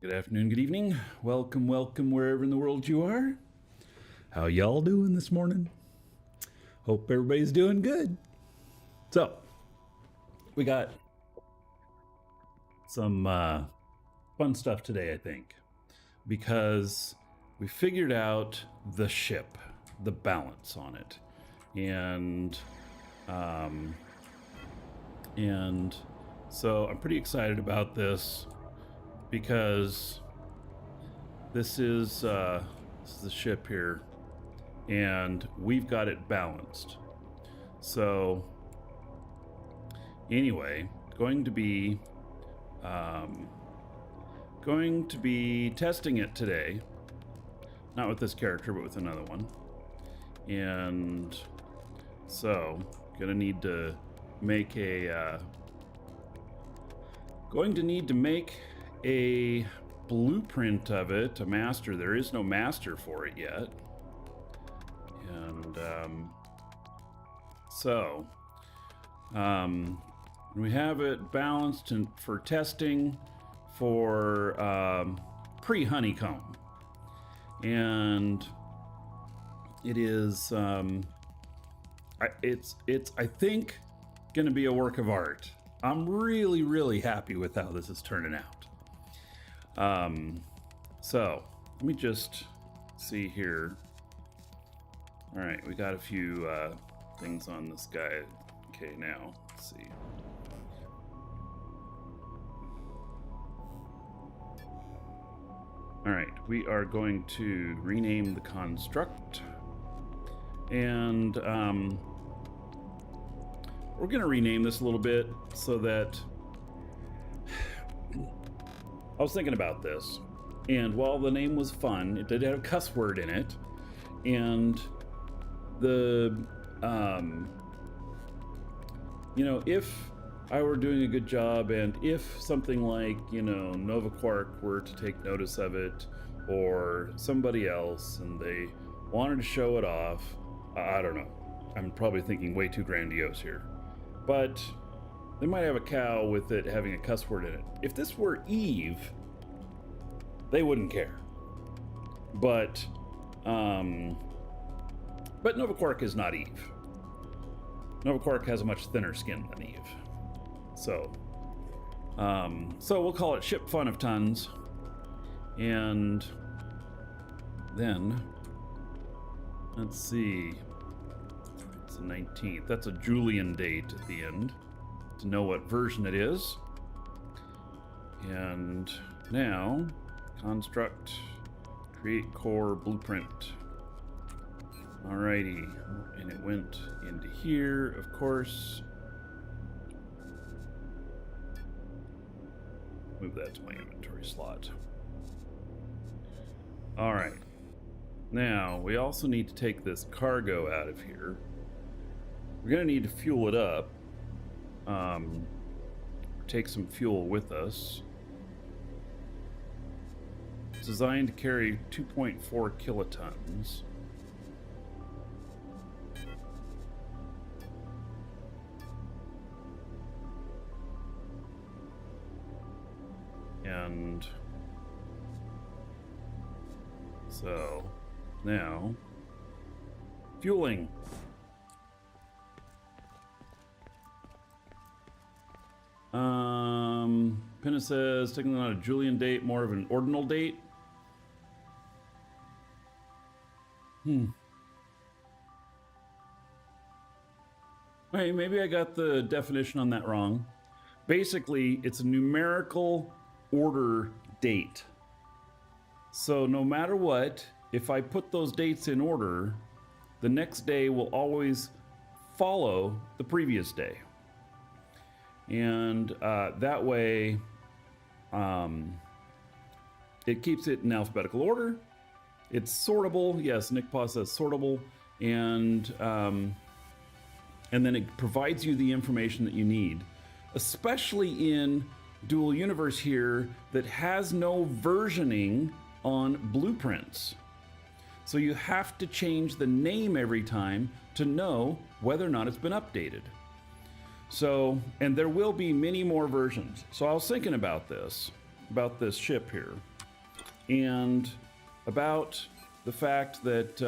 Good afternoon, good evening. Welcome, welcome wherever in the world you are. How y'all doing this morning? Hope everybody's doing good. So, we got some fun stuff today, I think, because we figured out the ship, the balance on it, and so I'm pretty excited about this because this is the ship here, and we've got it balanced. So anyway, going to be testing it today, not with this character but with another one, and so gonna need to make a blueprint of it, a master. There is no master for it yet, and we have it balanced for testing for pre-honeycomb, and it is it's I think gonna be a work of art. I'm really happy with how this is turning out. So let me just see here. All right, we got a few things on this guy. Okay, now let's see. All right, we are going to rename the construct, and we're going to rename this a little bit so that I was thinking about this, and while the name was fun, it did have a cuss word in it, and the if I were doing a good job, and if something like Nova Quark were to take notice of it, or somebody else, and they wanted to show it off, I don't know, I'm probably thinking way too grandiose here, but they might have a cow with it having a cuss word in it. If this were Eve, they wouldn't care. But Nova Quark is not Eve. Nova Quark has a much thinner skin than Eve. So we'll call it Ship Fun of Tons. And then, let's see. It's the 19th. That's a Julian date at the end to know what version it is. And now, construct, create core blueprint. Alrighty, and it went into here, of course. Move that to my inventory slot. Alright, now we also need to take this cargo out of here. We're going to need to fuel it up. Take some fuel with us. It's designed to carry 2.4 kilotons. And so now, fueling. Pinna says, taking on a Julian date, more of an ordinal date. Hey, maybe I got the definition on that wrong. Basically, it's a numerical order date. So no matter what, if I put those dates in order, the next day will always follow the previous day. And that way, it keeps it in alphabetical order. It's sortable. Yes, Nick Paw says sortable. And then it provides you the information that you need, especially in Dual Universe here that has no versioning on blueprints. So you have to change the name every time to know whether or not it's been updated. So, and there will be many more versions. So I was thinking about this ship here. and about the fact that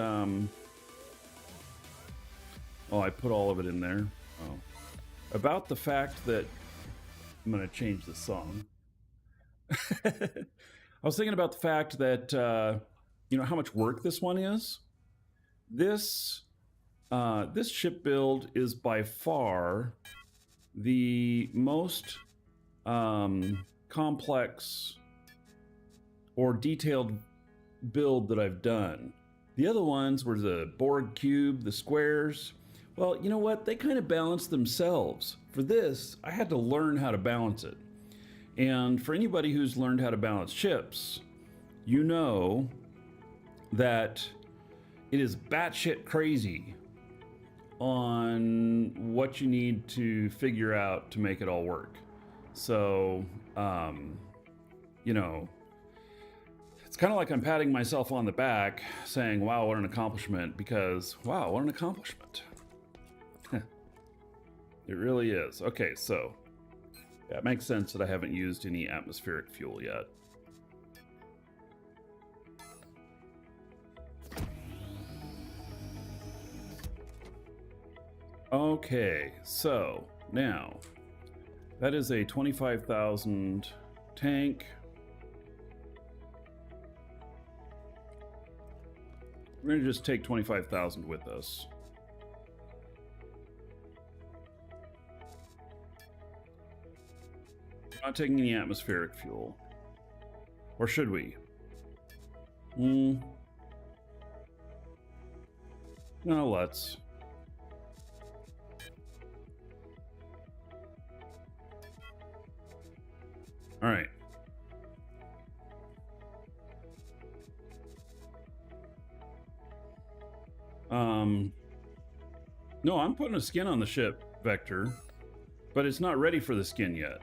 oh, I put all of it in there. Oh, about the fact that I'm going to change the song. I was thinking about the fact that you know how much work this one is. This this ship build is by far the most complex or detailed build that I've done. The other ones were the Borg cube, the squares. Well, you know what? They kind of balance themselves. For this, I had to learn how to balance it. And for anybody who's learned how to balance ships, you know that it is batshit crazy on what you need to figure out to make it all work. So, you know, it's kind of like I'm patting myself on the back saying, wow, what an accomplishment, because, wow, what an accomplishment. It really is. Okay, so yeah, it makes sense that I haven't used any atmospheric fuel yet. Okay, so now that is a 25,000 tank. We're going to just take 25,000 with us. We're not taking any atmospheric fuel. Or should we? No, let's. All right. No, I'm putting a skin on the ship, Vector, but it's not ready for the skin yet.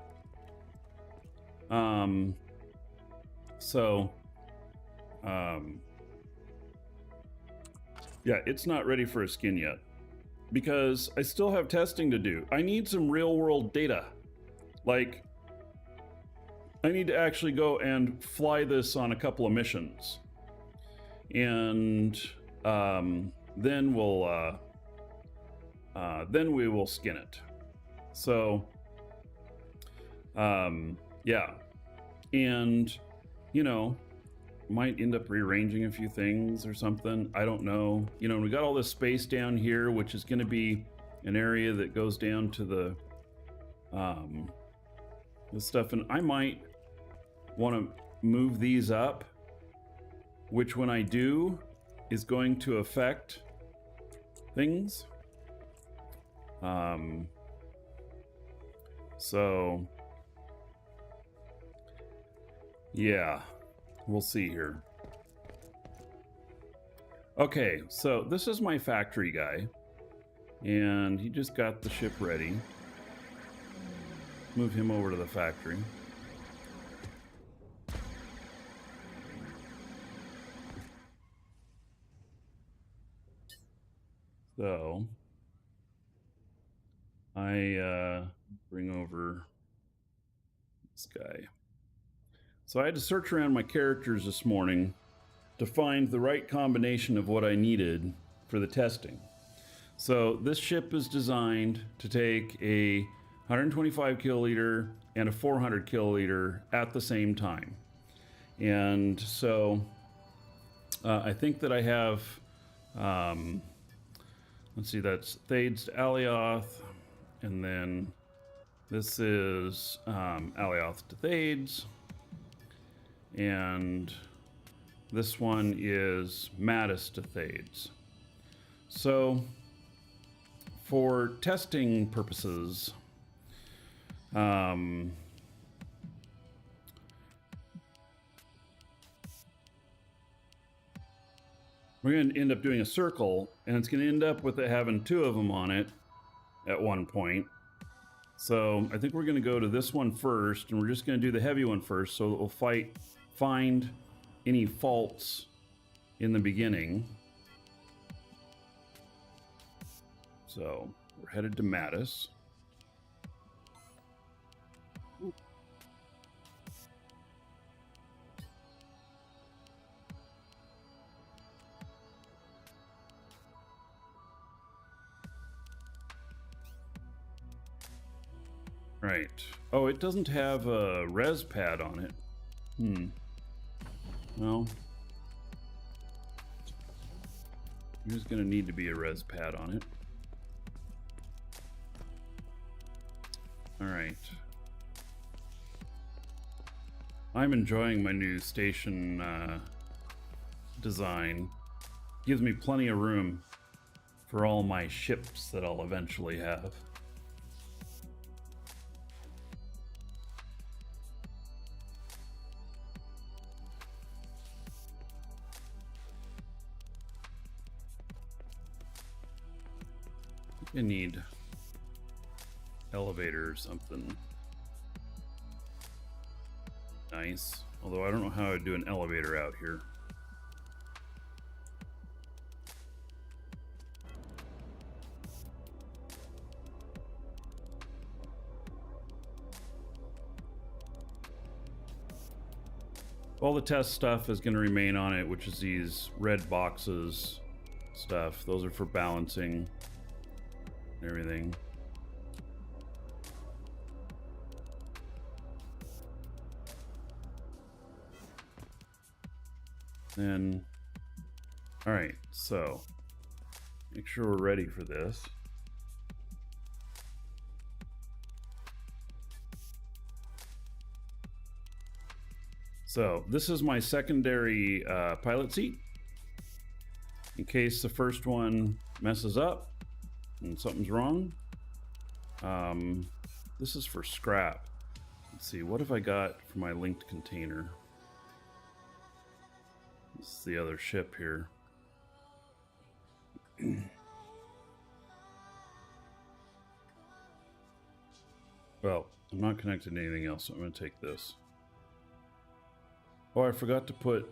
Yeah, it's not ready for a skin yet because I still have testing to do. I need some real world data. Like, I need to actually go and fly this on a couple of missions. And then we will skin it. So yeah, and you know, might end up rearranging a few things or something. I don't know. You know, we got all this space down here, which is going to be an area that goes down to the stuff, and I might want to move these up, which when I do is going to affect things. So yeah, we'll see here. Okay, so this is my factory guy, and he just got the ship ready. Move him over to the factory. So I bring over this guy. So I had to search around my characters this morning to find the right combination of what I needed for the testing. So this ship is designed to take a 125 kiloliter and a 400 kiloliter at the same time. And so I think that I have, let's see, that's Thades to Alioth, and then this is Alioth to Thades, and this one is Mattis to Thades. So for testing purposes, we're going to end up doing a circle, and it's going to end up with it having two of them on it at one point. So I think we're going to go to this one first, and we're just going to do the heavy one first, so that we'll find any faults in the beginning. So we're headed to Mattis. Right. Oh, it doesn't have a res pad on it. Well, there's gonna need to be a res pad on it. All right. I'm enjoying my new station design. Gives me plenty of room for all my ships that I'll eventually have. I need elevator or something. Nice. Although I don't know how I'd do an elevator out here. All the test stuff is going to remain on it, which is these red boxes stuff. Those are for balancing and everything. Then, all right, so make sure we're ready for this. So this is my secondary pilot seat in case the first one messes up and something's wrong. This is for scrap. Let's see, what have I got for my linked container? This is the other ship here. Well, I'm not connected to anything else, so I'm going to take this. Oh, I forgot to put...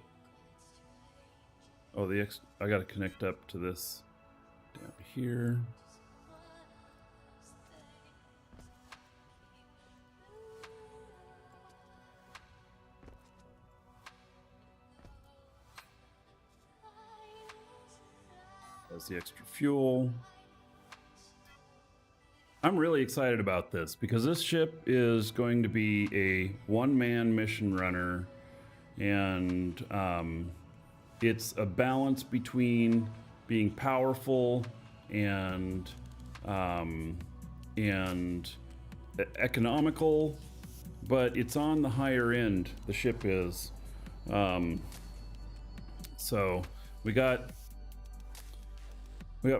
Oh, I got to connect up to this down here. That's the extra fuel. I'm really excited about this because this ship is going to be a one-man mission runner, and it's a balance between being powerful and economical, but it's on the higher end. The ship is. So we got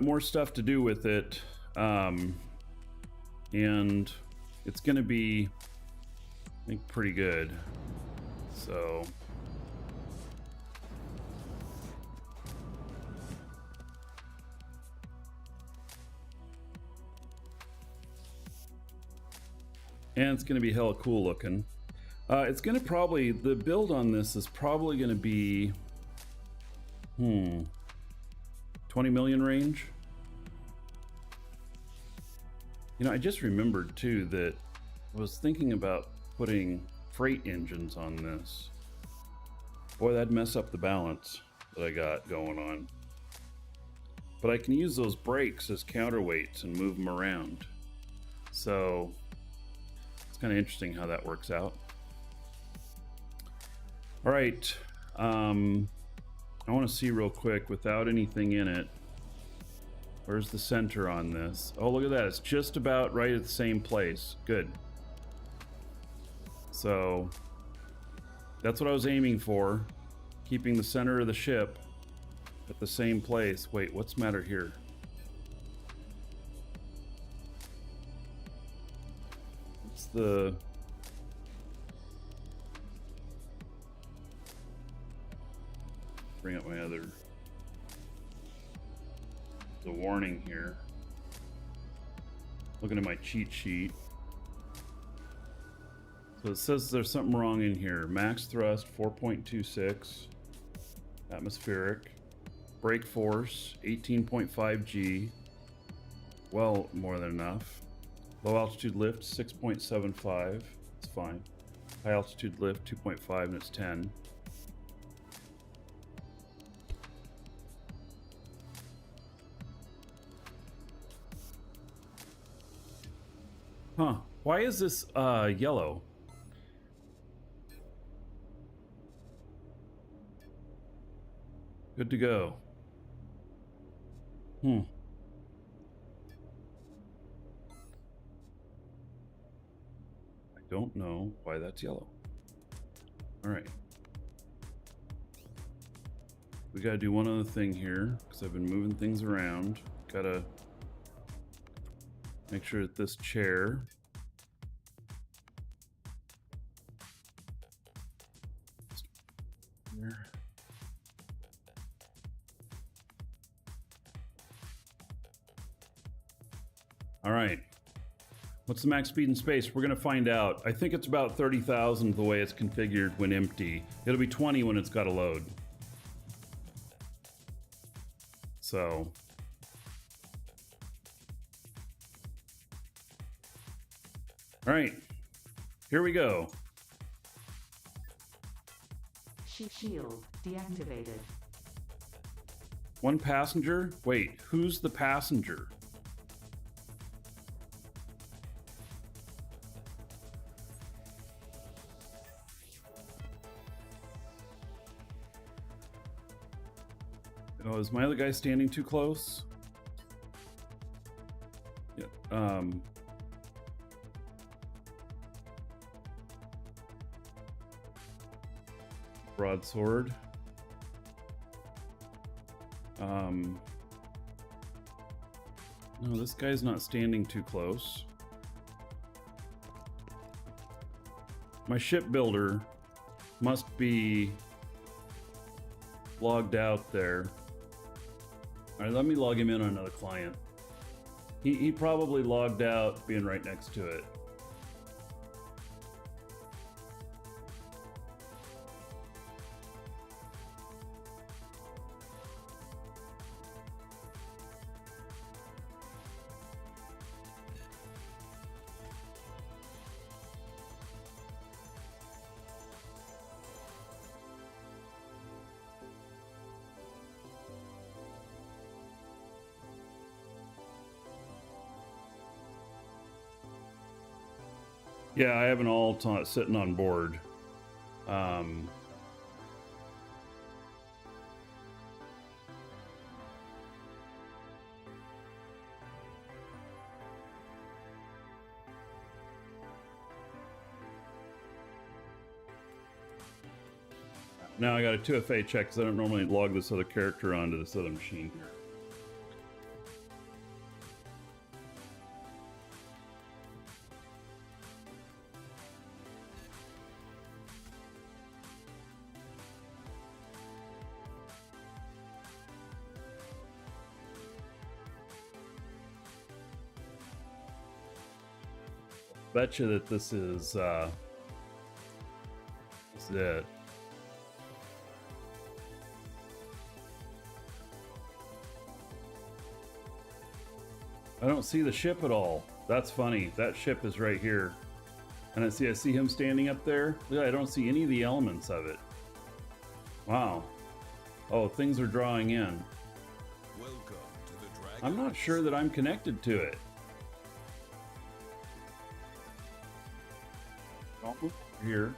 more stuff to do with it, and it's gonna be, I think, pretty good. So and it's gonna be hella cool looking. It's gonna probably, the build on this is probably gonna be 20 million range. You know, I just remembered too that I was thinking about putting freight engines on this. Boy, that'd mess up the balance that I got going on. But I can use those brakes as counterweights and move them around. So it's kind of interesting how that works out. All right. I want to see real quick, without anything in it, where's the center on this? Oh, look at that. It's just about right at the same place. Good. So that's what I was aiming for, keeping the center of the ship at the same place. Wait, what's the matter here? What's the... Bring up my other... The warning here. Looking at my cheat sheet. So it says there's something wrong in here. Max thrust 4.26. Atmospheric. Brake force 18.5 G. Well, more than enough. Low altitude lift 6.75. It's fine. High altitude lift 2.5 and it's 10. Huh. Why is this yellow? Good to go. I don't know why that's yellow. All right. We gotta do one other thing here because I've been moving things around. Gotta make sure that this chair here. All right. What's the max speed in space? We're gonna find out. I think it's about 30,000 the way it's configured when empty. It'll be 20 when it's got a load. So. All right, here we go. Shield deactivated. One passenger? Wait, who's the passenger? Oh, is my other guy standing too close? Yeah, broadsword. No, this guy's not standing too close. My shipbuilder must be logged out there. All right, let me log him in on another client. He probably logged out being right next to it. Yeah, I have an alt sitting on board. Now I got a 2FA check because I don't normally log this other character onto this other machine here. Bet you that this is it. I don't see the ship at all. That's funny. That ship is right here. And I see him standing up there. Yeah, I don't see any of the elements of it. Wow. Oh, things are drawing in. Welcome to the Dragon. I'm not sure that I'm connected to it. Here.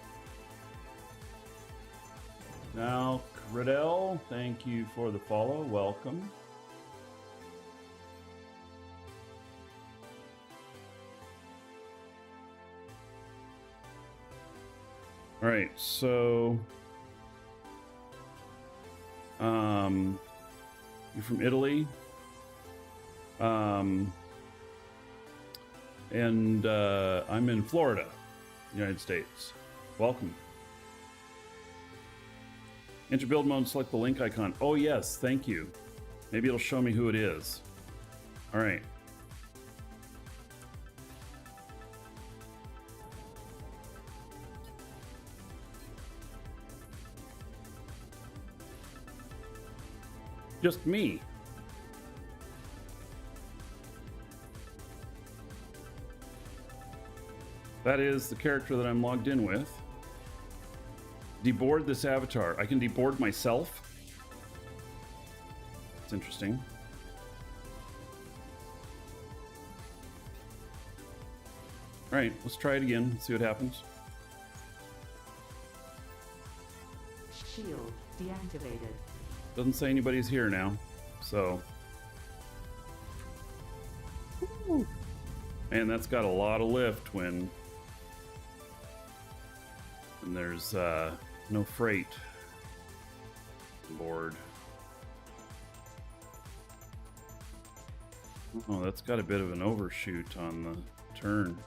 Now, Riddell, thank you for the follow. Welcome. All right, so you're from Italy, and I'm in Florida, United States. Welcome. Enter build mode, select the link icon. Oh yes, thank you. Maybe it'll show me who it is. All right. Just me. That is the character that I'm logged in with. Deboard this avatar. I can deboard myself. It's interesting. All right, let's try it again. See what happens. Shield deactivated. Doesn't say anybody's here now, so. Woo. Man, that's got a lot of lift when there's no freight on board. Oh, that's got a bit of an overshoot on the turn.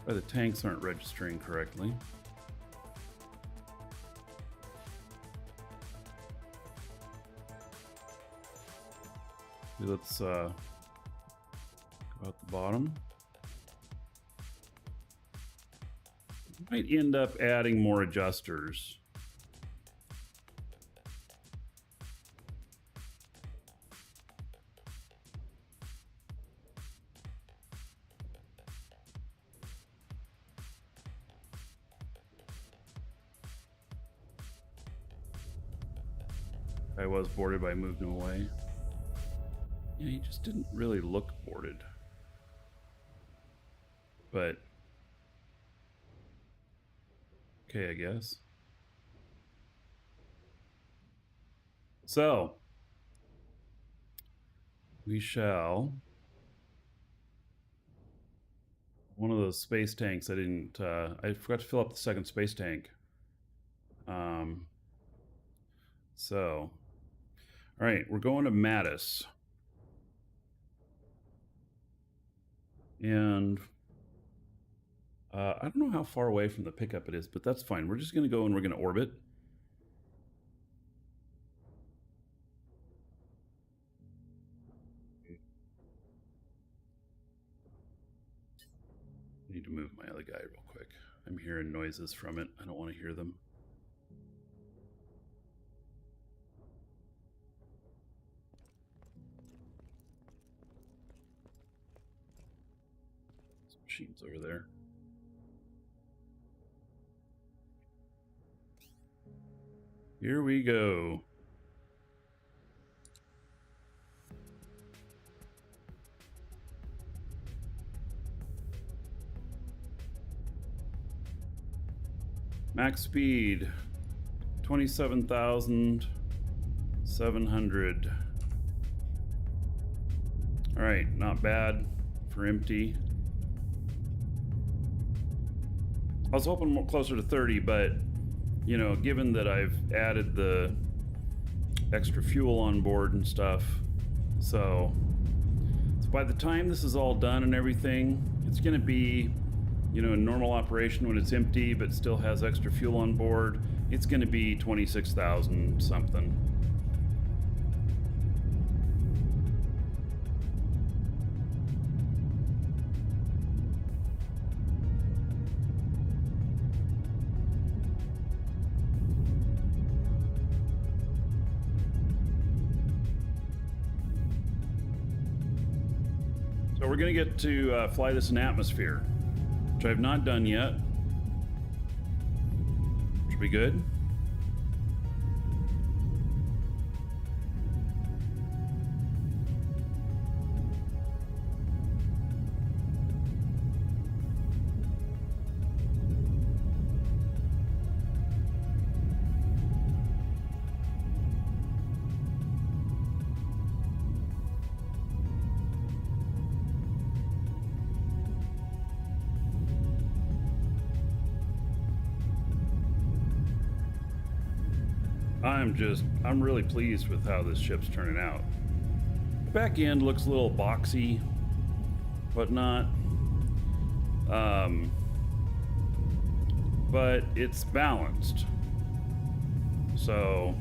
Oh, the tanks aren't registering correctly. Let's go out the bottom. Might end up adding more adjusters. I was boarded, but I moved him away. Yeah, he just didn't really look boarded. But okay, I guess. So we shall. One of those space tanks I didn't. I forgot to fill up the second space tank. So, all right, we're going to Mattis. And I don't know how far away from the pickup it is, but that's fine. We're just going to go and we're going to orbit. I need to move my other guy real quick. I'm hearing noises from it. I don't want to hear them. Machines over there. Here we go. Max speed 27,700. All right, not bad for empty. I was hoping more closer to 30, but you know, given that I've added the extra fuel on board and stuff, so by the time this is all done and everything, it's going to be, you know, in normal operation when it's empty but still has extra fuel on board, it's going to be 26,000 something. So we're going to get to fly this in atmosphere, which I've not done yet. Should be good. I'm really pleased with how this ship's turning out. The back end looks a little boxy, but not. But it's balanced. So.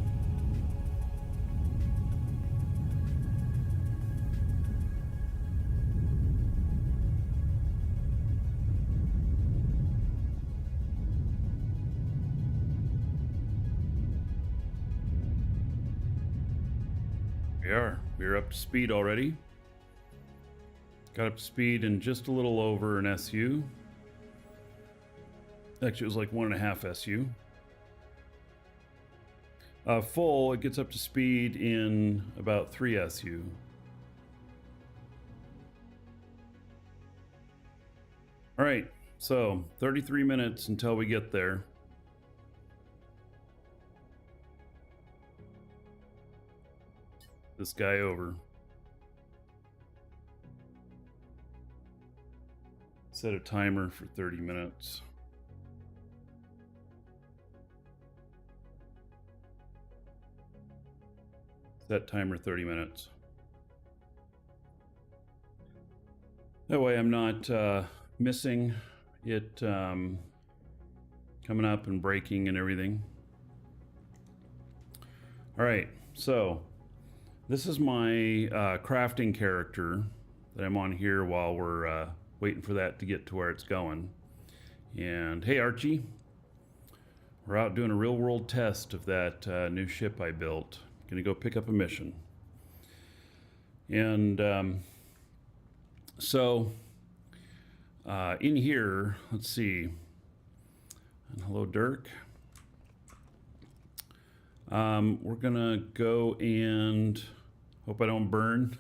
We're up to speed already. Got up to speed in just a little over an SU. Actually, it was like 1.5 SU. Full, it gets up to speed in about 3 SU. All right, so 33 minutes until we get there. This guy over. Set a timer for 30 minutes. Set timer 30 minutes. That way I'm not missing it coming up and breaking and everything. All right, so this is my crafting character that I'm on here while we're waiting for that to get to where it's going. And hey, Archie, we're out doing a real world test of that new ship I built. Gonna go pick up a mission. And so in here, let's see. And hello, Dirk. We're gonna go and hope I don't burn.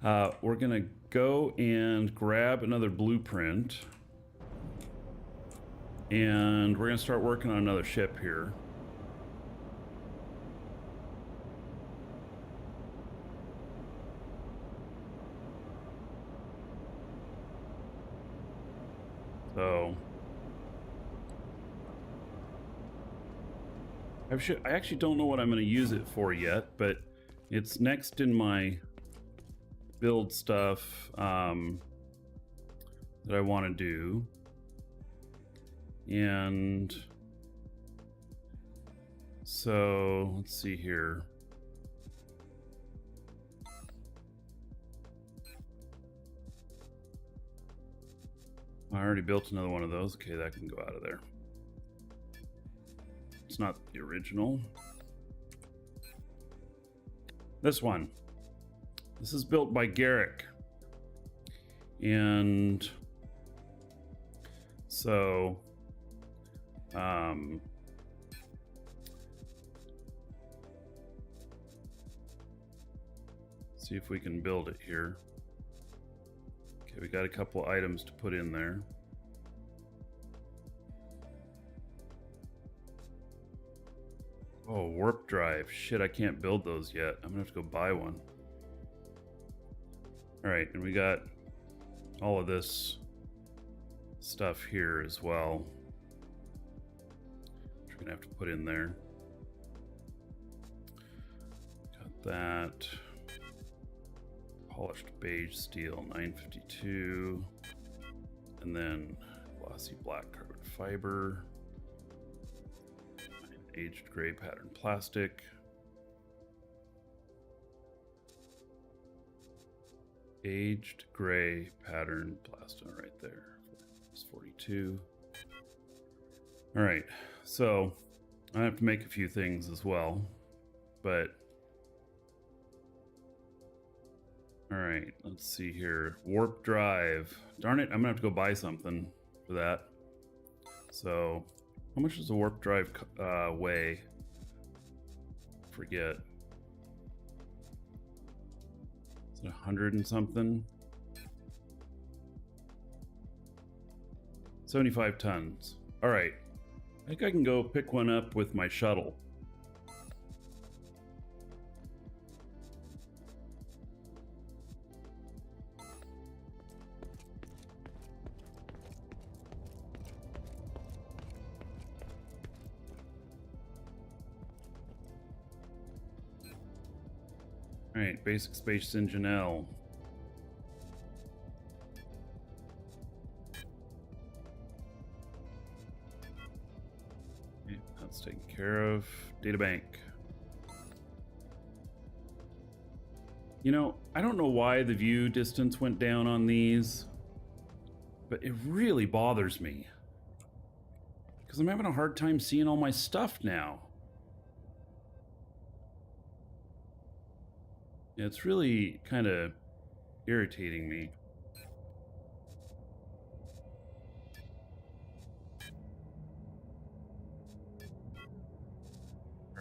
We're gonna go and grab another blueprint, and we're gonna start working on another ship here. So I actually don't know what I'm going to use it for yet, but it's next in my build stuff that I want to do. And so let's see here. I already built another one of those. Okay, that can go out of there. It's not the original. This one. This is built by Garrick. And so see if we can build it here. Okay, we got a couple items to put in there. Oh, warp drive. Shit, I can't build those yet. I'm gonna have to go buy one. All right, and we got all of this stuff here as well, which we're gonna have to put in there. Got that. Polished beige steel, 952. And then glossy black carbon fiber. Aged gray pattern plastic. Aged gray pattern plastic right there. It's 42. All right, so I have to make a few things as well, but all right, let's see here. Warp drive. Darn it, I'm gonna have to go buy something for that. So how much does a warp drive weigh? Forget. Is it 100 and something? 75 tons. All right. I think I can go pick one up with my shuttle. All right, basic space engine L. Okay, that's taken care of. Data bank. You know, I don't know why the view distance went down on these, but it really bothers me because I'm having a hard time seeing all my stuff now. It's really kind of irritating me.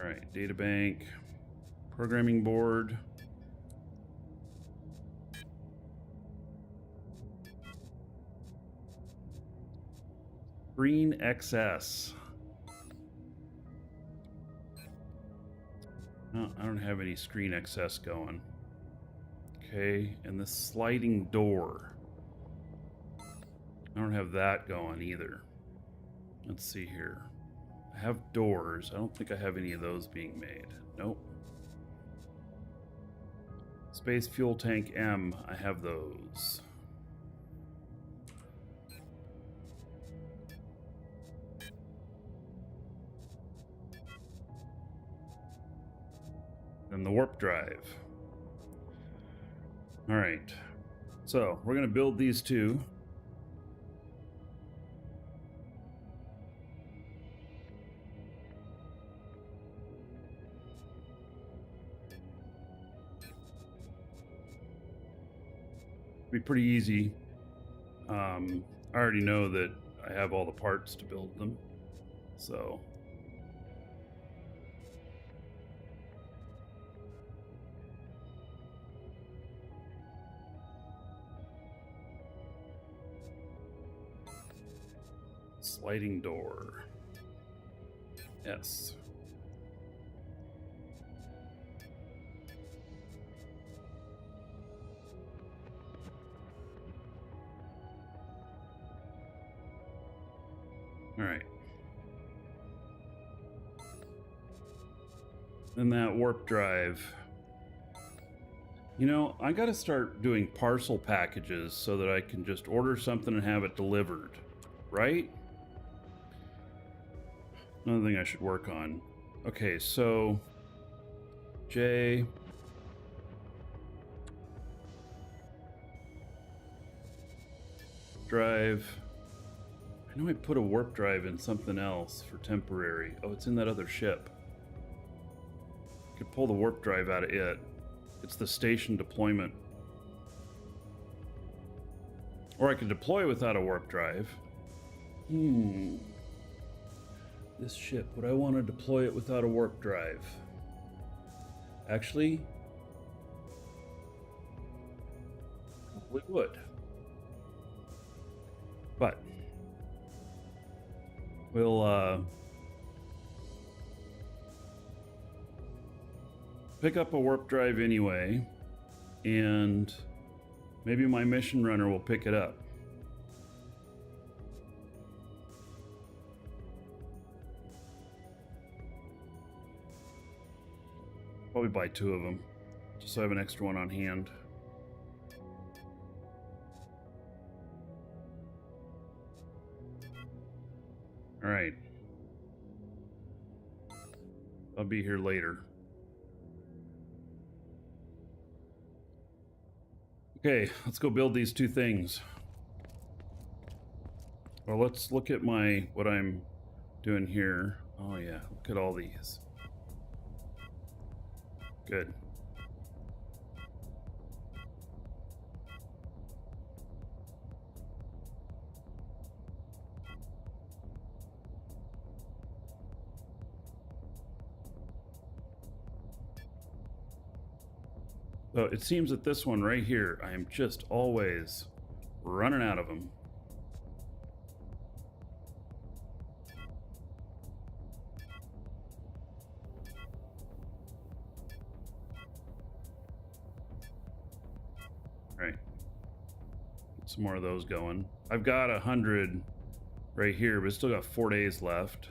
All right, data bank, programming board. Screen XS. No, I don't have any screen XS going. Okay, and the sliding door. I don't have that going either. Let's see here. I have doors. I don't think I have any of those being made. Nope. Space fuel tank M. I have those. Then the warp drive. All right. So we're going to build these two. Be pretty easy. I already know that I have all the parts to build them, so sliding door. Yes. All right. Then that warp drive. You know, I got to start doing parcel packages so that I can just order something and have it delivered, right? Another thing I should work on. Okay, so J. Drive. I know I put a warp drive in something else for temporary. Oh, it's in that other ship. I could pull the warp drive out of it. It's the station deployment. Or I could deploy without a warp drive. This ship, would I want to deploy it without a warp drive? Actually, probably would. But we'll pick up a warp drive anyway, and maybe my mission runner will pick it up. Probably buy 2 of them, just so I have an extra one on hand. All right. I'll be here later. Okay, let's go build these 2 things. Well, let's look at what I'm doing here. Oh yeah, look at all these. Good. So it seems that this one right here, I am just always running out of them. Right. Get some more of those going. I've got 100 right here, but still got 4 days left.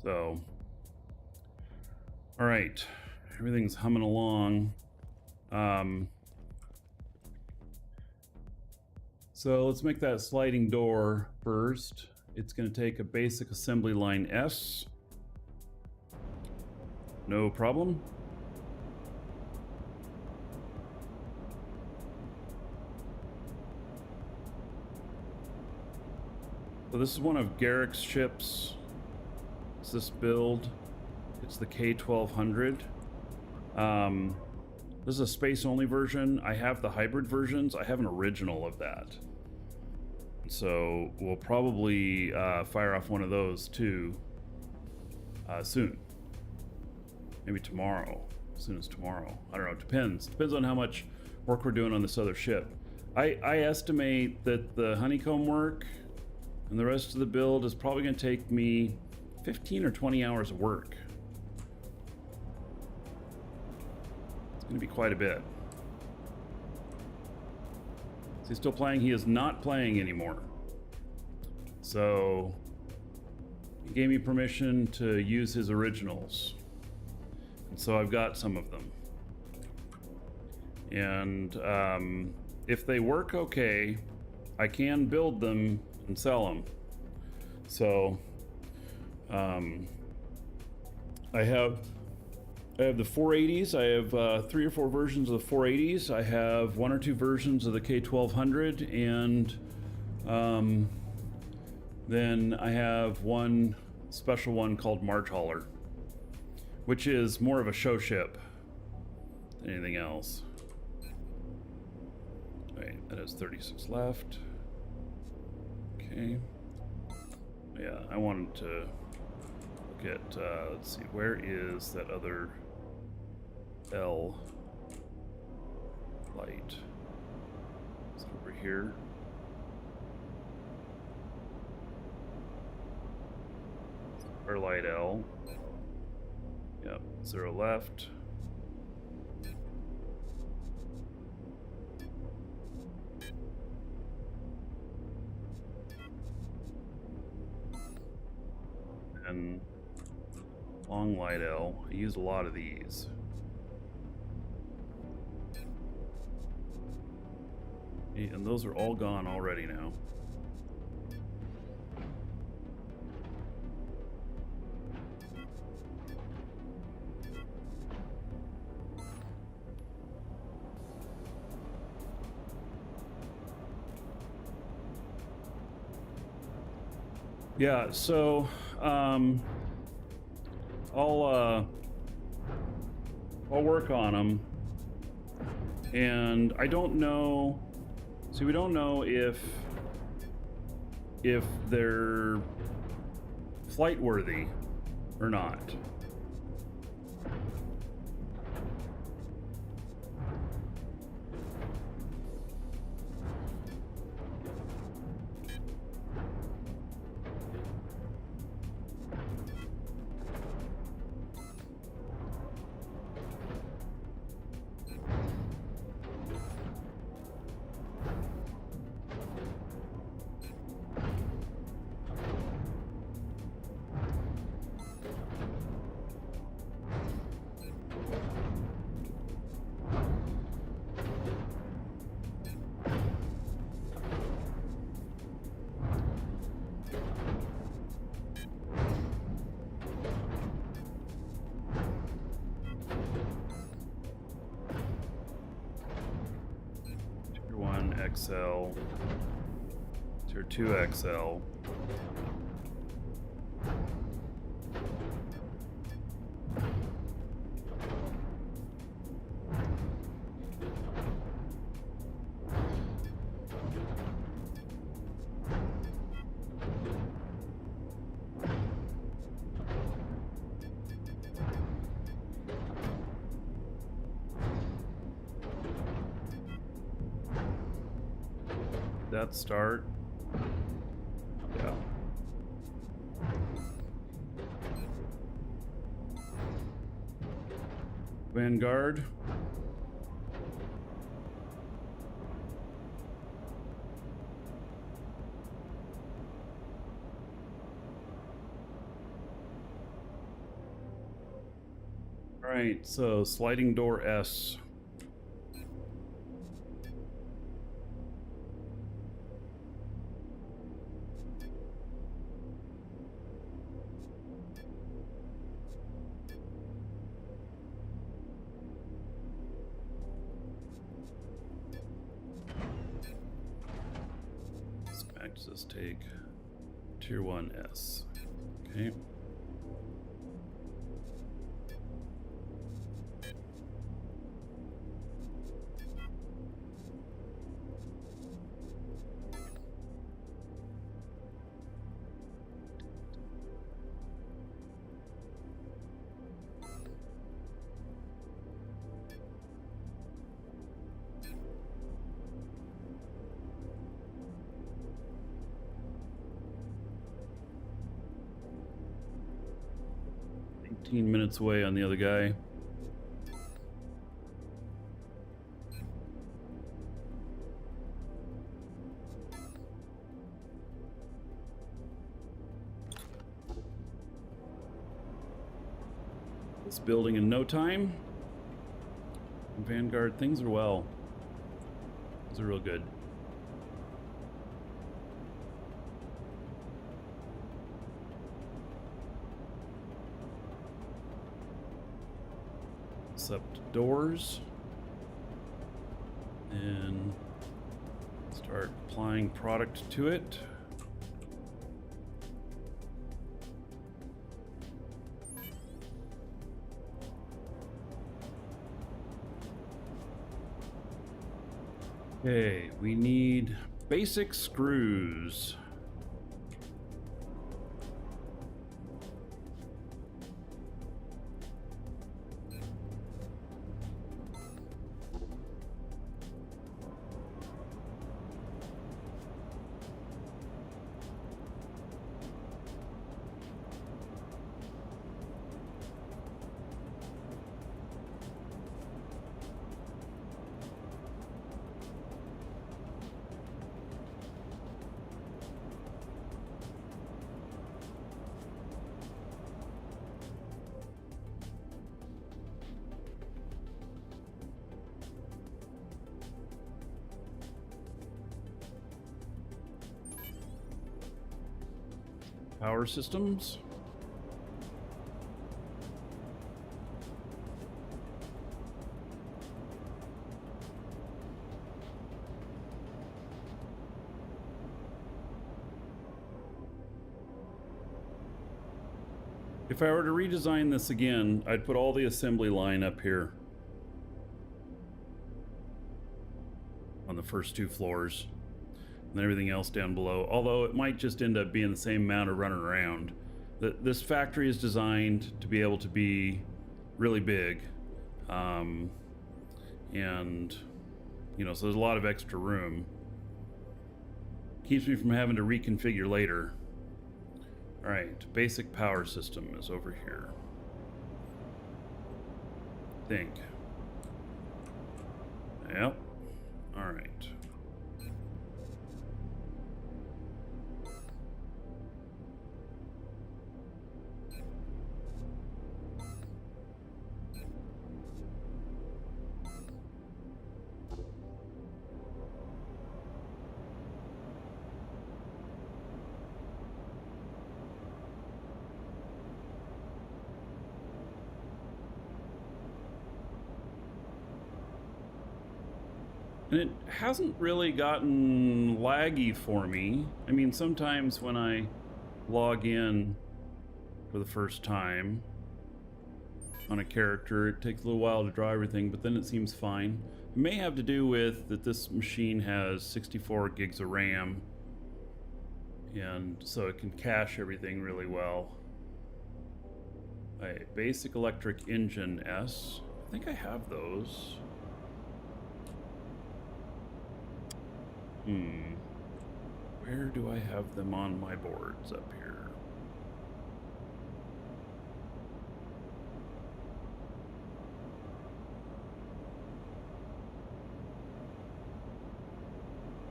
So, all right, everything's humming along. So let's make that sliding door first. It's going to take a basic assembly line S. No problem. So this is one of Garrick's ships. It's this build. It's the K1200. This is a space-only version. I have the hybrid versions. I have an original of that. So we'll probably fire off one of those too soon. Maybe tomorrow. As soon as tomorrow. I don't know. It depends. Depends on how much work we're doing on this other ship. I estimate that the honeycomb work and the rest of the build is probably going to take me 15 or 20 hours of work. It's going to be quite a bit. Is he still playing? He is not playing anymore. So he gave me permission to use his originals. And so I've got some of them. And if they work okay, I can build them and sell them. So I have the 480s. I have 3 or 4 versions of the 480s. I have 1 or 2 versions of the K1200, and then I have one special one called March Hauler, which is more of a show ship than anything else. Wait, that has 36 left. Okay. Yeah, I wanted to look at, let's see, where is that other L light? Is it over here? Or light L. Yep, 0 left. And long light L. I use a lot of these. And those are all gone already now. Yeah, so I'll work on them, and I don't know. See, we don't know if they're flight worthy or not. XL, Tier 2 XL. That start. Yeah. Vanguard. All right, so sliding door S. Does this take Tier 1 S? Okay. 15 minutes away on the other guy. This building in no time. Vanguard, things are well. Things are real good. Up doors and start applying product to it. Okay, we need basic screws. Power systems. If I were to redesign this again, I'd put all the assembly line up here on the first two floors. And everything else down below, although it might just end up being the same amount of running around. This factory is designed to be able to be really big, and you know, so there's a lot of extra room. Keeps me from having to reconfigure later. All right, basic power system is over here. I think. Yep. All right. And it hasn't really gotten laggy for me. I mean, sometimes when I log in for the first time on a character, it takes a little while to draw everything, but then it seems fine. It may have to do with that this machine has 64 gigs of RAM, and so it can cache everything really well. A basic electric engine S. I think I have those. Where do I have them on my boards up here?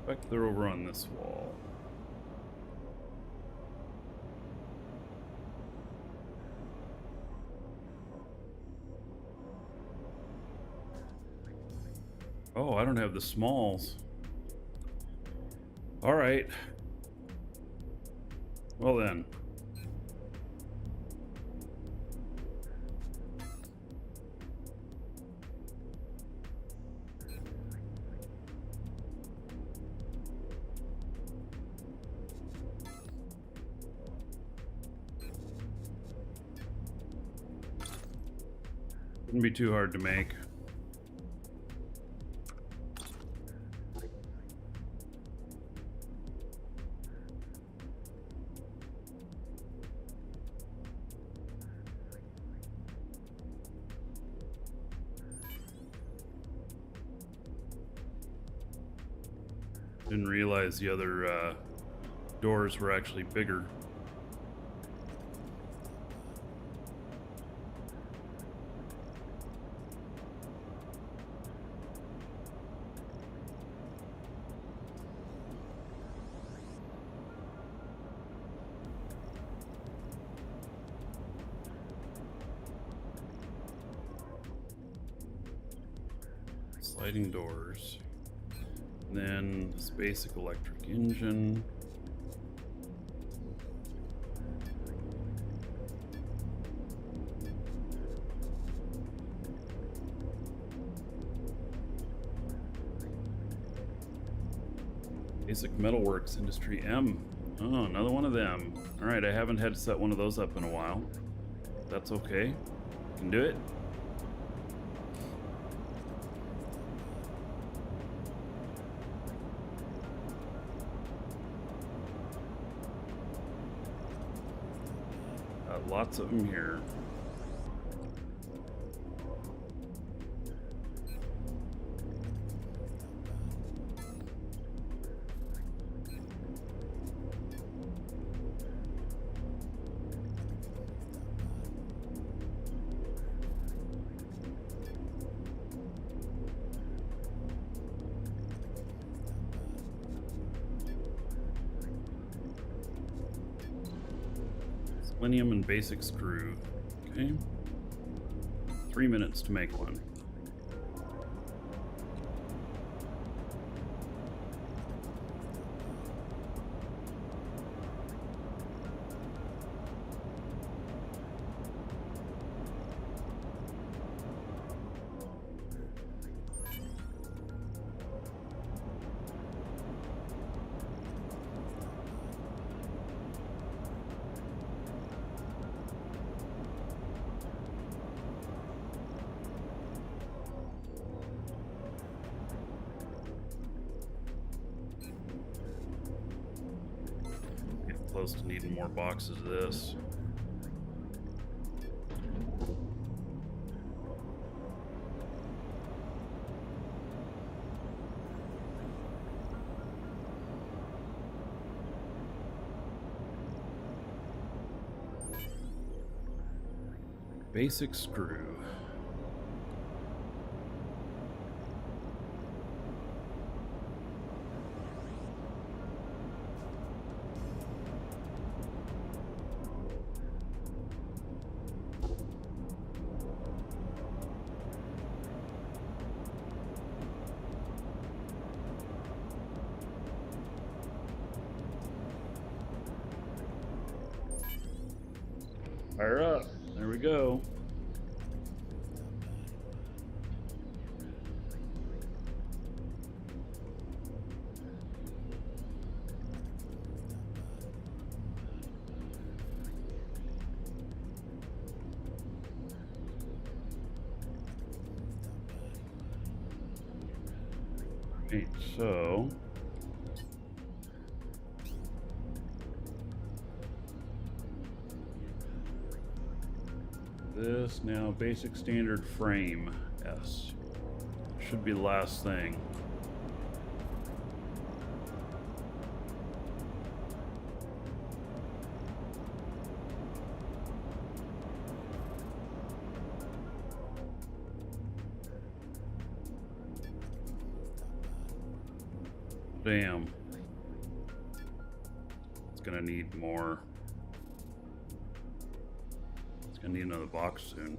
Back they're over on this wall. Oh, I don't have the smalls. All right. Well then. Wouldn't be too hard to make. Didn't realize the other doors were actually bigger. sliding doors. And then this basic electric engine. Basic Metalworks Industry M. Oh, another one of them. Alright, I haven't had to set one of those up in a while. That's okay. Can do it. Got lots of them here. Selenium and basic screw. Okay. 3 minutes to make one. Close to needing more boxes of this. Basic screw. Fire up. There we go. Right, so this now basic standard frame. Yes. Should be the last thing. Damn. It's gonna need more. It's gonna need another box soon.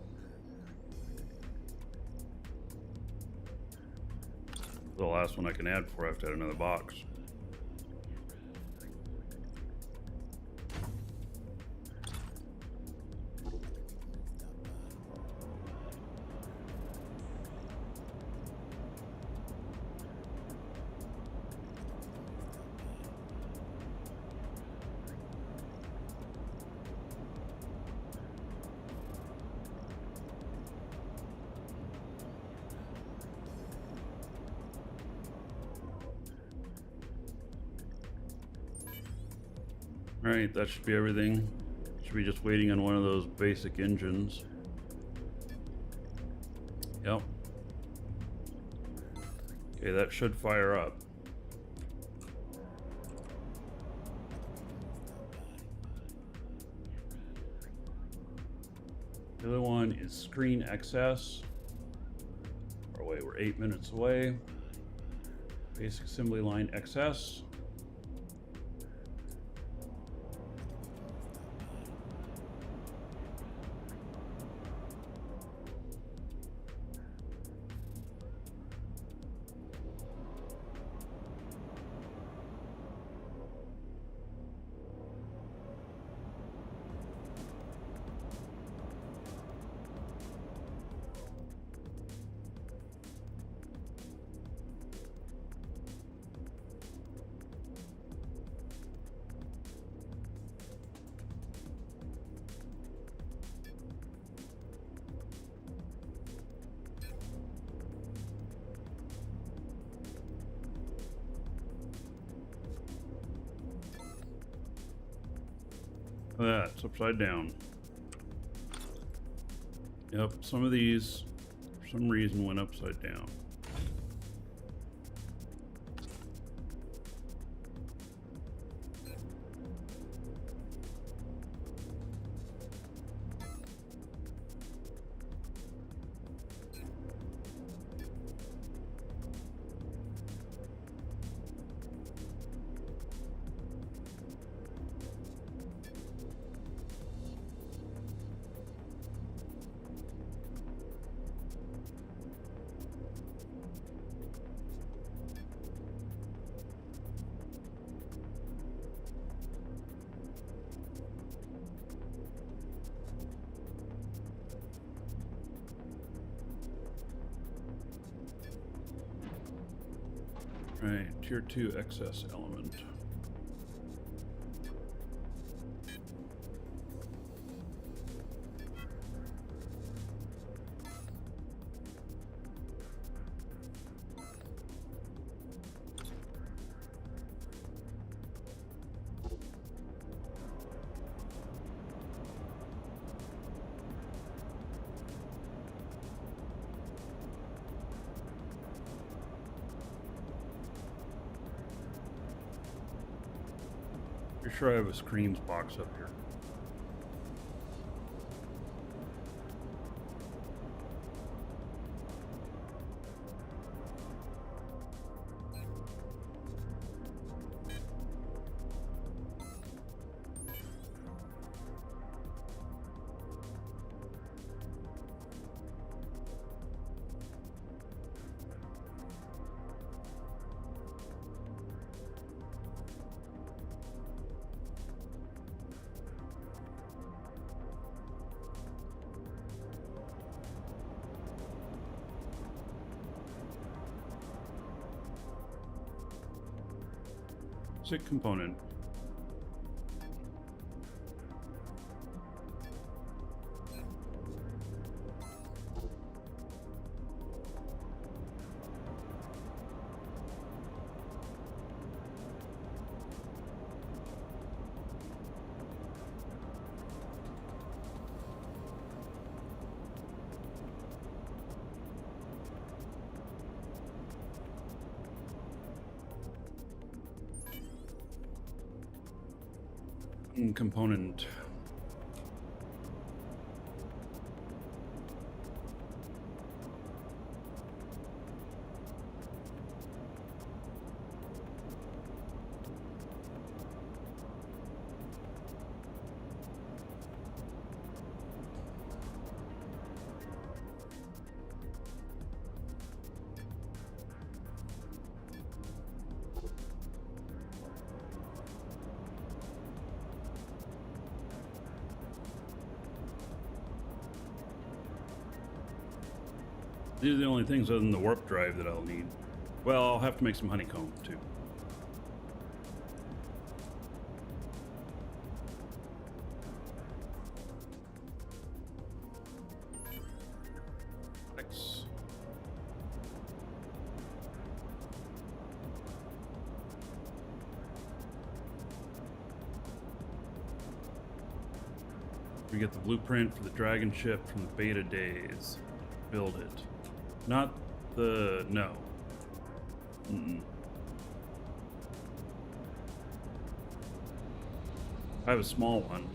The last one I can add before I have to add another box. Alright, that should be everything. Should be just waiting on one of those basic engines. Yep. Okay, that should fire up. The other one is screen excess. Or wait, we're 8 minutes away. Basic assembly line excess. That's upside down. Yep, some of these, for some reason, went upside down. Right, tier 2 excess element. Pretty sure I have a screens box up here. Sick component. Component. These are the only things other than the warp drive that I'll need. Well, I'll have to make some honeycomb too. X. We get the blueprint for the dragon ship from the beta days. Build it. Not the... no. I have a small one.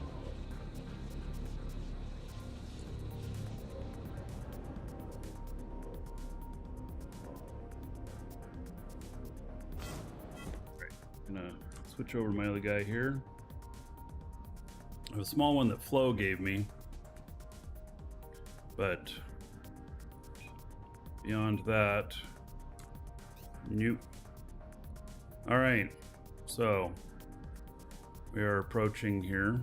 Right. I'm gonna switch over to my other guy here. I have a small one that Flo gave me. But... beyond that, nope. All right, so we are approaching here.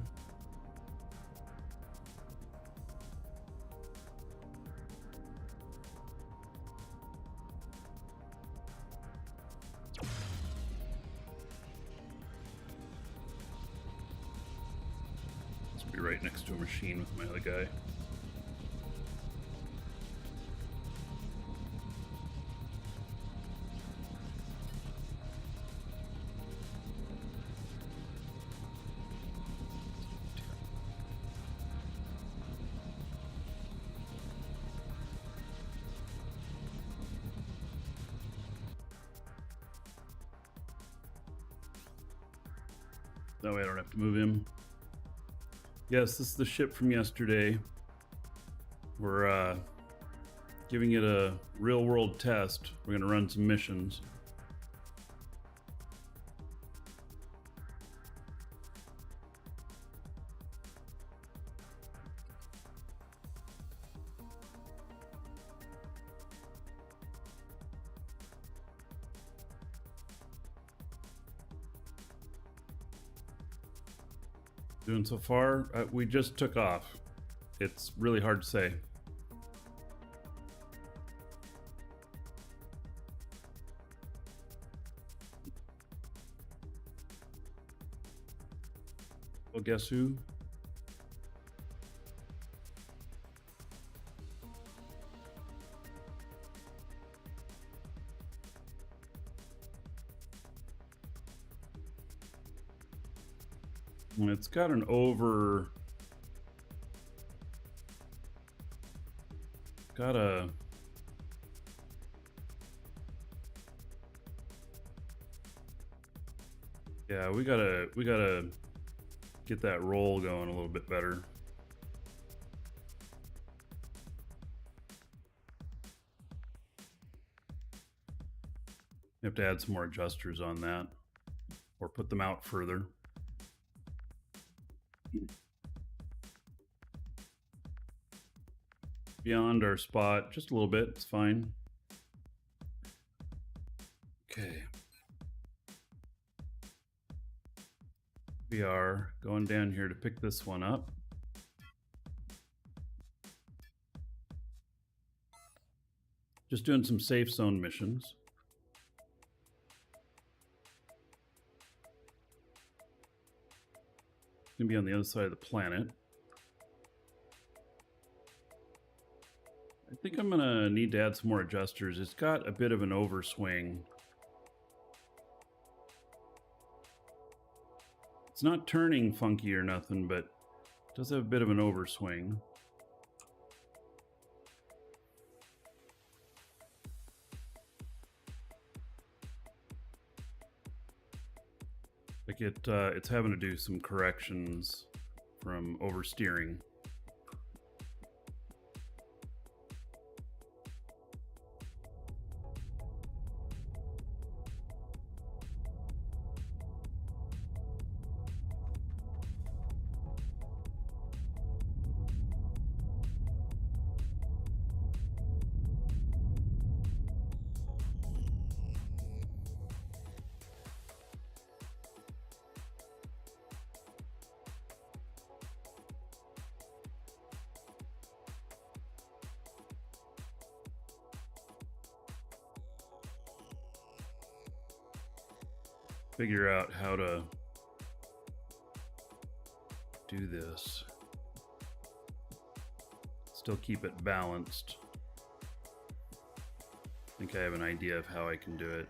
This will be right next to a machine with my other guy. That way I don't have to move him. Yes, this is the ship from yesterday. We're giving it a real world test. We're going to run some missions. Doing so far? We just took off. It's really hard to say. Well, guess who? It's got an over... Got a... Yeah, we gotta get that roll going a little bit better. You have to add some more adjusters on that, or put them out further. Beyond our spot, just a little bit, it's fine. Okay. We are going down here to pick this one up. Just doing some safe zone missions. It's gonna be on the other side of the planet. I think I'm gonna need to add some more adjusters. It's got a bit of an overswing. It's not turning funky or nothing, but it does have a bit of an overswing. Like it's having to do some corrections from oversteering. Figure out how to do this. Still keep it balanced. I think I have an idea of how I can do it.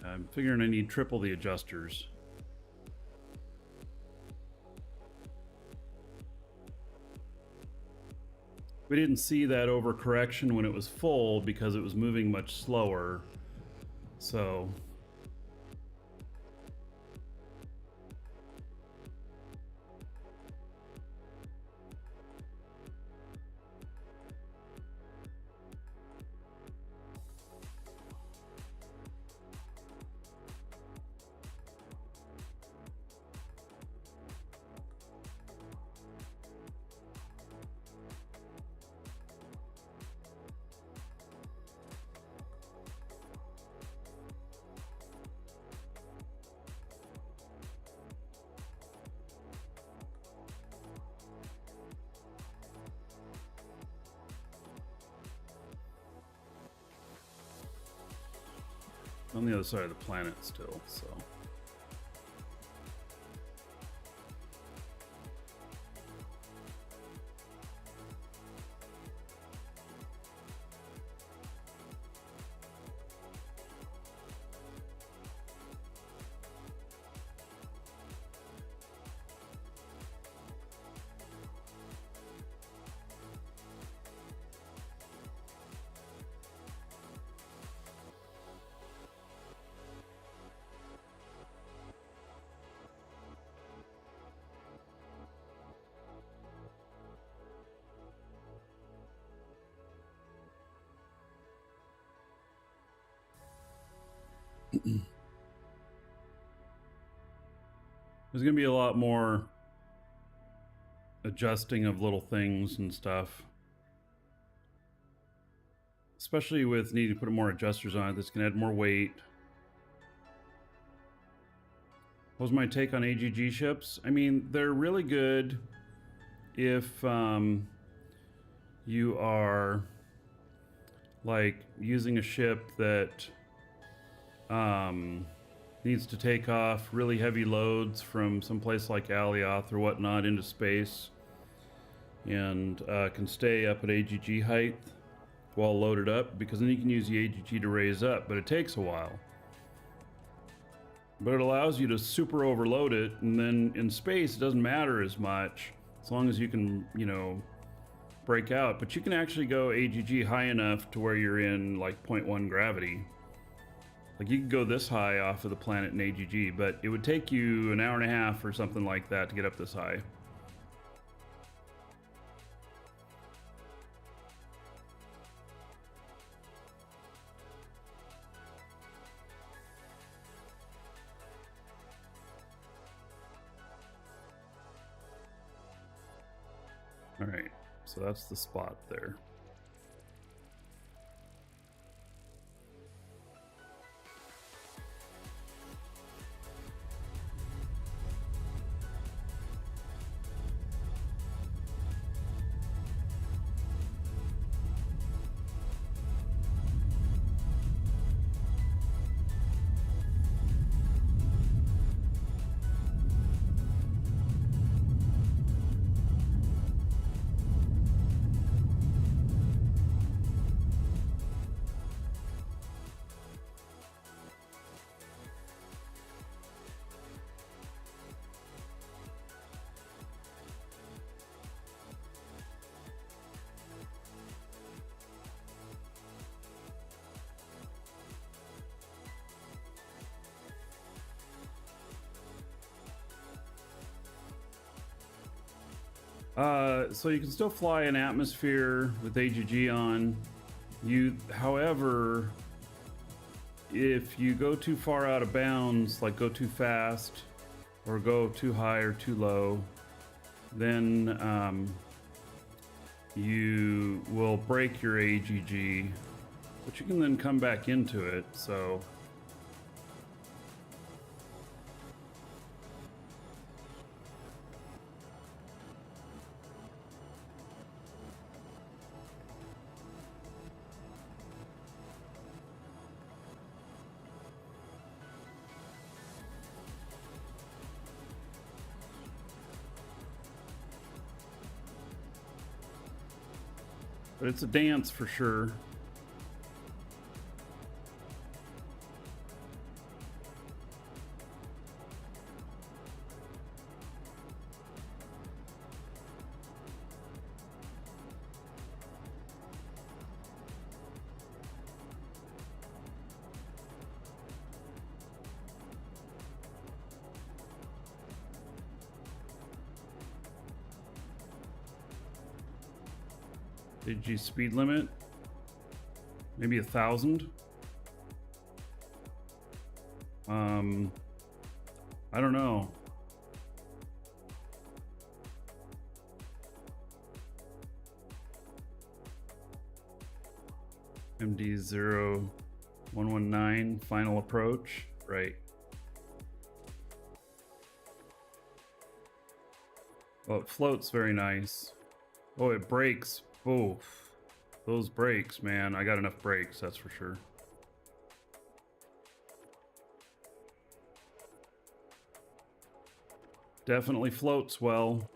I'm figuring I need triple the adjusters. We didn't see that overcorrection when it was full because it was moving much slower. So on the other side of the planet still, so. There's going to be a lot more adjusting of little things and stuff. Especially with needing to put more adjusters on it. This can add more weight. What was my take on AGG ships? I mean, they're really good if you are like using a ship that needs to take off really heavy loads from someplace like Alioth or whatnot into space, and can stay up at AGG height while loaded up, because then you can use the AGG to raise up, but it takes a while. But it allows you to super overload it, and then in space it doesn't matter as much as long as you can, you know, break out. But you can actually go AGG high enough to where you're in like 0.1 gravity. Like you could go this high off of the planet in AGG, but it would take you an hour and a half or something like that to get up this high. All right, so that's the spot there. So you can still fly an atmosphere with AGG on. However, if you go too far out of bounds, like go too fast or go too high or too low, then you will break your AGG, but you can then come back into it. So but it's a dance for sure. AGG speed limit, maybe 1,000. I don't know. MD0119 final approach, right? Oh, it floats very nice. Oh, it brakes. Oh, those brakes, man. I got enough brakes, that's for sure. Definitely floats well.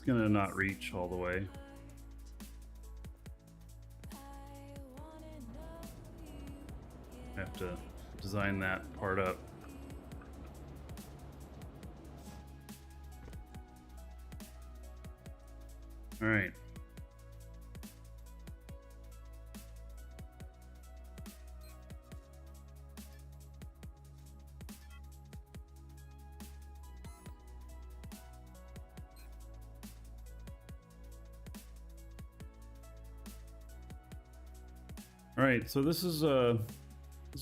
gonna not reach all the way. I have to design that part up. All right. All right, so this is a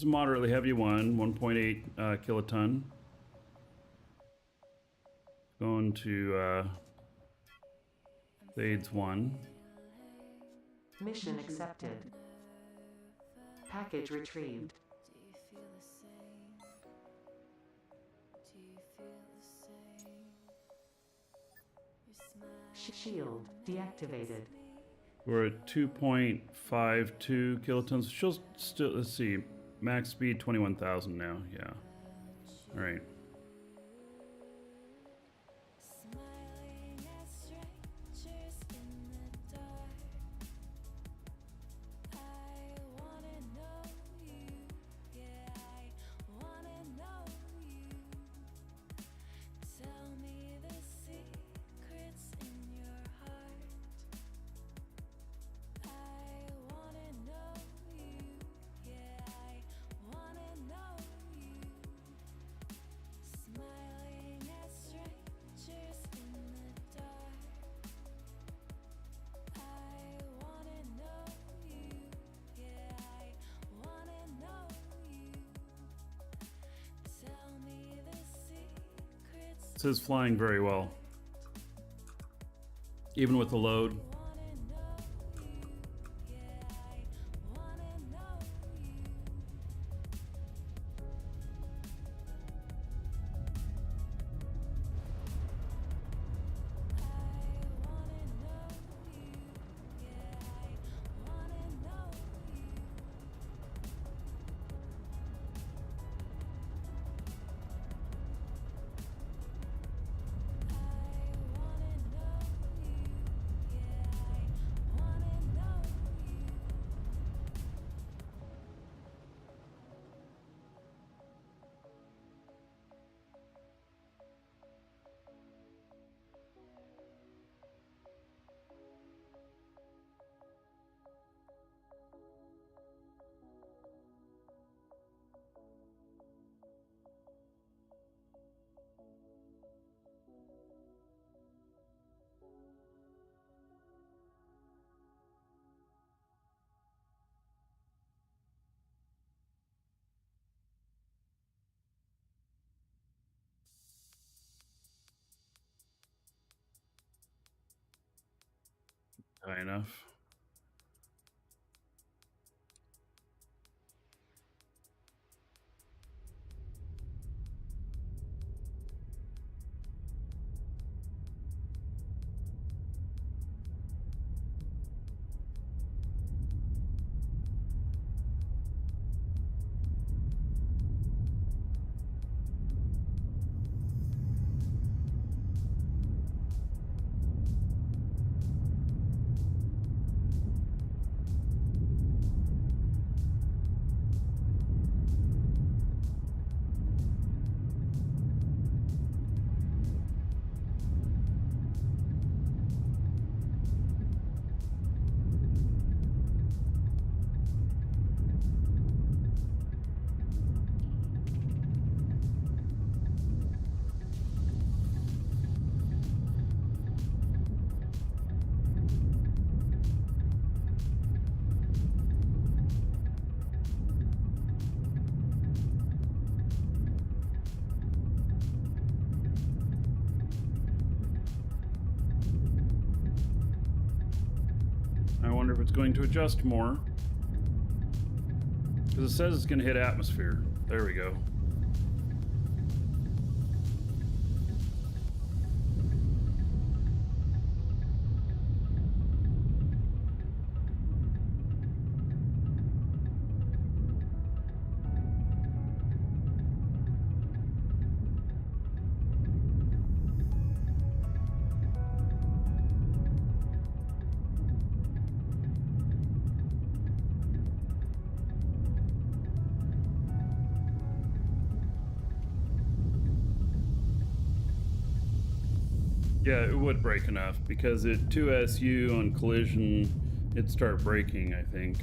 moderately heavy one, 1.8 kiloton. Going to Thades 1. Mission accepted. Package retrieved. Shield deactivated. We're at 2.52 kilotons. She'll still, let's see, max speed 21,000 now. Yeah. All right. This is flying very well, even with the load. High enough. I wonder if it's going to adjust more. Because it says it's going to hit atmosphere. There we go. Yeah, it would break enough because at 2SU on collision, it'd start breaking, I think.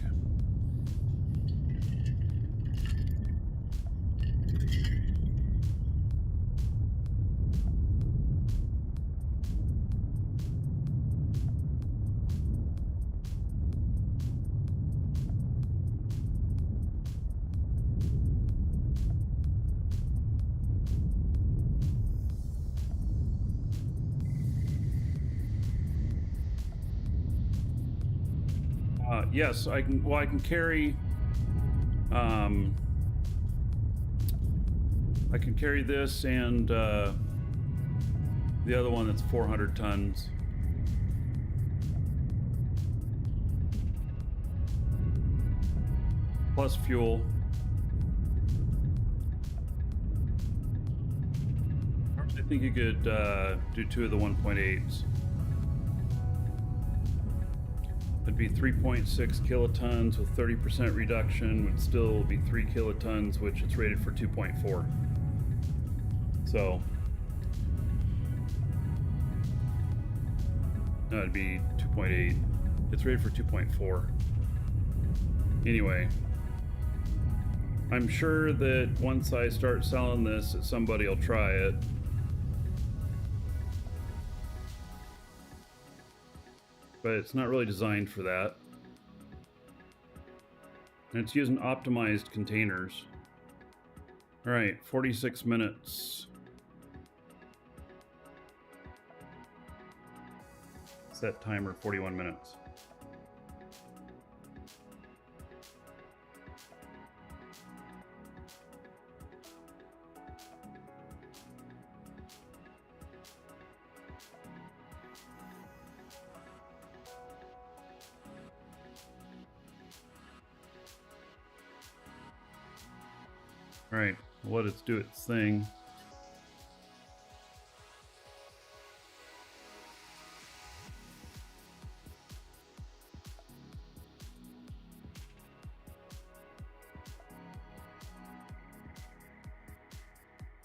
Yes, I can. Well, I can carry. I can carry this and the other one that's 400 tons. Plus fuel. I think you could do 2 of the 1.8s. It'd be 3.6 kilotons with 30% reduction, would still be 3 kilotons, which it's rated for 2.4. So, no, it'd be 2.8. It's rated for 2.4. Anyway, I'm sure that once I start selling this, that somebody will try it. But it's not really designed for that. And it's using optimized containers. All right, 46 minutes. Set timer 41 minutes. All right, let it do its thing.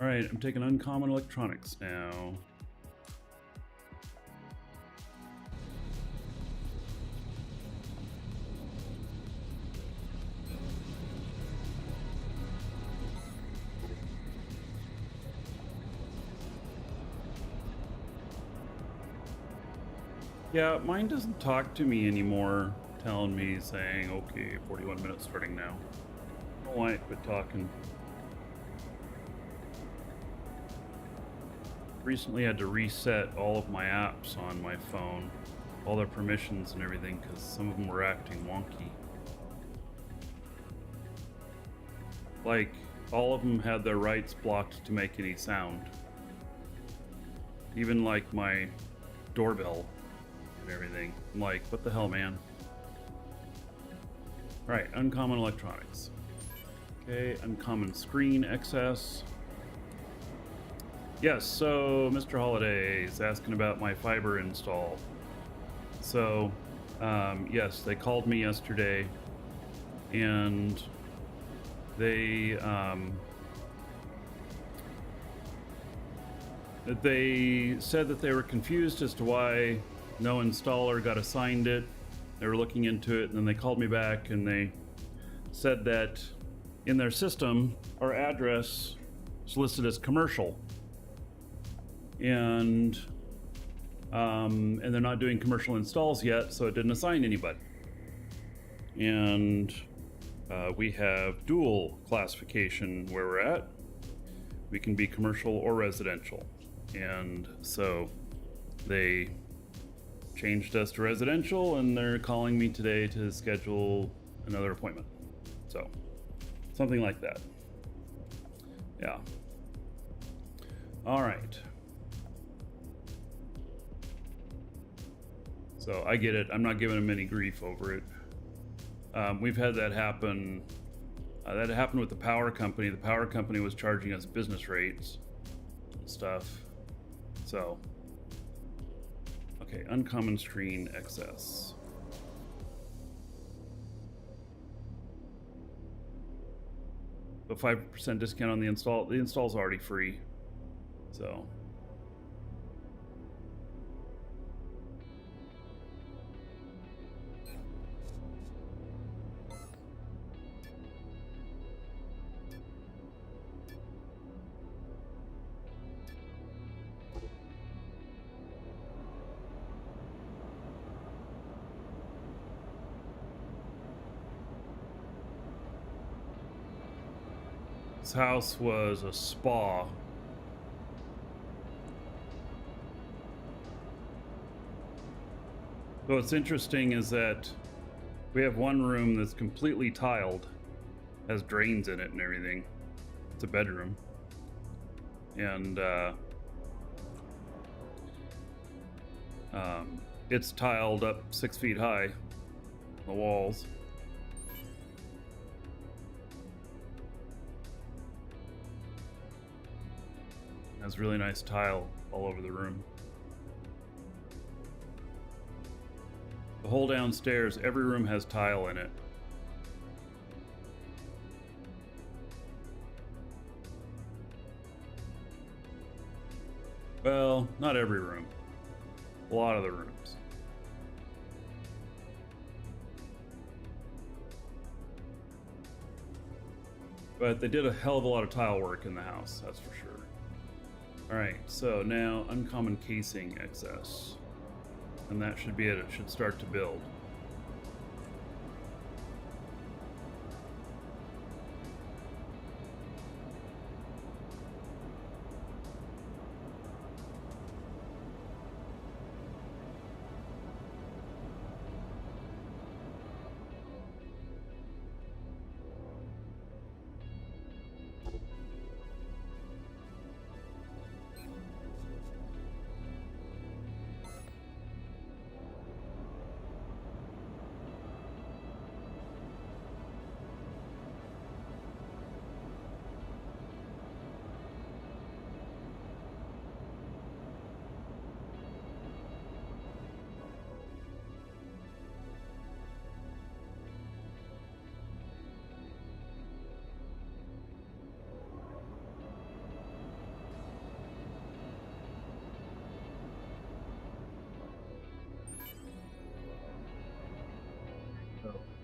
All right, I'm taking uncommon electronics now. Yeah, mine doesn't talk to me anymore, telling me, saying, okay, 41 minutes starting now. I don't know why it quit talking. Recently had to reset all of my apps on my phone, all their permissions and everything, because some of them were acting wonky. Like, all of them had their rights blocked to make any sound. Even like my doorbell and everything. I'm like, what the hell, man? All right, uncommon electronics. Okay, uncommon screen excess. Yes, so Mr. Holiday is asking about my fiber install. So, yes, they called me yesterday, and they said that they were confused as to why no installer got assigned it. They were looking into it, and then they called me back and they said that in their system, our address is listed as commercial. And they're not doing commercial installs yet, so it didn't assign anybody. And we have dual classification where we're at. We can be commercial or residential. And so they changed us to residential, and they're calling me today to schedule another appointment. So something like that. Yeah. All right. So I get it. I'm not giving them any grief over it. We've had that happen. That happened with the power company. The power company was charging us business rates and stuff. So, okay, uncommon screen excess. The 5% discount on the install. The install's already free. So. This house was a spa. So what's interesting is that we have one room that's completely tiled, has drains in it and everything. It's a bedroom. And it's tiled up 6 feet high, the walls. Has really nice tile all over the room. The whole downstairs, every room has tile in it. Well, not every room. A lot of the rooms. But they did a hell of a lot of tile work in the house, that's for sure. Alright, so now uncommon casing excess. And that should be it. It should start to build.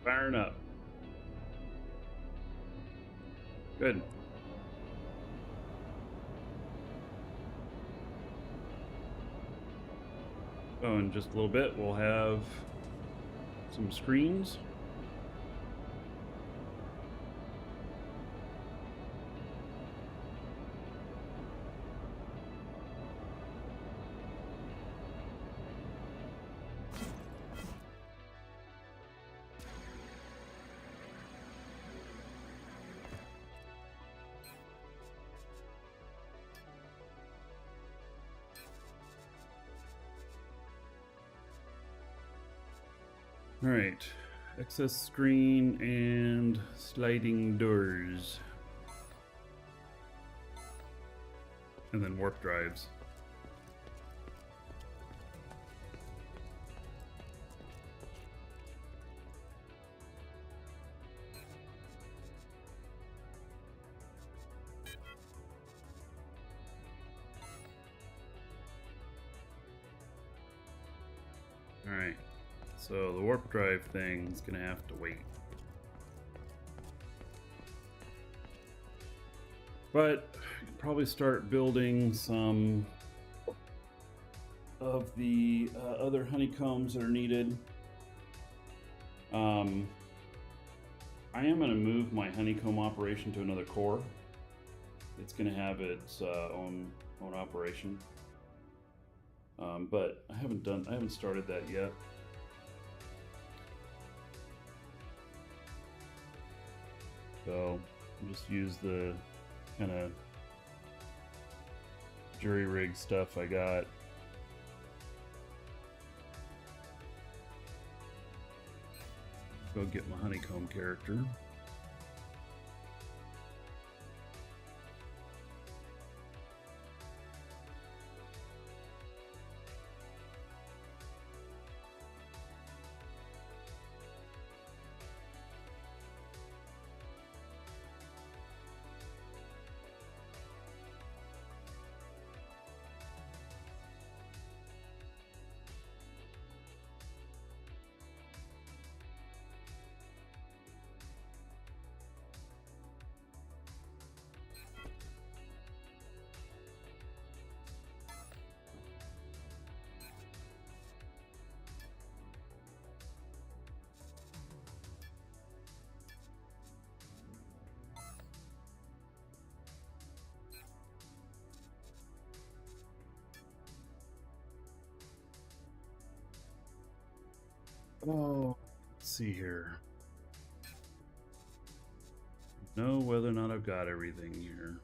Firing up. Good. So in just a little bit, we'll have some screens. All right, access screen and sliding doors. And then warp drives. All right. So the warp drive thing is gonna have to wait. But probably start building some of the other honeycombs that are needed. I am gonna move my honeycomb operation to another core. It's gonna have its own operation. But I haven't started that yet. So I'll just use the kind of jury rig stuff I got. Go get my honeycomb character. Oh, let's see here. Know whether or not I've got everything here.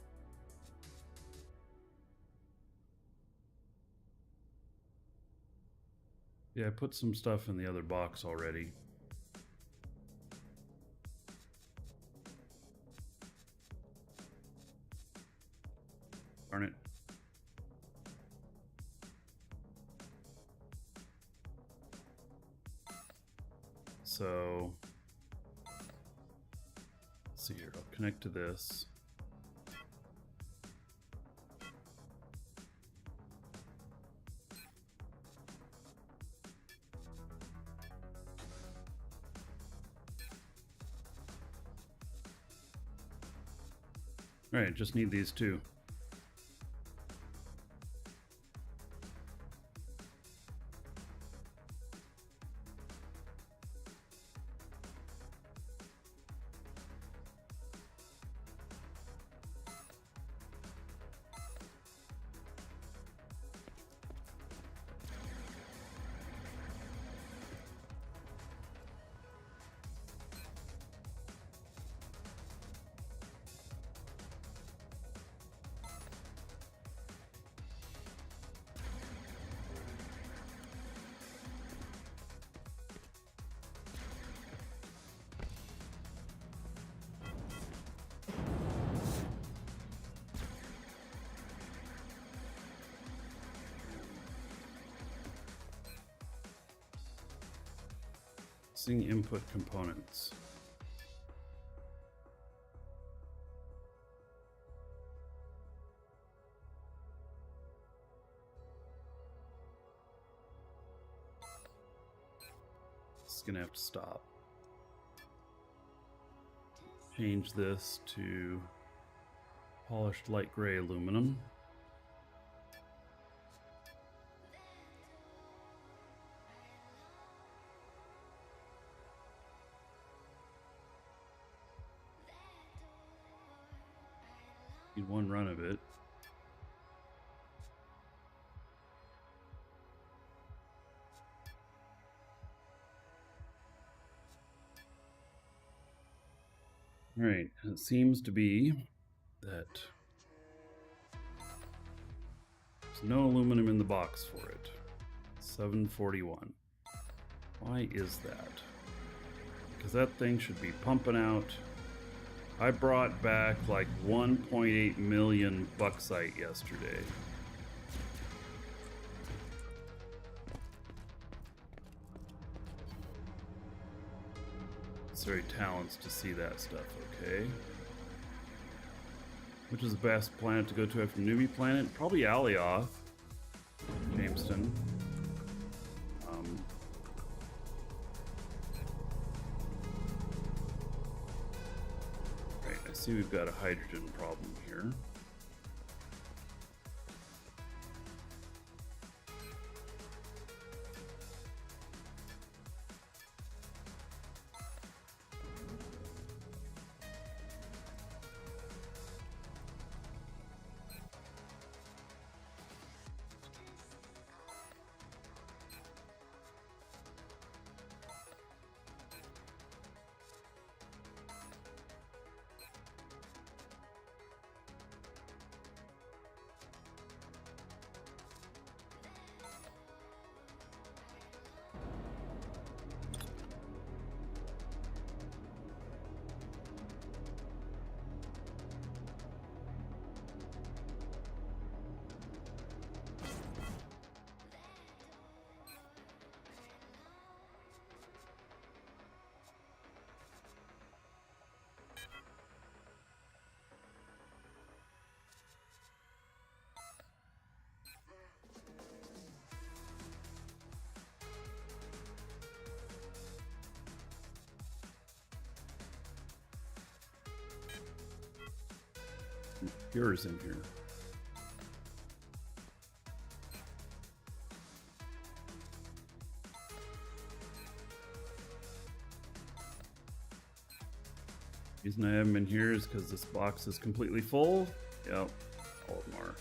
Yeah, I put some stuff in the other box already. Darn it. So, let's see here. I'll connect to this. All right, just need these two. Seeing input components. It's gonna have to stop. Change this to polished light gray aluminum. Need one run of it. All right, it seems to be that there's no aluminum in the box for it. 741. Why is that? Because that thing should be pumping out. I brought back like 1.8 million bauxite yesterday. It's very talents to see that stuff, okay? Which is the best planet to go to after Newbie Planet? Probably Alioth. Jamestown. Right, I see we've got a hydrogen problem here. Yours in here. The reason I have them in here is because this box is completely full. Yep, all of them are.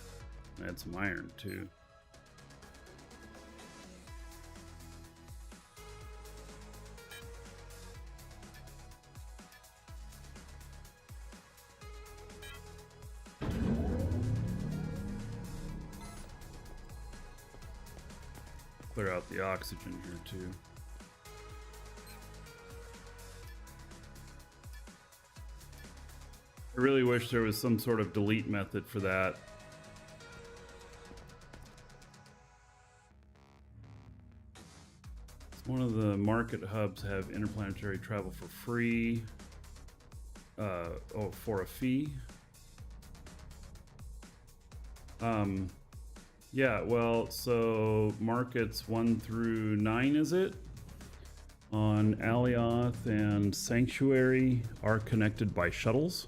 I had some iron too. clear out the oxygen here too. I really wish there was some sort of delete method for that. One of the market hubs have interplanetary travel for free. For a fee. Yeah, well, so markets 1 through 9, is it? On Alioth and Sanctuary are connected by shuttles.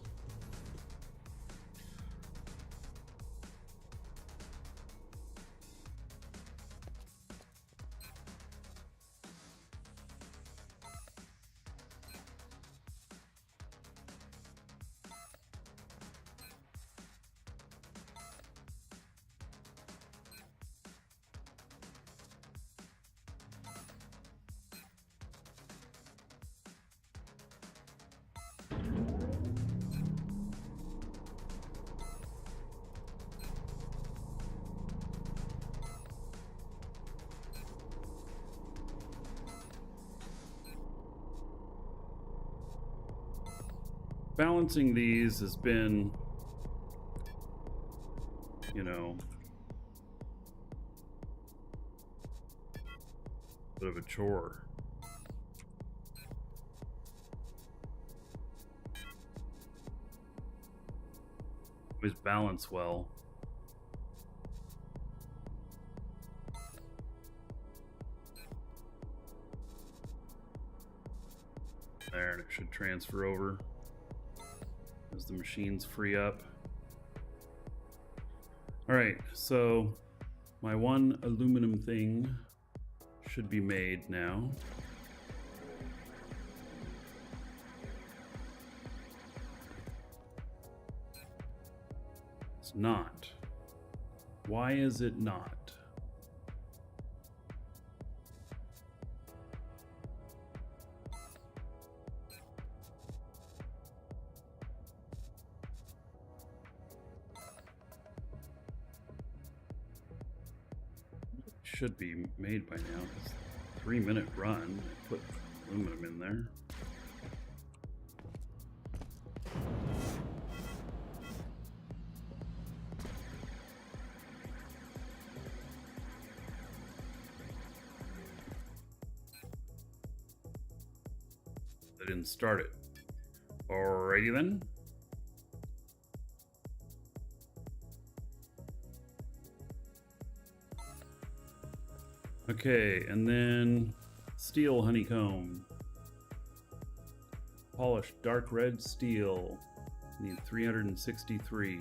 Balancing these has been, you know, a bit of a chore. Always balance well. There, and it should transfer over as the machines free up. All right, so my one aluminum thing should be made now. It's not. Why is it not? Should be made by now. It's a 3-minute run. I put aluminum in there. I didn't start it. Alrighty then. Okay, and then steel honeycomb. Polished dark red steel. Need 363.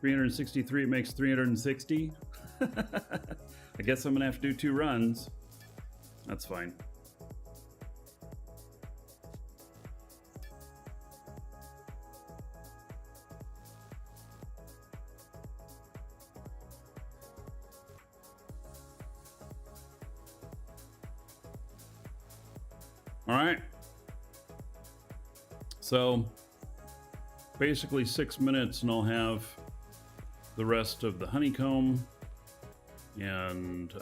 $363 makes 360. I guess I'm gonna have to do 2 runs. That's fine. All right. So basically 6 minutes and I'll have the rest of the honeycomb, and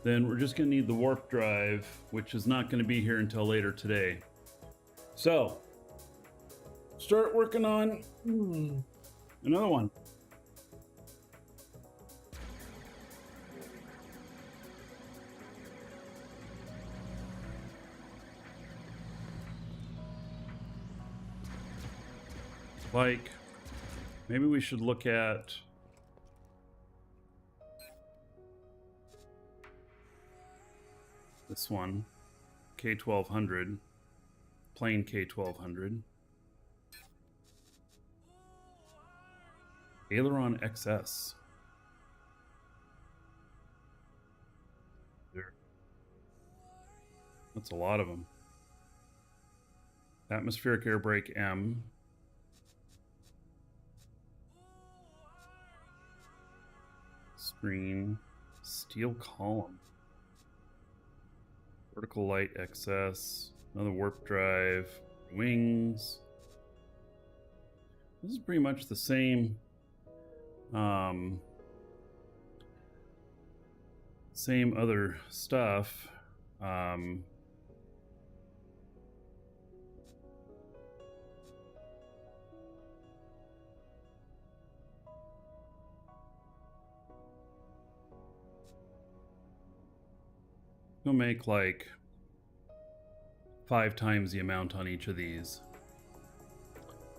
then we're just going to need the warp drive, which is not going to be here until later today. So start working on another one. Like, maybe we should look at this one, K1200, plain K1200. Aileron XS. There. That's a lot of them. Atmospheric air brake M. screen, steel column, vertical light excess, another warp drive, wings. This is pretty much the same same other stuff. We'll make like 5 times the amount on each of these.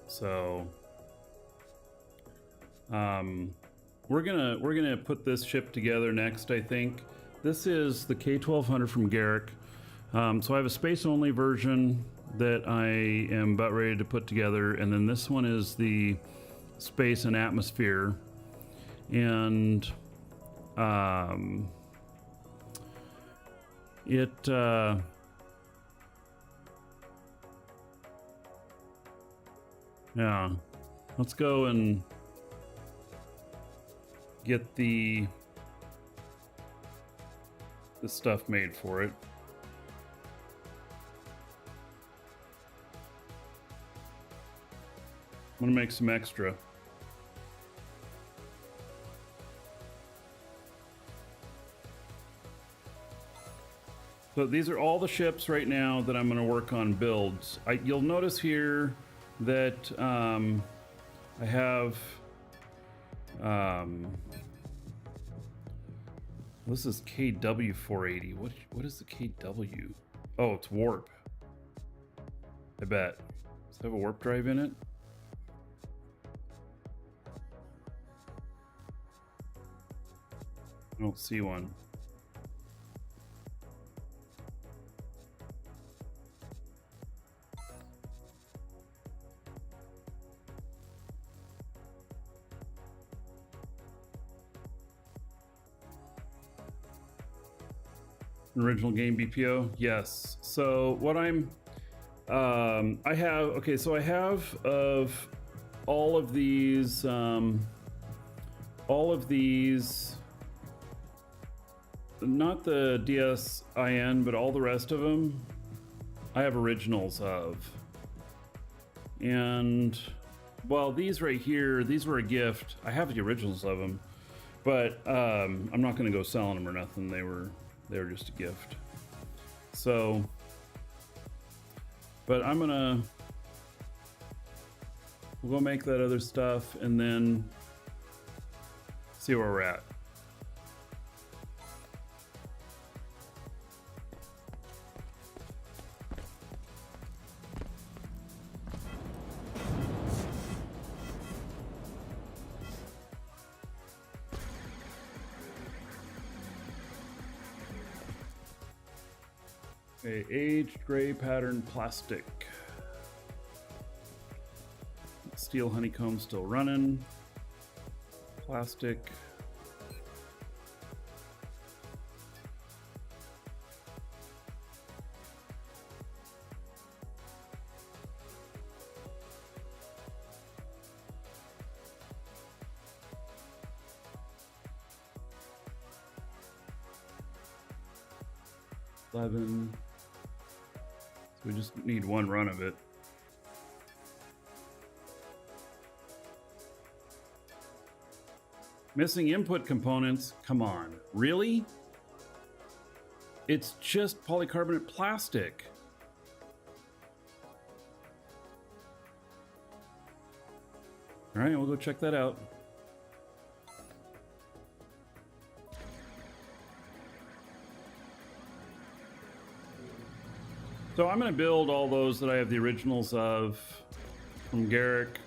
So we're gonna put this ship together next, I think. This is the K-1200 from Garrick. So I have a space only version that I am about ready to put together, and then this one is the space and atmosphere. And yeah, let's go and get the stuff made for it. I'm gonna make some extra. So these are all the ships right now that I'm going to work on builds. You'll notice here that I have this is KW480. What is the KW? Oh, it's warp. I bet. Does it have a warp drive in it? I don't see one. Original game BPO, yes. So what I have, okay, so I have of all of these, not the DSIN, but all the rest of them, I have originals of. And well, these right here, these were a gift. I have the originals of them, but I'm not going to go selling them or nothing. They were just a gift. So, but we'll go make that other stuff and then see where we're at. Okay, aged gray pattern plastic. Steel honeycomb still running. Plastic. $11. We just need one run of it. Missing input components? Come on, really? It's just polycarbonate plastic. All right, we'll go check that out. So I'm going to build all those that I have the originals of from Garrick,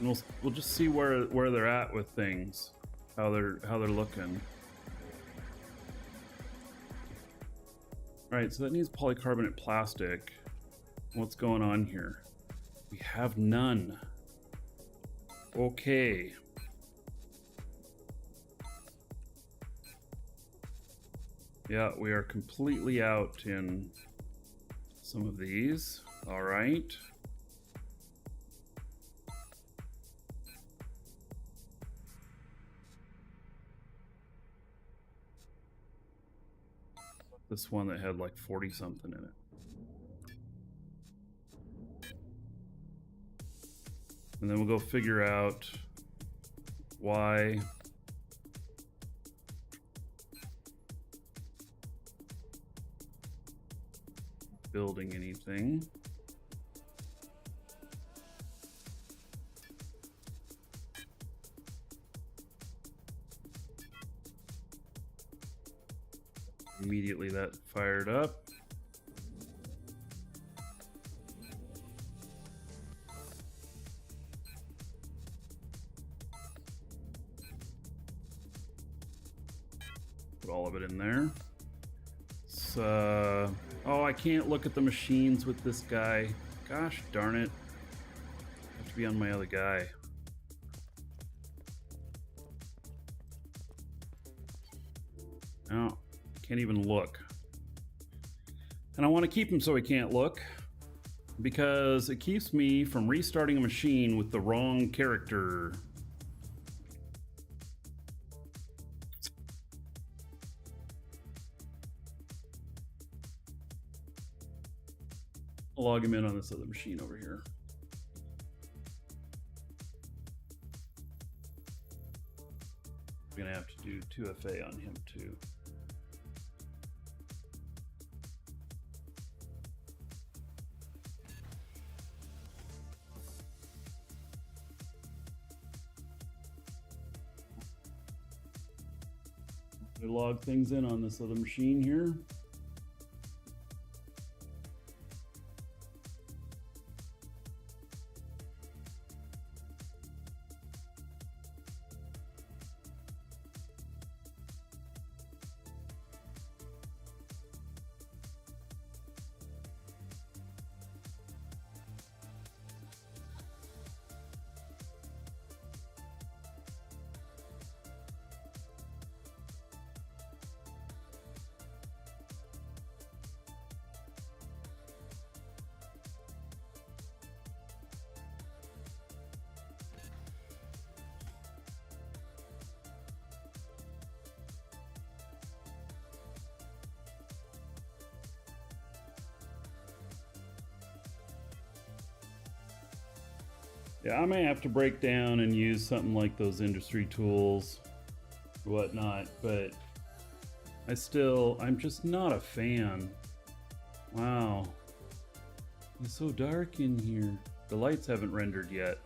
and we'll just see where they're at with things, how they're looking. All right, so that needs polycarbonate plastic. What's going on here? We have none. Okay. Yeah, we are completely out in some of these. All right. this one that had like 40 something in it. And then we'll go figure out why building anything. Immediately that fired up. Put all of it in there. So, oh, I can't look at the machines with this guy. Gosh darn it. I have to be on my other guy. No, can't even look. And I want to keep him so he can't look, because it keeps me from restarting a machine with the wrong character. I'll log him in on this other machine over here. We're gonna have to do 2FA on him too. We log things in on this other machine here. Yeah, I may have to break down and use something like those industry tools, whatnot, but I'm just not a fan. Wow. It's so dark in here. The lights haven't rendered yet.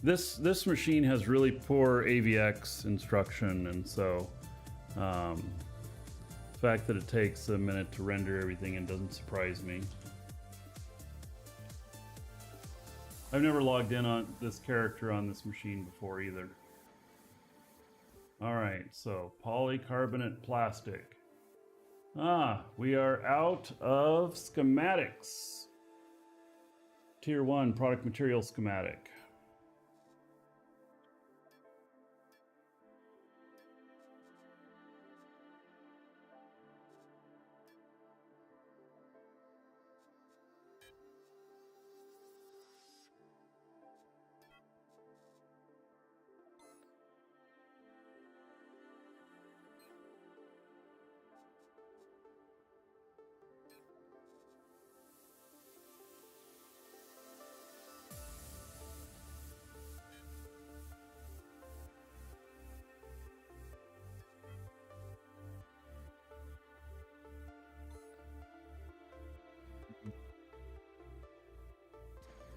This machine has really poor AVX instruction, and so the fact that it takes a minute to render everything and doesn't surprise me. I've never logged in on this character on this machine before either. All right, so polycarbonate plastic. We are out of schematics. Tier 1 product material schematic.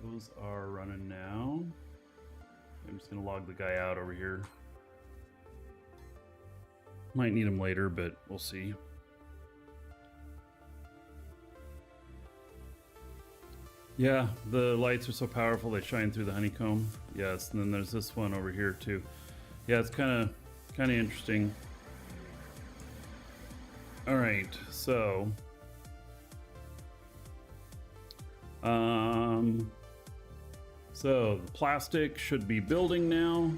Those are running now. I'm just gonna log the guy out over here. Might need him later, but we'll see. Yeah, the lights are so powerful they shine through the honeycomb. Yes, and then there's this one over here too. Yeah, it's kind of interesting. All right, so so the plastic should be building now.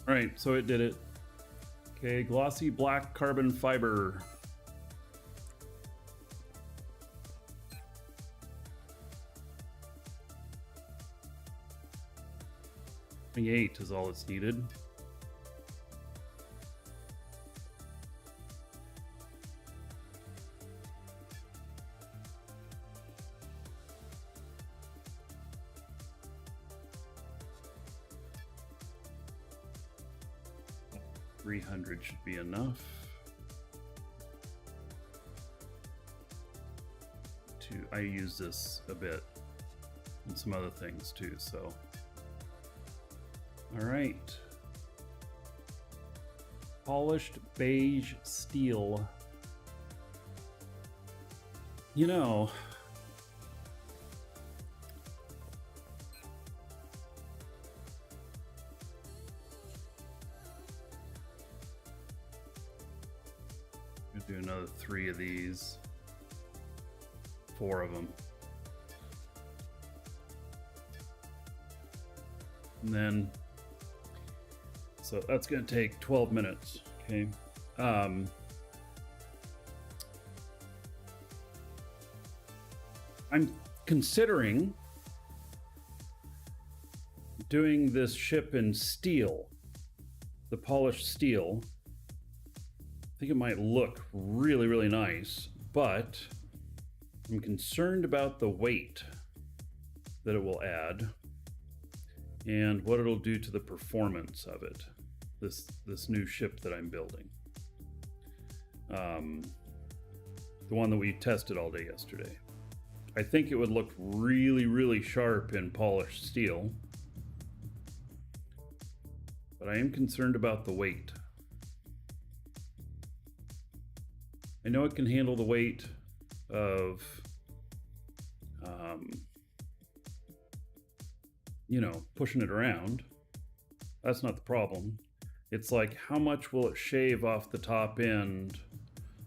All right, so it did it. Okay, glossy black carbon fiber. $28 is all it's needed. $300 should be enough. I use this a bit and some other things too, so. All right. Polished beige steel. You know, I'm gonna do another 3 of these. 4 of them. And then, so that's going to take 12 minutes. Okay. I'm considering doing this ship in steel, the polished steel. I think it might look really, really nice, but I'm concerned about the weight that it will add and what it'll do to the performance of it, this new ship that I'm building. The one that we tested all day yesterday. I think it would look really, really sharp in polished steel, but I am concerned about the weight. I know it can handle the weight of you know, pushing it around. That's not the problem. It's like, how much will it shave off the top end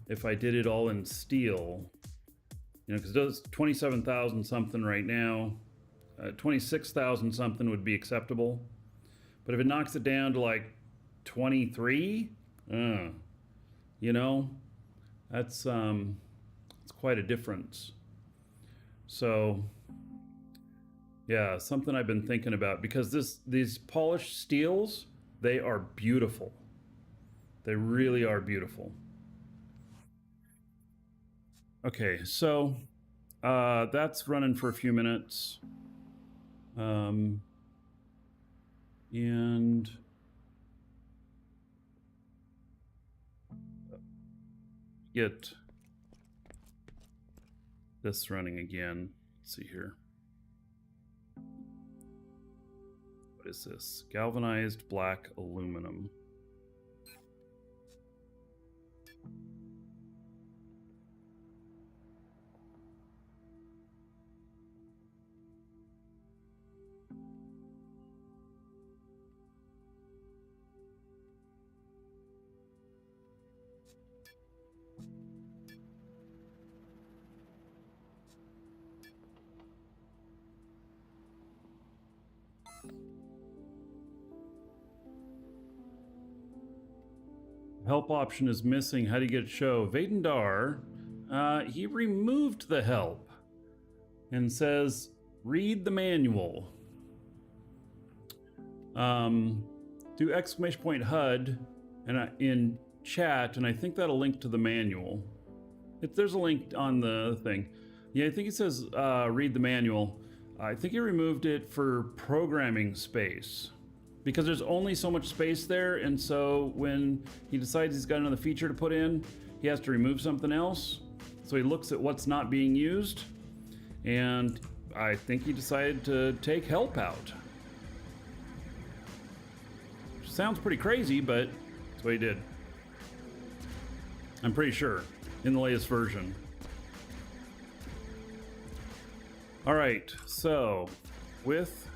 if I did it all in steel? You know, because it does 27,000 something right now. 26,000 something would be acceptable, but if it knocks it down to like 23, you know, that's it's quite a difference. So yeah, something I've been thinking about, because these polished steels, they are beautiful. They really are beautiful. Okay, so that's running for a few minutes. And get this running again. Let's see here. What is this? Galvanized black aluminum. Help option is missing. How do you get it show? Vadendar, he removed the help and says, read the manual. Do exclamation point HUD and in chat, and I think that'll link to the manual. There's a link on the thing. Yeah, I think it says read the manual. I think he removed it for programming space, because there's only so much space there, and so when he decides he's got another feature to put in, he has to remove something else. So he looks at what's not being used, and I think he decided to take help out. Sounds pretty crazy, but that's what he did. I'm pretty sure, in the latest version. All right, so with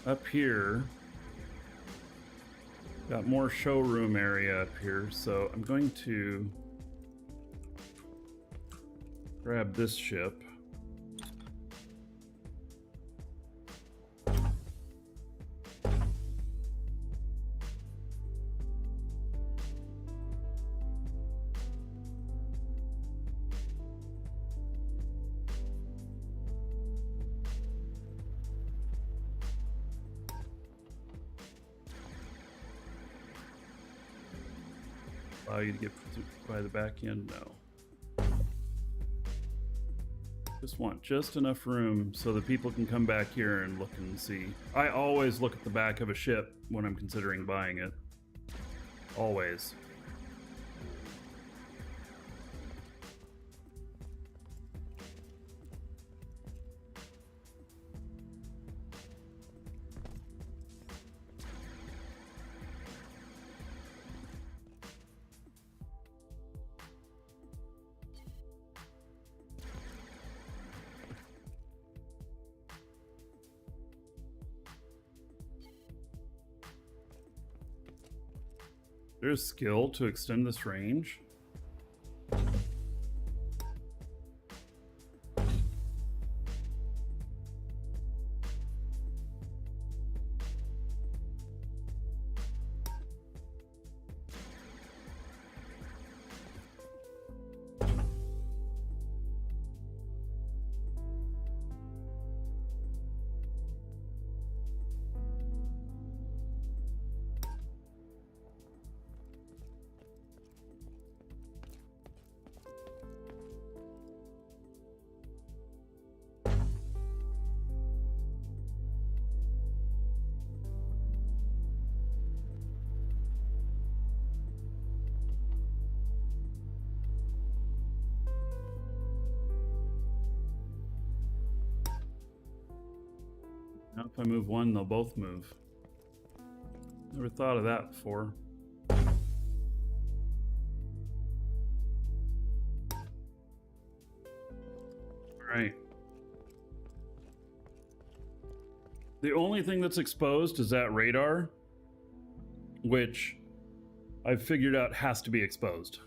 up here, got more showroom area up here, so I'm going to grab this ship. Allow you to get by the back end? No. Just want just enough room so that people can come back here and look and see. I always look at the back of a ship when I'm considering buying it. Always. There's skill to extend this range. Now if I move one, they'll both move. Never thought of that before. Alright. The only thing that's exposed is that radar, which I've figured out has to be exposed.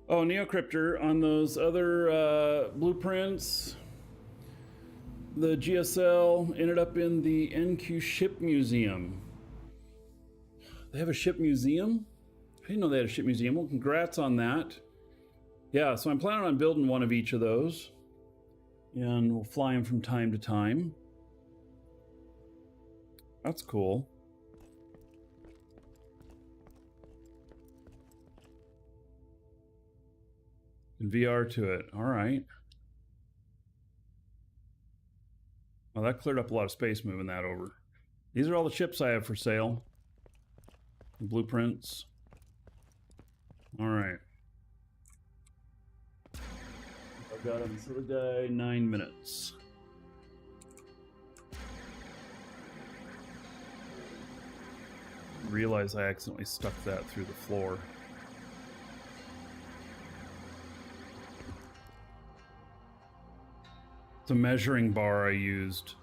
Oh, Neocryptor, on those other blueprints, the GSL ended up in the NQ Ship Museum. They have a ship museum? I didn't know they had a ship museum. Well, congrats on that. Yeah, so I'm planning on building one of each of those. And we'll fly them from time to time. That's cool. And VR to it. All right. Well, that cleared up a lot of space moving that over. These are all the ships I have for sale. Blueprints. All right. I've got them for the day 9 minutes. Realize I accidentally stuck that through the floor. It's a measuring bar I used.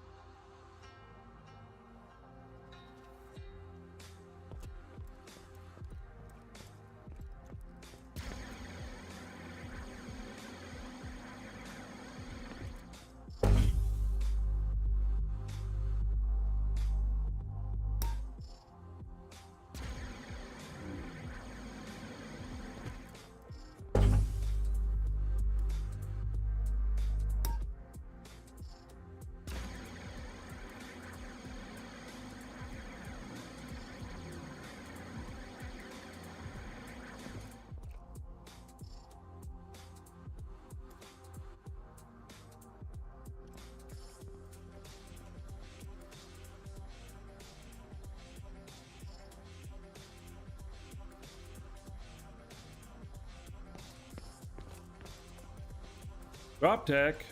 Drop Tech,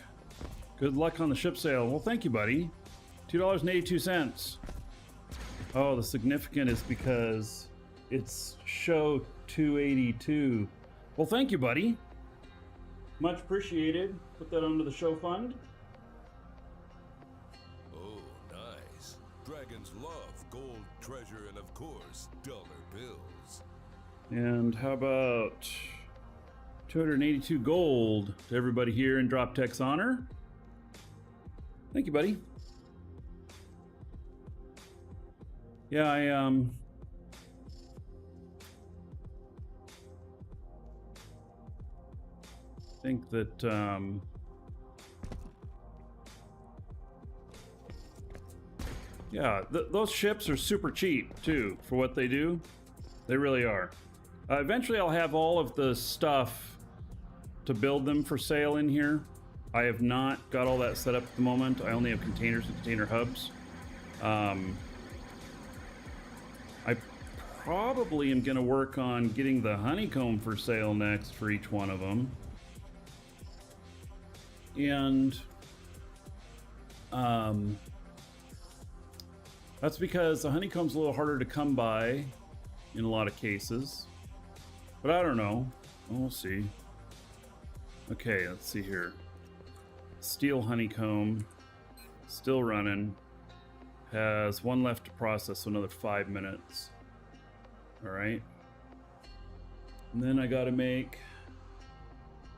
good luck on the ship sale. Well, thank you, buddy. $2.82. Oh, the significant is because it's show 282. Well, thank you, buddy. Much appreciated. Put that onto the show fund. Oh, nice. Dragons love gold, treasure, and of course, dollar bills. And how about 282 gold to everybody here in Drop Tech's honor. Thank you, buddy. Yeah, I think that Yeah, those ships are super cheap too for what they do. They really are. Eventually I'll have all of the stuff to build them for sale in here. I have not got all that set up at the moment. I only have containers and container hubs. I probably am going to work on getting the honeycomb for sale next for each one of them. And that's because the honeycomb's a little harder to come by in a lot of cases. But I don't know. We'll see. Okay, let's see here. Steel honeycomb, still running. Has one left to process, so another 5 minutes. All right. And then I gotta make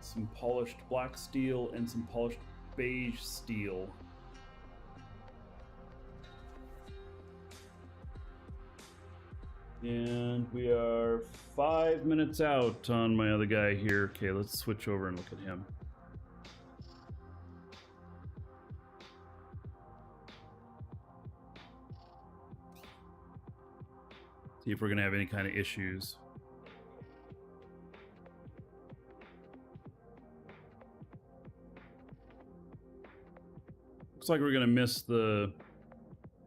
some polished black steel and some polished beige steel. And we are 5 minutes out on my other guy here. Okay, let's switch over and look at him. See if we're gonna have any kind of issues. Looks like we're gonna miss the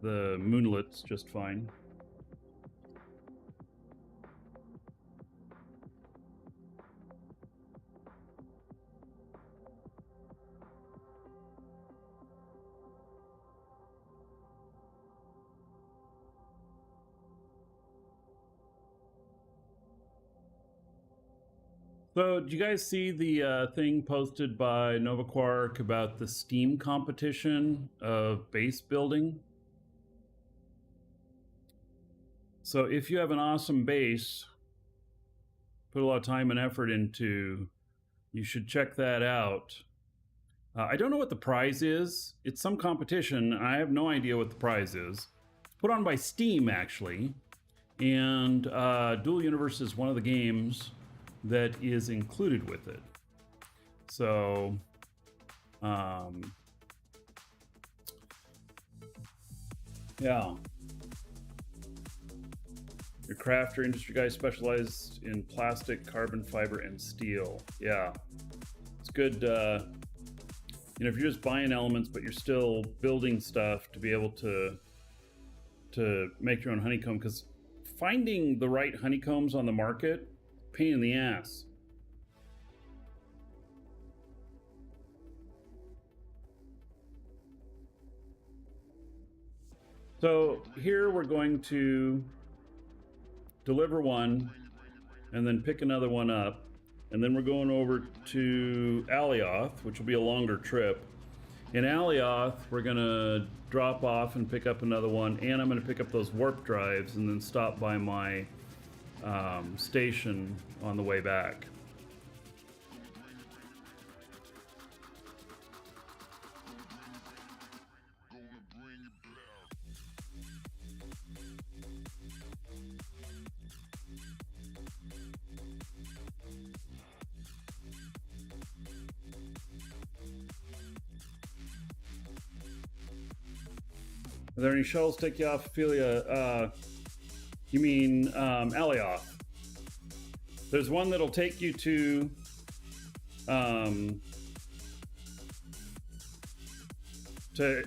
moonlets just fine. So, did you guys see the thing posted by Nova Quark about the Steam competition of base building? So, if you have an awesome base, put a lot of time and effort into, you should check that out. I don't know what the prize is. It's some competition. I have no idea what the prize is. Put on by Steam, actually. And Dual Universe is one of the games that is included with it. So, yeah. Your crafter industry guy specialized in plastic, carbon fiber, and steel. Yeah. It's good, you know, if you're just buying elements, but you're still building stuff to be able to make your own honeycomb, because finding the right honeycombs on the market, pain in the ass. So here we're going to deliver one and then pick another one up, and then we're going over to Alioth, which will be a longer trip. In Alioth we're gonna drop off and pick up another one, and I'm gonna pick up those warp drives and then stop by my station on the way back. Are there any shuttles take you off Ophelia? You mean Alioth? There's one that'll take you to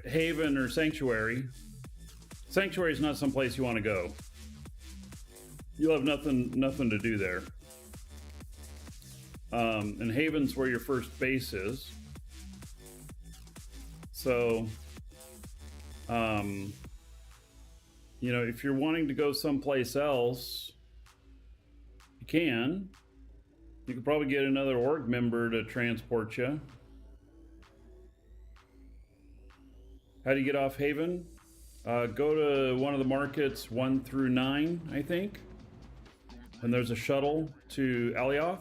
Haven or Sanctuary. Sanctuary is not someplace you want to go. You'll have nothing to do there. And Haven's where your first base is. So, you know, if you're wanting to go someplace else, you can. You could probably get another org member to transport you. How do you get off Haven? Go to one of the markets 1 through 9, I think. And there's a shuttle to Alioth.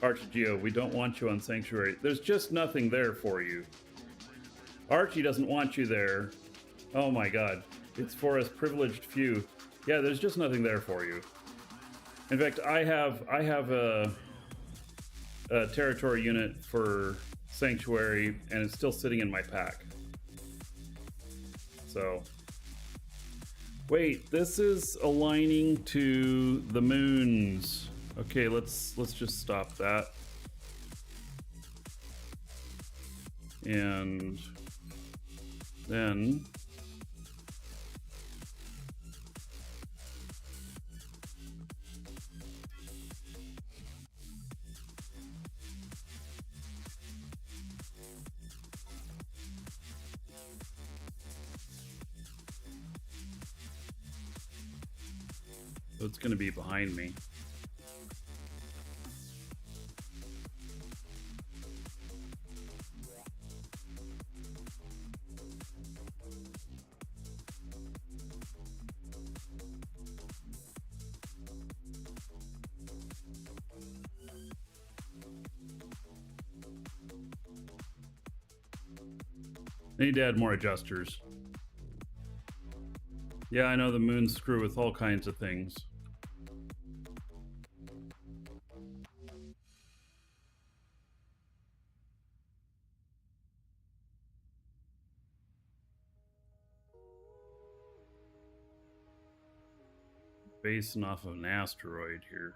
Archigeo, we don't want you on Sanctuary. There's just nothing there for you. Archie doesn't want you there. Oh my god. It's for us privileged few. Yeah, there's just nothing there for you. In fact, I have a territory unit for Sanctuary, and it's still sitting in my pack. So, wait, this is aligning to the moons. Okay, let's just stop that. And then so it's going to be behind me. I need to add more adjusters. Yeah, I know the moons screw with all kinds of things. Basing off of an asteroid here.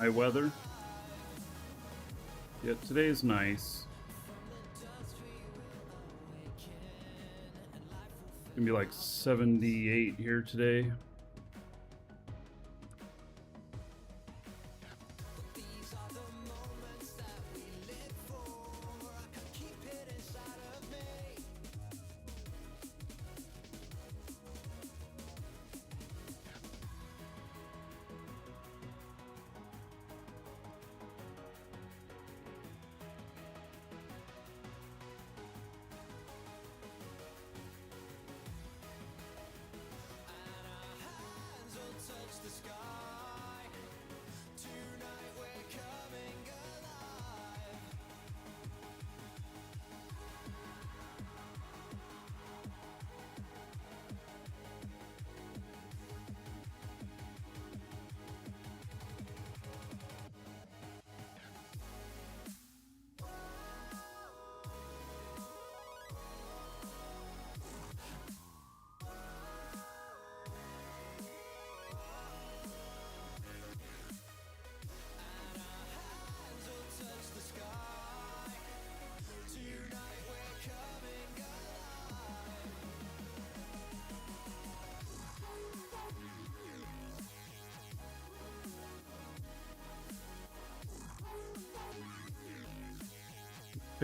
My weather. Yeah, today's nice. It's gonna be like 78 here today.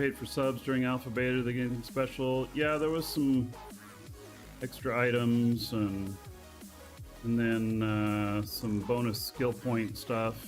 paid for subs during Alpha Beta, the getting special. Yeah, there was some extra items and then some bonus skill point stuff.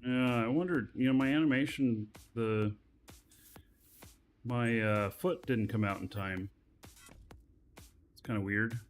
Yeah, I wondered, my animation, my foot didn't come out in time. It's kind of weird.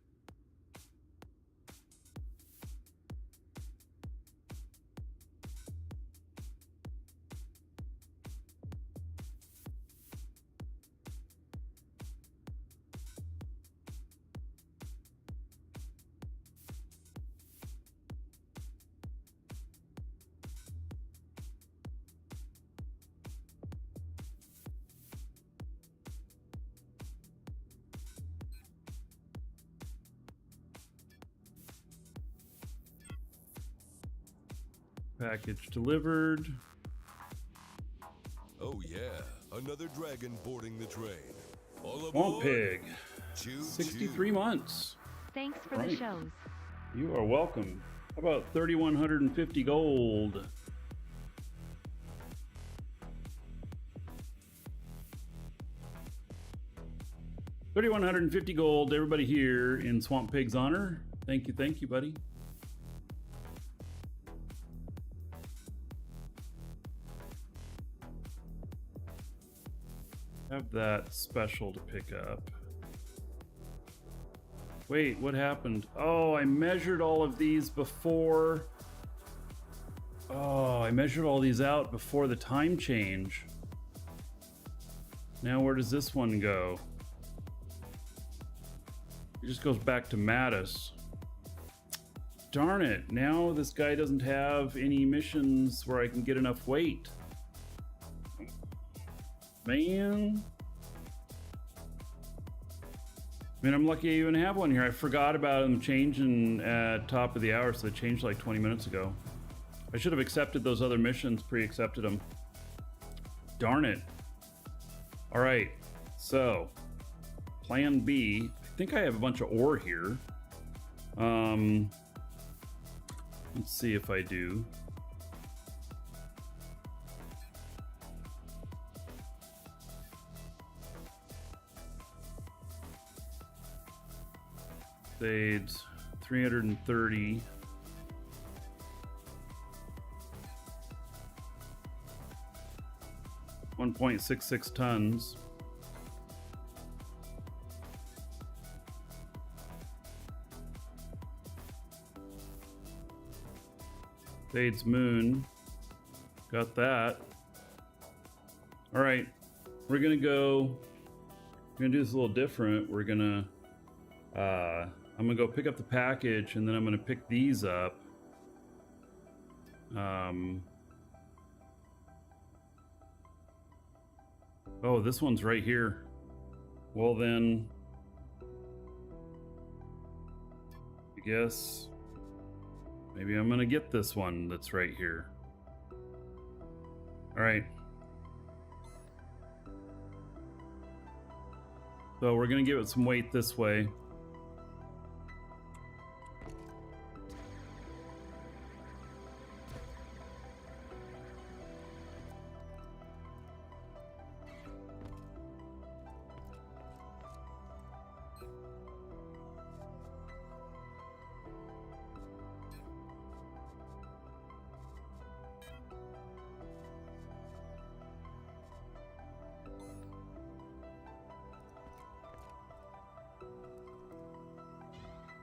Package delivered. Oh yeah, another dragon boarding the train. All Swamp aboard. Pig. Choo 63 choo. months. Thanks for Right. the shows. You are welcome. How about 3,150 gold? $3,150 gold, everybody here in Swamp Pig's honor. Thank you, buddy. Have that special to pick up. Wait, what happened? Oh, I measured all of these before. Oh, I measured all these out before the time change. Now where does this one go? It just goes back to Mattis. Darn it, now this guy doesn't have any missions where I can get enough weight. Man. I mean, I'm lucky I even have one here. I forgot about them changing at top of the hour, so they changed like 20 minutes ago. I should have accepted those other missions, pre-accepted them. Darn it. All right, so plan B. I think I have a bunch of ore here. Let's see if I do. Spades, 330. $1.66 tons. Spades Moon. Got that. All right, we're gonna do this a little different. We're gonna I'm gonna go pick up the package and then I'm gonna pick these up. Oh, this one's right here. Well then, I guess maybe I'm gonna get this one that's right here. All right. So we're gonna give it some weight this way.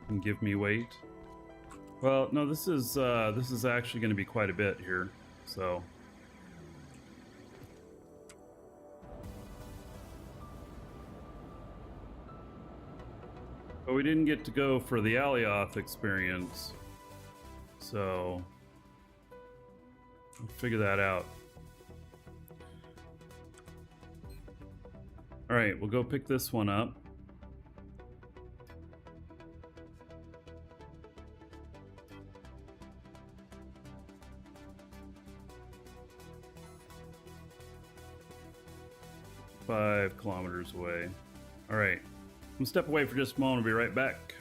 And give me weight. Well, no, this is actually going to be quite a bit here. So but we didn't get to go for the Alioth experience. So We'll figure that out. All right, we'll go pick this one up. Five kilometers away. All right, I'm gonna step away for just a moment. I'll be right back.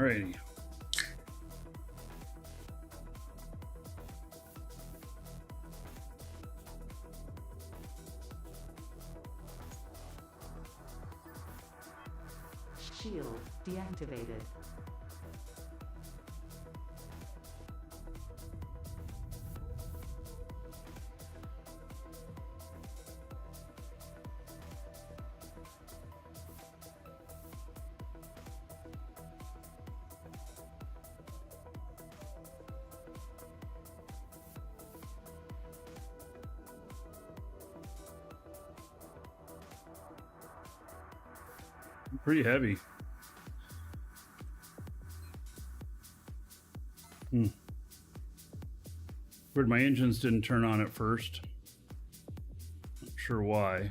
Alrighty. Shield deactivated. Pretty heavy. Weird, my engines didn't turn on at first. Not sure why.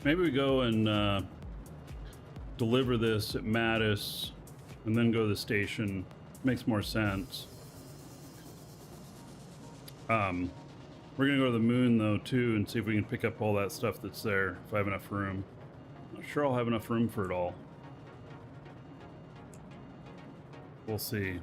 Maybe we go and deliver this at Mattis and then go to the station. Makes more sense. We're gonna go to the moon though too and see if we can pick up all that stuff that's there, if I have enough room. Not sure I'll have enough room for it all. We'll see.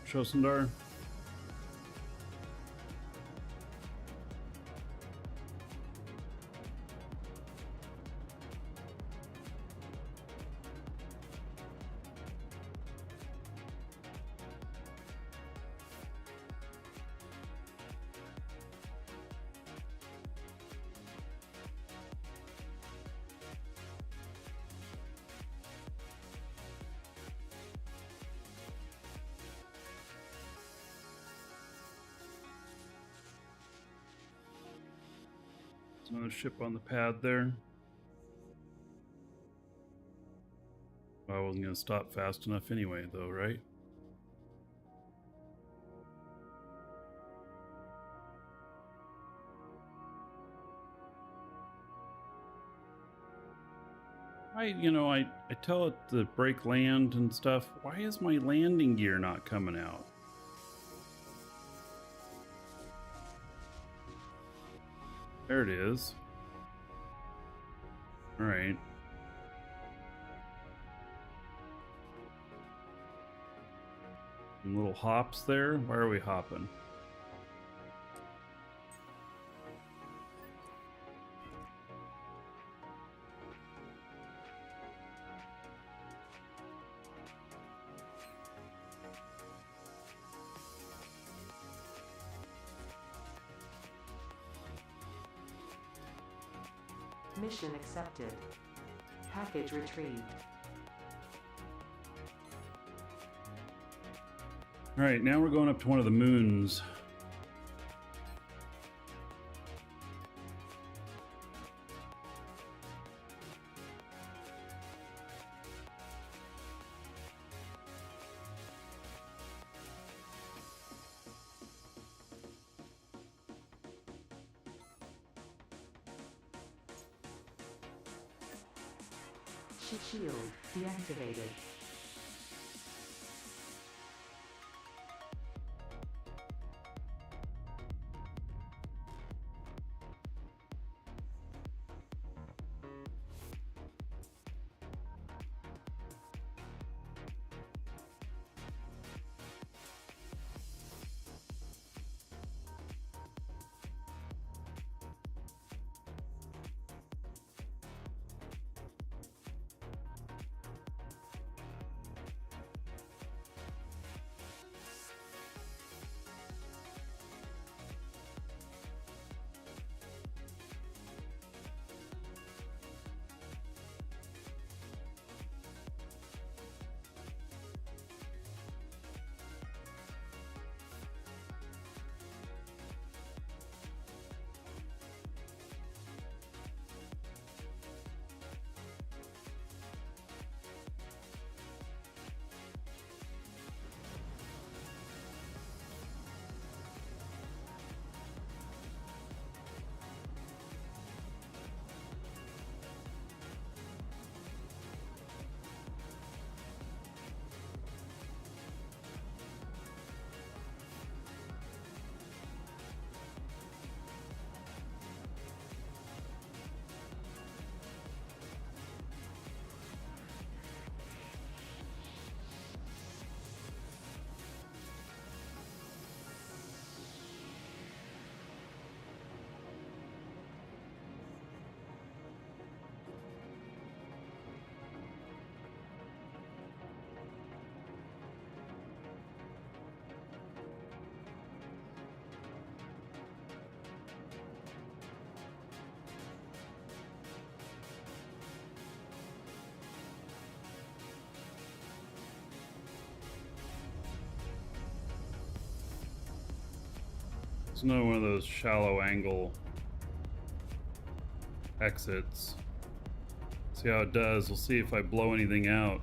Shosundar. There's another ship on the pad there. I wasn't going to stop fast enough anyway, though, right? I tell it to break land and stuff. Why is my landing gear not coming out? There it is. All right. Some little hops there. Why are we hopping? Mission accepted. Package retrieved. All right, now we're going up to one of the moons. Shield deactivated. It's another one of those shallow angle exits. See how it does. We'll see if I blow anything out.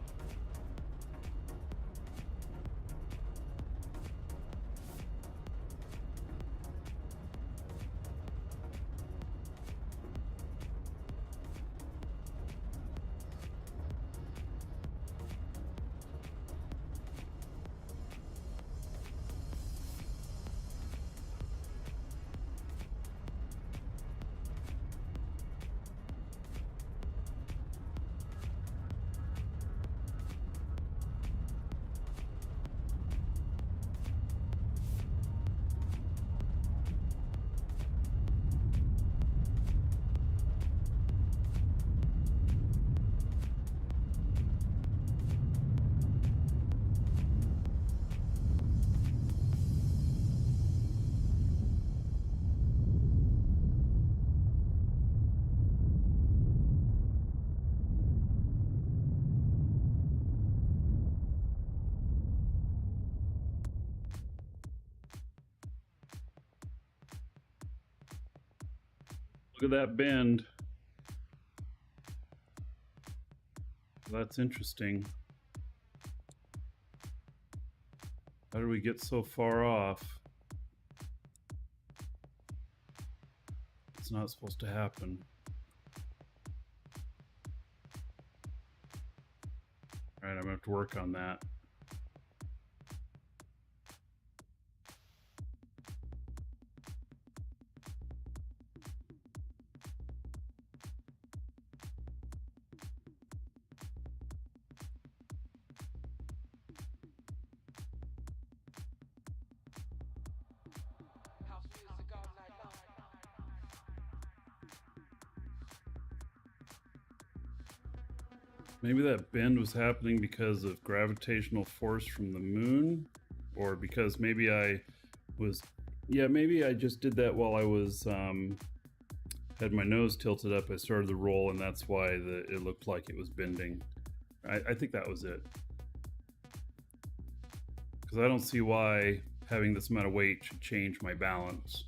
Look at that bend. That's interesting. How did we get so far off? It's not supposed to happen. All right, I'm gonna have to work on that. Maybe that bend was happening because of gravitational force from the moon, or because maybe I was, yeah, maybe I just did that while I was, had my nose tilted up. I started the roll, and that's why it looked like it was bending. I think that was it. Because I don't see why having this amount of weight should change my balance.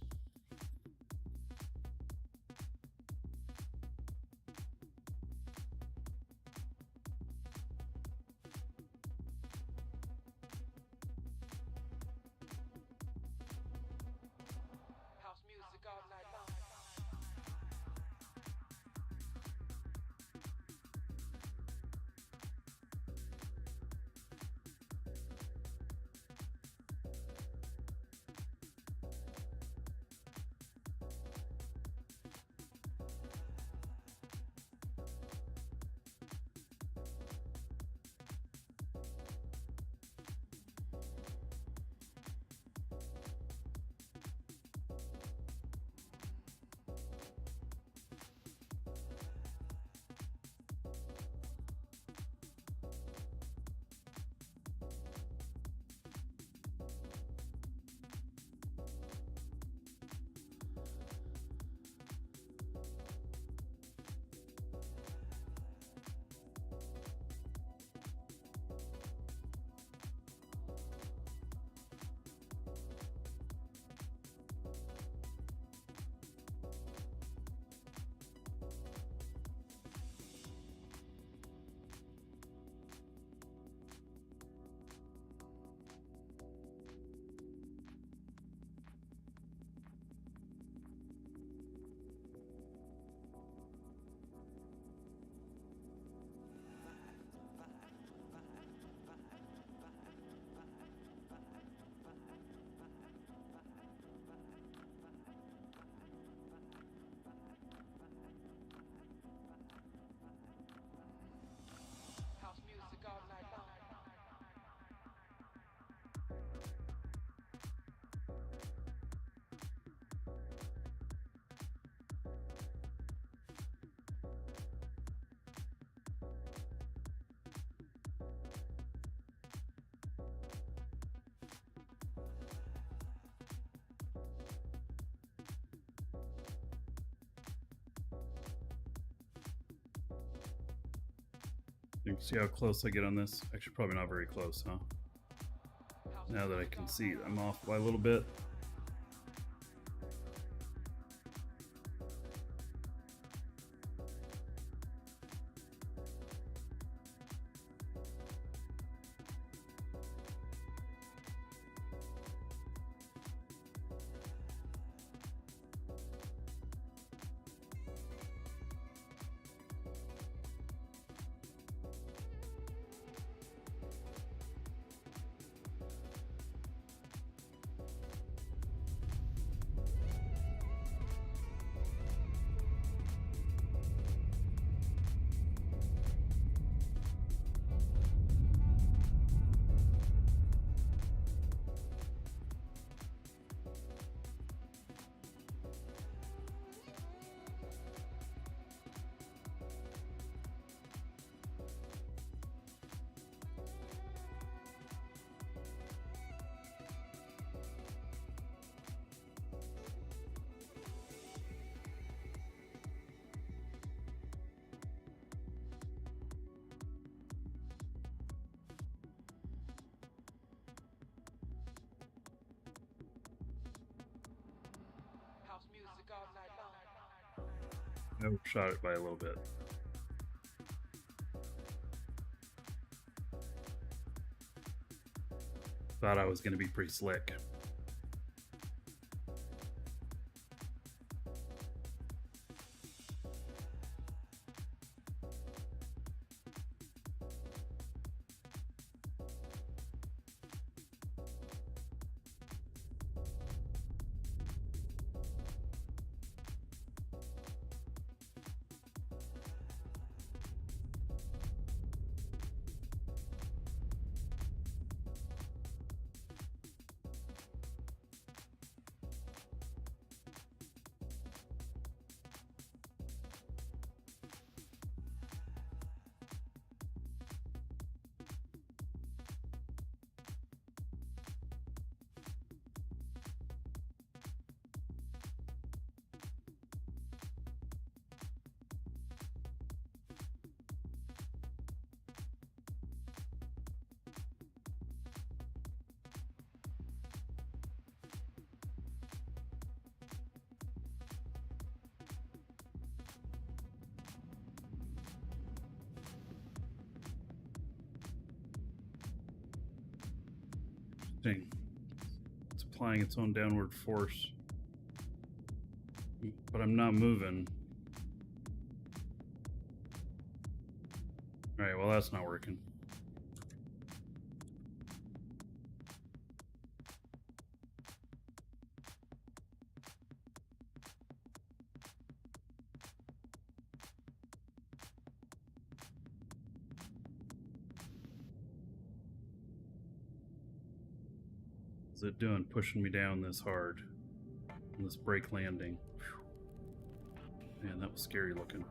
You can see how close I get on this. Actually, probably not very close, huh? Now that I can see, I'm off by a little bit. I overshot it by a little bit. Thought I was going to be pretty slick. It's applying its own downward force, but I'm not moving. All right, well, that's not working. What's it doing, pushing me down this hard on this brake landing? Whew. Man, that was scary looking.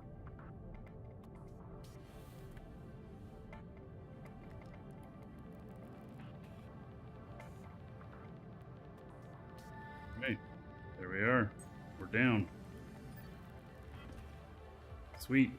Hey, there we are. We're down. Sweet.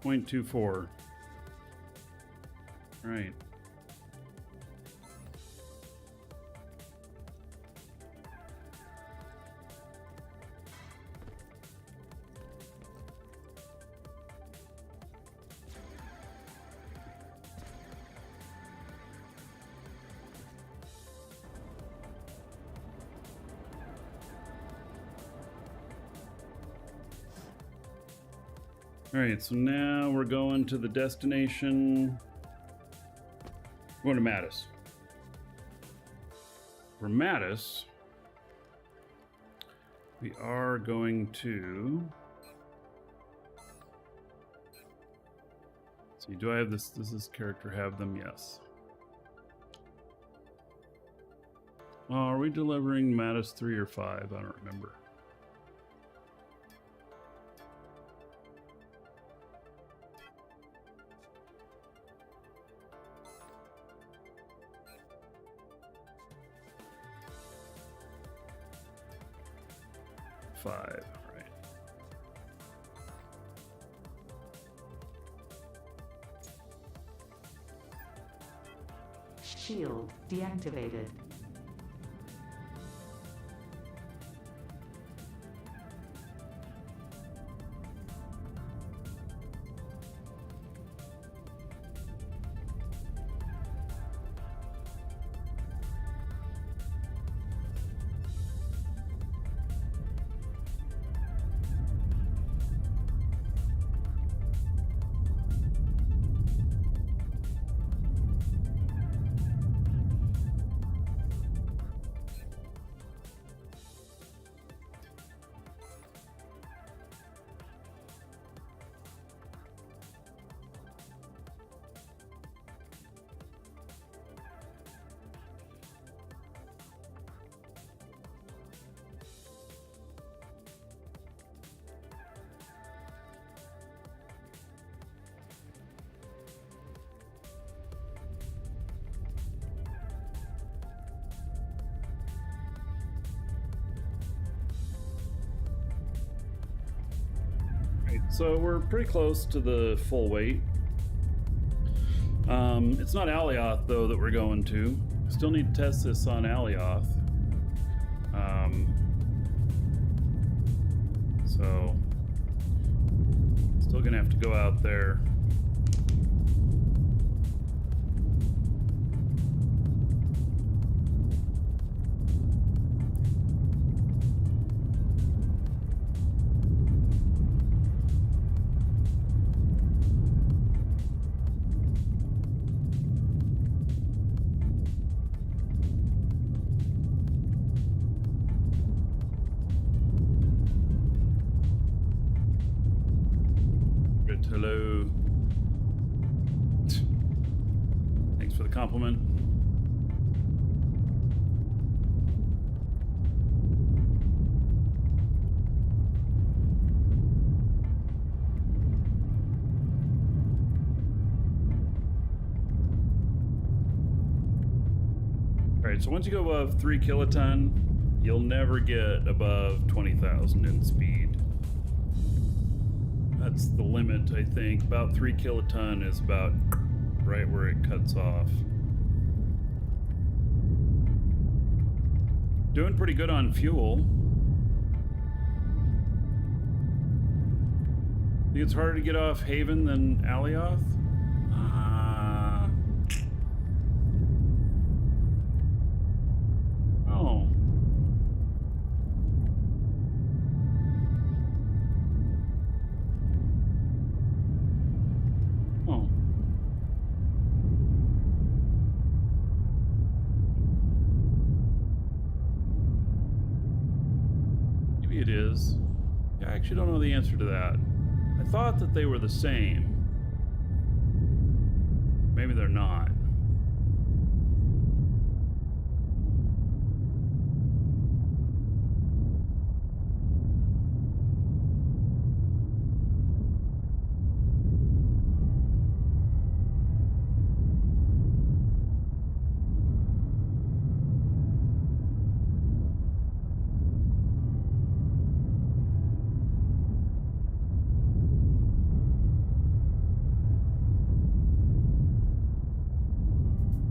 .24. Right. All right, so now we're going to the destination. We're going to Mattis. For Mattis, we are going to... See, do I have this? Does this character have them? Yes. Are we delivering Mattis 3 or 5? I don't remember. Five, right. Shield deactivated. So we're pretty close to the full weight. It's not Alioth though that we're going to. Still need to test this on Alioth. So still gonna have to go out there. Hello. Thanks for the compliment. Alright, so once you go above 3 kiloton, you'll never get above 20,000 in speed. That's the limit, I think. About 3 kiloton is about right where it cuts off. Doing pretty good on fuel. Think it's harder to get off Haven than Alioth? Oh. Oh. Maybe it is. Yeah, I actually don't know the answer to that. I thought that they were the same. Maybe they're not.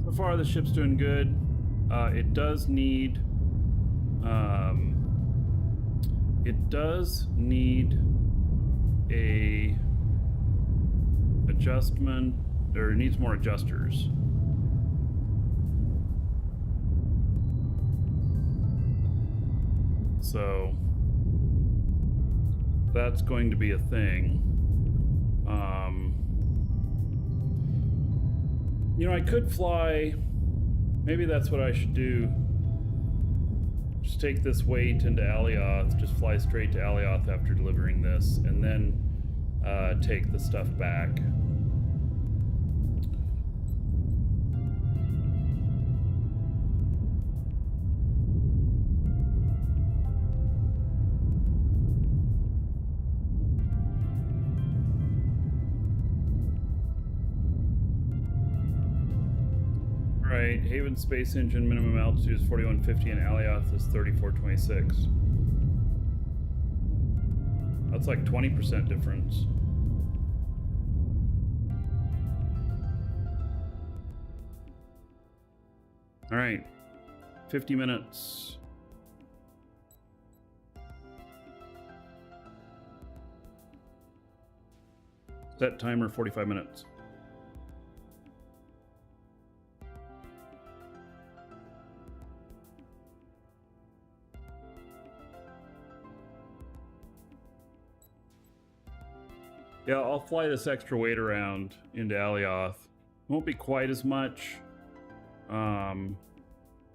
So far, the ship's doing good. It does need a adjustment, or it needs more adjusters. So that's going to be a thing. You know, I could fly. Maybe that's what I should do. Just take this weight into Alioth, just fly straight to Alioth after delivering this, and then take the stuff back. Right, Haven Space Engine minimum altitude is 4150 and Alioth is 3426. That's like 20% difference. All right, 50 minutes. Set timer 45 minutes. Yeah, I'll fly this extra weight around into Alioth. Won't be quite as much, but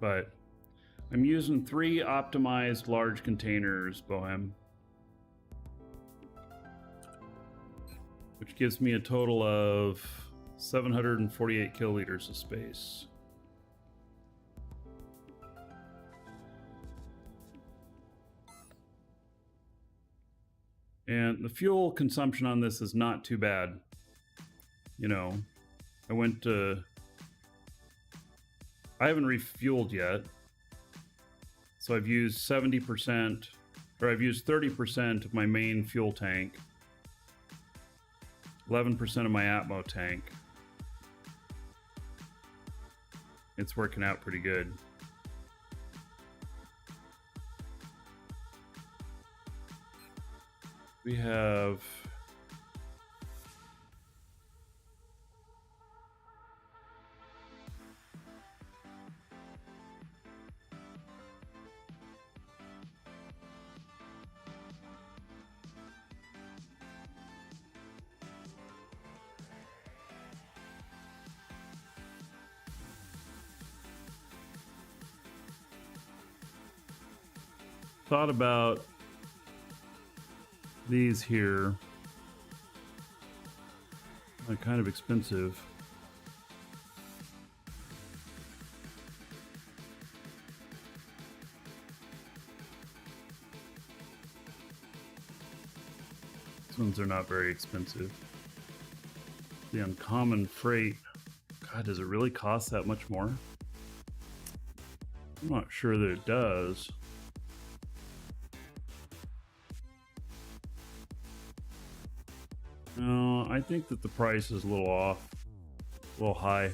I'm using 3 optimized large containers, Bohem, which gives me a total of 748 kiloliters of space. And the fuel consumption on this is not too bad. You know, I haven't refueled yet. So I've used 70%, or I've used 30% of my main fuel tank. 11% of my Atmo tank. It's working out pretty good. We have thought about these here. They're kind of expensive. These ones are not very expensive. The uncommon freight. God, does it really cost that much more? I'm not sure that it does. No, I think that the price is a little off, a little high.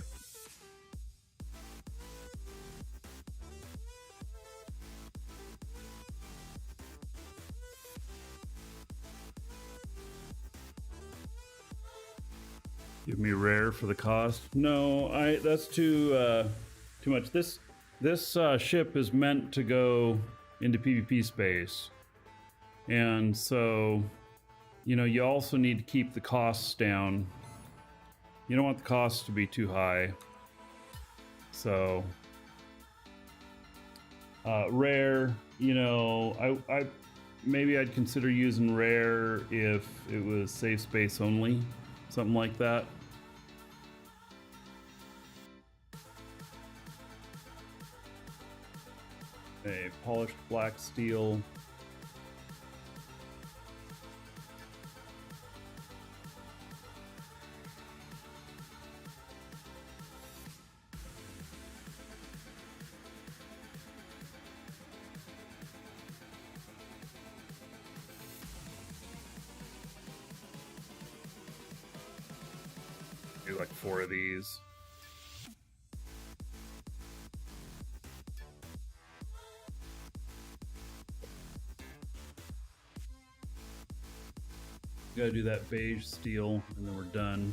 Give me rare for the cost. No, that's too much. This ship is meant to go into PvP space, and so you also need to keep the costs down. You don't want the costs to be too high. So rare, maybe I'd consider using rare if it was safe space only, something like that. A polished black steel. Maybe like 4 of these. Gotta do that beige steel and then we're done.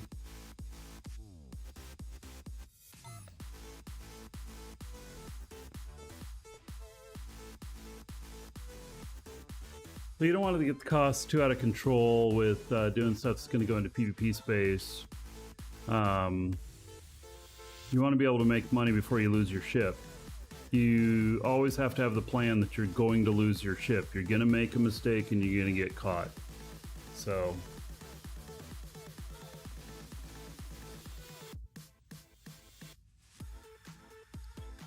So you don't want to get the costs too out of control with doing stuff that's going to go into PvP space. You want to be able to make money before you lose your ship. You always have to have the plan that you're going to lose your ship. You're going to make a mistake and you're going to get caught. So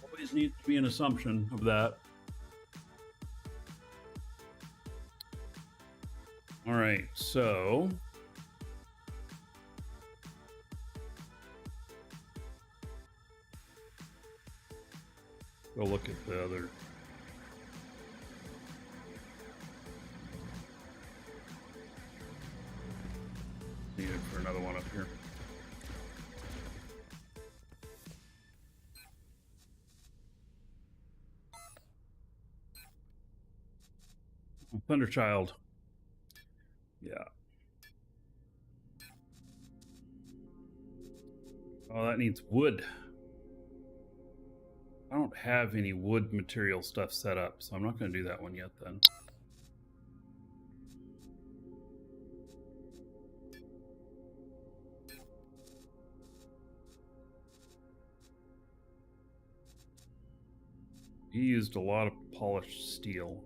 always needs to be an assumption of that. All right, so go look at the other. Needed for another one up here. Thunderchild. Yeah. Oh, that needs wood. I don't have any wood material stuff set up, so I'm not going to do that one yet then. He used a lot of polished steel.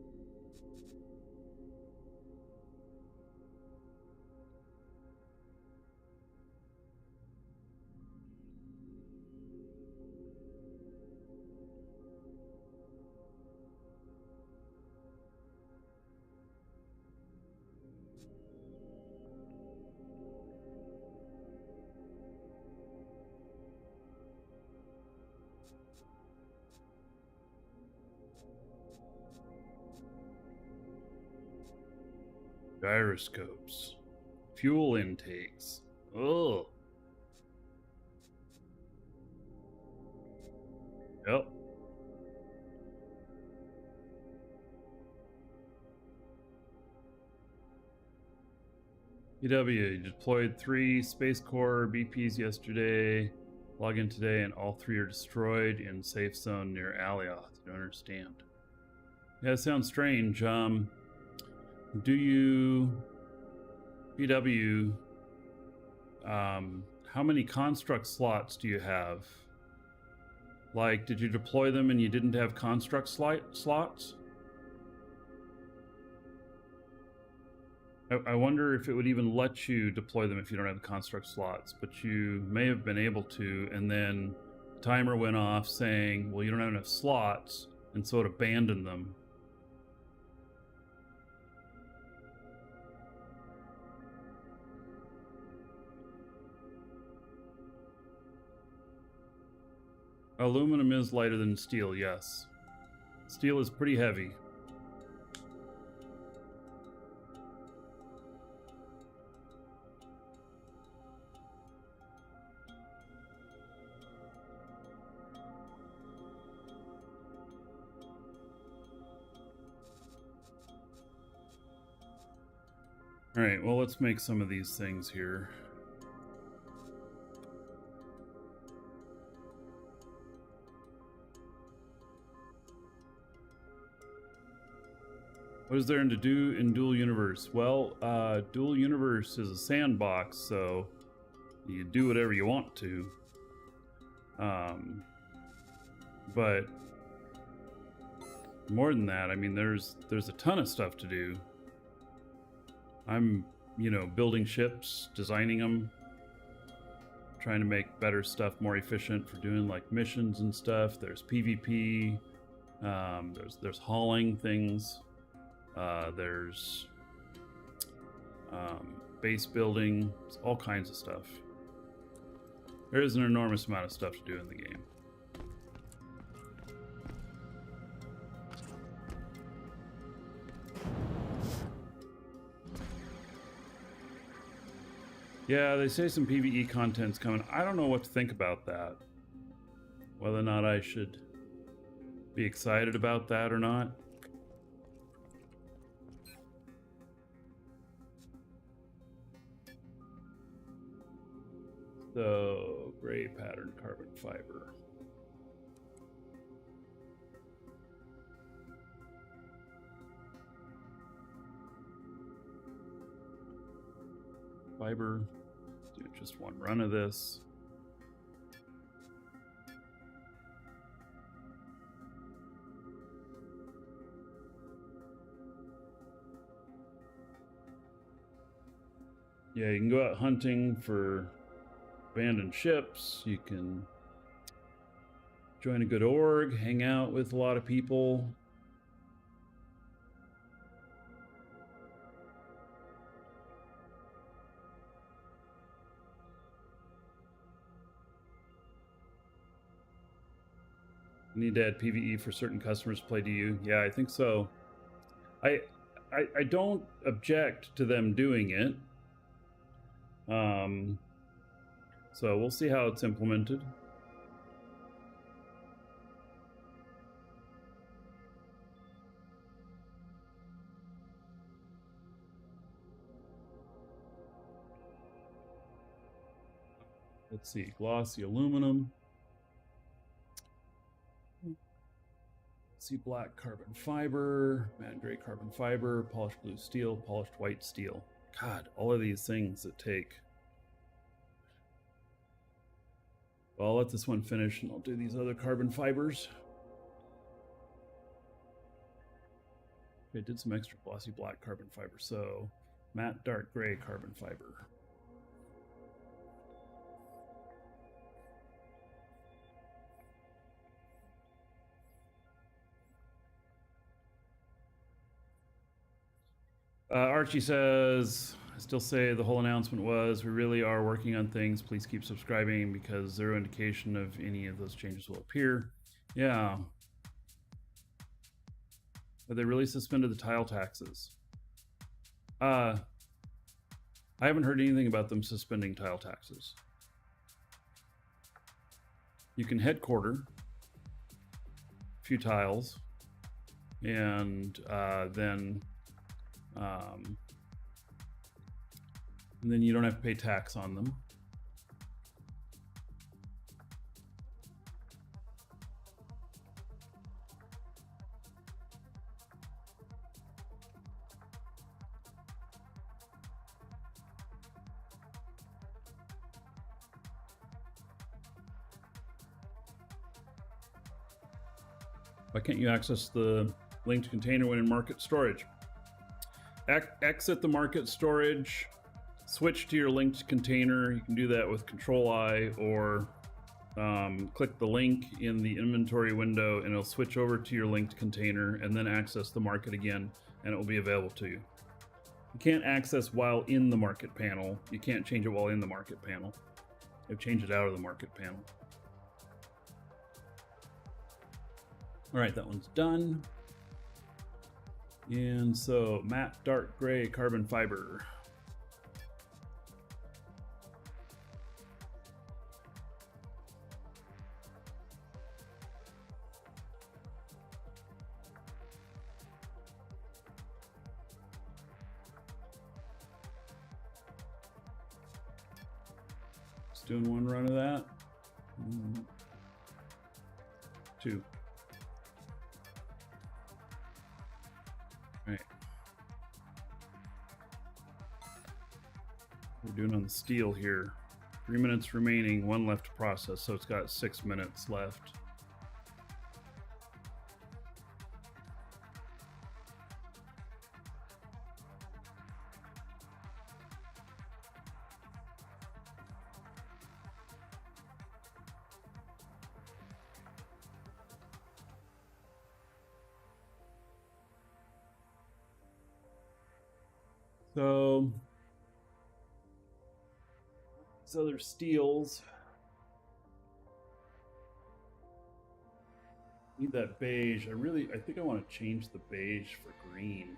Gyroscopes, fuel intakes. Oh. Yep. EW deployed 3 Space Corps BPs yesterday. Log in today, and all 3 are destroyed in safe zone near Alioth. I don't understand. Yeah, it sounds strange. Do you, BW, how many construct slots do you have? Like, did you deploy them and you didn't have construct slots? I wonder if it would even let you deploy them if you don't have the construct slots, but you may have been able to, and then the timer went off saying, well, you don't have enough slots, and so it abandoned them. Aluminum is lighter than steel, yes. Steel is pretty heavy. All right, well, let's make some of these things here. What is there to do in Dual Universe? Well, Dual Universe is a sandbox, so you do whatever you want to. But more than that, I mean, there's a ton of stuff to do. I'm, building ships, designing them, trying to make better stuff more efficient for doing like missions and stuff. There's PvP. There's hauling things. There's base building, all kinds of stuff. There is an enormous amount of stuff to do in the game. Yeah, they say some PvE content's coming. I don't know what to think about that. Whether or not I should be excited about that or not. So, gray pattern carbon fiber. Fiber. Do just one run of this. Yeah, you can go out hunting for abandoned ships. You can join a good org, hang out with a lot of people. You need to add PvE for certain customers to play DU. Yeah, I think so. I don't object to them doing it. So we'll see how it's implemented. Let's see, glossy aluminum. See, black carbon fiber, matte gray carbon fiber, polished blue steel, polished white steel. God, all of these things that take. Well, I'll let this one finish and I'll do these other carbon fibers. Okay, did some extra glossy black carbon fiber, so matte dark gray carbon fiber. Archie says, I still say the whole announcement was, we really are working on things. Please keep subscribing because zero indication of any of those changes will appear. Yeah. But they really suspended the tile taxes. I haven't heard anything about them suspending tile taxes. You can headquarter a few tiles, and then you don't have to pay tax on them. Why can't you access the linked container when in market storage? Exit the market storage, switch to your linked container. You can do that with Control-I, or click the link in the inventory window and it'll switch over to your linked container, and then access the market again and it will be available to you. You can't access while in the market panel. You can't change it while in the market panel. They've changed it out of the market panel. All right, that one's done. And so matte dark gray carbon fiber. Just doing one run of that. Two. Right. We're doing on the steel here. 3 minutes remaining, one left to process, so it's got 6 minutes left. So these other steels need that beige. I think I want to change the beige for green.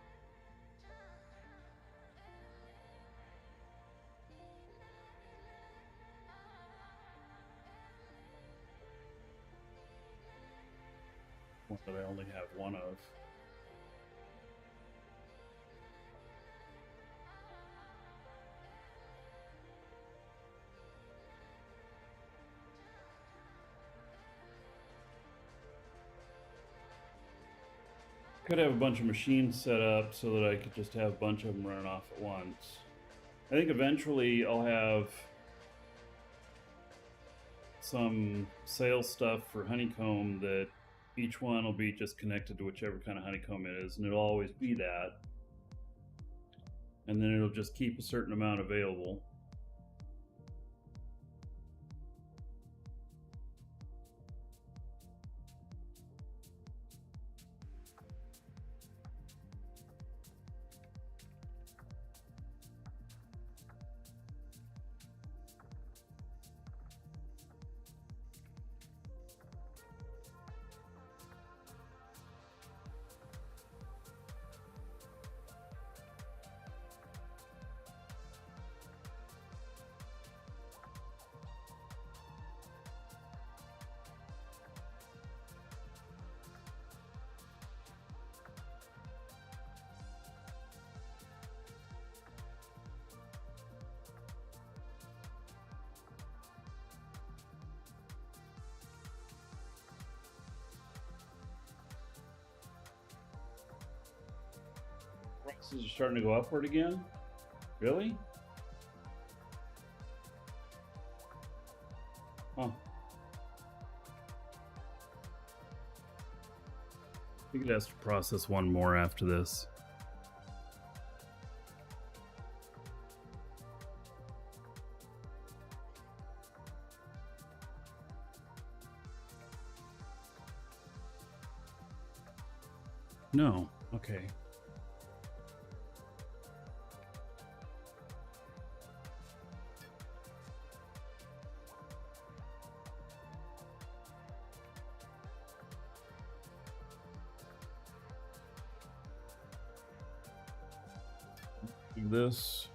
One that I only have one of. Could have a bunch of machines set up so that I could just have a bunch of them running off at once. I think eventually I'll have some sales stuff for honeycomb that each one will be just connected to whichever kind of honeycomb it is, and it'll always be that. And then it'll just keep a certain amount available. Prices are starting to go upward again? Really? Huh. I think it has to process one more after this. No. Okay. Do this.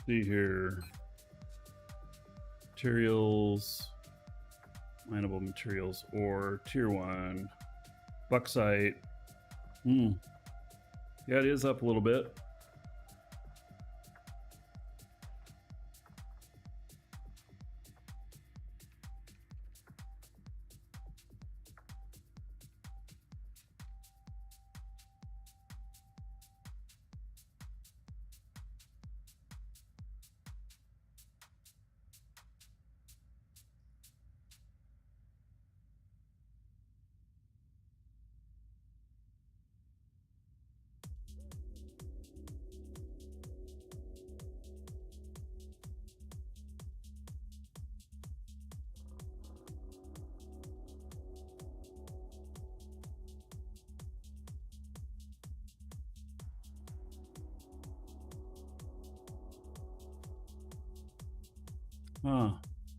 See here. Materials, mineable materials, or tier 1. Bauxite. Yeah, it is up a little bit.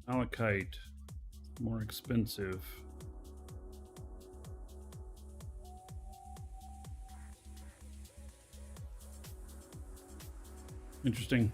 Malachite, more expensive. Interesting.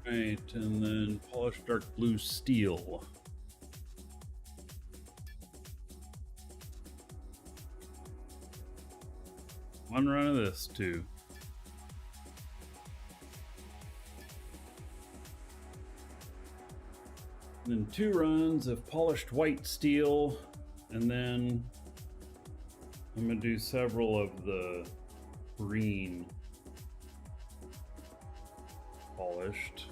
Right, and then polished dark blue steel. One run of this too. And then 2 runs of polished white steel, and then I'm gonna do several of the green polished.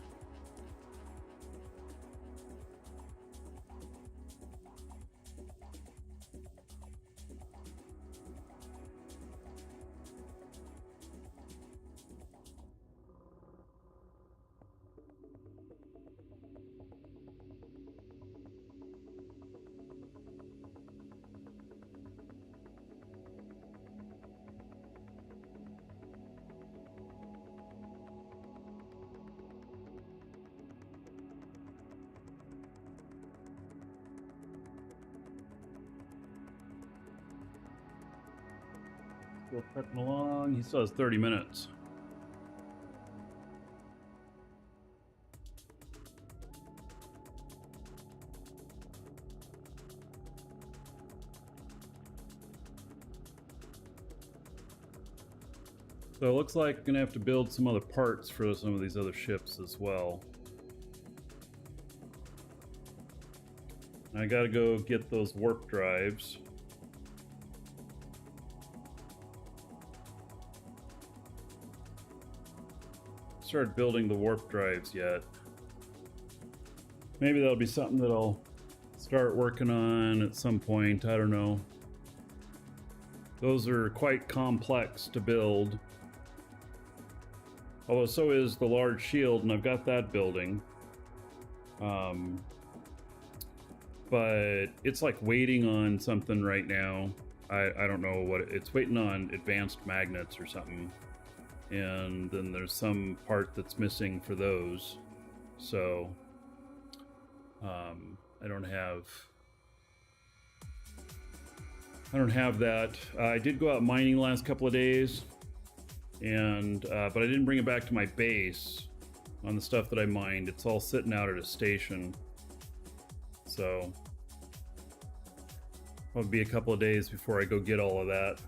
Still trucking along. He still has 30 minutes. So it looks like I'm gonna have to build some other parts for some of these other ships as well. I gotta go get those warp drives. Started building the warp drives yet. Maybe that'll be something that I'll start working on at some point. I don't know. Those are quite complex to build. Although so is the large shield, and I've got that building. But it's like waiting on something right now. I don't know what it's waiting on, advanced magnets or something. And then there's some part that's missing for those. So I don't have that. I did go out mining the last couple of days, and but I didn't bring it back to my base. on the stuff that I mined. It's all sitting out at a station. So it'll be a couple of days before I go get all of that.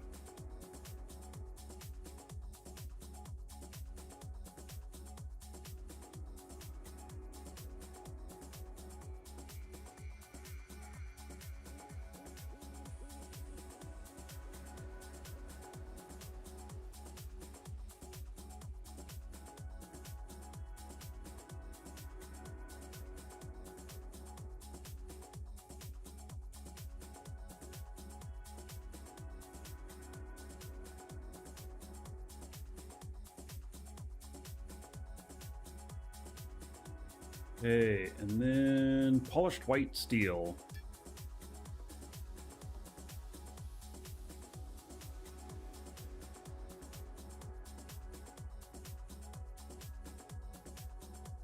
Okay, and then polished white steel.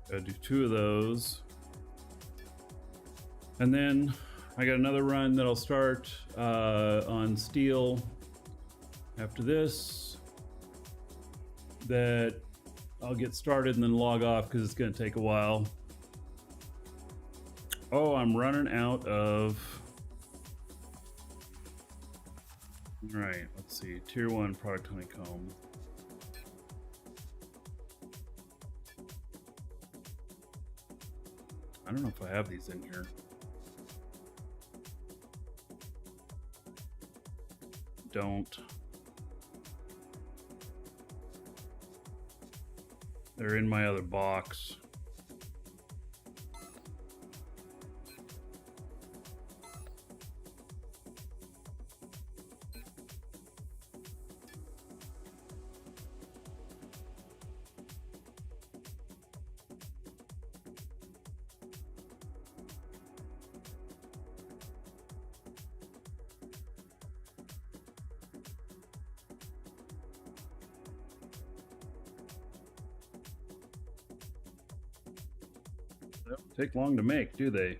Gotta do 2 of those. And then I got another run that I'll start on steel after this. That I'll get started and then log off because it's going to take a while. Oh, I'm running out of... All right, let's see. Tier 1 product honeycomb. I don't know if I have these in here. Don't. They're in my other box. They don't take long to make, do they?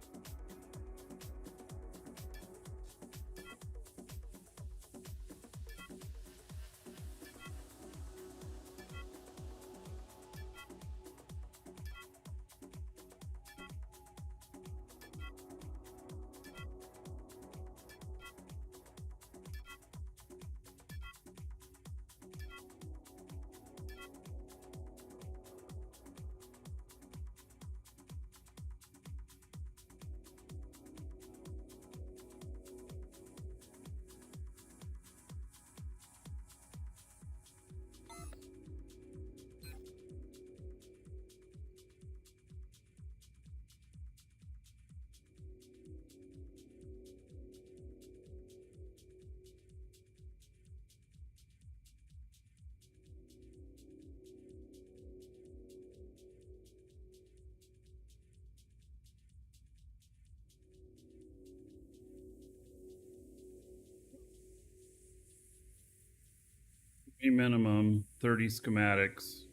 Minimum 30 schematics.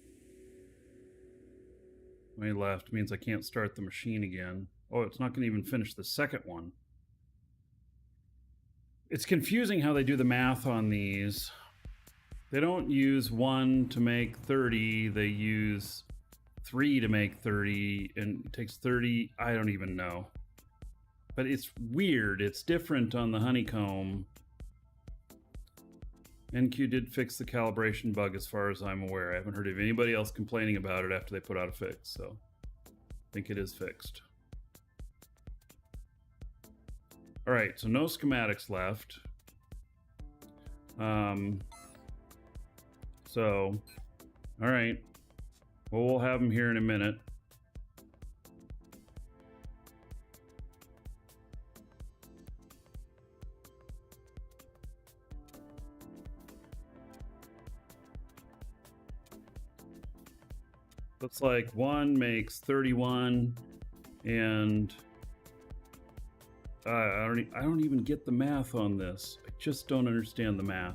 20 left means I can't start the machine again. Oh, it's not going to even finish the second one. It's confusing how they do the math on these. They don't use 1 to make 30, they use 3 to make 30, and it takes 30, I don't even know. But it's weird, it's different on the honeycomb. NQ did fix the calibration bug as far as I'm aware. I haven't heard of anybody else complaining about it after they put out a fix, so I think it is fixed. All right, so no schematics left. So, all right. Well, we'll have them here in a minute. Looks like 1 makes 31, and I don't even get the math on this. I just don't understand the math.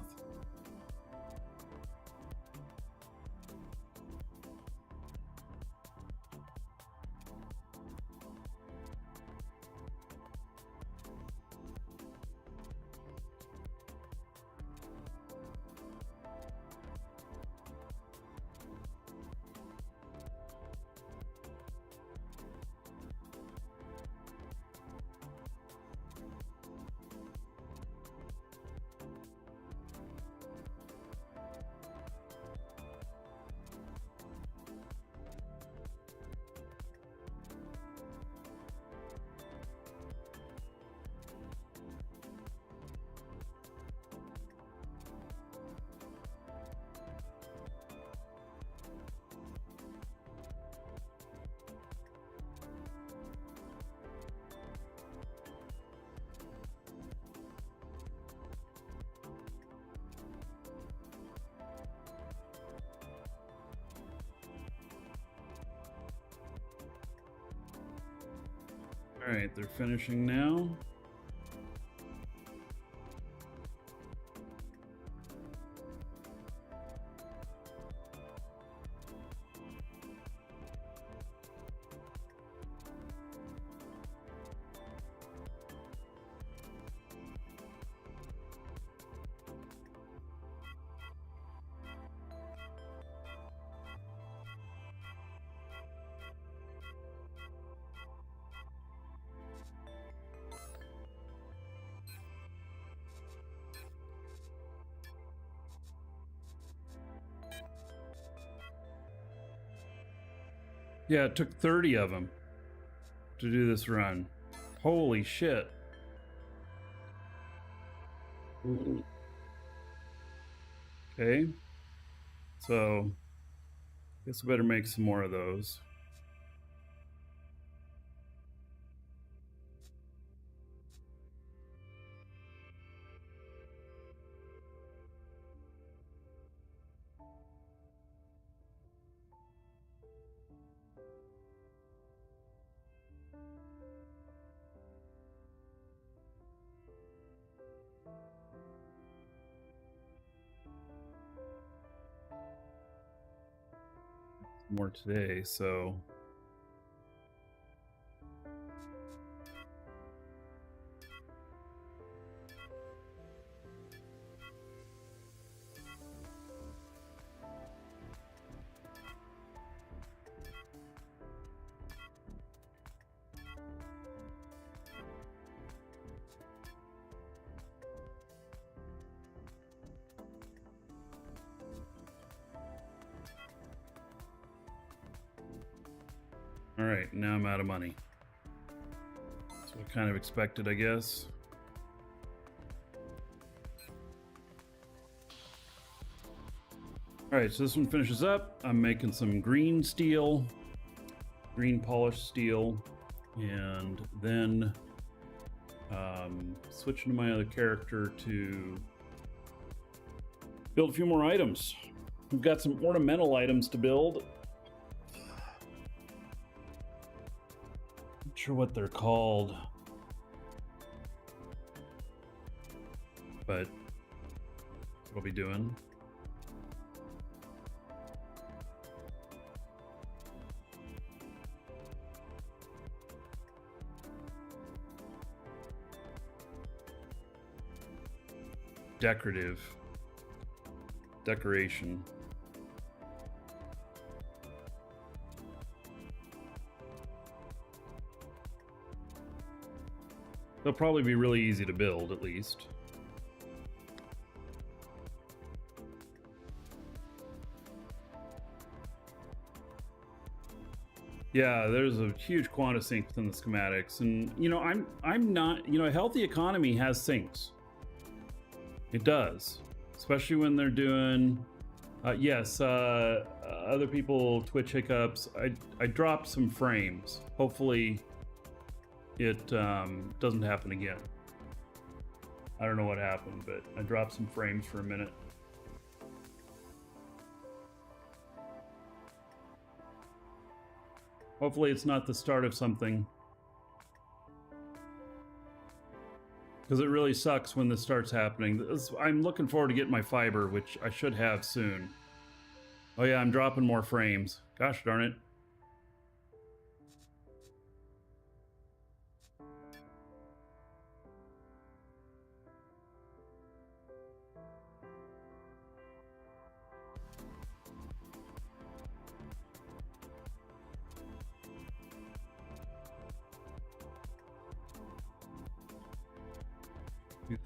All right, they're finishing now. Yeah, it took 30 of them to do this run. Holy shit. Okay. So, guess we better make some more of those. More today, so all right, now I'm out of money. That's what I kind of expected, I guess. All right, so this one finishes up. I'm making some green steel, green polished steel, and then switching to my other character to build a few more items. We've got some ornamental items to build. Not sure what they're called, but that's what I'll be doing. Decoration. They'll probably be really easy to build, at least. Yeah, there's a huge quantity of sinks in the schematics, and you know, I'm not, you know, a healthy economy has sinks. It does, especially when they're doing. Yes, other people Twitch hiccups. I dropped some frames. Hopefully, it doesn't happen again. I don't know what happened, but I dropped some frames for a minute. Hopefully it's not the start of something. Because it really sucks when this starts happening. I'm looking forward to getting my fiber, which I should have soon. Oh yeah, I'm dropping more frames. Gosh darn it.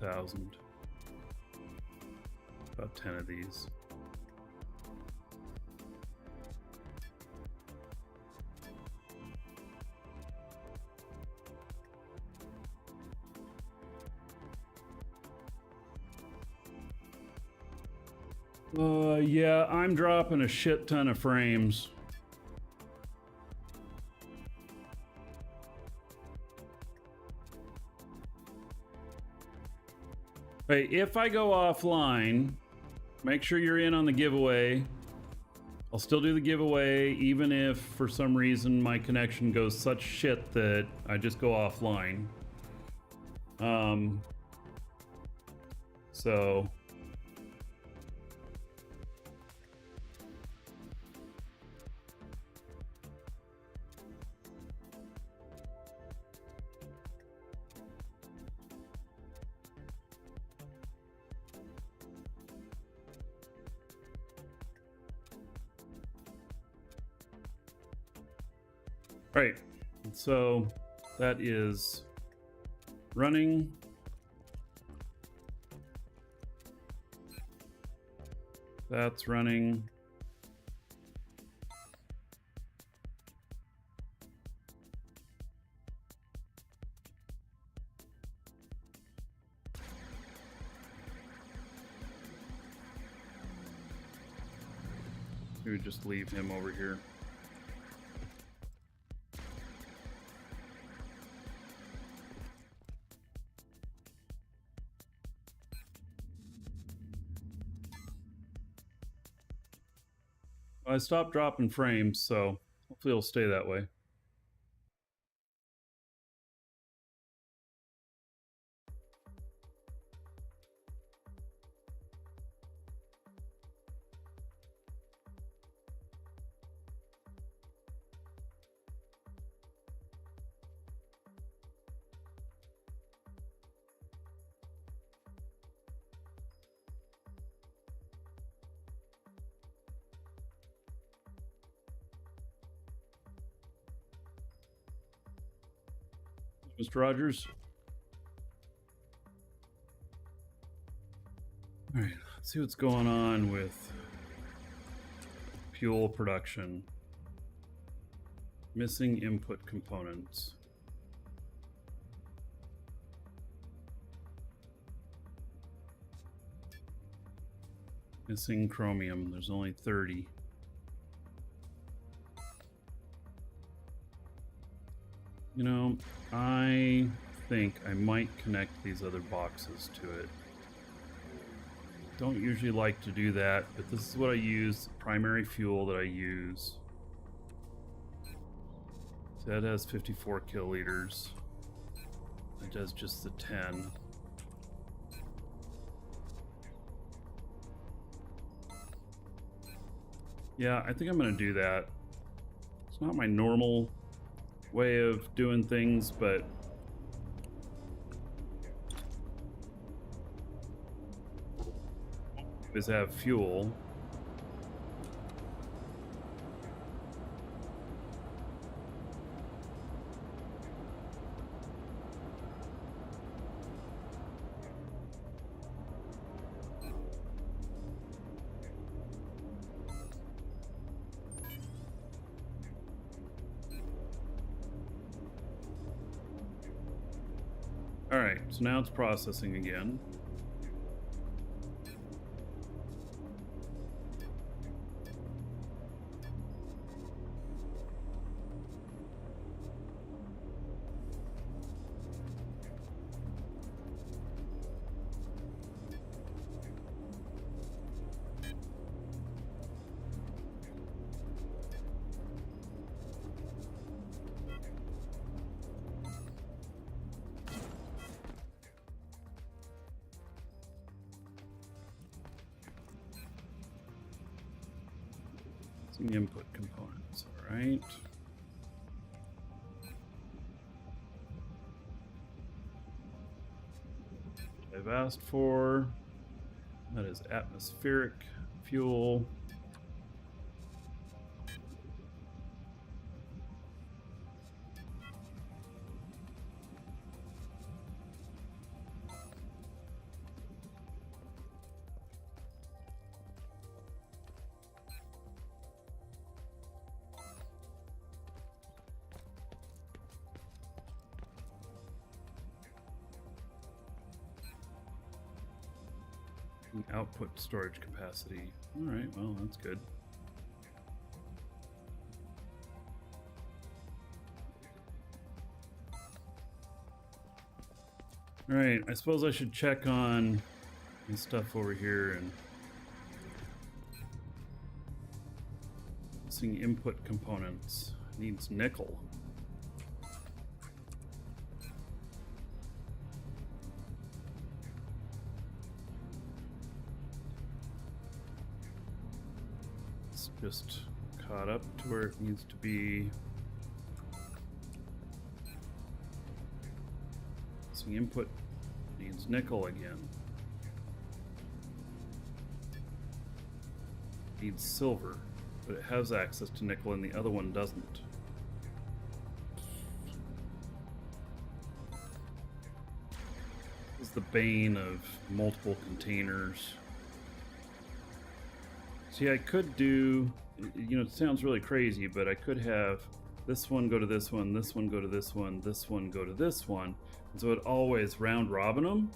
$2,000. About 10 of these. Yeah, I'm dropping a shit ton of frames. Hey, if I go offline, make sure you're in on the giveaway. I'll still do the giveaway, even if for some reason my connection goes such shit that I just go offline. So right, so that is running. That's running. We would just leave him over here. I stopped dropping frames, so hopefully it'll stay that way. Mr. Rogers. All right, let's see what's going on with fuel production. Missing input components. Missing chromium, there's only 30. You know, I think I might connect these other boxes to it. Don't usually like to do that, but this is what I use, primary fuel that I use. So that has 54 kiloliters. It does just the 10. Yeah, I think I'm gonna do that. It's not my normal way of doing things, but is have fuel. All right, so now it's processing again. Some input components, all right. I've asked for, that is atmospheric fuel. Output storage capacity. All right, well, that's good. All right, I suppose I should check on this stuff over here and Missing input components. Needs nickel. It's just caught up to where it needs to be. Missing input needs nickel again. Needs silver, but it has access to nickel and the other one doesn't. This is the bane of multiple containers. See, I could do, you know, it sounds really crazy, but I could have this one go to this one, this one go to this one, this one go to this one, and so it always round robin them.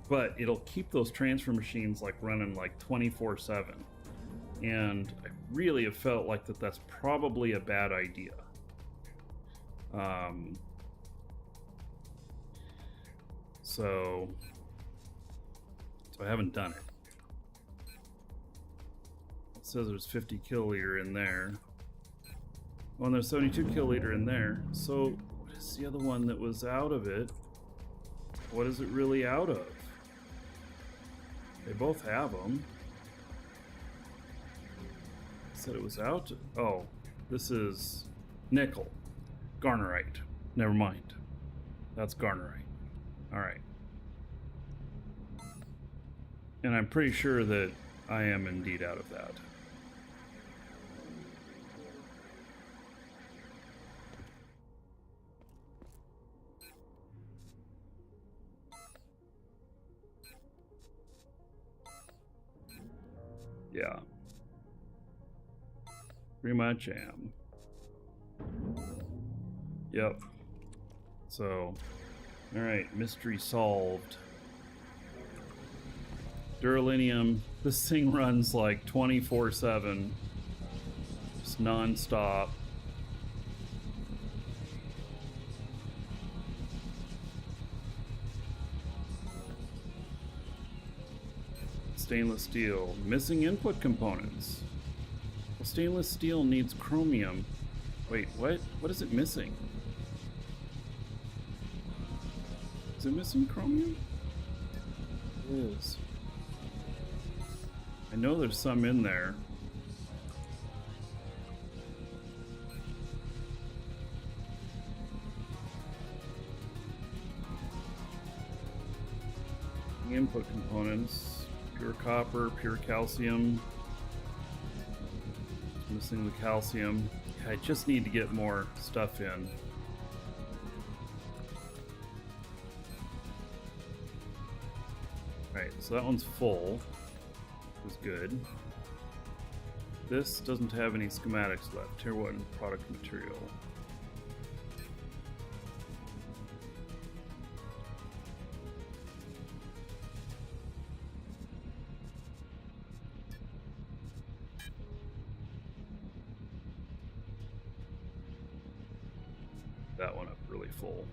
But it'll keep those transfer machines like running like 24/7. And I really have felt like that's probably a bad idea. So I haven't done it. It says there's 50 kiloliter in there. Oh, and there's 72 kiloliter in there. So what is the other one that was out of it? What is it really out of? They both have them. Said it was out. Oh, this is nickel. Garnerite. Never mind. That's garnerite. Alright. And I'm pretty sure that I am indeed out of that. Yeah. Pretty much am. Yep. So, alright, mystery solved. Duralinium, this thing runs like 24/7. Just non-stop. Stainless steel, missing input components. Well, stainless steel needs chromium. Wait, what? What is it missing? Is it missing chromium? It is. I know there's some in there. The input components, pure copper, pure calcium. Missing the calcium. I just need to get more stuff in. Alright, so that one's full. Is good. This doesn't have any schematics left. Tier 1 product material. That one up really full.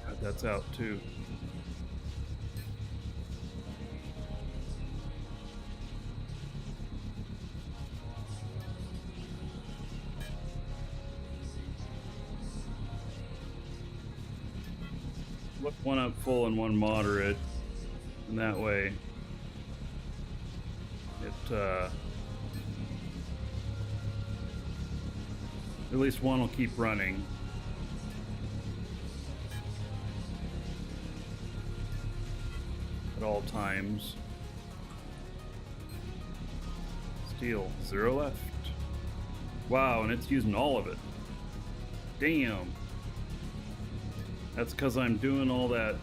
God, that's out too. Look, one up full and one moderate, and that way it at least one will keep running. At all times. Steel, 0 left. Wow, and it's using all of it. Damn. That's because I'm doing all that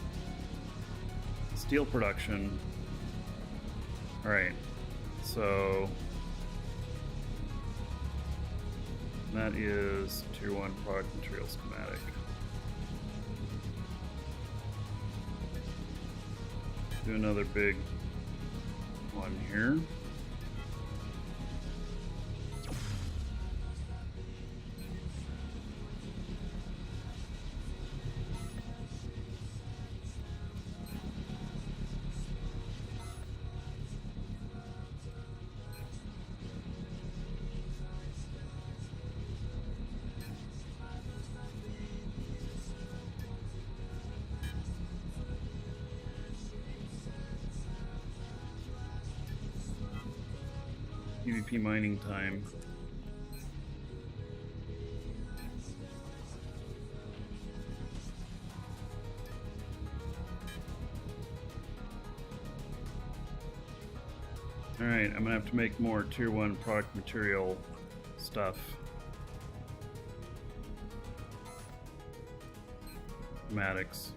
steel production. Alright, so that is Tier 1 product material schematic. Do another big one here. PvP mining time. Alright, I'm gonna have to make more tier 1 product material stuff. Schematics.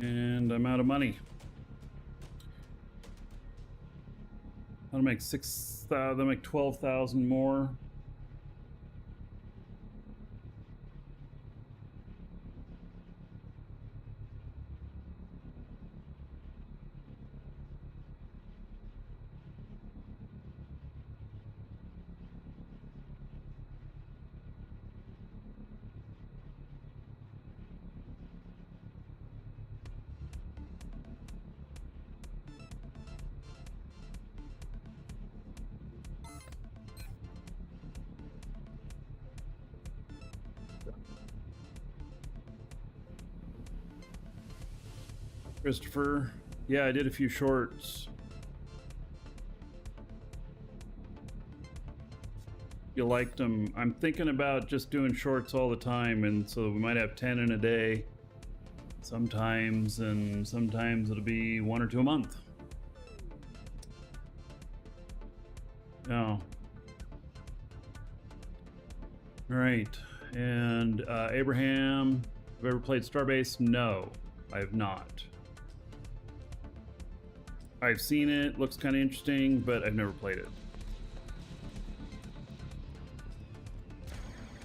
And I'm out of money. That'll make 6,000. That'll make 12,000 more. Christopher, yeah, I did a few shorts. You liked them. I'm thinking about just doing shorts all the time, and so we might have 10 in a day sometimes, and sometimes it'll be 1 or 2 a month. No. All right, and Abraham, have you ever played Starbase? No, I have not. I've seen it, looks kind of interesting, but I've never played it.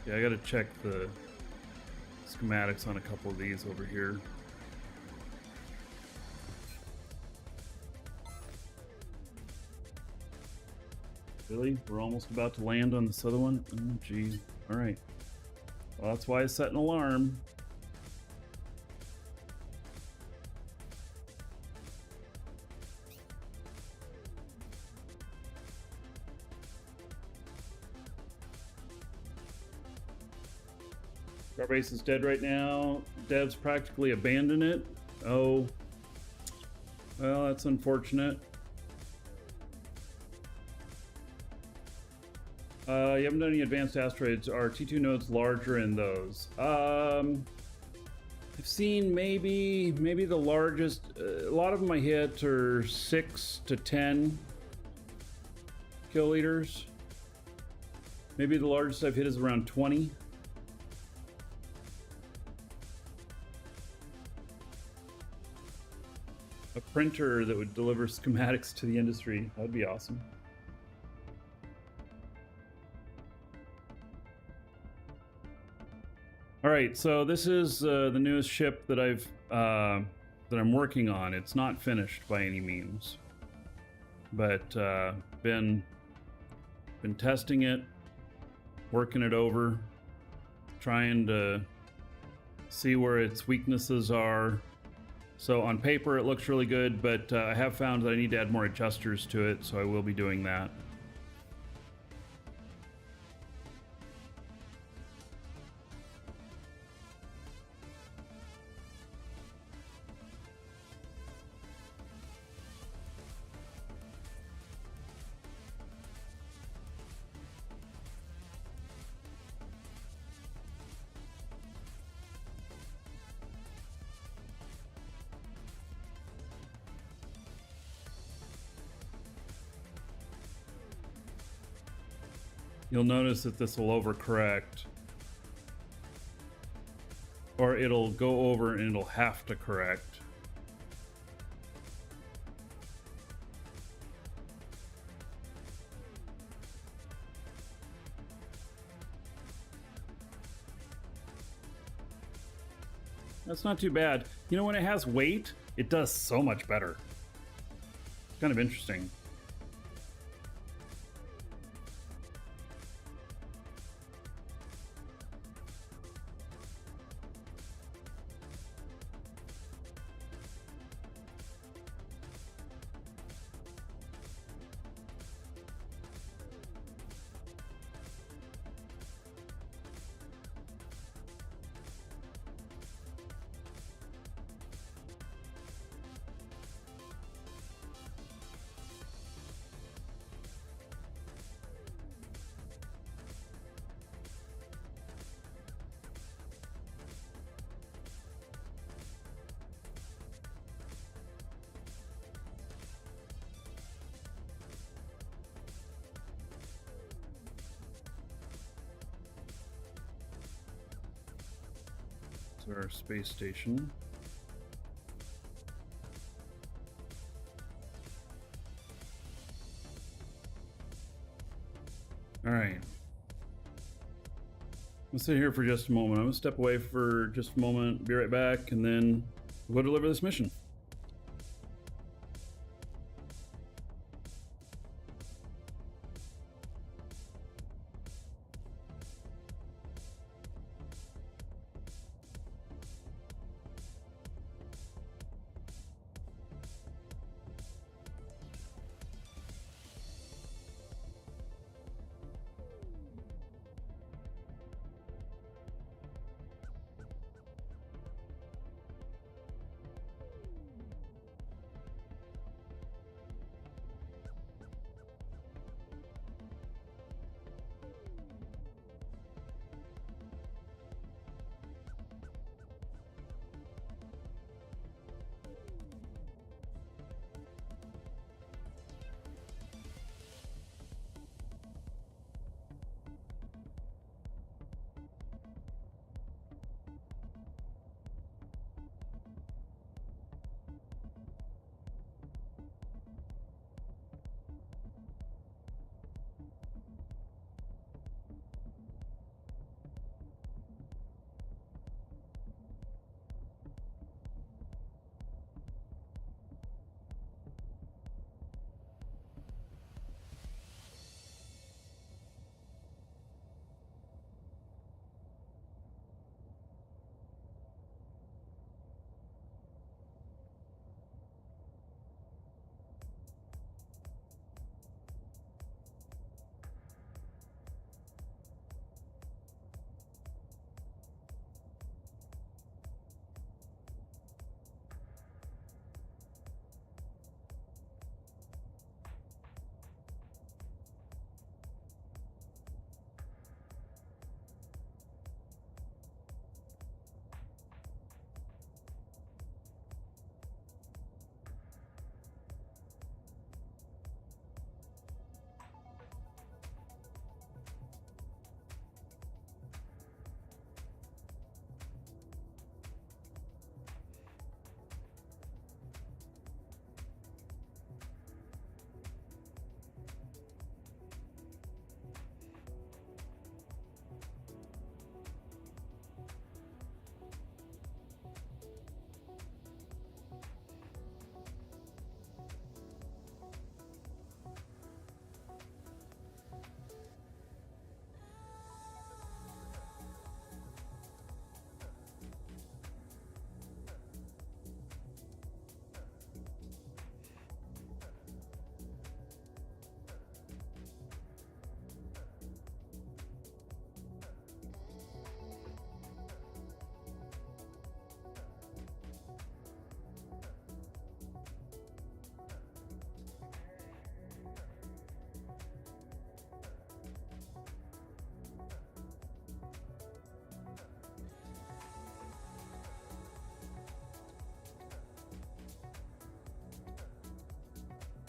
Yeah, I gotta check the schematics on a couple of these over here. Really? We're almost about to land on this other one? Oh, geez. Alright. Well, that's why I set an alarm. Starbase is dead right now. Devs practically abandoned it. Oh. Well, that's unfortunate. You haven't done any advanced asteroids. Are T2 nodes larger in those? I've seen maybe the largest. A lot of them I hit are 6 to 10 kiloliters. Maybe the largest I've hit is around 20. A printer that would deliver schematics to the industry. That'd be awesome. All right, so this is the newest ship that I'm working on. It's not finished by any means, but been testing it, working it over, trying to see where its weaknesses are. So on paper it looks really good, but I have found that I need to add more adjusters to it, so I will be doing that. You'll notice that this will overcorrect, or it'll go over and it'll have to correct. That's not too bad. You know, when it has weight, it does so much better. It's kind of interesting. It's our space station. All right. Let's sit here for just a moment. I'm gonna step away for just a moment, be right back, and then we'll go deliver this mission.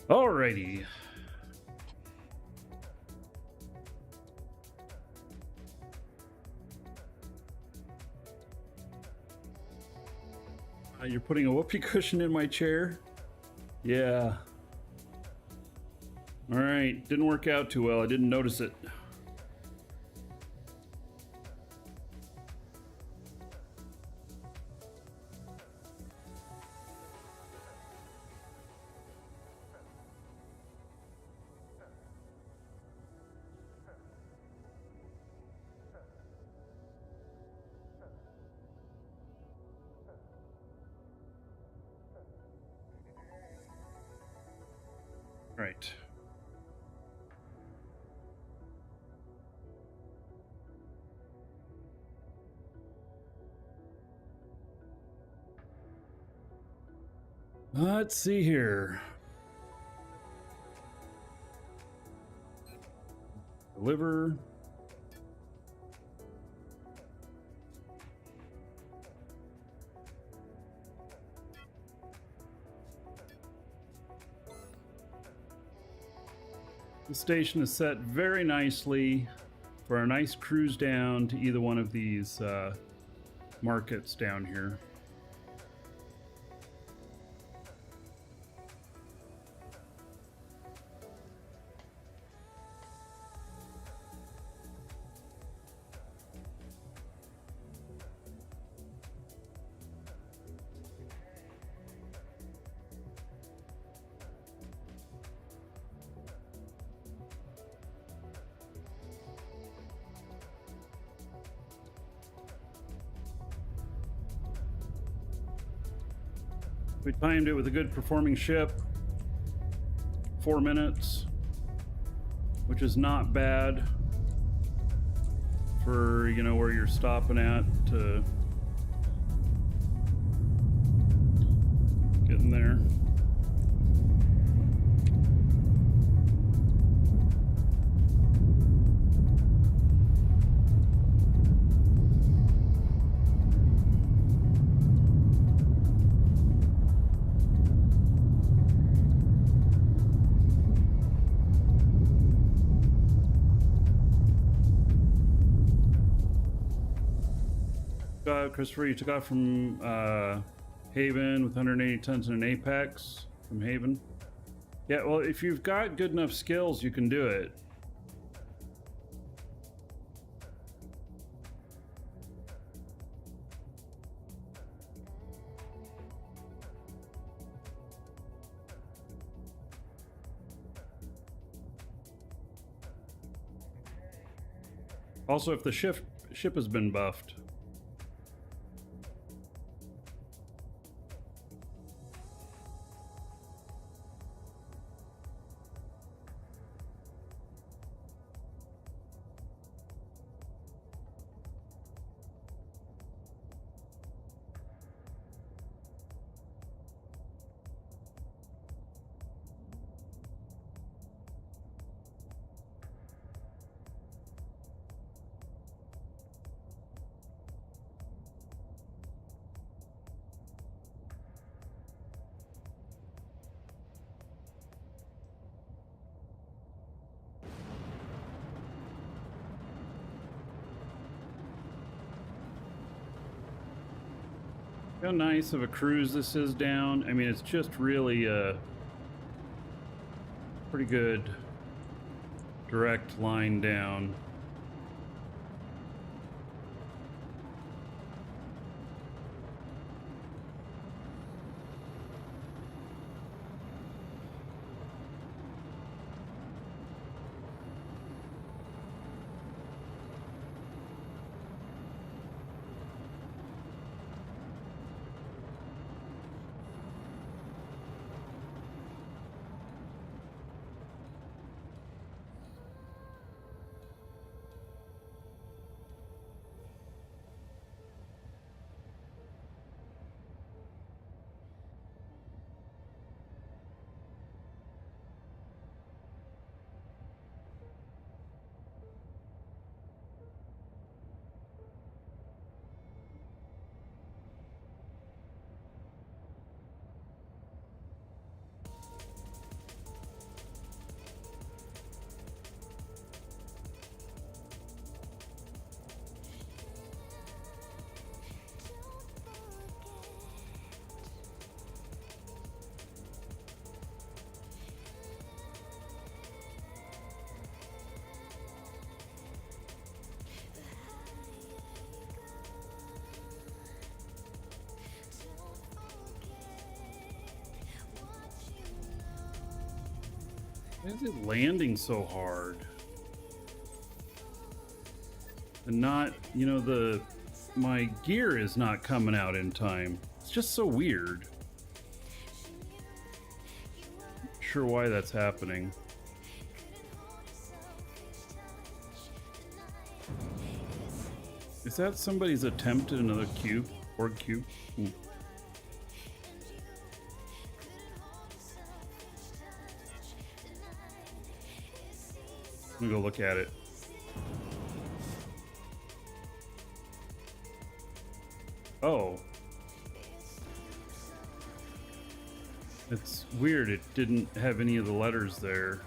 Alrighty. You're putting a whoopee cushion in my chair? Yeah. Alright, didn't work out too well. I didn't notice it. Right. Let's see here. Deliver. The station is set very nicely for a nice cruise down to either one of these markets down here. We timed it with a good performing ship. 4 minutes, which is not bad for, you know, where you're stopping at to getting there. Christopher, you took off from Haven with 180 tons in an Apex from Haven. Yeah, well, if you've got good enough skills, you can do it. Also, if the ship has been buffed. How nice of a cruise this is down. I mean, it's just really a pretty good direct line down. Why is it landing so hard? And not, you know, my gear is not coming out in time. It's just so weird. Not sure why that's happening. Is that somebody's attempt at another cube? Org cube? Ooh. I'm gonna go look at it. Oh. It's weird, it didn't have any of the letters there.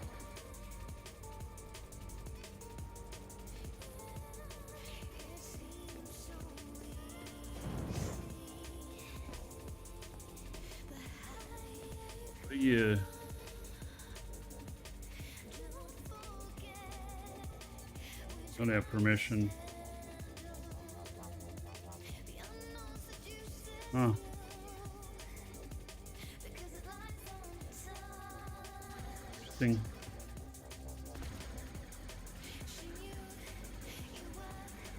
do you... Don't have permission. Huh. Interesting.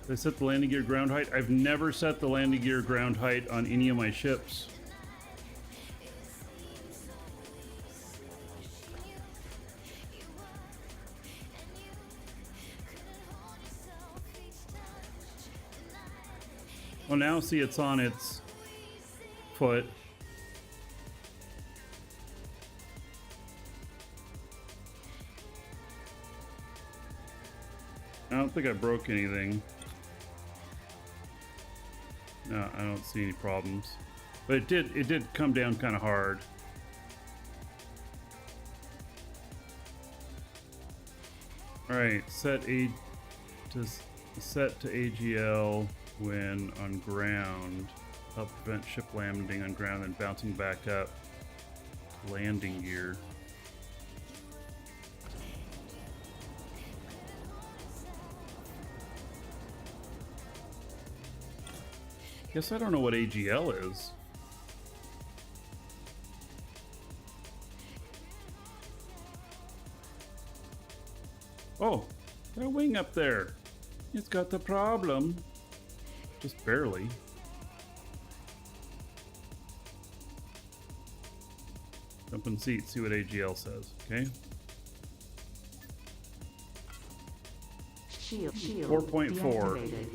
Did I set the landing gear ground height? I've never set the landing gear ground height on any of my ships. Well, now see, it's on its foot. I don't think I broke anything. No, I don't see any problems. But it did come down kind of hard. All right, set to AGL when on ground. Help prevent ship landing on ground and bouncing back up to landing gear. Guess I don't know what AGL is. Oh, that wing up there. It's got the problem. Just barely. Jump in seat, see what AGL says, okay? Shield 4.4. deactivated.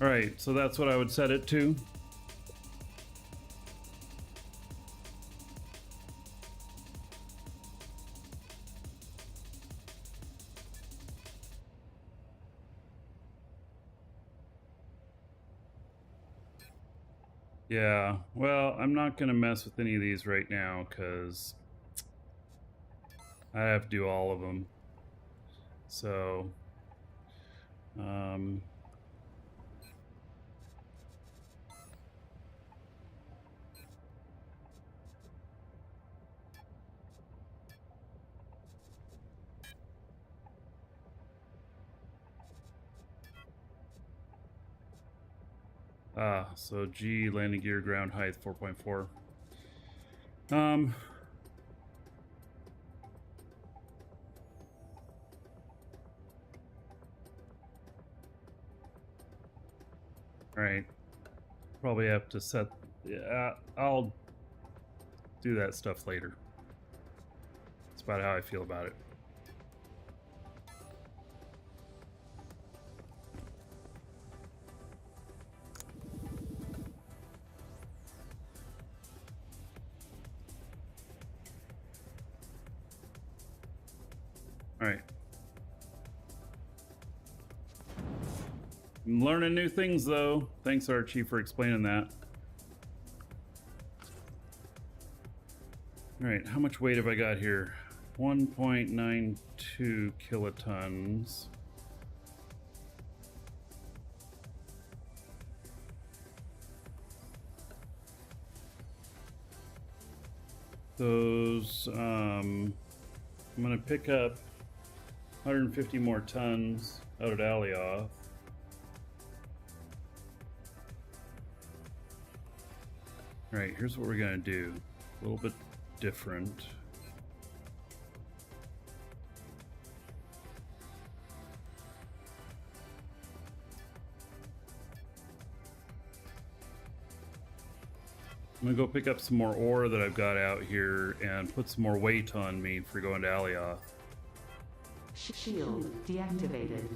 All right, so that's what I would set it to. Yeah, well, I'm not gonna mess with any of these right now because I have to do all of them. So, so G, landing gear, ground height, 4.4. All right, probably have to set, yeah, I'll do that stuff later. That's about how I feel about it. All right. I'm learning new things though. Thanks, Archie, for explaining that. All right, how much weight have I got here? 1.92 kilotons. Those, I'm gonna pick up 150 more tons out at Alioth. All right, here's what we're gonna do. A little bit different. I'm gonna go pick up some more ore that I've got out here and put some more weight on me for going to Alioth. Shield deactivated.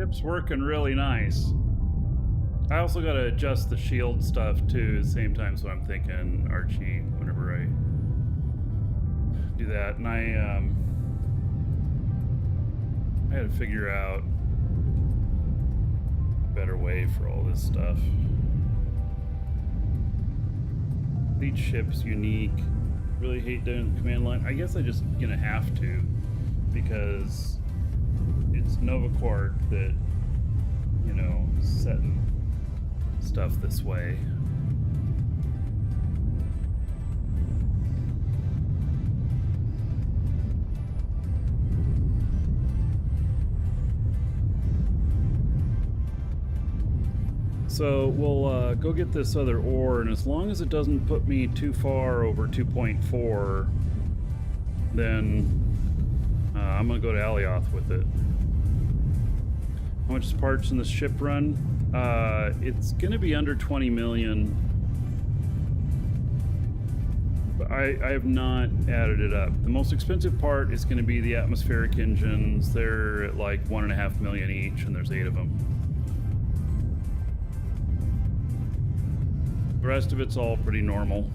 Ship's working really nice. I also gotta adjust the shield stuff too at the same time, so I'm thinking Archie whenever I do that. And I had to figure out a better way for all this stuff. Each ship's unique. Really hate doing the command line. I guess I just gonna have to, because it's Nova Quark that, you know, setting stuff this way. So we'll go get this other ore, and as long as it doesn't put me too far over 2.4, then I'm gonna go to Alioth with it. How much is parts in this ship run? It's gonna be under 20 million. But I have not added it up. The most expensive part is gonna be the atmospheric engines. They're at like 1.5 million each, and there's 8 of them. The rest of it's all pretty normal.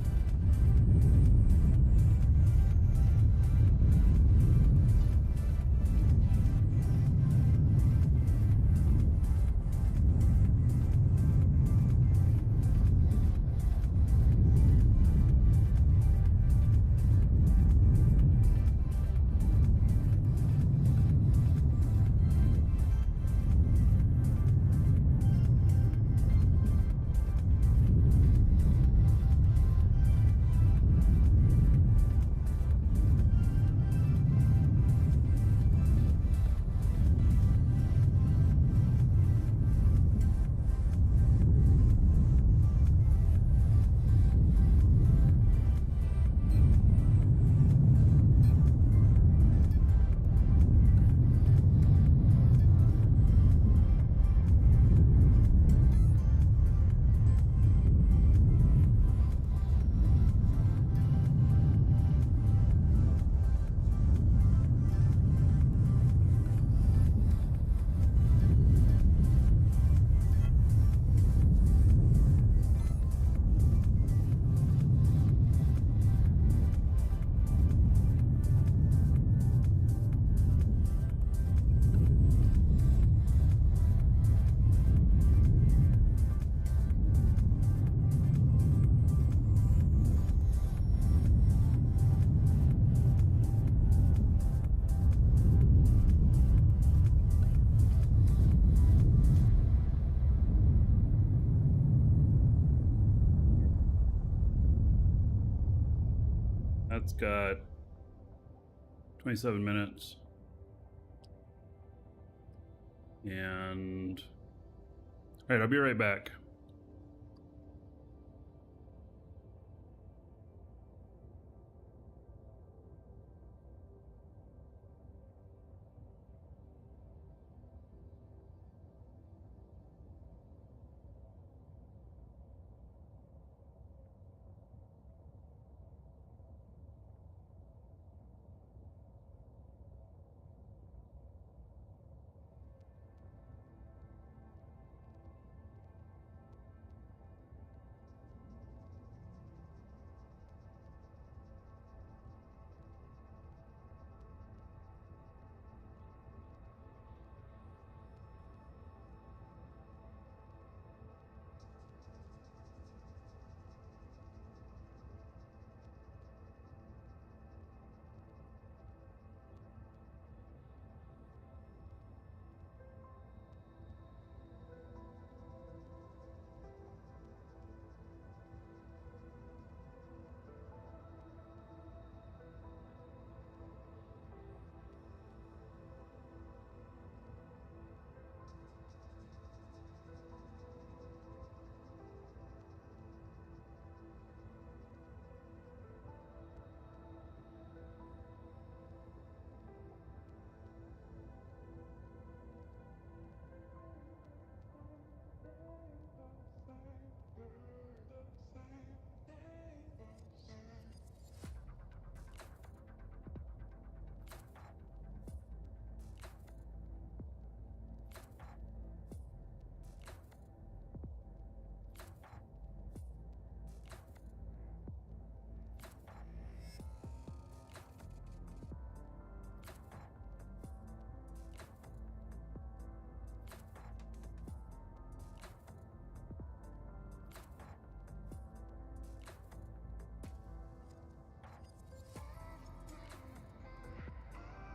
That's got 27 minutes. And all right, I'll be right back.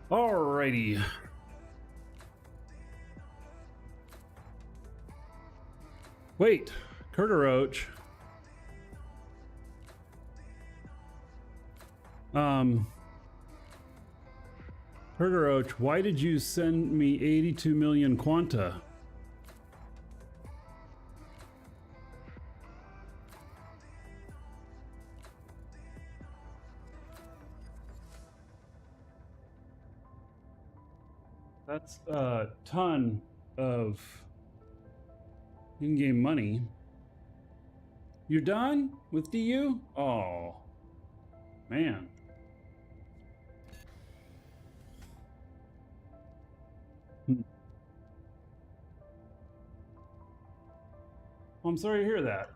Alrighty. Wait, Kurgaroach. Kurgaroach, why did you send me 82 million quanta? That's a ton of in-game money. You're done with DU? Oh, man. I'm sorry to hear that.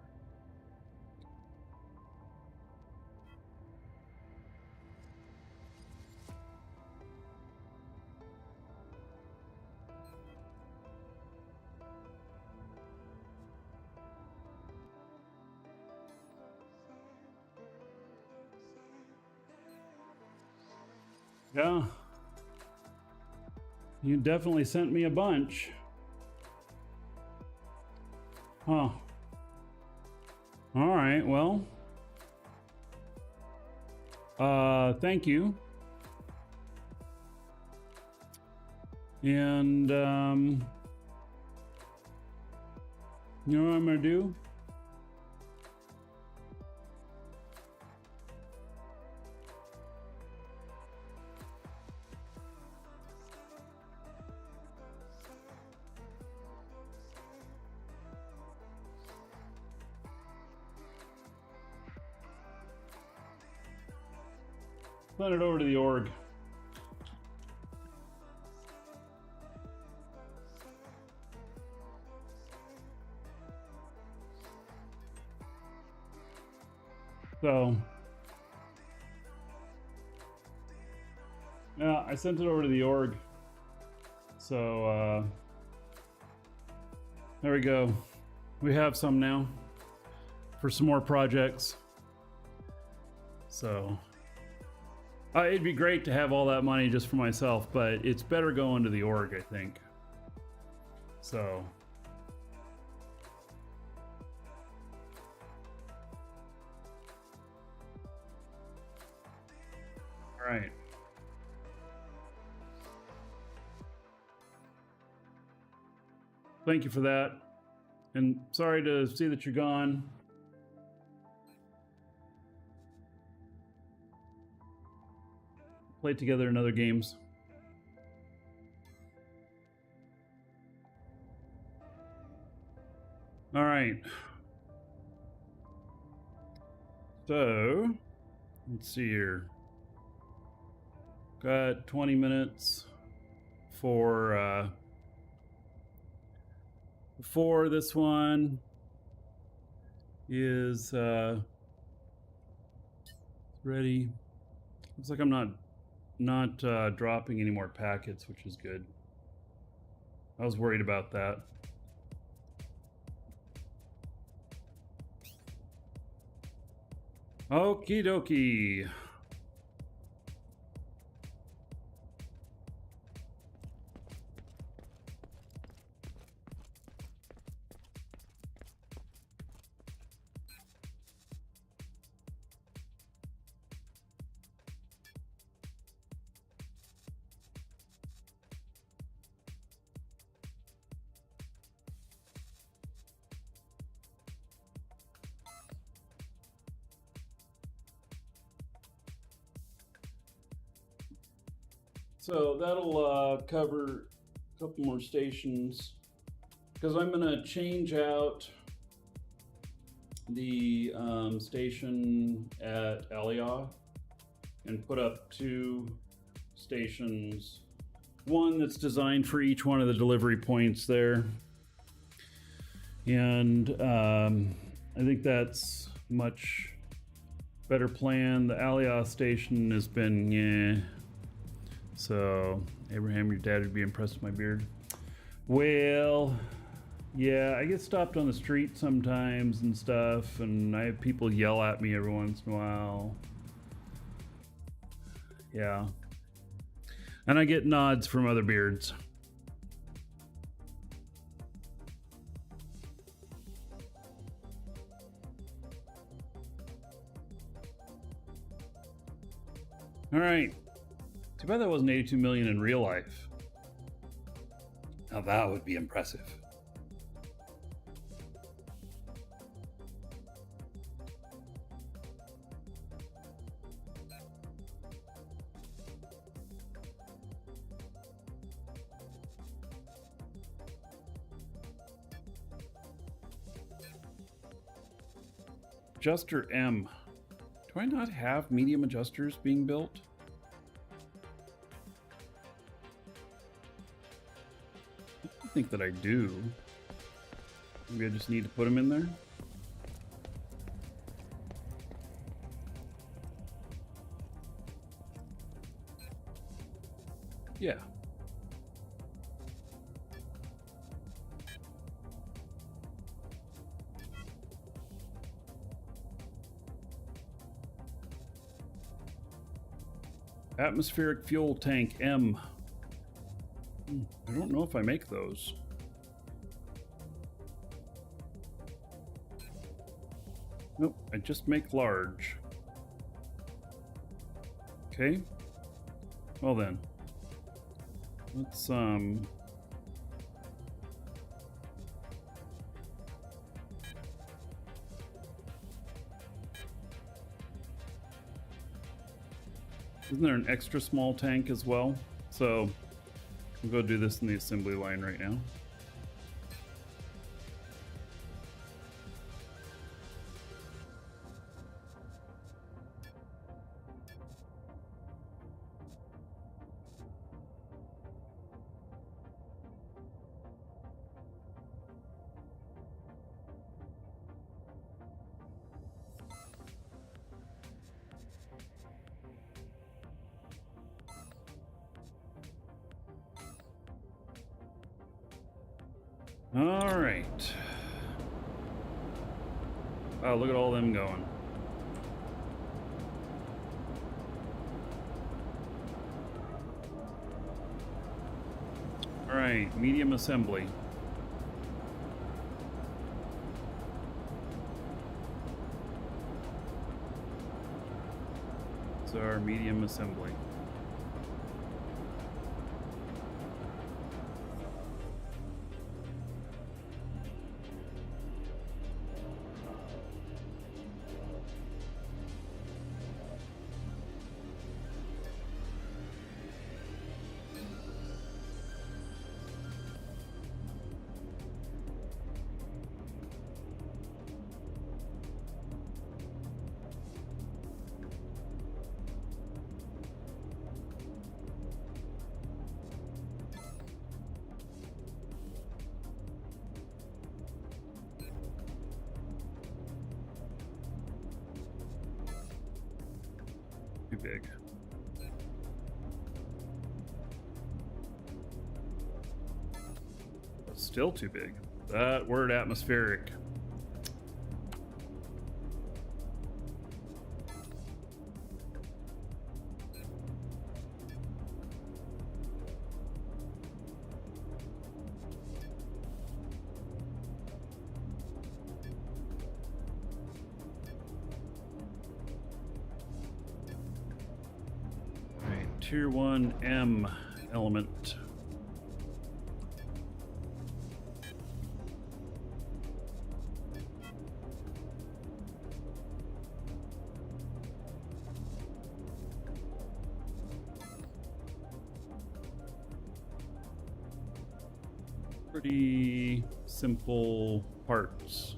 Yeah. You definitely sent me a bunch. Huh. All right, well. Thank you. And, you know what I'm gonna do? Send it over to the org. So, yeah, I sent it over to the org. So, there we go. We have some now for some more projects. So, it'd be great to have all that money just for myself, but it's better going to the org, I think. So, all right. Thank you for that. And sorry to see that you're gone. Play together in other games. All right. So, let's see here. Got 20 minutes for before this one is ready. Looks like I'm not dropping any more packets, which is good. I was worried about that. Okie dokie. So that'll cover a couple more stations, because I'm going to change out the station at Alioth and put up 2 stations, one that's designed for each one of the delivery points there. And I think that's much better plan. The Alioth station has been, yeah. So, Abraham, your dad would be impressed with my beard. Well, yeah, I get stopped on the street sometimes and stuff, and I have people yell at me every once in a while. Yeah. And I get nods from other beards. All right. Too bad that wasn't 82 million in real life. Now that would be impressive. Adjuster M. Do I not have medium adjusters being built? I think that I do. Maybe I just need to put them in there. Yeah. Atmospheric fuel tank M. I don't know if I make those. Nope, I just make large. Okay. Well then. Let's isn't there an extra small tank as well? So we'll go do this in the assembly line right now. All right. Wow, look at all them going. All right, medium assembly. It's our medium assembly. Too big. Still too big. That word atmospheric. Tier 1 M element. Pretty simple parts.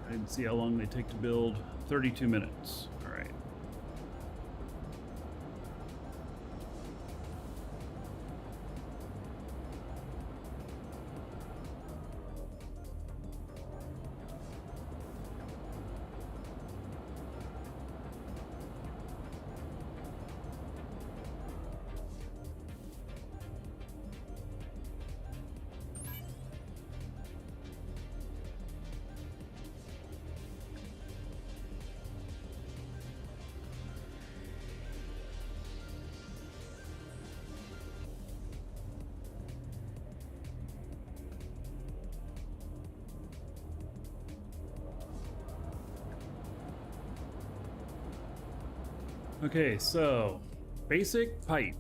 I didn't see how long they take to build. 32 minutes. All right. Okay, so basic pipe.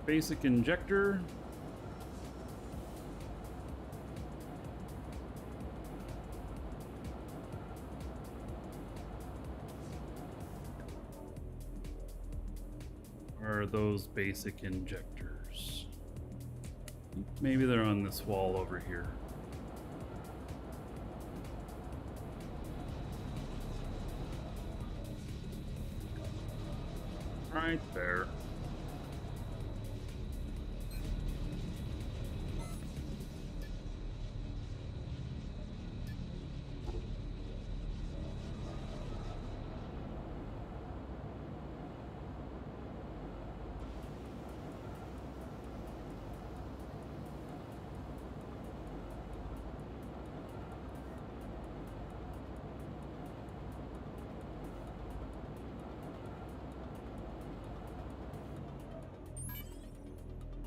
Basic injector. Are those basic injectors? Maybe they're on this wall over here. Right there.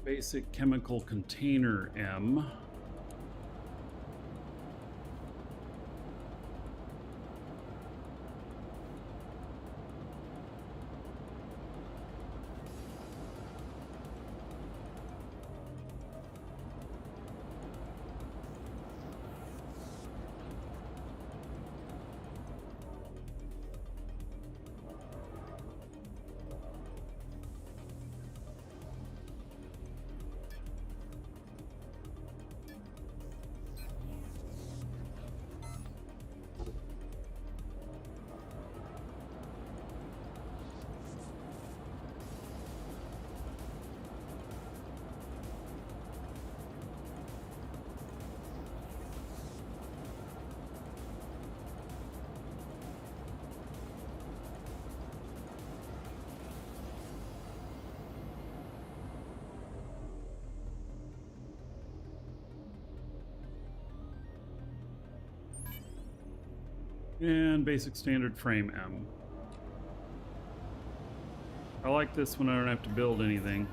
Basic chemical container M. And basic standard frame M. I like this when I don't have to build anything.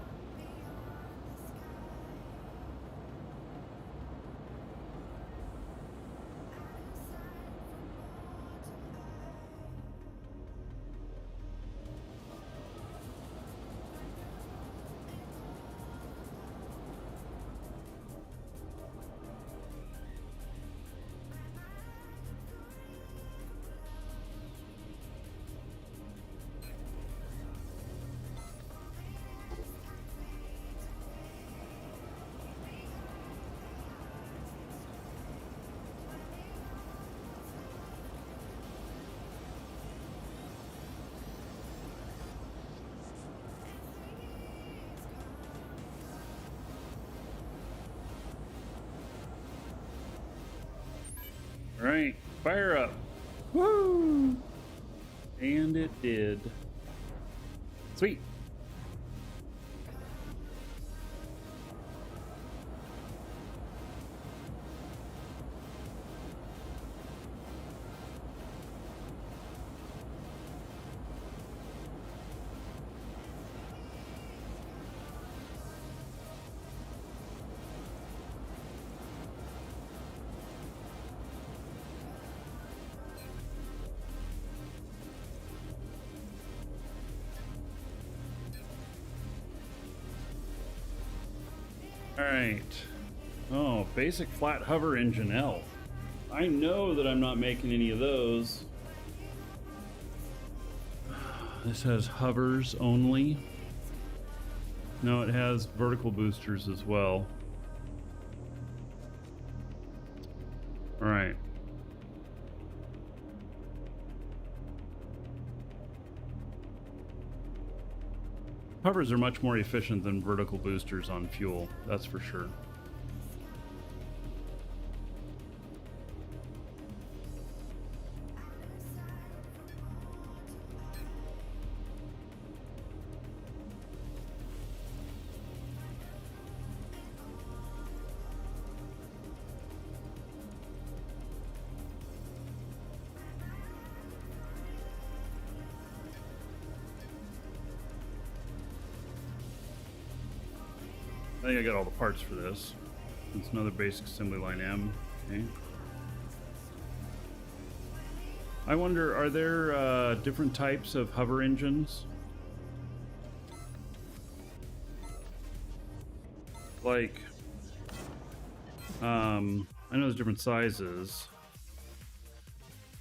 All right, fire up. Woo! And it did. Sweet. All right. Oh, basic flat hover engine L. I know that I'm not making any of those. This has hovers only. No, it has vertical boosters as well. All right. Hovers are much more efficient than vertical boosters on fuel, that's for sure. I think I got all the parts for this. It's another basic assembly line M. Okay. I wonder, are there different types of hover engines? Like, I know there's different sizes.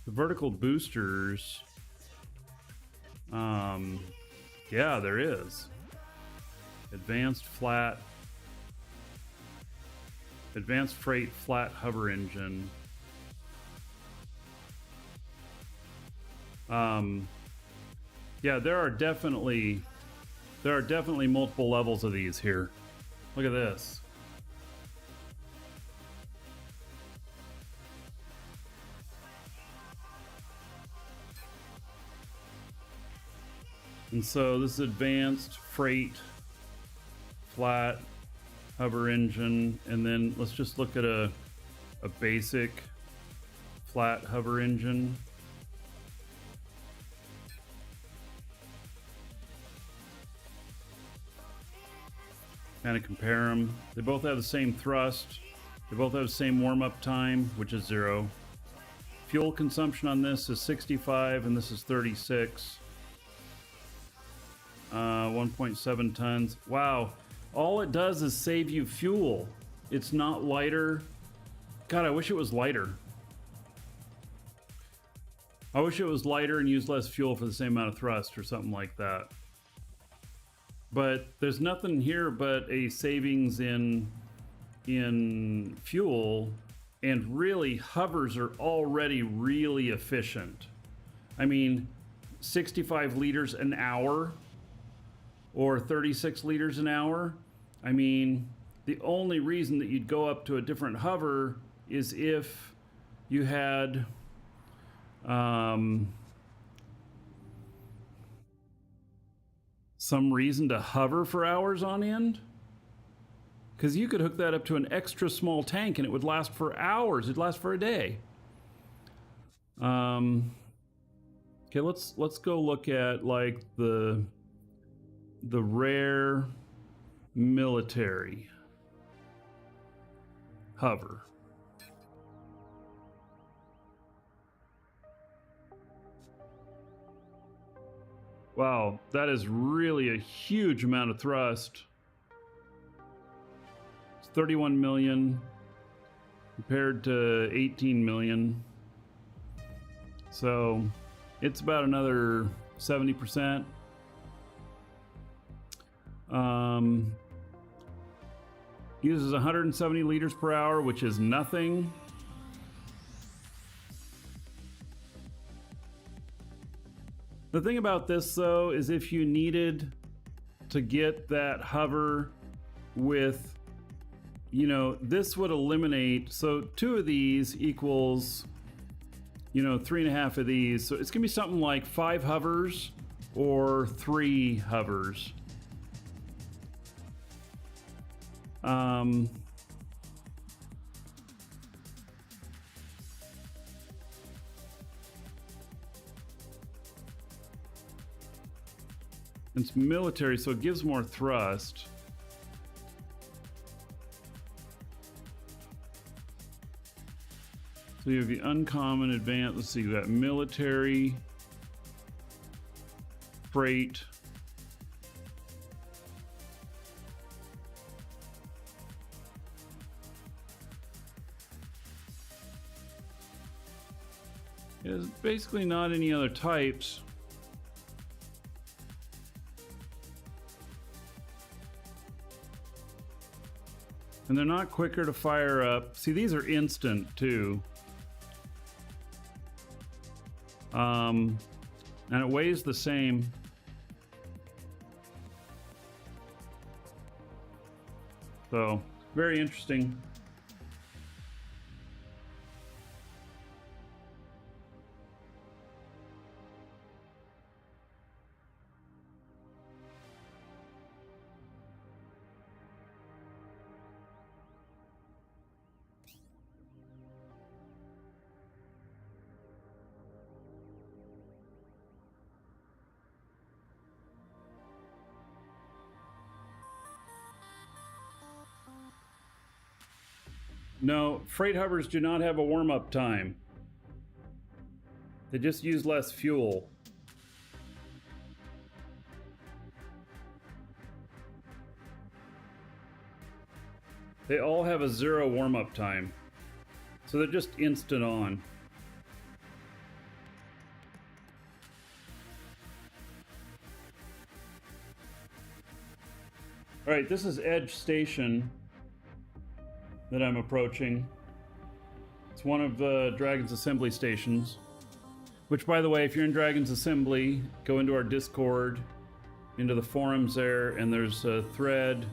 The vertical boosters, yeah, there is. Advanced freight flat hover engine. Yeah, there are definitely multiple levels of these here. Look at this. And so this is advanced freight flat hover engine, and then let's just look at a basic flat hover engine. Kind of compare them. They both have the same thrust. They both have the same warm-up time, which is 0. Fuel consumption on this is 65 and this is 36. 1.7 tons. Wow. All it does is save you fuel. It's not lighter. God, I wish it was lighter. I wish it was lighter and used less fuel for the same amount of thrust or something like that. But there's nothing here but a savings in fuel, and really hovers are already really efficient. I mean, 65 liters an hour or 36 liters an hour. I mean, the only reason that you'd go up to a different hover is if you had some reason to hover for hours on end. Because you could hook that up to an extra small tank and it would last for hours. It'd last for a day. Okay, let's go look at like the rare military hover. Wow, that is really a huge amount of thrust. It's 31 million compared to 18 million. So it's about another 70%. Uses 170 liters per hour, which is nothing. The thing about this though is if you needed to get that hover with, you know, this would eliminate, so 2 of these equals, you know, 3.5 of these. So it's gonna be something like 5 hovers or 3 hovers. It's military, so it gives more thrust. So you have the uncommon, advanced, let's see, you got military, freight, there's basically not any other types. And they're not quicker to fire up. See, these are instant too. And it weighs the same. So, very interesting. No, freight hovers do not have a warm-up time. They just use less fuel. They all have a 0 warm-up time. So they're just instant on. All right, this is Edge Station that I'm approaching. It's one of Dragon's Assembly stations. Which, by the way, if you're in Dragon's Assembly, go into our Discord, into the forums there, and there's a thread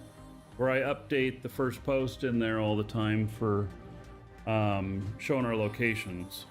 where I update the first post in there all the time for showing our locations.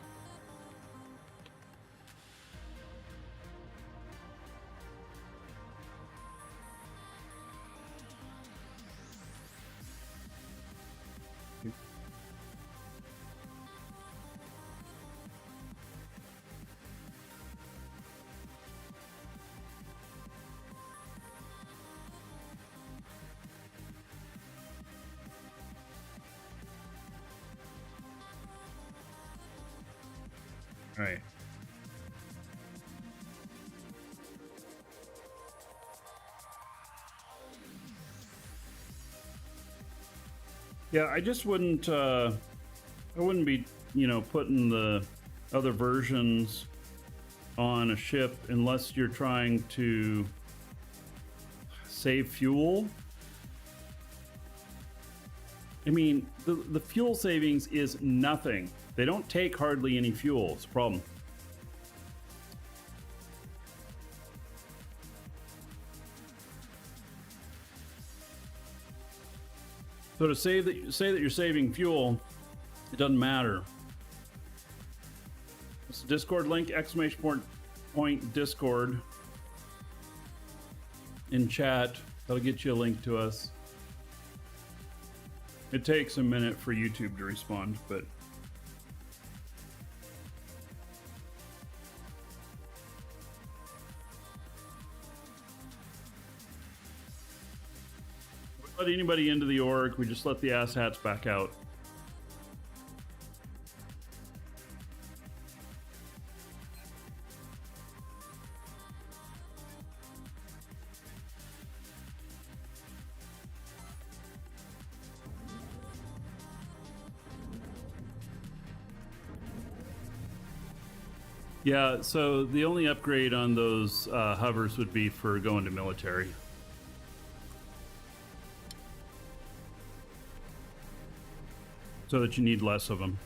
Right. Yeah, I just wouldn't I wouldn't be, putting the other versions on a ship unless you're trying to save fuel. I mean, the fuel savings is nothing. They don't take hardly any fuel. It's a problem. So to say that you're saving fuel, it doesn't matter. It's a Discord link, !point Discord in chat. That'll get you a link to us. It takes a minute for YouTube to respond, but let anybody into the org, we just let the asshats back out. Yeah, so the only upgrade on those hovers would be for going to military. So that you need less of them.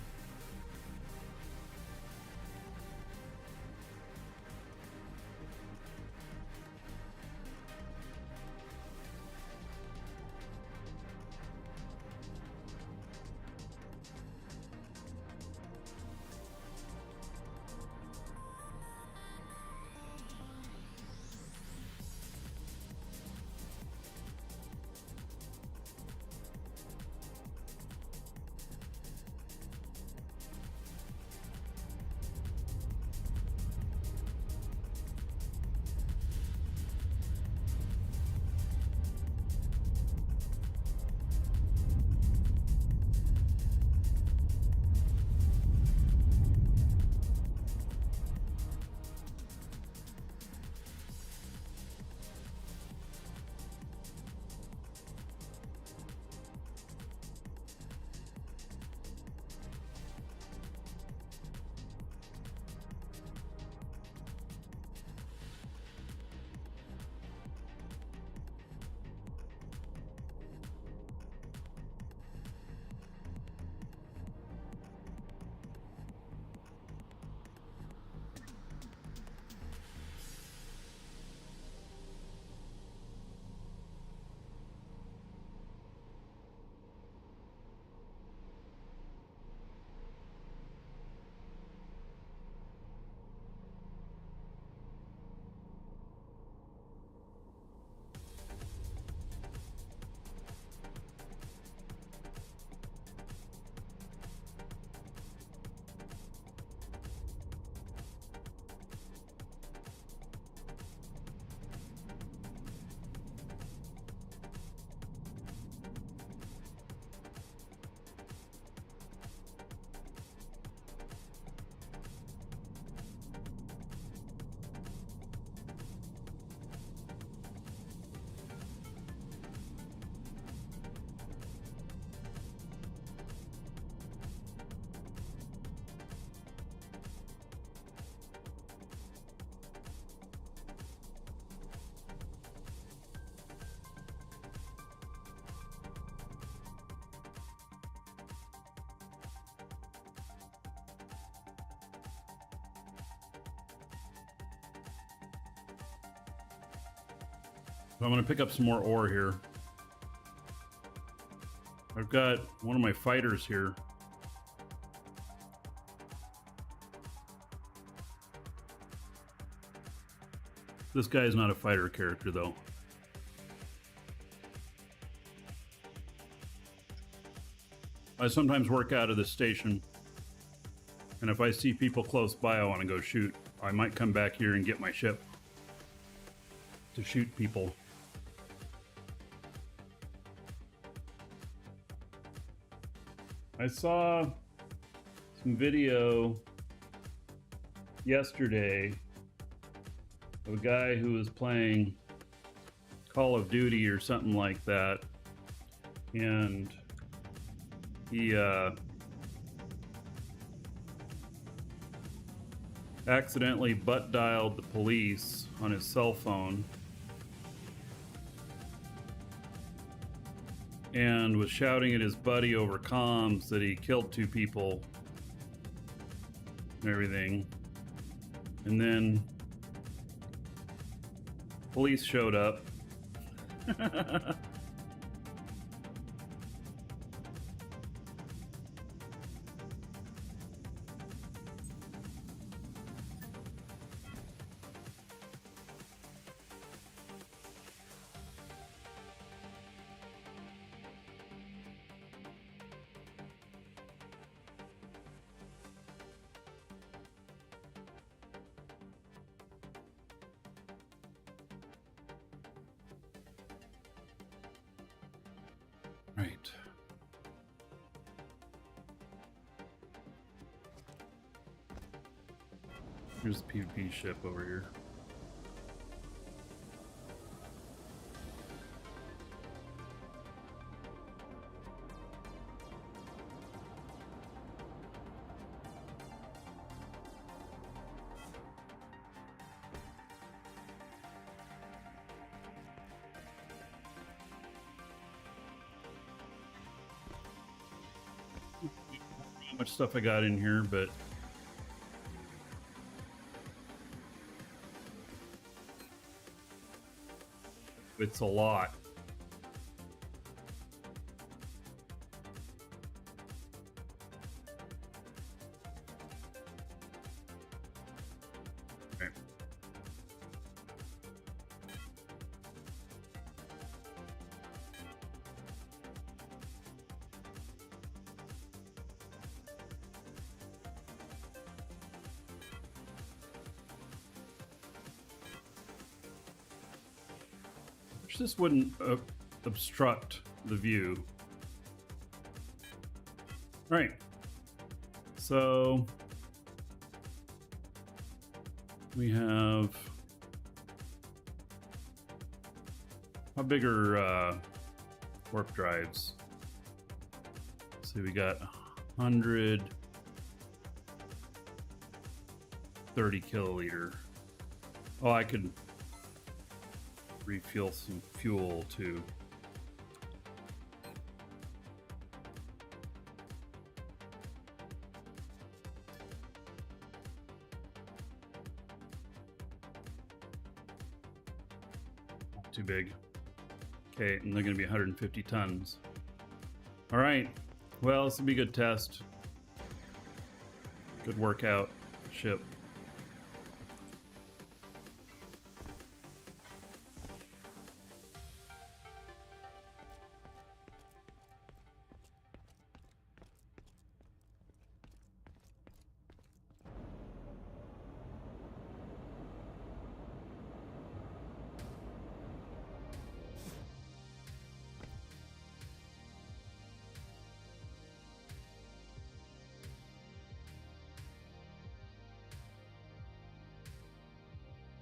I'm going to pick up some more ore here. I've got one of my fighters here. This guy is not a fighter character, though. I sometimes work out of this station, and if I see people close by I want to go shoot, I might come back here and get my ship to shoot people. I saw some video yesterday of a guy who was playing Call of Duty or something like that, and he accidentally butt dialed the police on his cell phone and was shouting at his buddy over comms that he killed 2 people and everything. And then police showed up. Right. Here's the PvP ship over here. How much stuff I got in here, but it's a lot. Okay. Wish this wouldn't obstruct the view. All right, so we have how big are warp drives? So we got 130 kiloliter. Oh, I could refuel some fuel too. Not too big. Okay, and they're going to be 150 tons. All right. Well, this will be a good test. Good workout ship.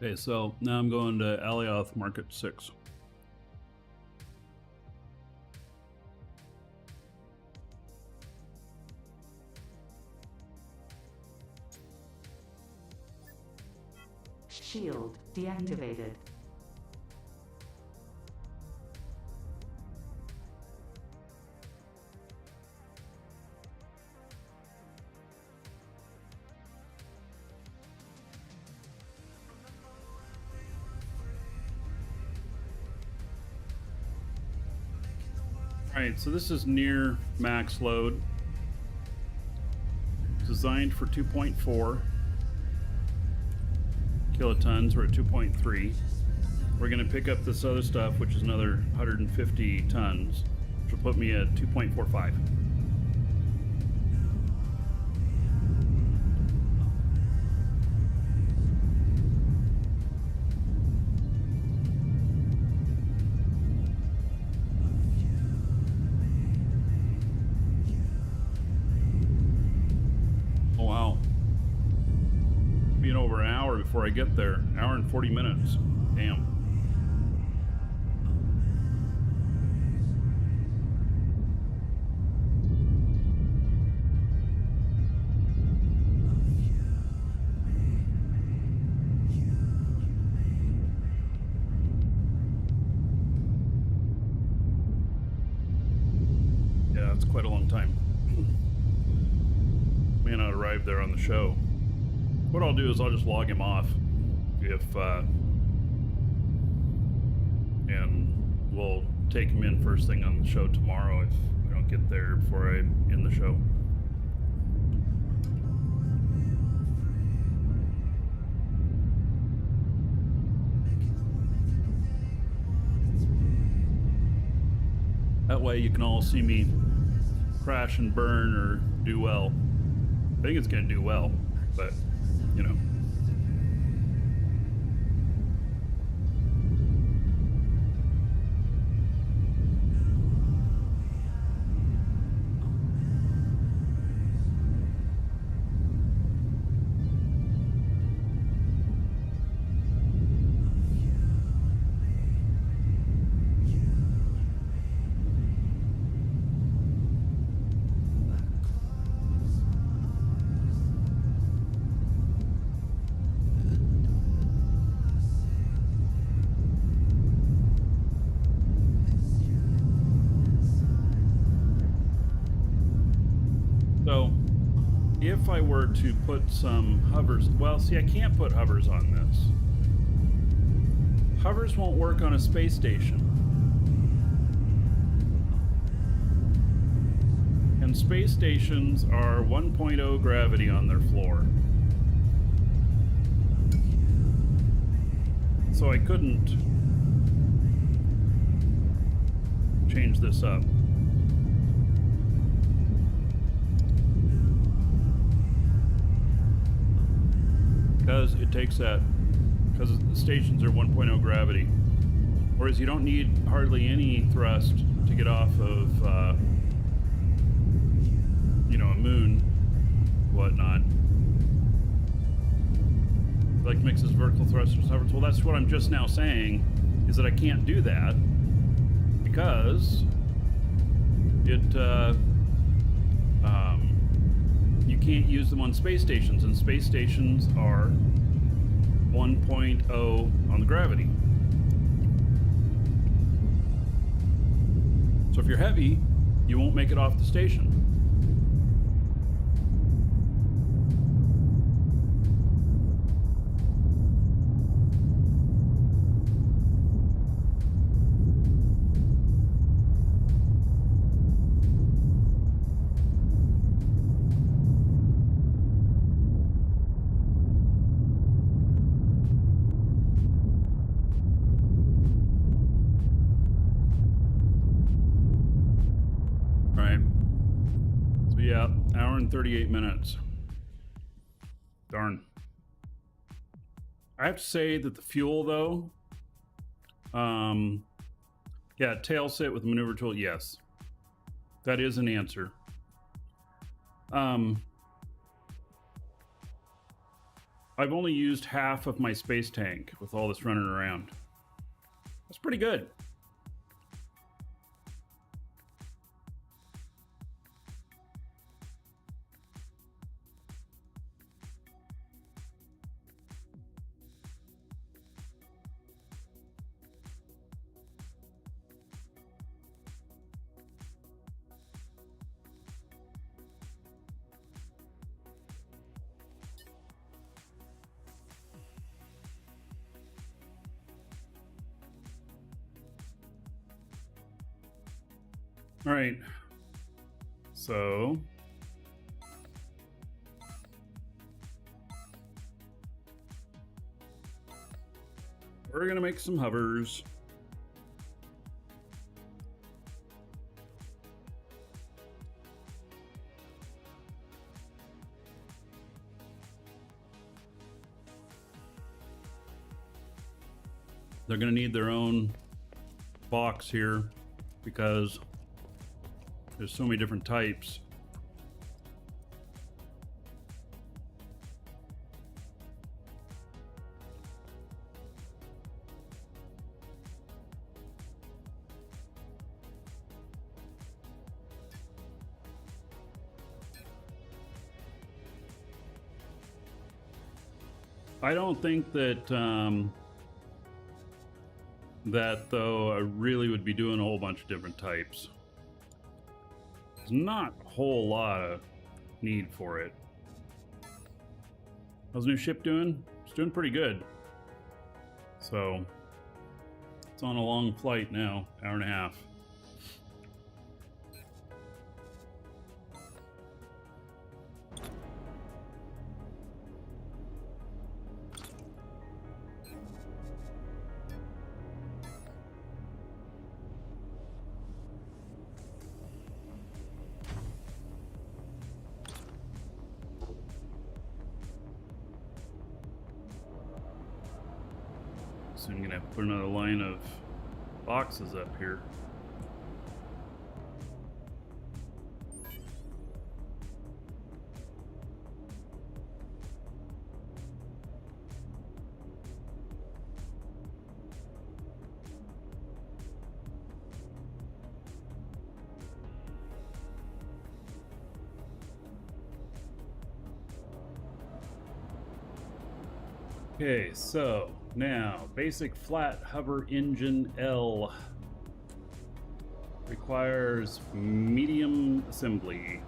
Okay, so now I'm going to Alioth Market 6. Shield deactivated. Alright, so this is near max load. Designed for 2.4 kilotons. We're at 2.3. We're going to pick up this other stuff, which is another 150 tons, which will put me at 2.45. Oh, wow. Being over an hour before I get there. Hour and 40 minutes. Damn. Yeah, it's quite a long time. May not arrive there on the show. What I'll do is I'll just log him off and we'll take him in first thing on the show tomorrow if we don't get there before I end the show. That way you can all see me crash and burn or do well. I think it's going to do well, but, you know. So, if I were to put some hovers, well, see, I can't put hovers on this. Hovers won't work on a space station. And space stations are 1.0 gravity on their floor. So I couldn't change this up. Because it takes that, because the stations are 1.0 gravity. Whereas you don't need hardly any thrust to get off of, you know, a moon, whatnot. Like mixes vertical thrusters. Well, that's what I'm just now saying, is that I can't do that because it, you can't use them on space stations, and space stations are 1.0 on the gravity. So if you're heavy, you won't make it off the station. Yeah, hour and 38 minutes. Darn. I have to say that the fuel, though, yeah, tail sit with maneuver tool, yes. That is an answer. I've only used half of my space tank with all this running around. That's pretty good. All right. So we're gonna make some hovers. They're gonna need their own box here because there's so many different types. I don't think that though I really would be doing a whole bunch of different types. There's not a whole lot of need for it. How's the new ship doing? It's doing pretty good. So it's on a long flight now, hour and a half. So I'm gonna have to put another line of boxes up here. Okay, so now basic flat hover engine L requires medium assembly.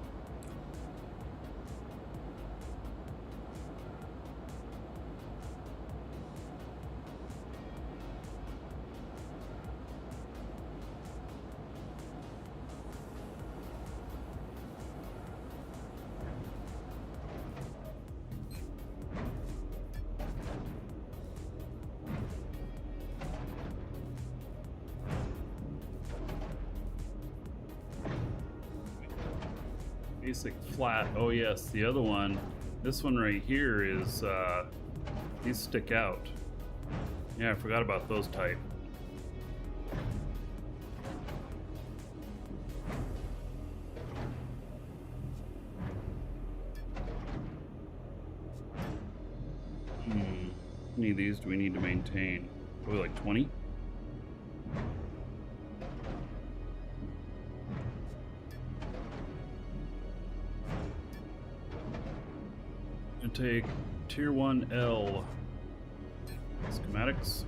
Basic flat. Oh yes, the other one. This one right here is these stick out. Yeah, I forgot about those type. How many of these do we need to maintain? Probably like 20. Take tier 1L schematics.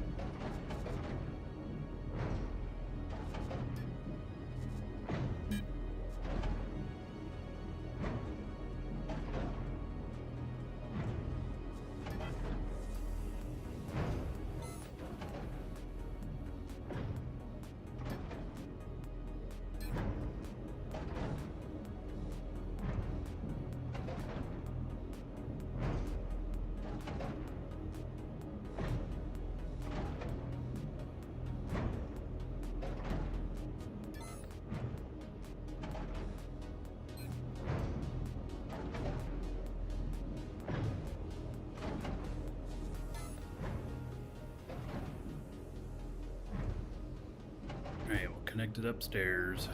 Alright, we'll connect it upstairs.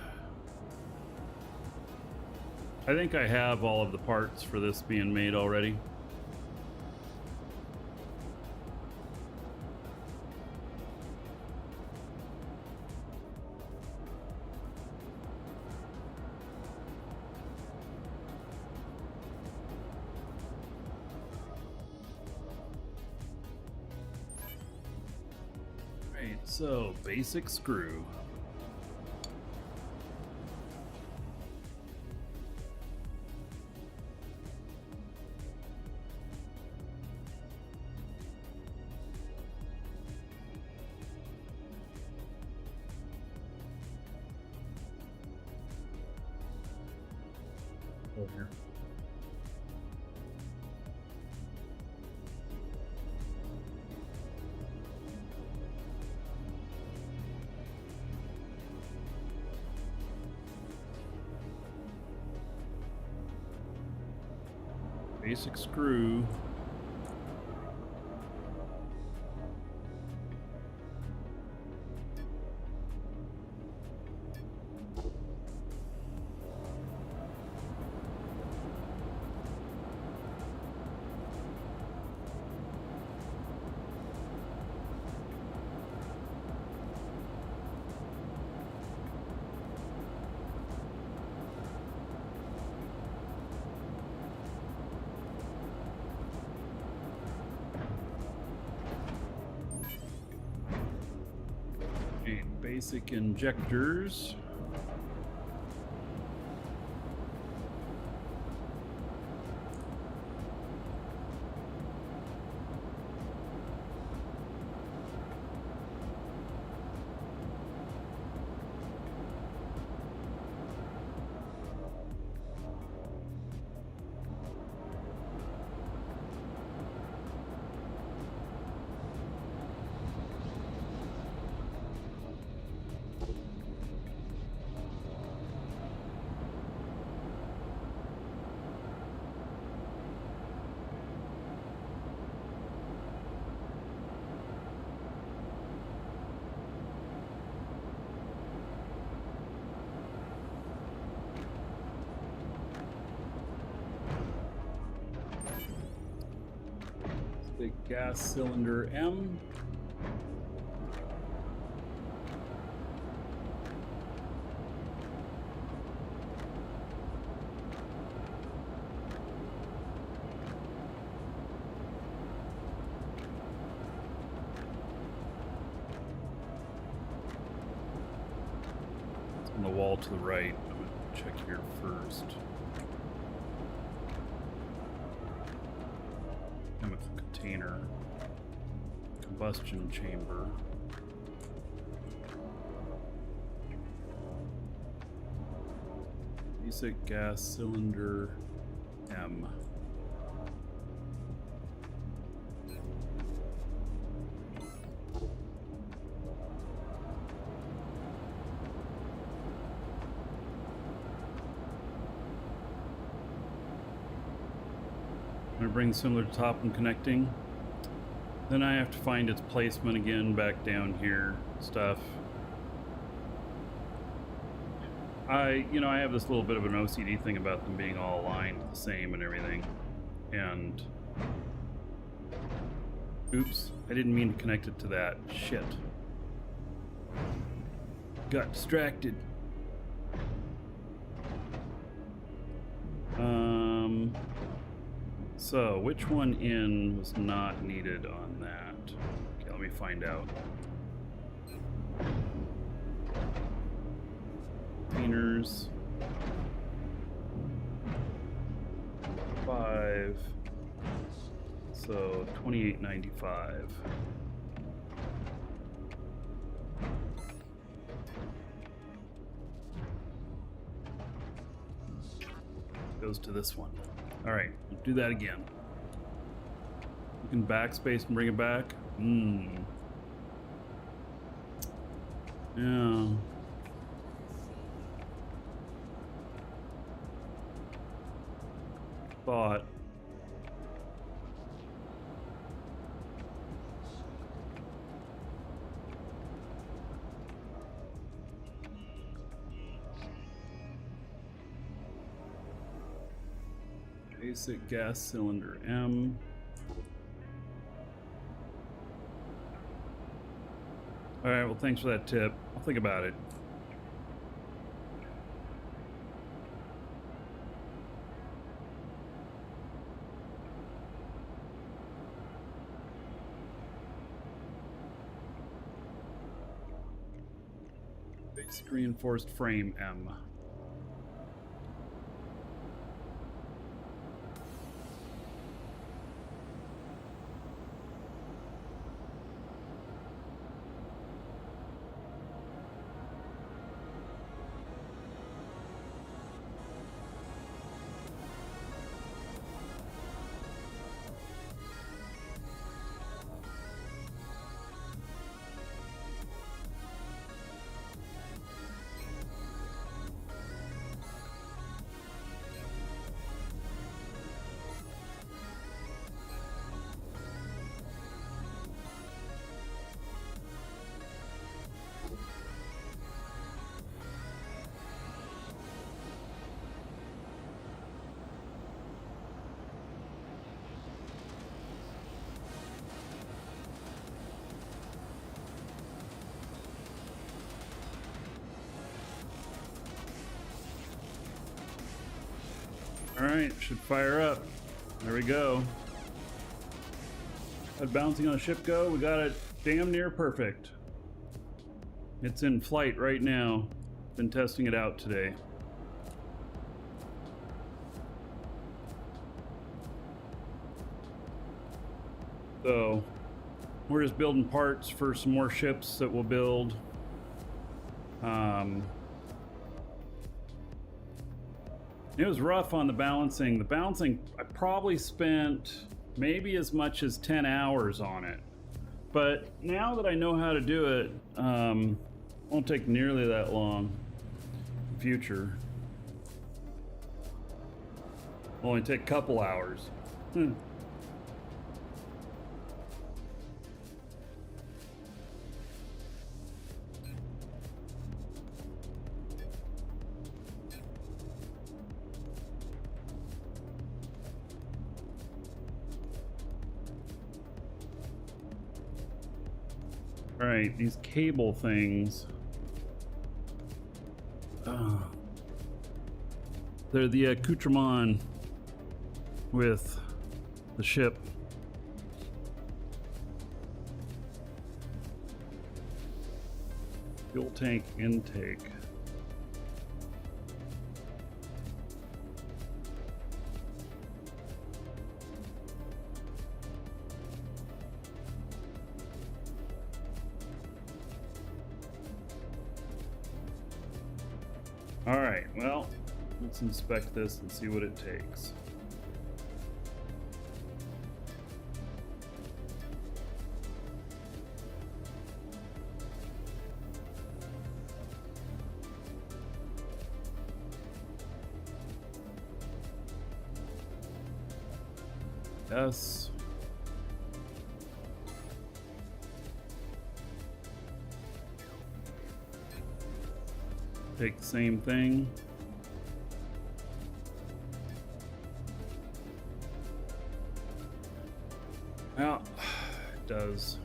I think I have all of the parts for this being made already. Alright, so basic screw. go here. Basic screw. Basic injectors. The gas cylinder M. It's on the wall to the right. I'm gonna check here first. Chemical container, combustion chamber, basic gas cylinder M. I'm gonna bring similar to top and connecting. Then I have to find its placement again back down here. Stuff. I have this little bit of an OCD thing about them being all aligned the same and everything. And oops, I didn't mean to connect it to that. Shit. Got distracted. So, which one in was not needed on that? Okay, let me find out. Cleaners. 5. So, $28.95. Goes to this one. All right, we'll do that again. You can backspace and bring it back. Yeah. Thought. Basic gas cylinder M. All right, well, thanks for that tip. I'll think about it. Basic reinforced frame M. right, should fire up. There we go. How'd bouncing on a ship go? We got it damn near perfect. It's in flight right now. Been testing it out today. So, we're just building parts for some more ships that we'll build. It was rough on the balancing. The balancing, I probably spent maybe as much as 10 hours on it. But now that I know how to do it, won't take nearly that long in the future. Only take a couple hours. All right, these cable things. They're the accoutrement with the ship. Fuel tank intake. All right, well, let's inspect this and see what it takes. Yes. Take the same thing. Well, it does.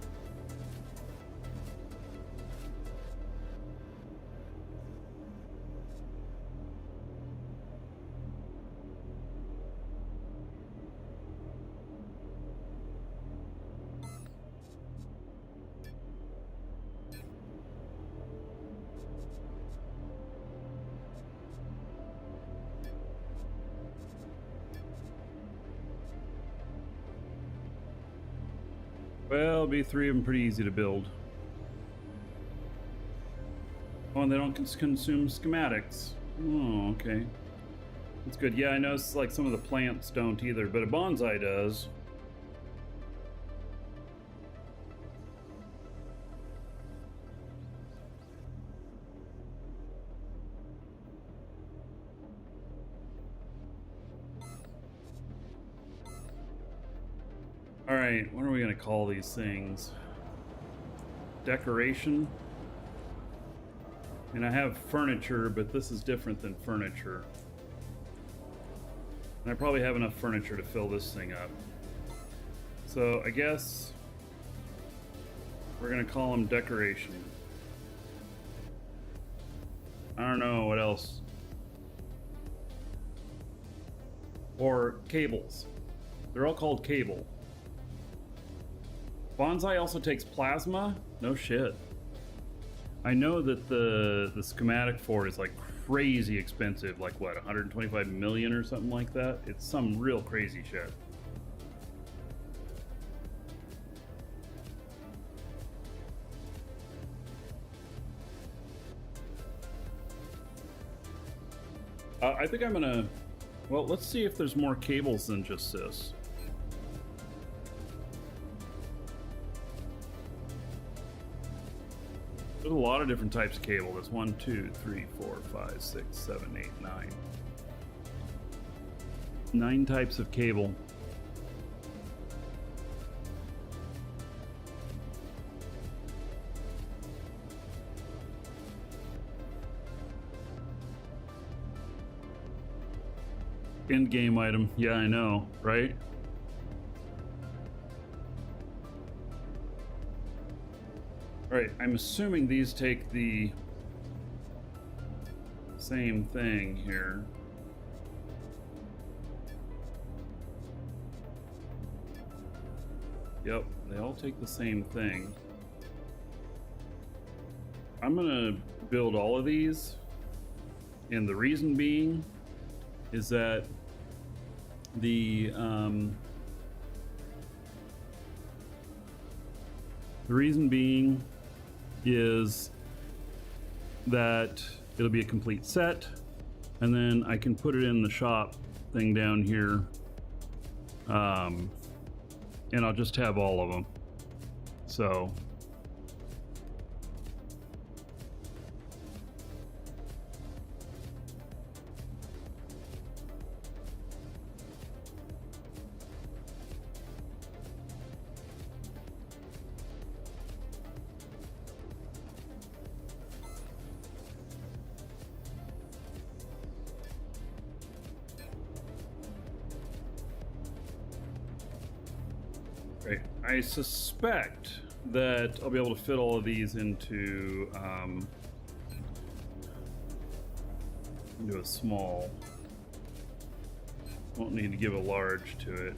Well, B3 of them pretty easy to build. Oh, and they don't consume schematics. Oh, okay. That's good. Yeah, I know it's like some of the plants don't either, but a bonsai does. All right, what are we gonna call these things? Decoration? And I have furniture, but this is different than furniture. And I probably have enough furniture to fill this thing up. So I guess we're gonna call them decoration. I don't know what else. Or cables. They're all called cable. Bonsai also takes plasma? No shit. I know that the schematic for it is like crazy expensive, like what, 125 million or something like that? It's some real crazy shit. I think I'm gonna, well, let's see if there's more cables than just this. There's a lot of different types of cable. There's 1, 2, 3, 4, 5, 6, 7, 8, 9. 9 types of cable. End game item. Yeah, I know, right? Alright, I'm assuming these take the same thing here. Yep, they all take the same thing. I'm gonna build all of these, and the reason being is that the reason being is that it'll be a complete set, and then I can put it in the shop thing down here, and I'll just have all of them. So I suspect that I'll be able to fit all of these into a small. Won't need to give a large to it.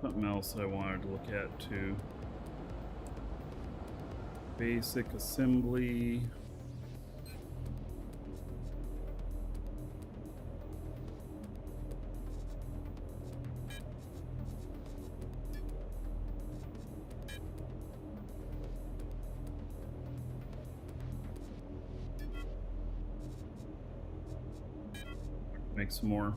Something else I wanted to look at too. Basic assembly. Make some more.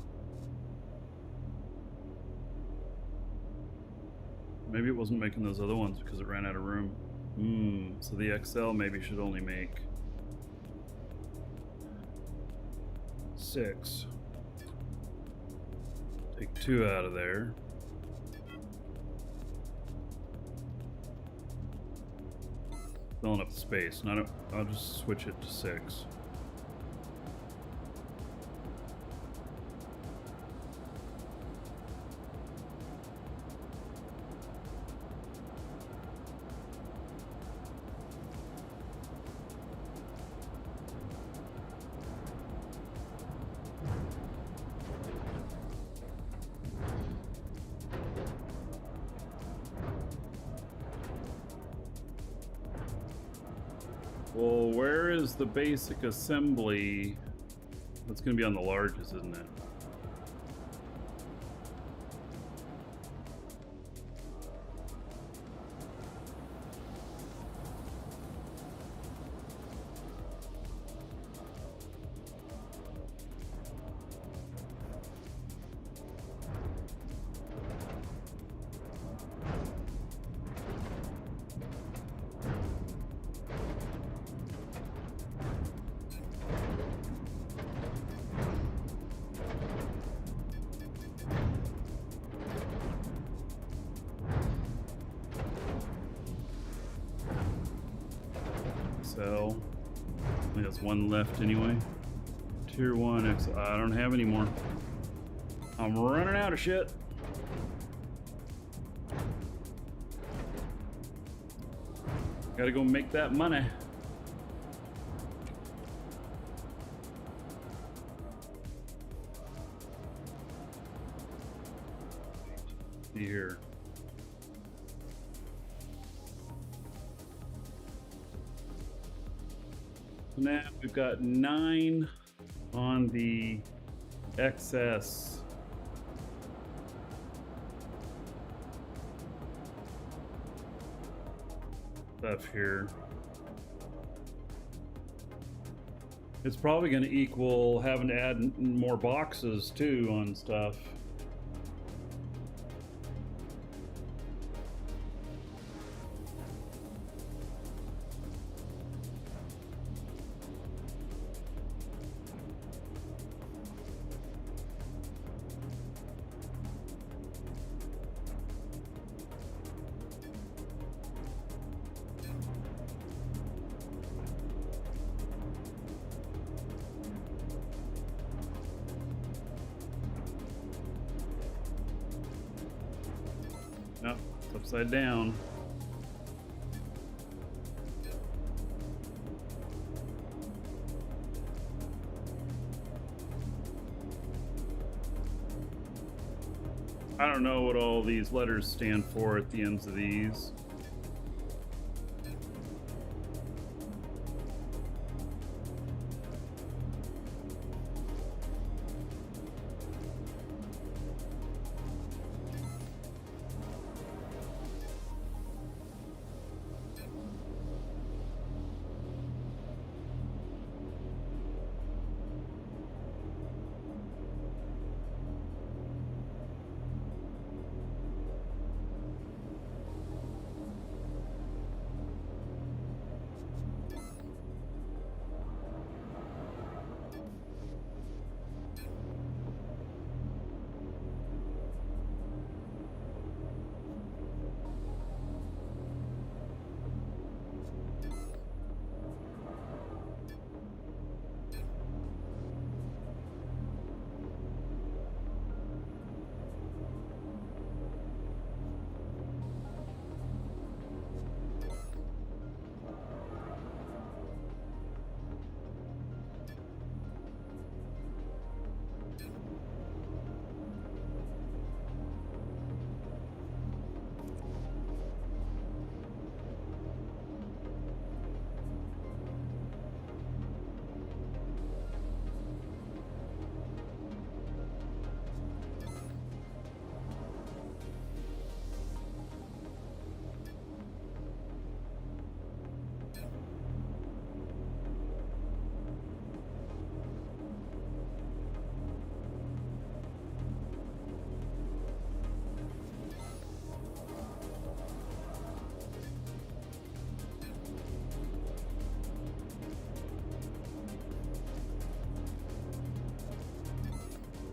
Maybe it wasn't making those other ones because it ran out of room. So the XL maybe should only make 6. Take 2 out of there. Filling up the space, and I'll just switch it to 6. Well, where is the basic assembly? That's going to be on the larges, isn't it? So, I think that's one left anyway. Tier 1 X. I don't have any more. I'm running out of shit. Gotta go make that money. See here. Now we've got 9 on the XS. Stuff here. It's probably going to equal having to add more boxes too on stuff. Oh, it's upside down. I don't know what all these letters stand for at the ends of these.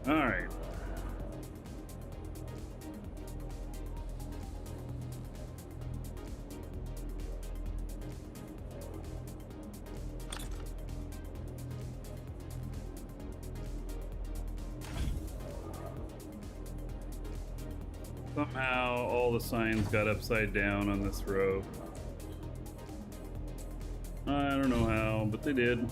All right. Somehow all the signs got upside down on this row. I don't know how, but they did.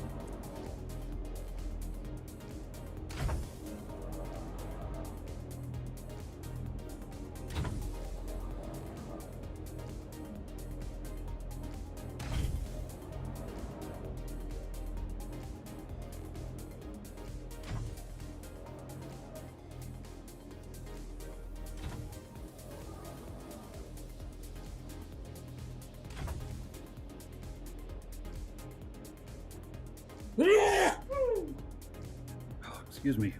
Excuse me.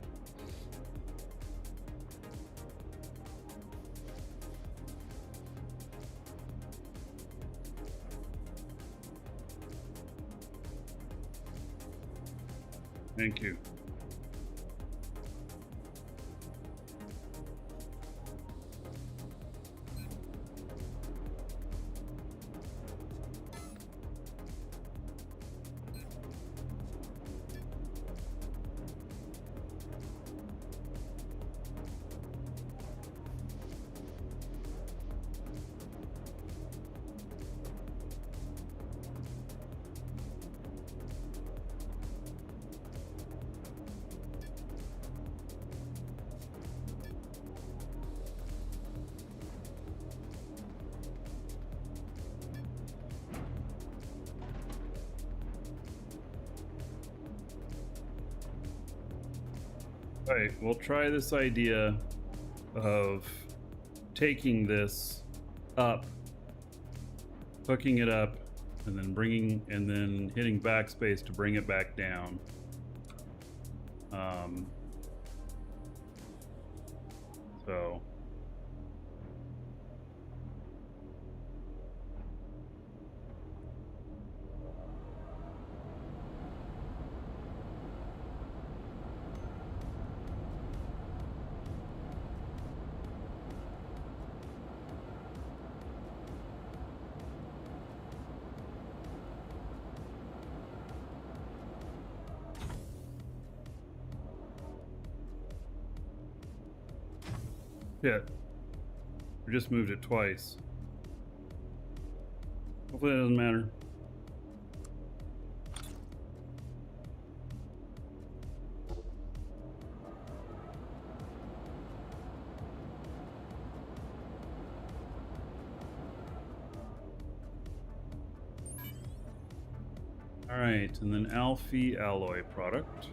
Thank you. All right, we'll try this idea of taking this up, hooking it up, and then hitting backspace to bring it back down. So yeah, We just moved it twice. Hopefully that doesn't matter. All right, and then Alfie alloy product.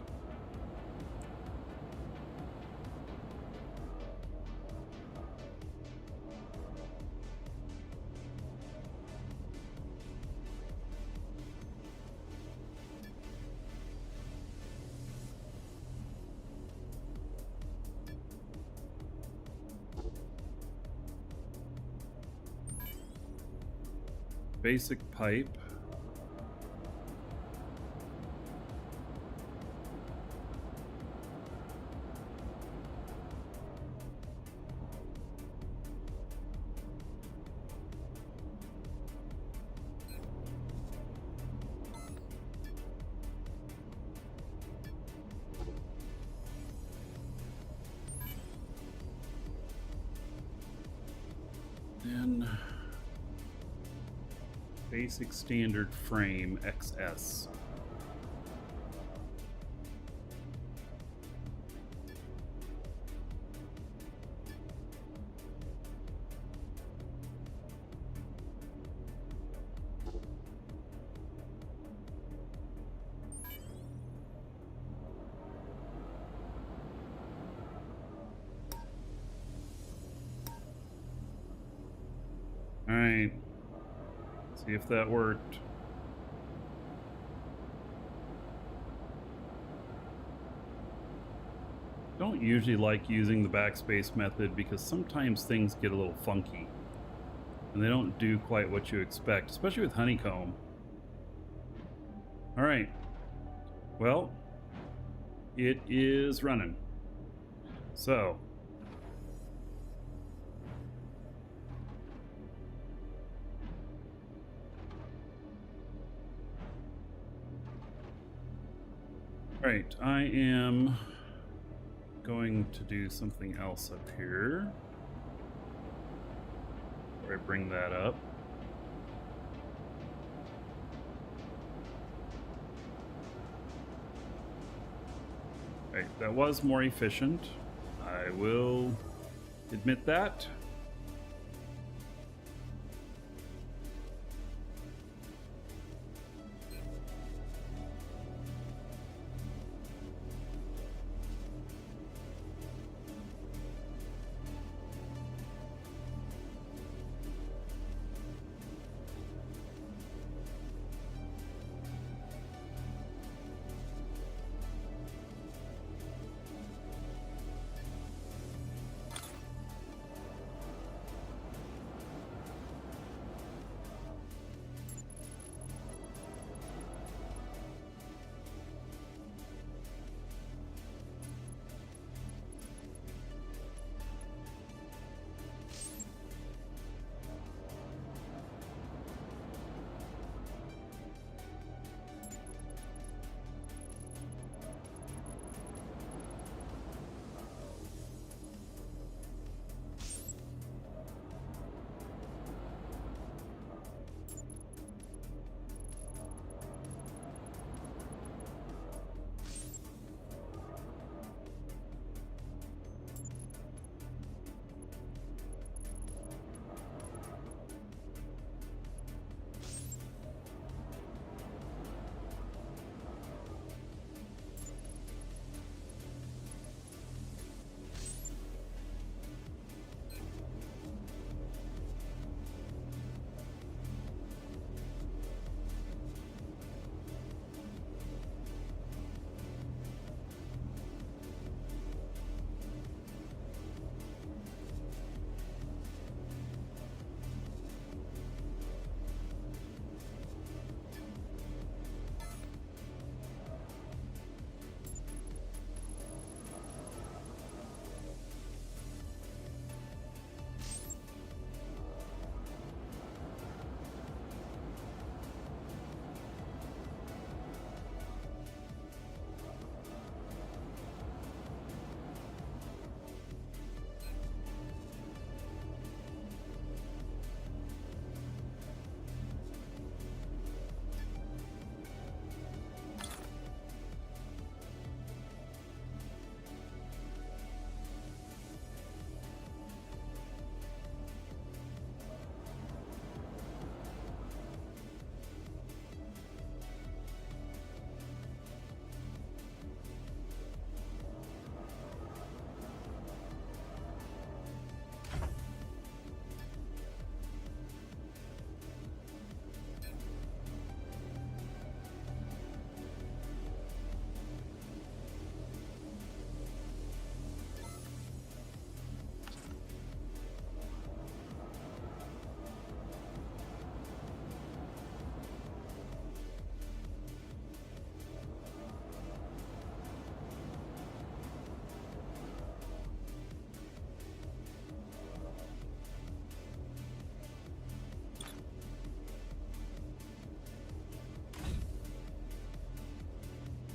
Basic pipe. And basic standard frame XS. All right. See if that worked. Don't usually like using the backspace method because sometimes things get a little funky and they don't do quite what you expect, especially with honeycomb. All right. Well, it is running. So, right, I am going to do something else up here. Before I bring that up. Right, that was more efficient. I will admit that.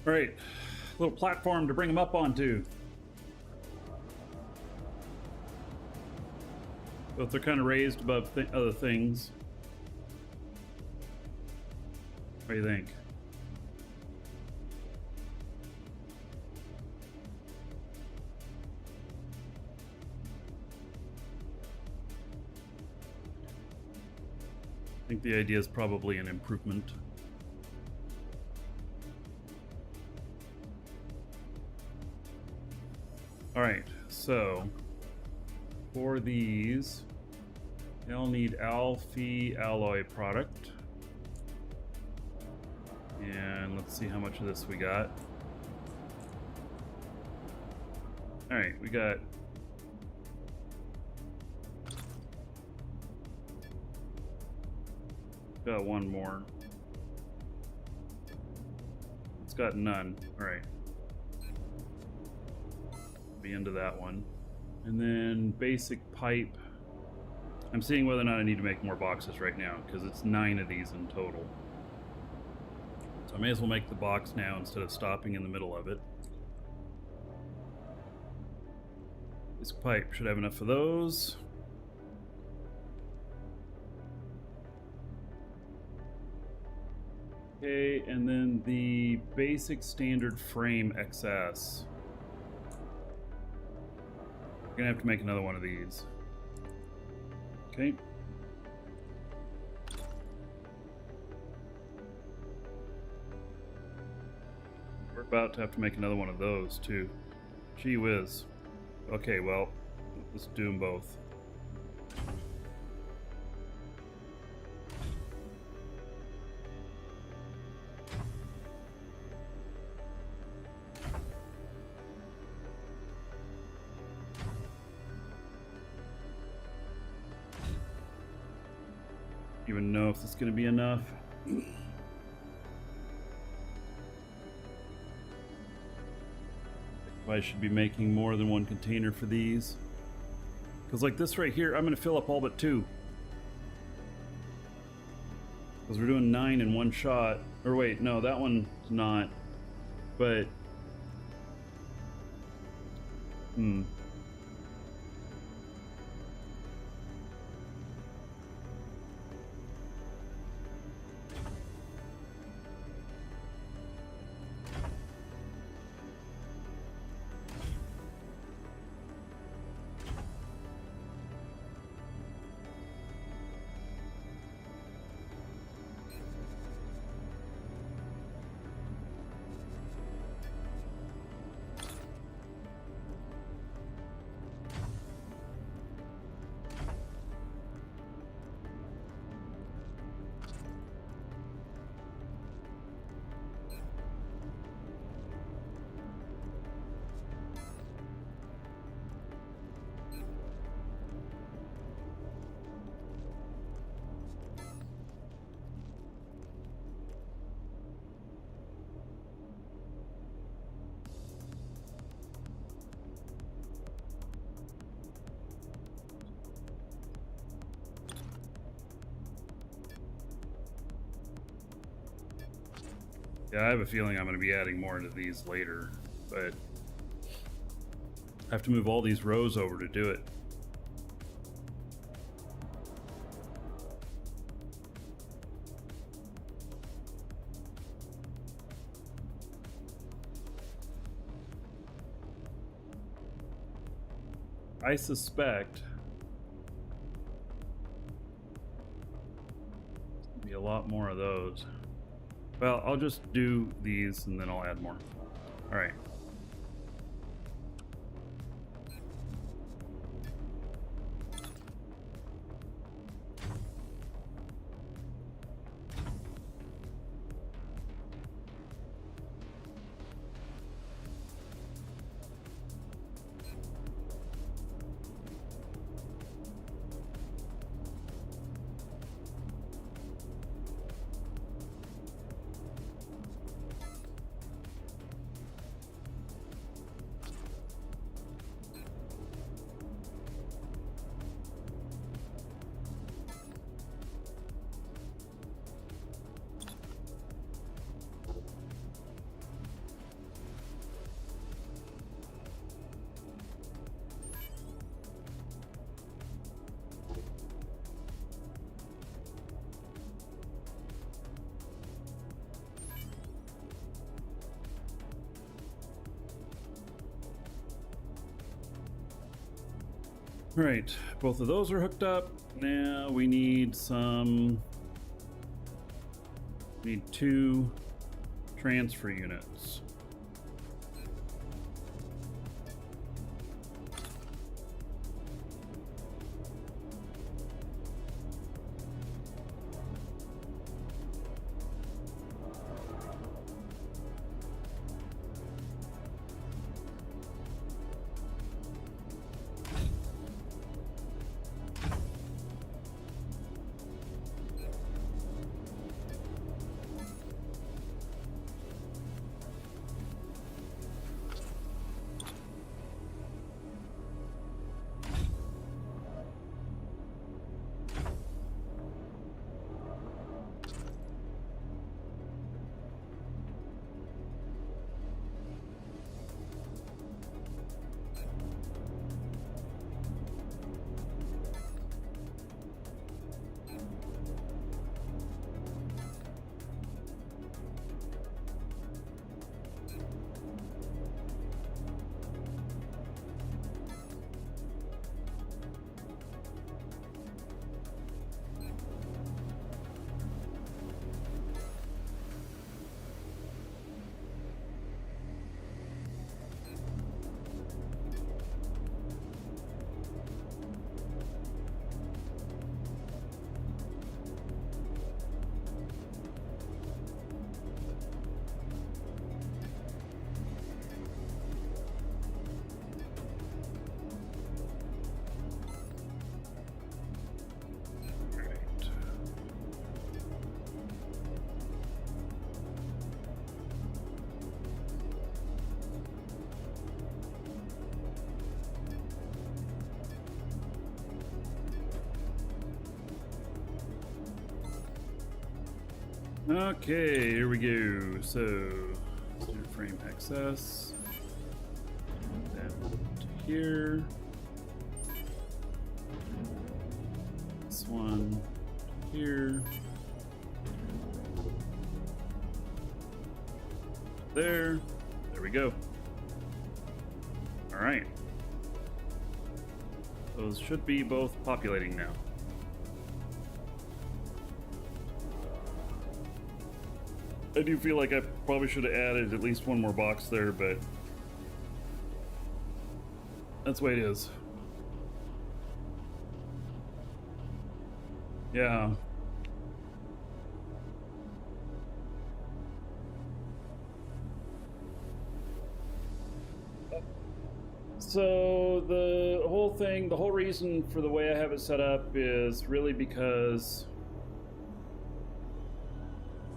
All right, little platform to bring them up onto. Both they're kind of raised above other things. What do you think? I think the idea is probably an improvement. All right, so for these, they'll need Alfie alloy product. And let's see how much of this we got. All right, we got one more. It's got none. All right. Be into that one. And then basic pipe. I'm seeing whether or not I need to make more boxes right now because it's 9 of these in total. So I may as well make the box now instead of stopping in the middle of it. This pipe should have enough of those. Okay, and then the basic standard frame XS. We're gonna have to make another one of these. Okay. We're about to have to make another one of those too. Gee whiz. Okay, well, let's do them both. Even know if this is going to be enough. I should be making more than one container for these. Because like this right here, I'm going to fill up all but 2. Because we're doing 9 in one shot. Or wait, no, that one's not. But... yeah, I have a feeling I'm going to be adding more into these later, but I have to move all these rows over to do it. I suspect there'll be a lot more of those. Well, I'll just do these and then I'll add more. All right. All right, both of those are hooked up. Now we need need 2 transfer units. Okay, here we go. So, frame access. That to here. This one here. There. There we go. All right. Those should be both populating now. I do feel like I probably should have added at least one more box there, but that's the way it is. Yeah. So the whole reason for the way I have it set up is really because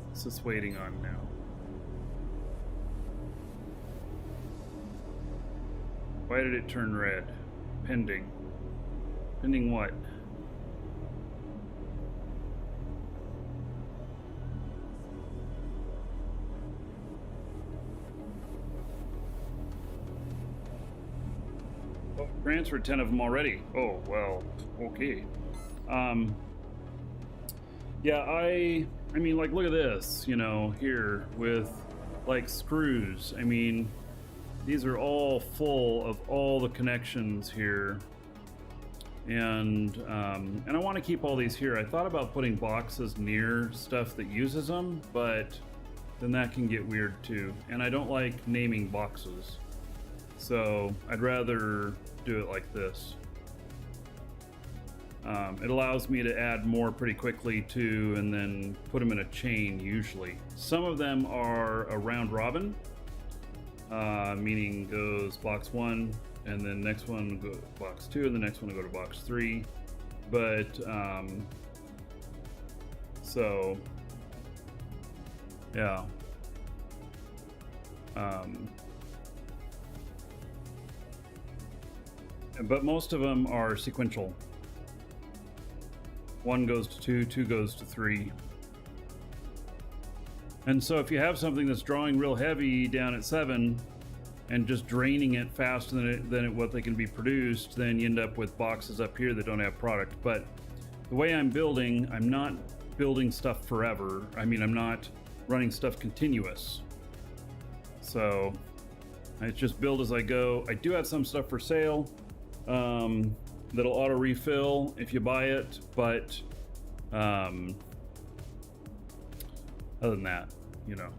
what's this waiting on now? Why did it turn red? Pending. Pending what? Oh, transferred 10 of them already. Oh, well, okay. Yeah, I mean, like, look at this, you know, here with, like, screws. I mean, these are all full of all the connections here. And I want to keep all these here. I thought about putting boxes near stuff that uses them, but then that can get weird too. And I don't like naming boxes. So I'd rather do it like this. It allows me to add more pretty quickly too, and then put them in a chain usually. Some of them are a round robin, meaning goes box 1, and then next one go box 2, and the next one will go to box 3. But so yeah. But most of them are sequential. 1 goes to 2, 2 goes to 3. And so if you have something that's drawing real heavy down at 7 and just draining it faster than what they can be produced, then you end up with boxes up here that don't have product. But the way I'm building, I'm not building stuff forever. I mean, I'm not running stuff continuous. So I just build as I go. I do have some stuff for sale. that'll auto refill if you buy it, but other than that, you know.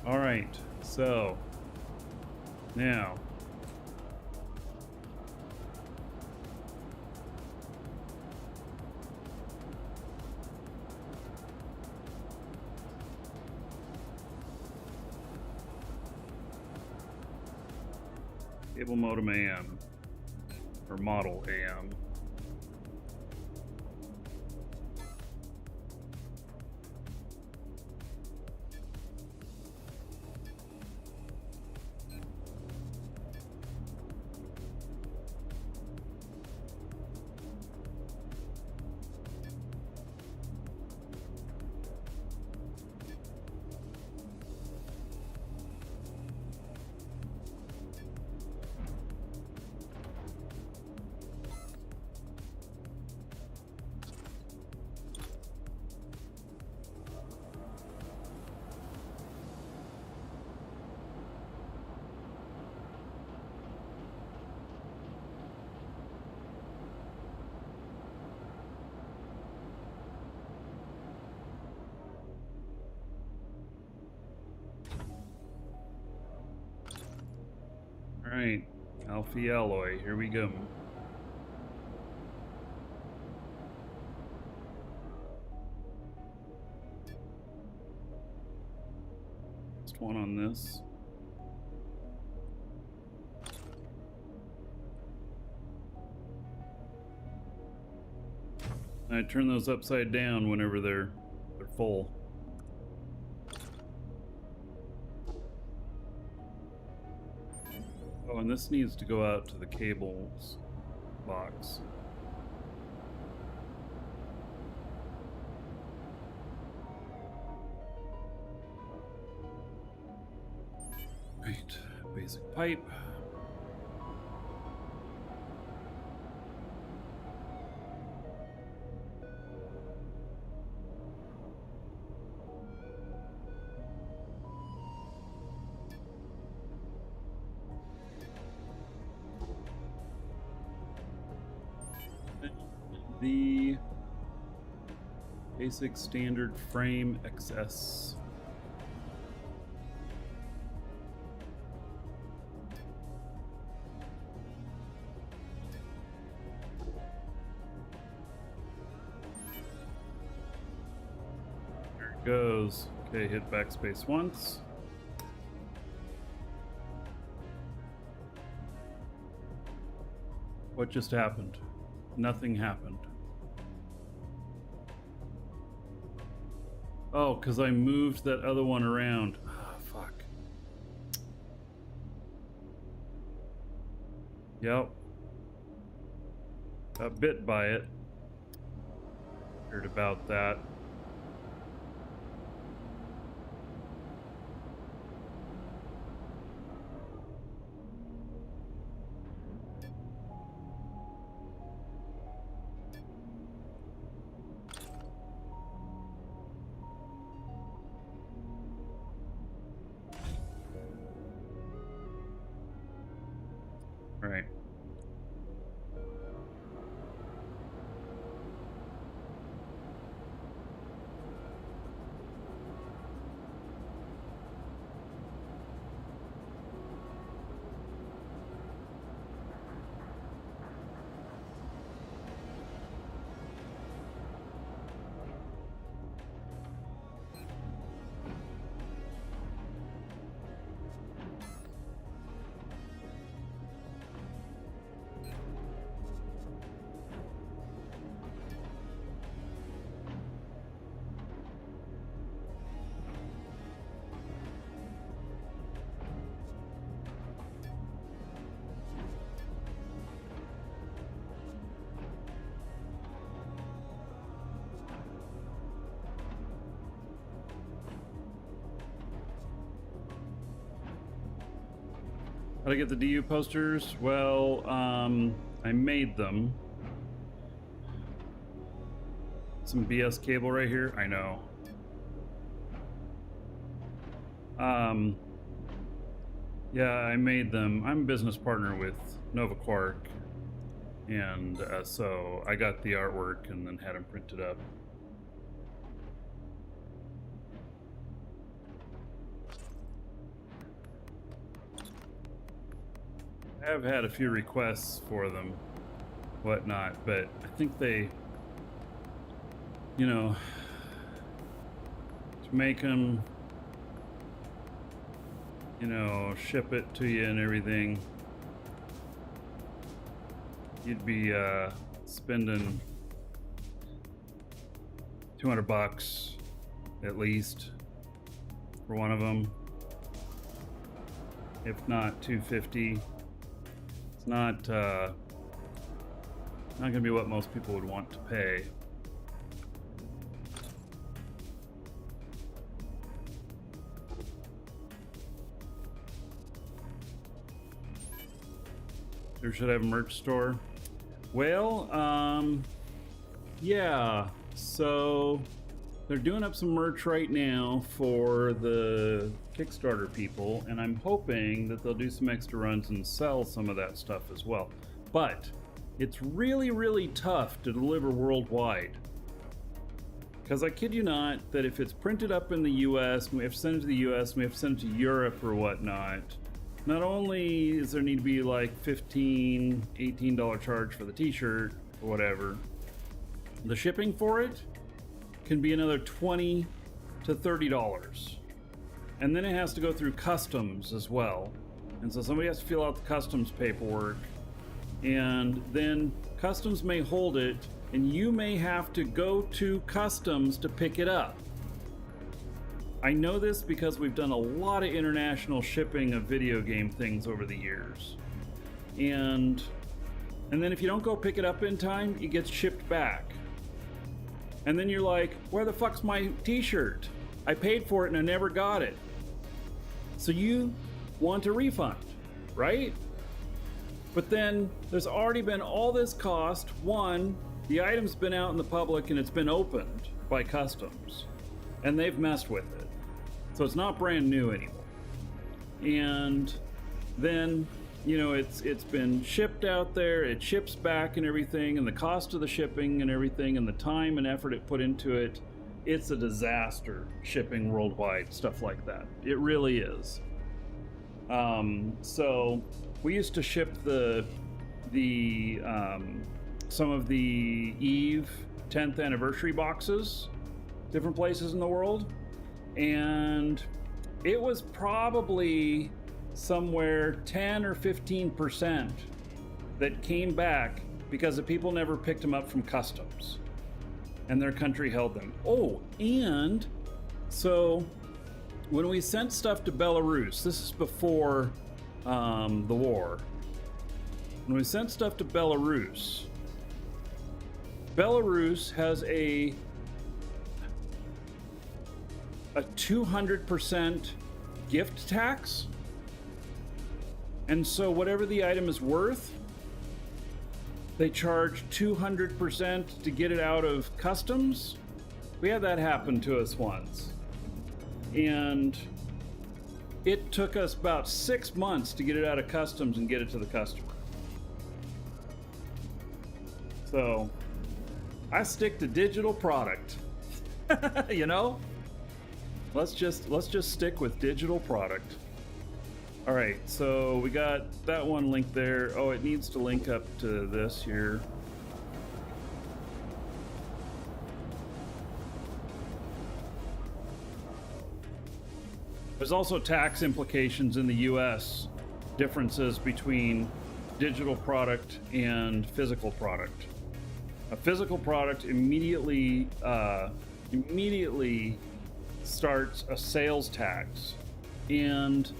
All right, so now cable modem AM or model AM. All right, Alpha alloy, here we go. Just one on this. I turn those upside down whenever they're full. Oh, and this needs to go out to the cables box. Right, basic pipe. The basic standard frame XS. There it goes. Okay, hit backspace once. What just happened? Nothing happened. Oh, because I moved that other one around. Ah, fuck. Yep. Got bit by it. Heard about that. Right. How to get the DU posters? Well, I made them. Some BS cable right here. I know. Yeah, I made them. I'm a business partner with Nova Quark, and so I got the artwork and then had them printed up. I have had a few requests for them, whatnot, but I think they, you know, to make them, you know, ship it to you and everything, you'd be spending $200 at least for one of them, if not $250. It's not gonna be what most people would want to pay. There should have a merch store. Well, yeah, so they're doing up some merch right now for the Kickstarter people, and I'm hoping that they'll do some extra runs and sell some of that stuff as well. But it's really, really tough to deliver worldwide. Because I kid you not, that if it's printed up in the US, and we have to send it to the US, and we have to send it to Europe or whatnot, not only does there need to be like $15, $18 charge for the t-shirt or whatever, the shipping for it can be another $20 to $30. And then it has to go through customs as well. And so somebody has to fill out the customs paperwork, and then customs may hold it, and you may have to go to customs to pick it up. I know this because we've done a lot of international shipping of video game things over the years. And then if you don't go pick it up in time, it gets shipped back. And then you're like, where the fuck's my t-shirt? I paid for it and I never got it. So you want a refund, right? But then there's already been all this cost. One, the item's been out in the public and it's been opened by customs, and they've messed with it. So it's not brand new anymore. And then, you know, it's been shipped out there, it ships back and everything, and the cost of the shipping and everything, and the time and effort it put into it, it's a disaster shipping worldwide, stuff like that. It really is. So we used to ship some of the EVE 10th anniversary boxes different places in the world, and it was probably somewhere 10 or 15% that came back because the people never picked them up from customs and their country held them. Oh, and so when we sent stuff to Belarus, this is before the war, when we sent stuff to Belarus has a 200% gift tax. And so whatever the item is worth, they charge 200% to get it out of customs. We had that happen to us once. And it took us about 6 months to get it out of customs and get it to the customer. So I stick to digital product. You know? Let's just stick with digital product. All right, so we got that one linked there. Oh, it needs to link up to this here. There's also tax implications in the US, differences between digital product and physical product. A physical product immediately starts a sales tax, and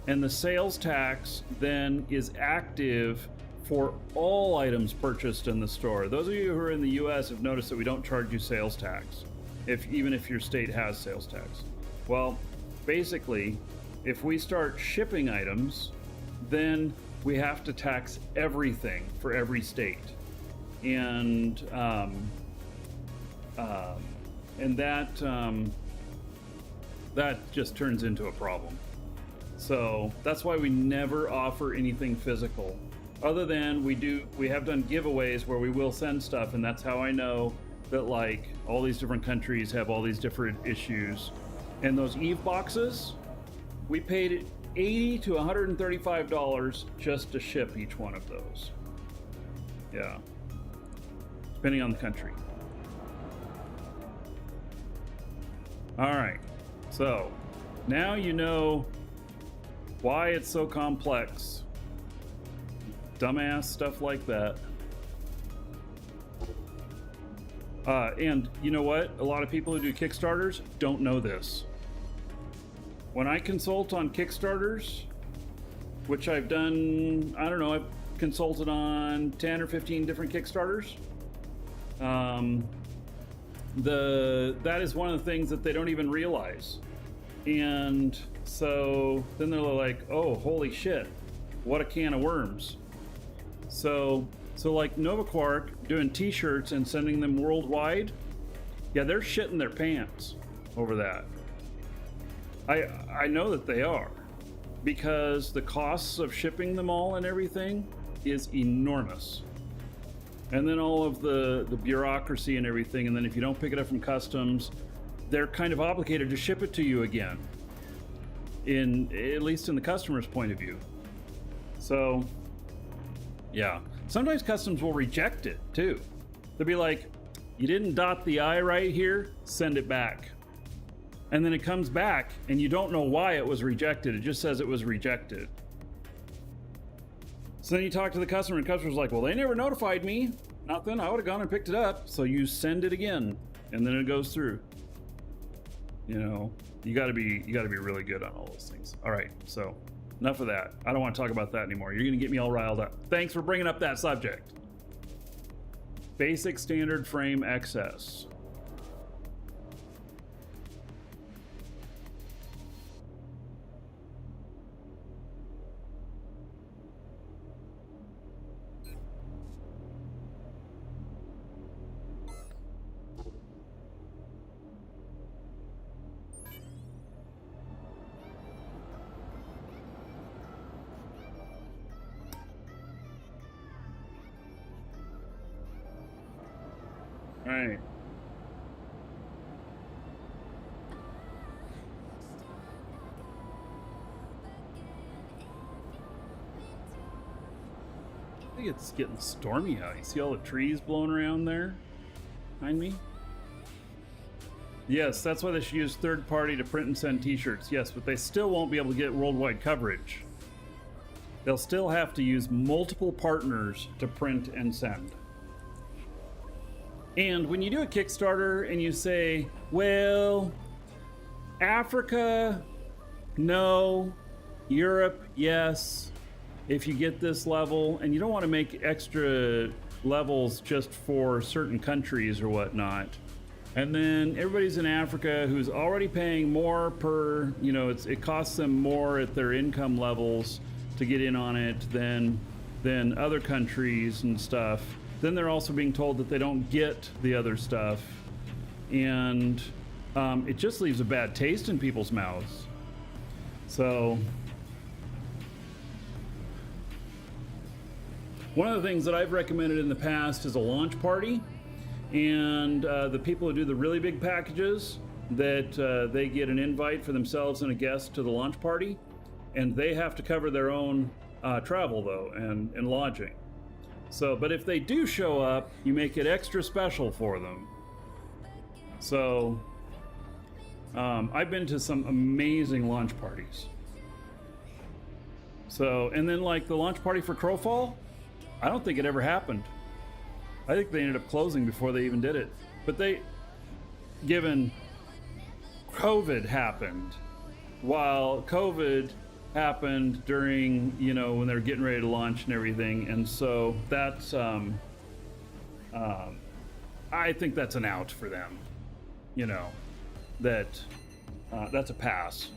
the sales tax then is active for all items purchased in the store. Those of you who are in the US have noticed that we don't charge you sales tax, even if your state has sales tax. Well, basically, if we start shipping items, then we have to tax everything for every state. And that just turns into a problem. So that's why we never offer anything physical, other than we have done giveaways where we will send stuff, and that's how I know that like all these different countries have all these different issues. And those Eve boxes, we paid $80 to $135 just to ship each one of those. Yeah, depending on the country. All right, so now you know why it's so complex. Dumbass stuff like that. And you know what? A lot of people who do Kickstarters don't know this. When I consult on Kickstarters, which I've done, I don't know, I've consulted on 10 or 15 different Kickstarters. That is one of the things that they don't even realize. And so then they're like, oh, holy shit, what a can of worms. So like NovaQuark doing t-shirts and sending them worldwide, yeah, they're shitting their pants over that. I know that they are, because the costs of shipping them all and everything is enormous. And then all of the bureaucracy and everything, and then if you don't pick it up from customs, they're kind of obligated to ship it to you again, at least in the customer's point of view. So yeah, sometimes customs will reject it too. They'll be like, you didn't dot the I right here, send it back. And then it comes back and you don't know why it was rejected. It just says it was rejected. So then you talk to the customer, and the customer's like, well, they never notified me. Nothing, I would have gone and picked it up. So you send it again, and then it goes through. You know, you gotta be really good on all those things. All right, so enough of that. I don't want to talk about that anymore. You're gonna get me all riled up. Thanks for bringing up that subject. Basic standard frame excess. Right. I think it's getting stormy out. You see all the trees blowing around there behind me? Yes, that's why they should use third party to print and send t-shirts. Yes, but they still won't be able to get worldwide coverage. They'll still have to use multiple partners to print and send. And when you do a Kickstarter and you say, well, Africa, no, Europe, yes, if you get this level, and you don't want to make extra levels just for certain countries or whatnot. And then everybody's in Africa who's already paying more per, you know, it costs them more at their income levels to get in on it than other countries and stuff. Then they're also being told that they don't get the other stuff, and it just leaves a bad taste in people's mouths. So one of the things that I've recommended in the past is a launch party, and the people who do the really big packages, that they get an invite for themselves and a guest to the launch party, and they have to cover their own travel though, and lodging. So, but if they do show up, you make it extra special for them. So, I've been to some amazing launch parties. So, and then like the launch party for Crowfall, I don't think it ever happened. I think they ended up closing before they even did it. But given COVID happened, while COVID happened during, you know, when they're getting ready to launch and everything, and so that's I think that's an out for them, you know, that's a pass.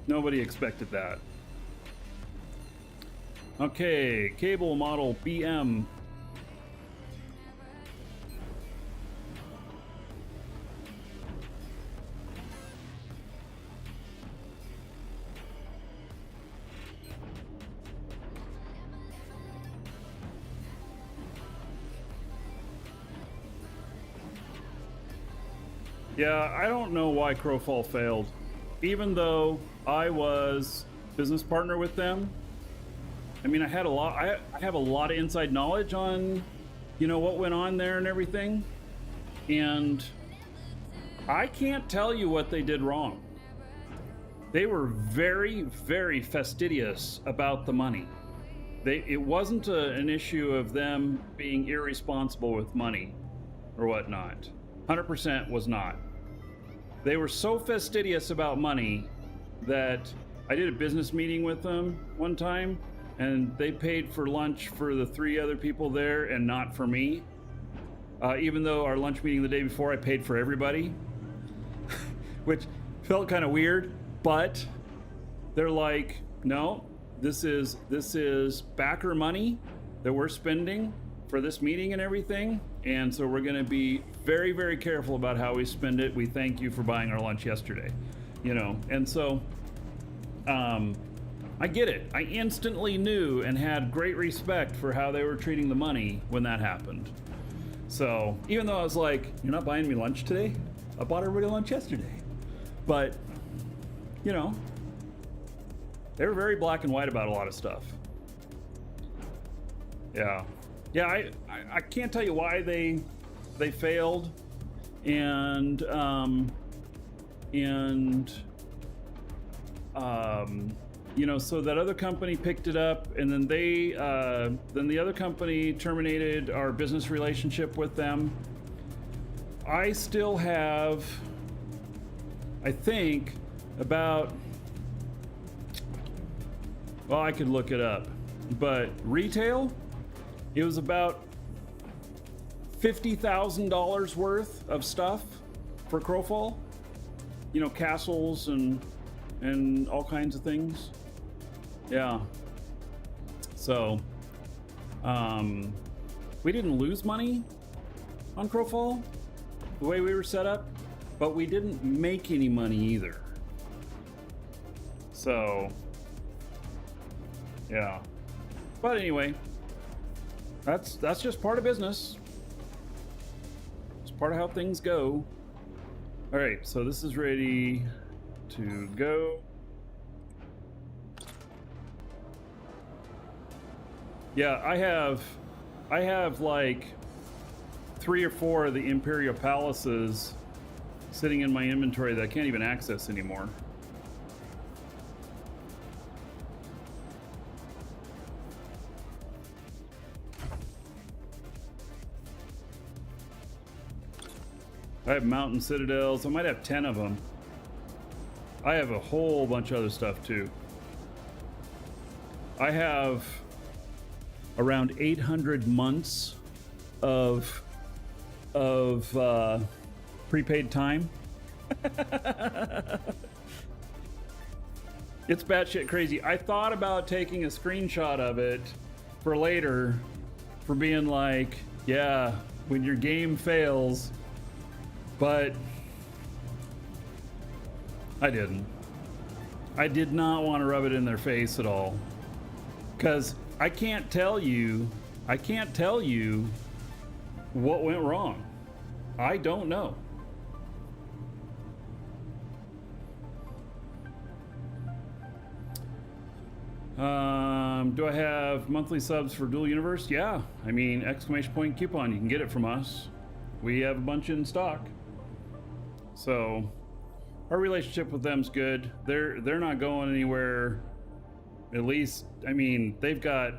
Nobody expected that. Okay, cable model BM. Yeah, I don't know why Crowfall failed. Even though I was business partner with them, I mean, I have a lot of inside knowledge on, what went on there and everything. And I can't tell you what they did wrong. They were very, very fastidious about the money. It wasn't an issue of them being irresponsible with money or whatnot. 100% was not. They were so fastidious about money that I did a business meeting with them one time, and they paid for lunch for the 3 other people there and not for me. Even though our lunch meeting the day before, I paid for everybody, which felt kind of weird, but they're like, no, this is backer money that we're spending for this meeting and everything. And so we're going to be very, very careful about how we spend it. We thank you for buying our lunch yesterday, And so I get it. I instantly knew and had great respect for how they were treating the money when that happened. So even though I was like, you're not buying me lunch today? I bought everybody lunch yesterday. But, they were very black and white about a lot of stuff. Yeah. Yeah, I can't tell you why they failed, and so that other company picked it up, and then then the other company terminated our business relationship with them. I still have, I think, about, well, I could look it up, but retail, it was about $50,000 worth of stuff for Crowfall. Castles and all kinds of things. Yeah. So, we didn't lose money on Crowfall the way we were set up, but we didn't make any money either. So, yeah. But anyway, that's just part of business. It's part of how things go. All right, so this is ready to go. Yeah, I have like 3 or 4 of the Imperial Palaces sitting in my inventory that I can't even access anymore. I have mountain citadels. I might have 10 of them. I have a whole bunch of other stuff too. I have around 800 months of prepaid time. It's batshit crazy. I thought about taking a screenshot of it for later, for being like, yeah, when your game fails. But I didn't. I did not want to rub it in their face at all. Because I can't tell you what went wrong. I don't know. Do I have monthly subs for Dual Universe? Yeah. I mean, exclamation point coupon. You can get it from us. We have a bunch in stock. So our relationship with them's good. They're not going anywhere. At least, I mean, they've got,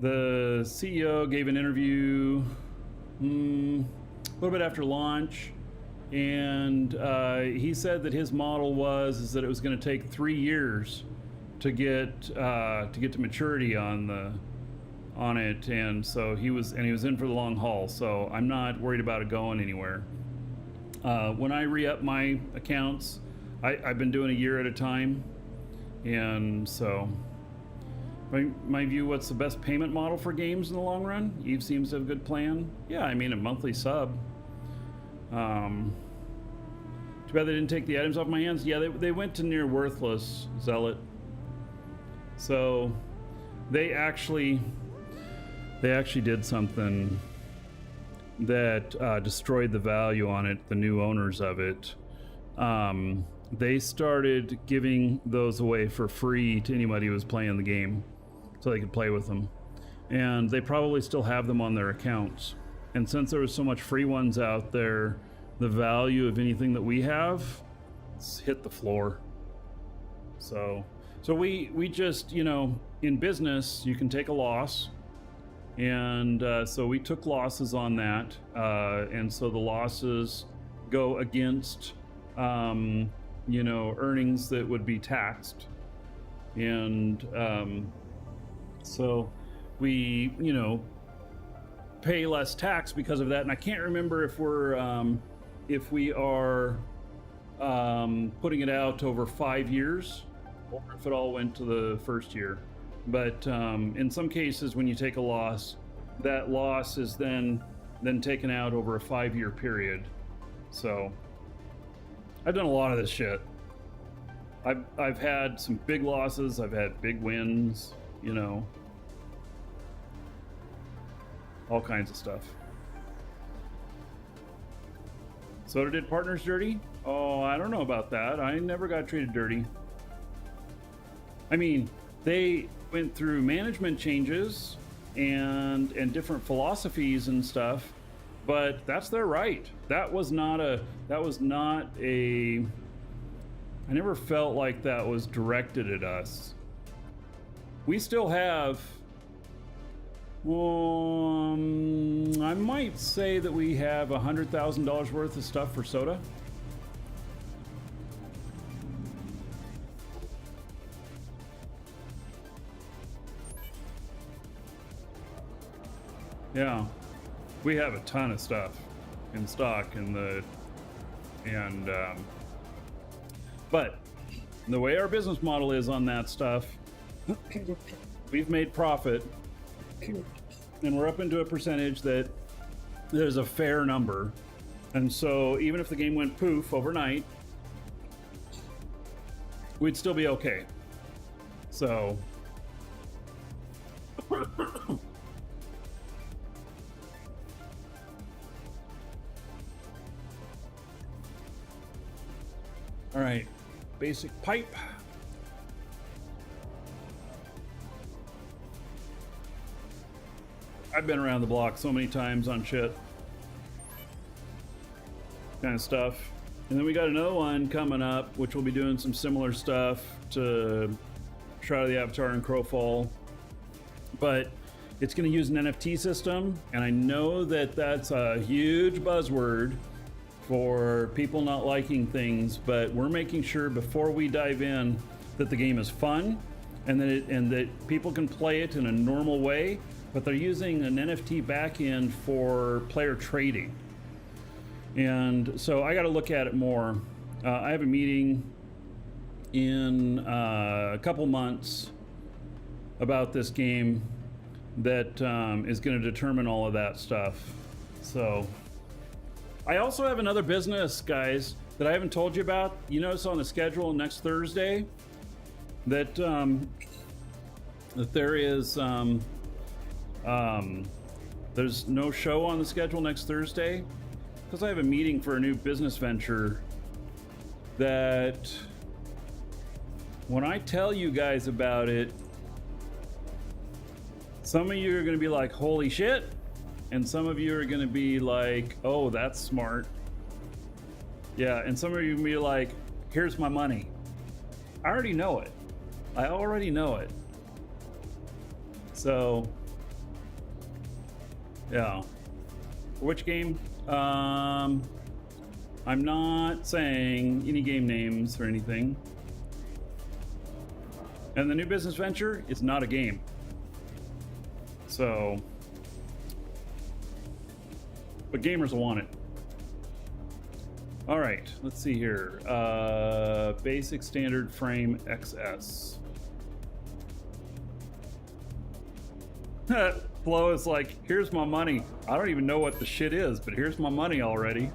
the CEO gave an interview a little bit after launch, and he said that his model is that it was going to take 3 years to get to maturity on it, and so he was in for the long haul. So I'm not worried about it going anywhere. When I re-up my accounts, I've been doing a year at a time, and so my view, what's the best payment model for games in the long run? Eve seems to have a good plan. Yeah, I mean, a monthly sub. Too bad they didn't take the items off my hands. Yeah, they went to near worthless, Zealot. So they actually did something that destroyed the value on it, the new owners of it, they started giving those away for free to anybody who was playing the game so they could play with them. And they probably still have them on their accounts. And since there was so much free ones out there, the value of anything that we have hit the floor. So we just, you know, in business, you can take a loss. And so we took losses on that. And so the losses go against, you know, earnings that would be taxed. And so we, you know, pay less tax because of that. And I can't remember if we are putting it out over 5 years or if it all went to the first year. But in some cases, when you take a loss, that loss is then taken out over a 5-year period. So I've done a lot of this shit. I've had some big losses. I've had big wins, you know, all kinds of stuff. Soda did partners dirty? Oh, I don't know about that. I never got treated dirty. I mean, they went through management changes and different philosophies and stuff, but that's their right. That was not a I never felt like that was directed at us. We still have I might say that we have $100,000 worth of stuff for Soda. Yeah, we have a ton of stuff in stock but the way our business model is on that stuff, we've made profit and we're up into a percentage that there's a fair number. And so even if the game went poof overnight, we'd still be okay. So all right, basic pipe. I've been around the block so many times on shit kind of stuff. And then we got another one coming up, which will be doing some similar stuff to Shroud of the Avatar and Crowfall, but it's going to use an NFT system. And I know that that's a huge buzzword for people not liking things, but we're making sure before we dive in that the game is fun and that people can play it in a normal way, but they're using an NFT backend for player trading. And so I got to look at it more. I have a meeting in a couple months about this game that is going to determine all of that stuff. So I also have another business, guys, that I haven't told you about. You notice on the schedule next Thursday that that there is there's no show on the schedule next Thursday because I have a meeting for a new business venture that when I tell you guys about it, some of you are going to be like, holy shit. And some of you are going to be like, oh, that's smart. Yeah, and some of you will be like, here's my money. I already know it. I already know it. So, yeah. Which game? I'm not saying any game names or anything. And the new business venture is not a game. So, but gamers will want it. All right, let's see here. Basic standard frame XS. Flo is like, here's my money. I don't even know what the shit is, but here's my money already.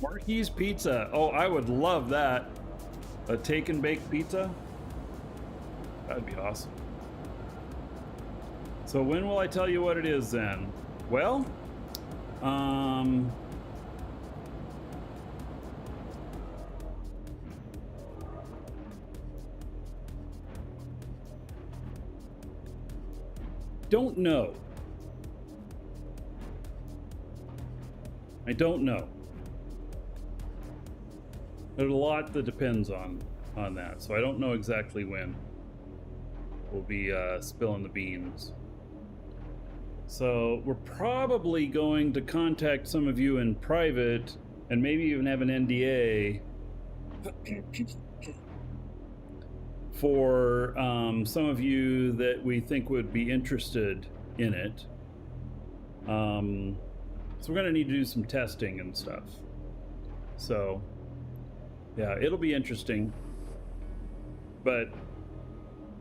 Marquis Pizza. Oh, I would love that. A take and bake pizza. That'd be awesome. So when will I tell you what it is then? Well, don't know. I don't know. There's a lot that depends on that, so I don't know exactly when we'll be spilling the beans. So we're probably going to contact some of you in private and maybe even have an NDA for some of you that we think would be interested in it. So we're going to need to do some testing and stuff. So yeah, it'll be interesting. But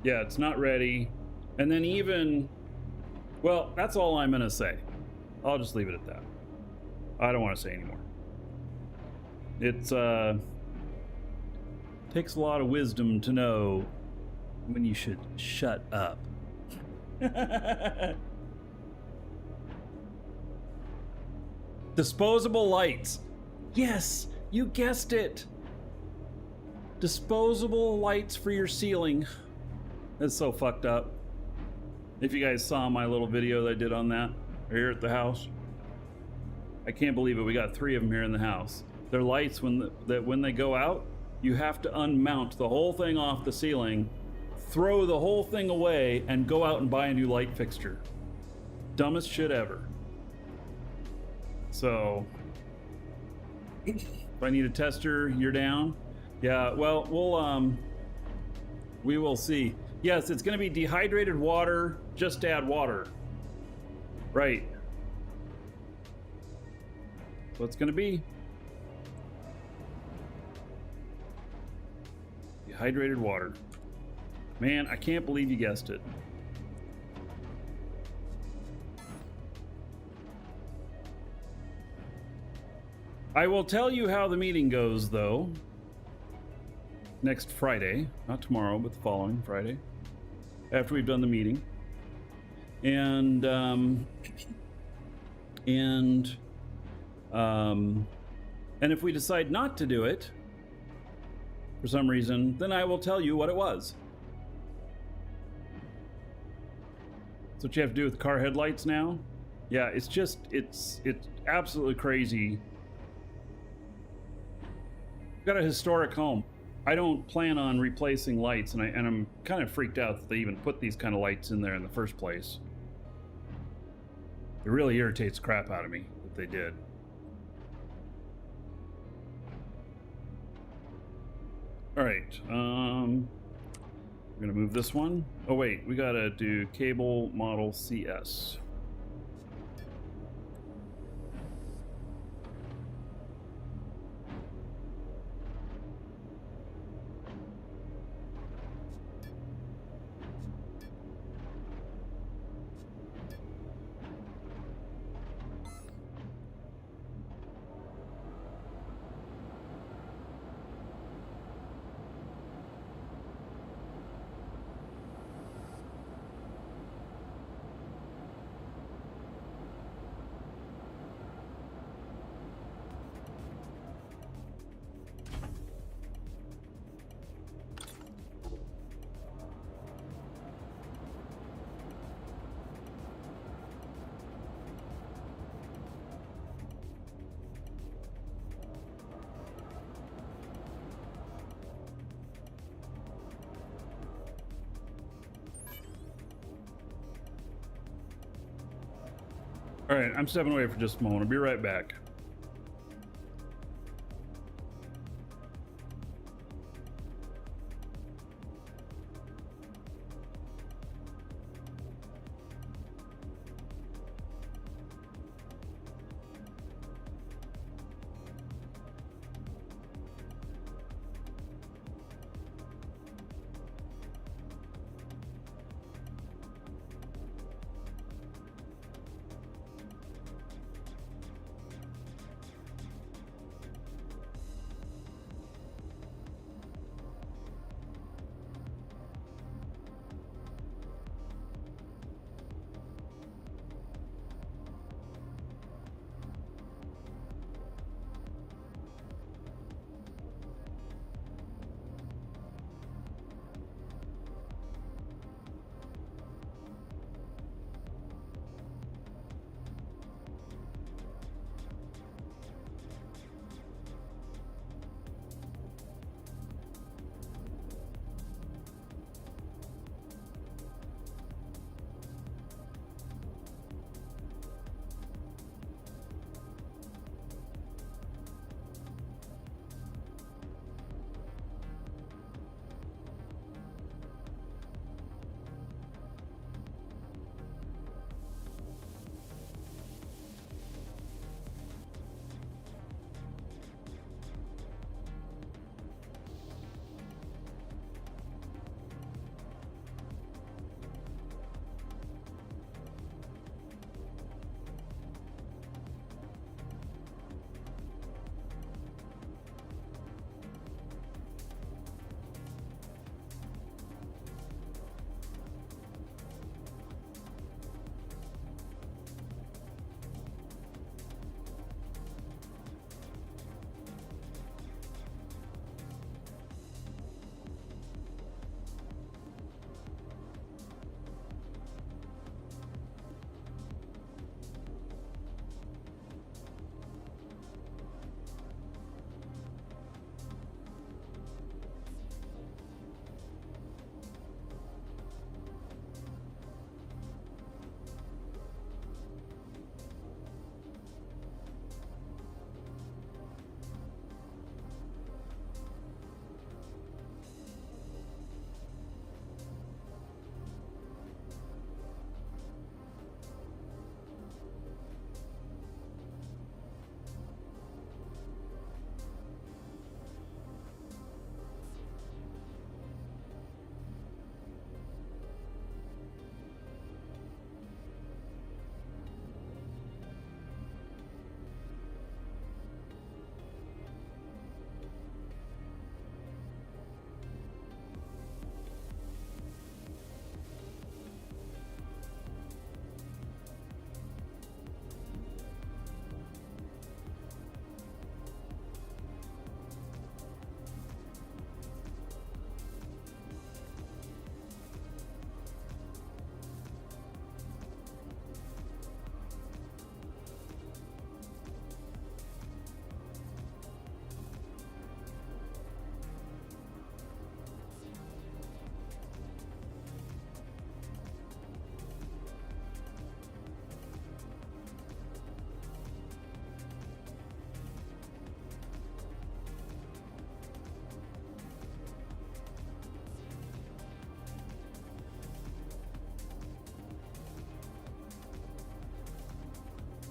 yeah, it's not ready. And then even, well, that's all I'm going to say. I'll just leave it at that. I don't want to say anymore. It's takes a lot of wisdom to know when you should shut up. Disposable lights. Yes, you guessed it. Disposable lights for your ceiling. That's so fucked up. If you guys saw my little video that I did on that here at the house, I can't believe it. We got 3 of them here in the house. They're lights when they go out, you have to unmount the whole thing off the ceiling, throw the whole thing away, and go out and buy a new light fixture. Dumbest shit ever. So, if I need a tester, you're down? Yeah, well, we will see. Yes, it's going to be dehydrated water. Just add water. Right. So it's going to be dehydrated water. Man, I can't believe you guessed it. I will tell you how the meeting goes, though. Next Friday, not tomorrow, but the following Friday, after we've done the meeting. And if we decide not to do it for some reason, then I will tell you what it was. That's what you have to do with car headlights now. Yeah, it's just, it's absolutely crazy. I've got a historic home. I don't plan on replacing lights, and I'm kind of freaked out that they even put these kind of lights in there in the first place. It really irritates the crap out of me that they did. All right, we're gonna move this one. Oh wait, we gotta do cable model CS. All right, I'm stepping away for just a moment. I'll be right back.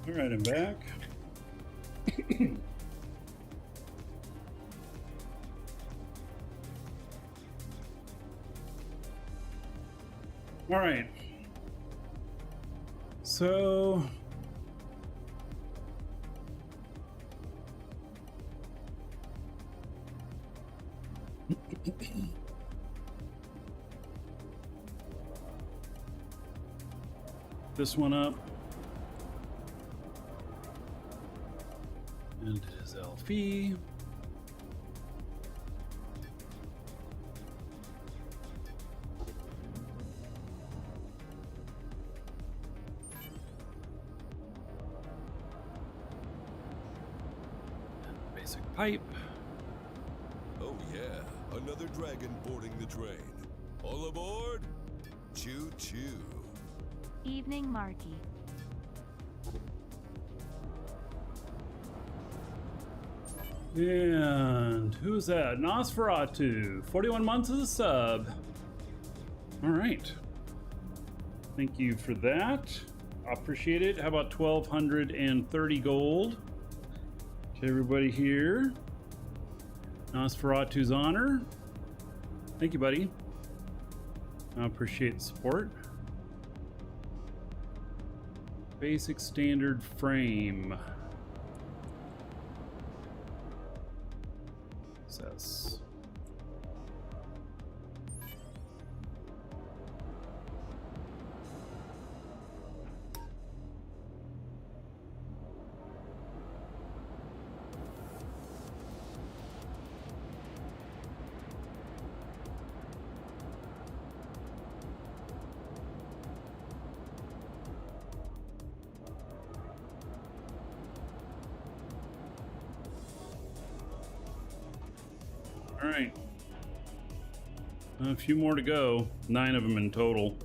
All right, I'm back. All right. So this one up. And it is Elfie. Basic pipe. Oh yeah, another dragon boarding the train. All aboard? Choo choo. Evening, Marky. And who's that? Nosferatu. 41 months as a sub. All right. Thank you for that. I appreciate it. How about 1,230 gold to everybody here? Nosferatu's honor. Thank you, buddy. I appreciate the support. Basic standard frame. Success. All right. A few more to go. 9 of them in total.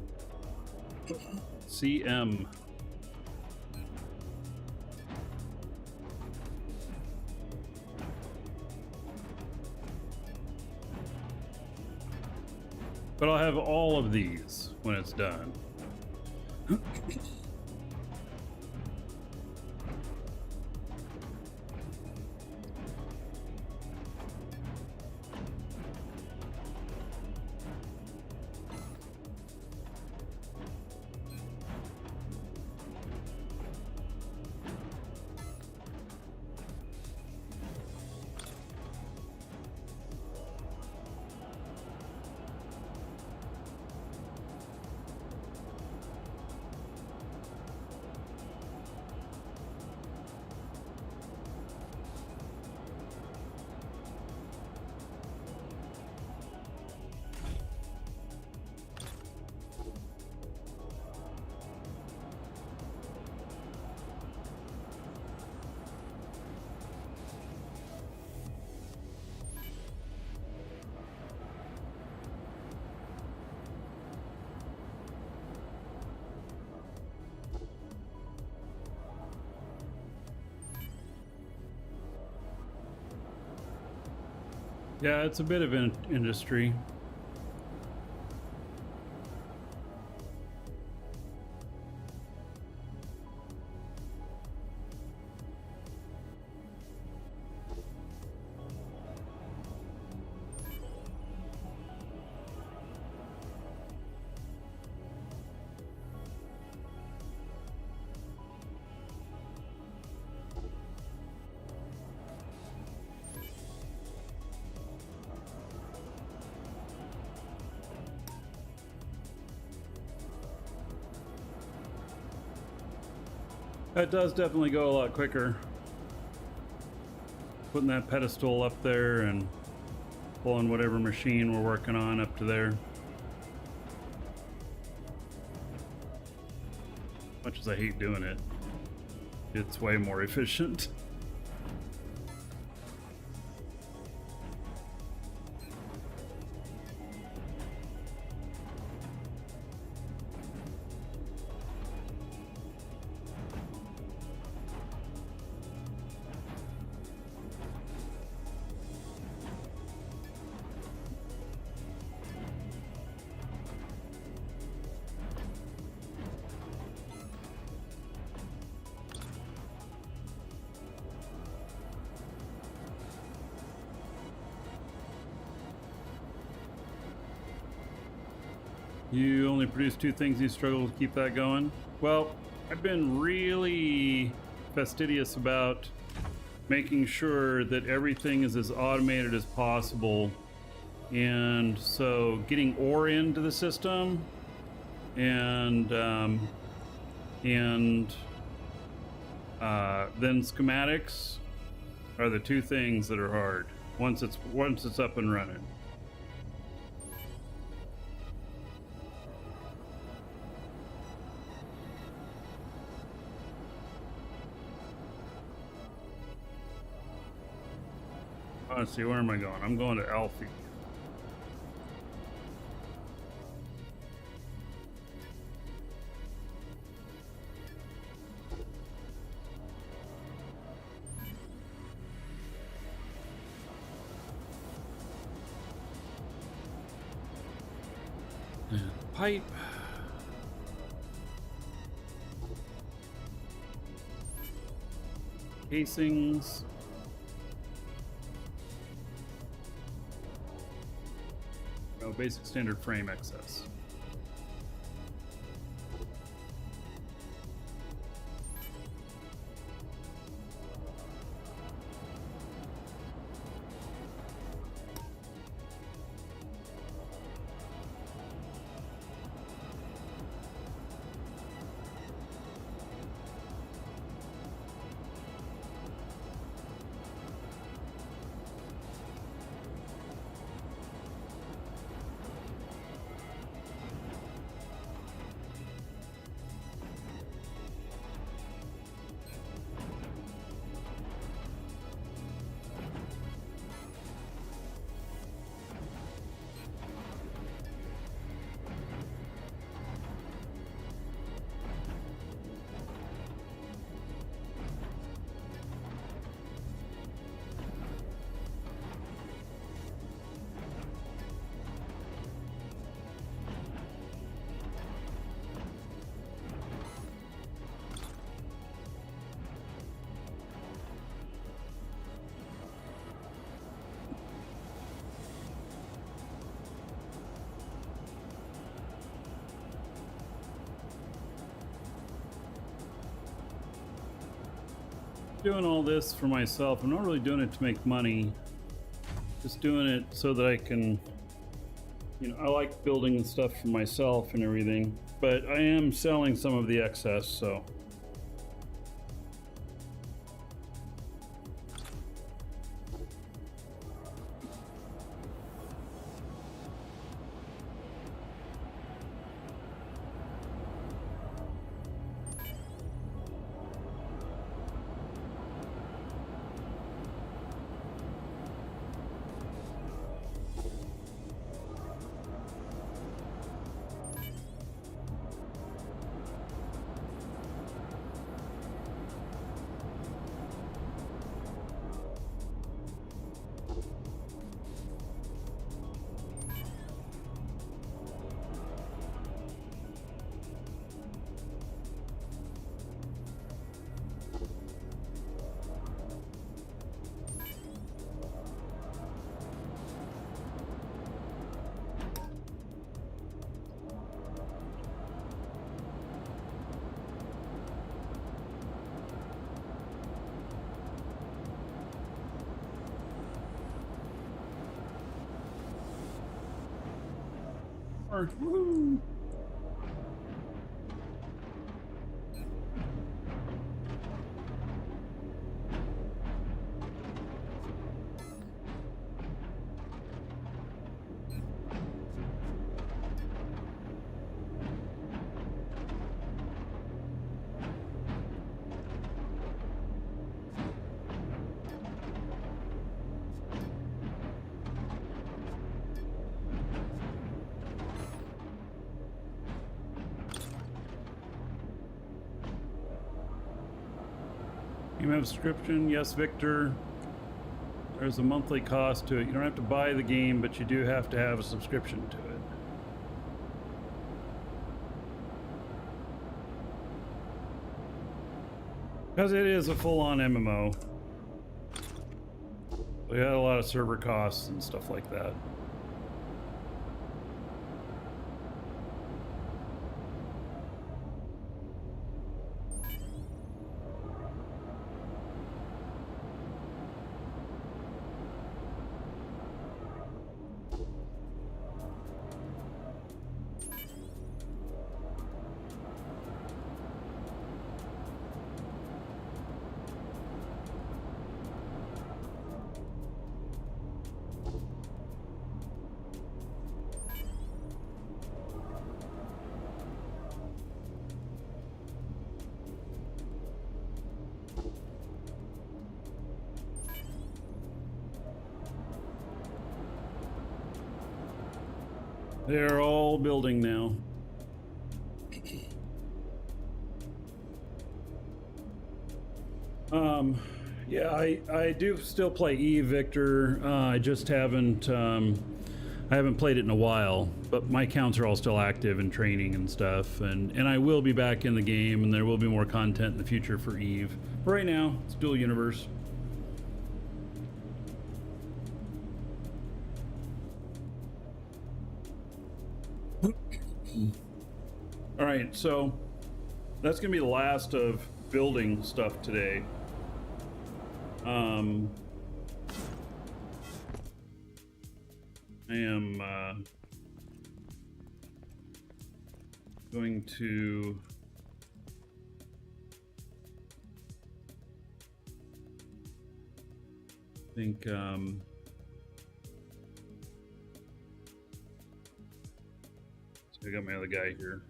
CM. But I'll have all of these when it's done. Yeah, it's a bit of an industry. That does definitely go a lot quicker. Putting that pedestal up there and pulling whatever machine we're working on up to there. Much as I hate doing it, it's way more efficient. You only produce 2 things, you struggle to keep that going? Well, I've been really fastidious about making sure that everything is as automated as possible. And so getting ore into the system and then schematics are the 2 things that are hard once it's up and running. Let's see, where am I going? I'm going to Alfie. Pipe. Casings. No basic standard frame excess. Doing all this for myself. I'm not really doing it to make money. Just doing it so that I can, I like building stuff for myself and everything, but I am selling some of the excess, so. Woo! You have subscription? Yes, Victor. There's a monthly cost to it. You don't have to buy the game, but you do have to have a subscription to it. Because it is a full-on MMO. We had a lot of server costs and stuff like that. They're all building now. Yeah, I do still play Eve, Victor. I just haven't I haven't played it in a while, but my accounts are all still active and training and stuff, and I will be back in the game, and there will be more content in the future for Eve. But right now, it's dual universe. All right, so that's gonna be the last of building stuff today. I am going to think so I got my other guy here.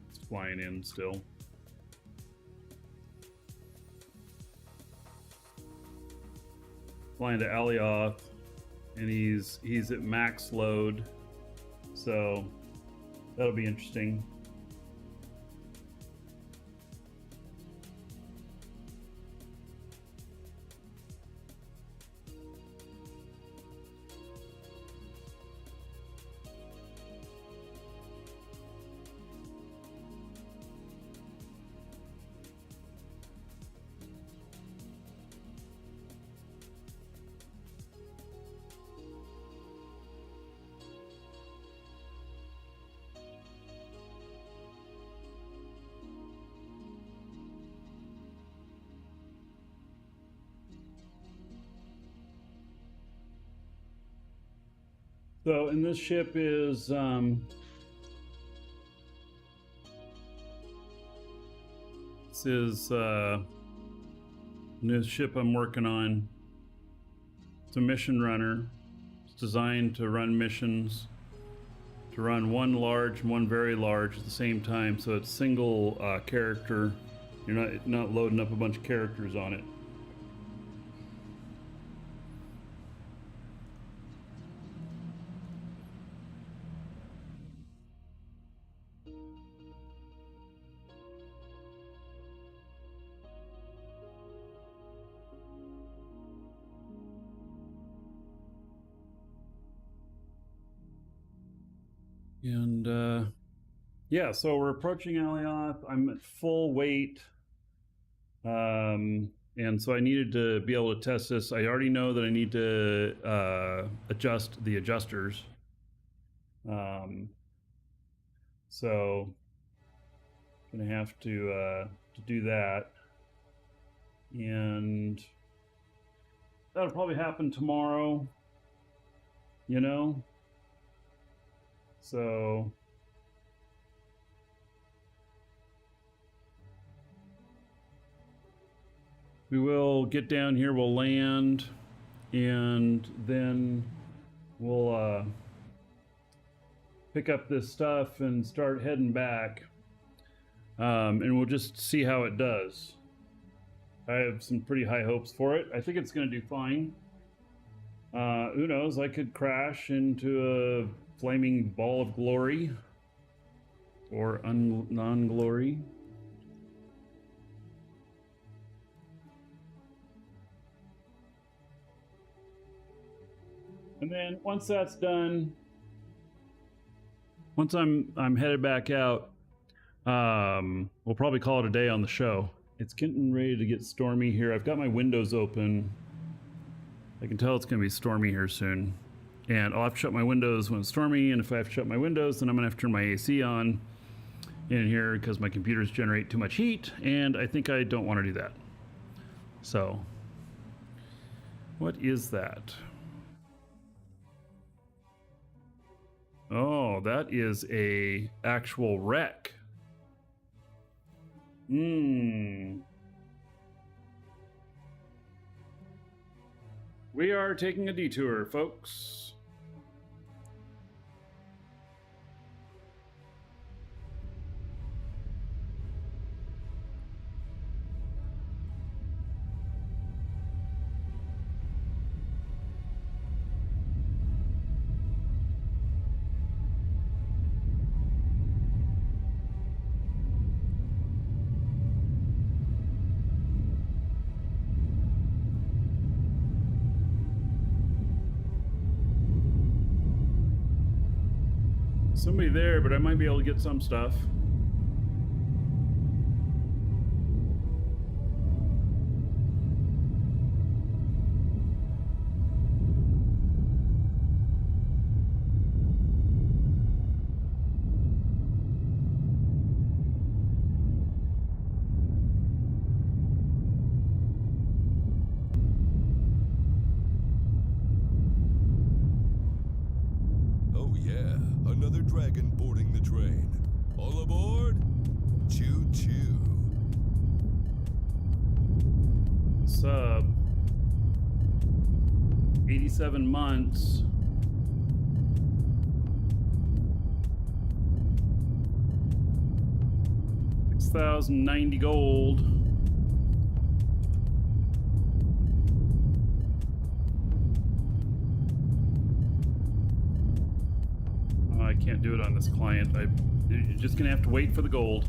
It's flying in still. Flying to Alioth, and he's at max load, so that'll be interesting. So, and this ship is this is new ship I'm working on. It's a mission runner. It's designed to run missions, to run one large and one very large at the same time. So it's single character. You're not loading up a bunch of characters on it. And yeah, so we're approaching Alioth. I'm at full weight, and so I needed to be able to test this. I already know that I need to adjust the adjusters, so I'm gonna have to do that, and that'll probably happen tomorrow, you know. So we will get down here, we'll land, and then we'll pick up this stuff and start heading back, and we'll just see how it does. I have some pretty high hopes for it. I think it's going to do fine. Who knows, I could crash into a flaming ball of glory or non-glory. And then once that's done, once I'm headed back out, we'll probably call it a day on the show. It's getting ready to get stormy here. I've got my windows open. I can tell it's going to be stormy here soon. And I'll have to shut my windows when it's stormy, and if I have to shut my windows, then I'm going to have to turn my AC on in here because my computers generate too much heat, and I think I don't want to do that. So, what is that? Oh, that is a actual wreck. We are taking a detour, folks. Somebody there, but I might be able to get some stuff. Oh yeah, another dragon boarding the train. All aboard! Choo-choo. Sub 87 months. $6,090 gold. Oh, I can't do it on this client. You're just gonna have to wait for the gold.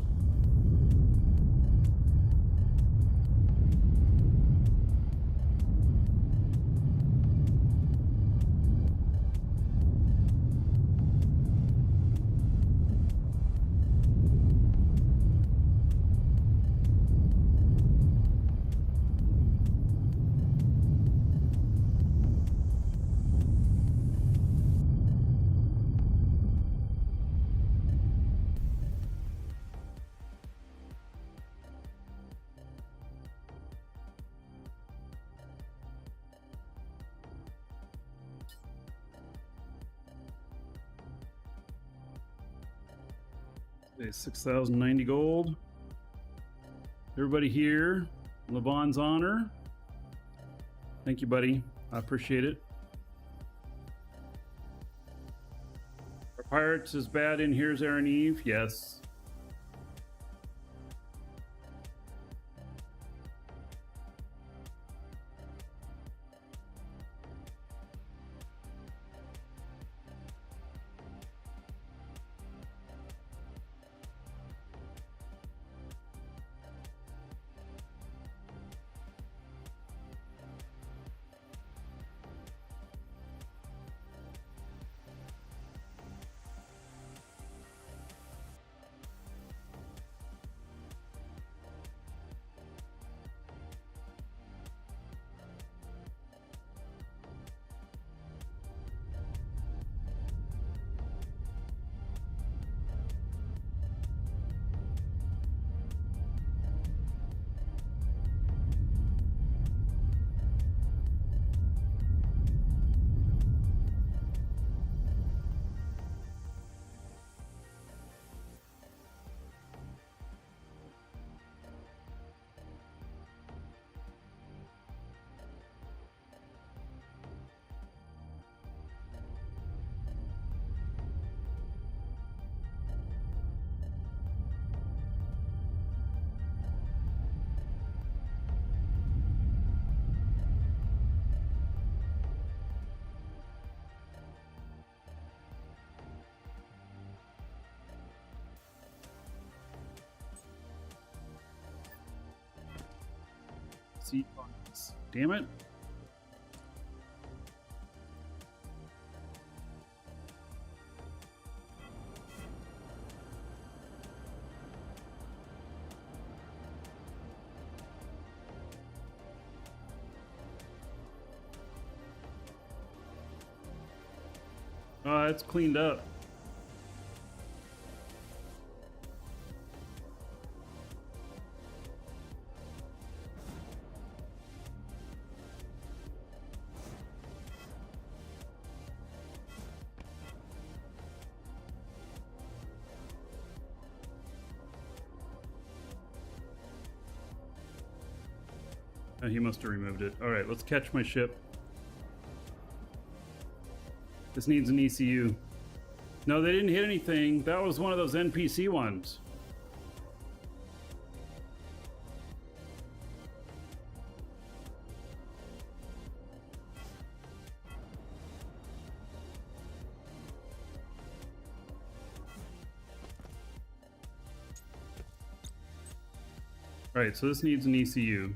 Okay, 6,090 gold. Everybody here, Levon's honor. Thank you, buddy. I appreciate it. Are pirates as bad in Here's Aaron Eve? Yes. Seed funds. Damn it. Oh, it's cleaned up. Oh, he must have removed it. All right, let's catch my ship. This needs an ECU. No, they didn't hit anything. That was one of those NPC ones. All right, so this needs an ECU.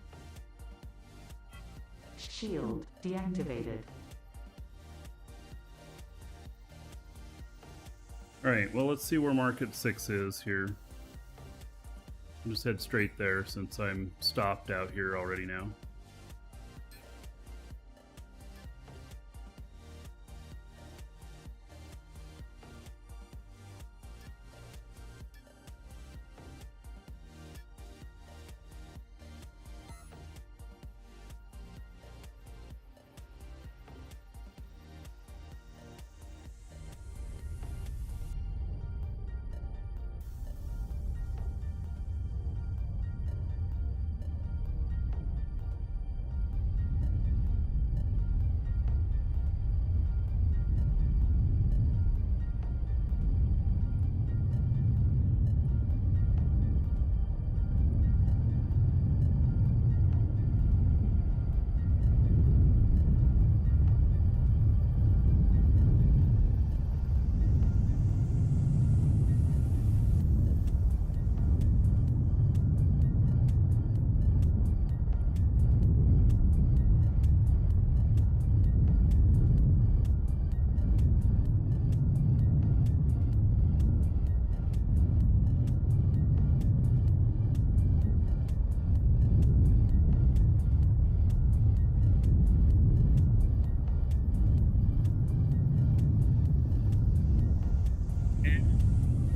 Shield deactivated. Alright, well, let's see where Market 6 is here. I'll just head straight there since I'm stopped out here already now.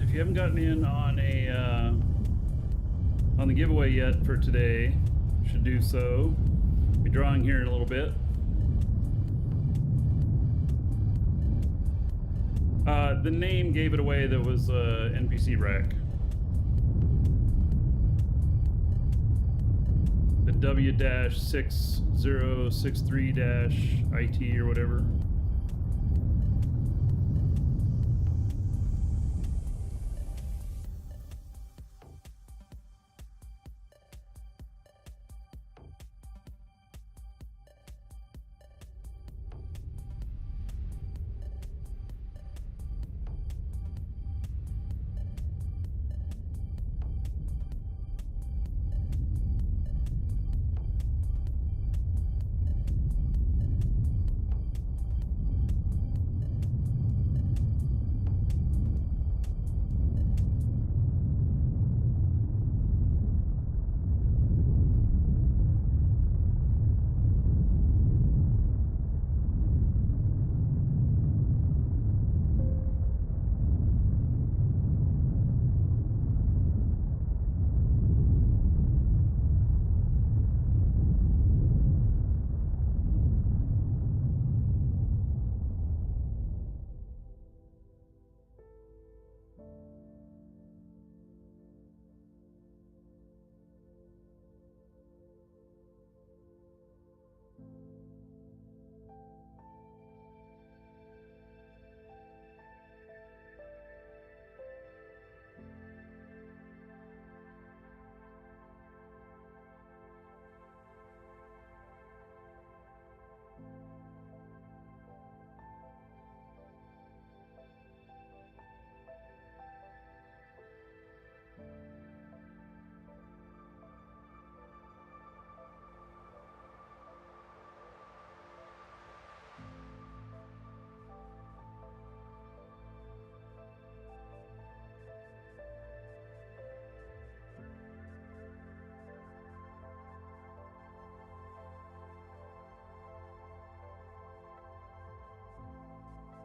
If you haven't gotten in on the giveaway yet for today, you should do so. Be drawing here in a little bit. The name gave it away. That was NPC Wreck. The W-6063-IT or whatever.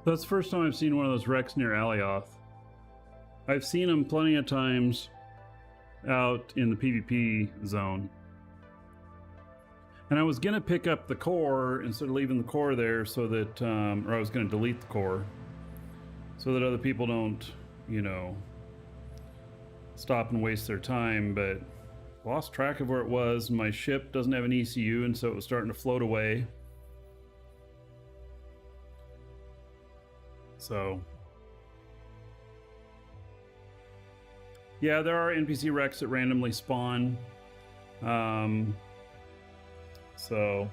That's the first time I've seen one of those wrecks near Alioth. I've seen them plenty of times out in the PvP zone. And I was gonna pick up the core instead of leaving the core there so that, or I was gonna delete the core so that other people don't, you know, stop and waste their time, but lost track of where it was. My ship doesn't have an ECU, and so it was starting to float away. So, yeah, there are NPC wrecks that randomly spawn. So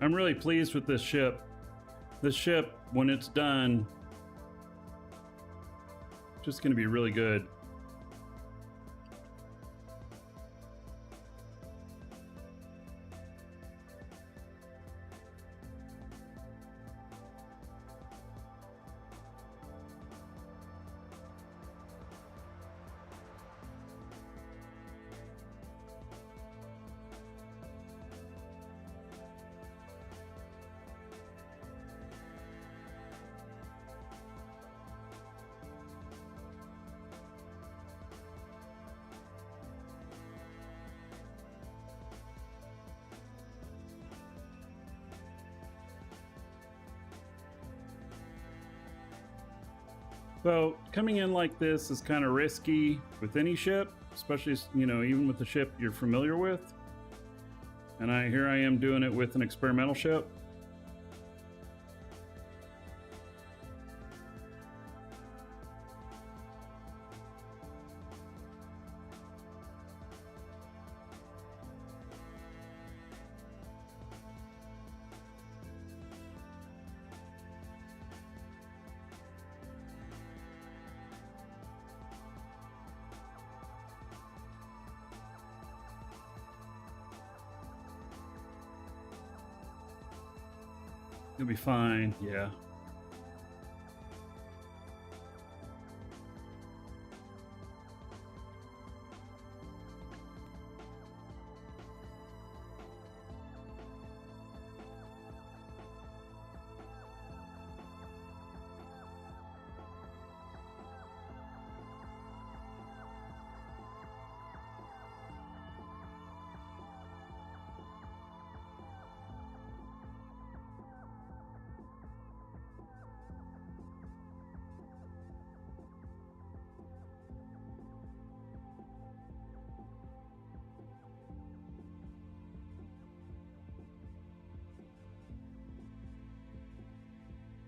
I'm really pleased with this ship. this ship, when it's done, just going to be really good. So coming in like this is kind of risky with any ship, especially, you know, even with the ship you're familiar with. And here I am doing it with an experimental ship. You'll be fine, yeah.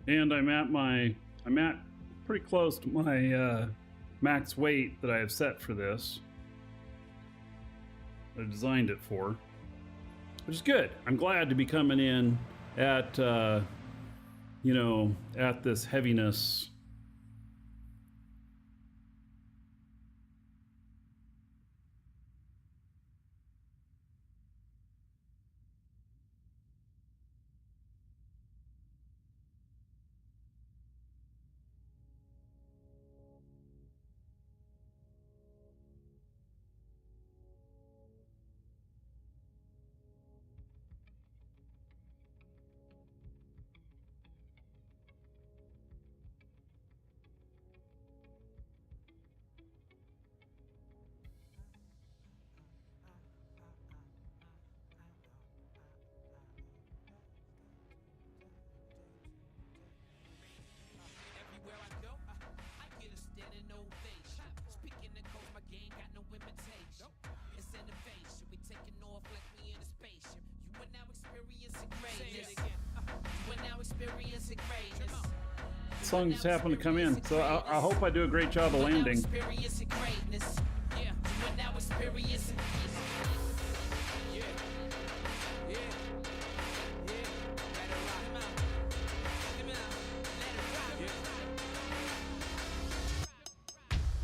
And I'm at pretty close to my max weight that I have set for this. I designed it for, which is good. I'm glad to be coming in at, you know, at this heaviness. Songs happen to come in, so I hope I do a great job of landing.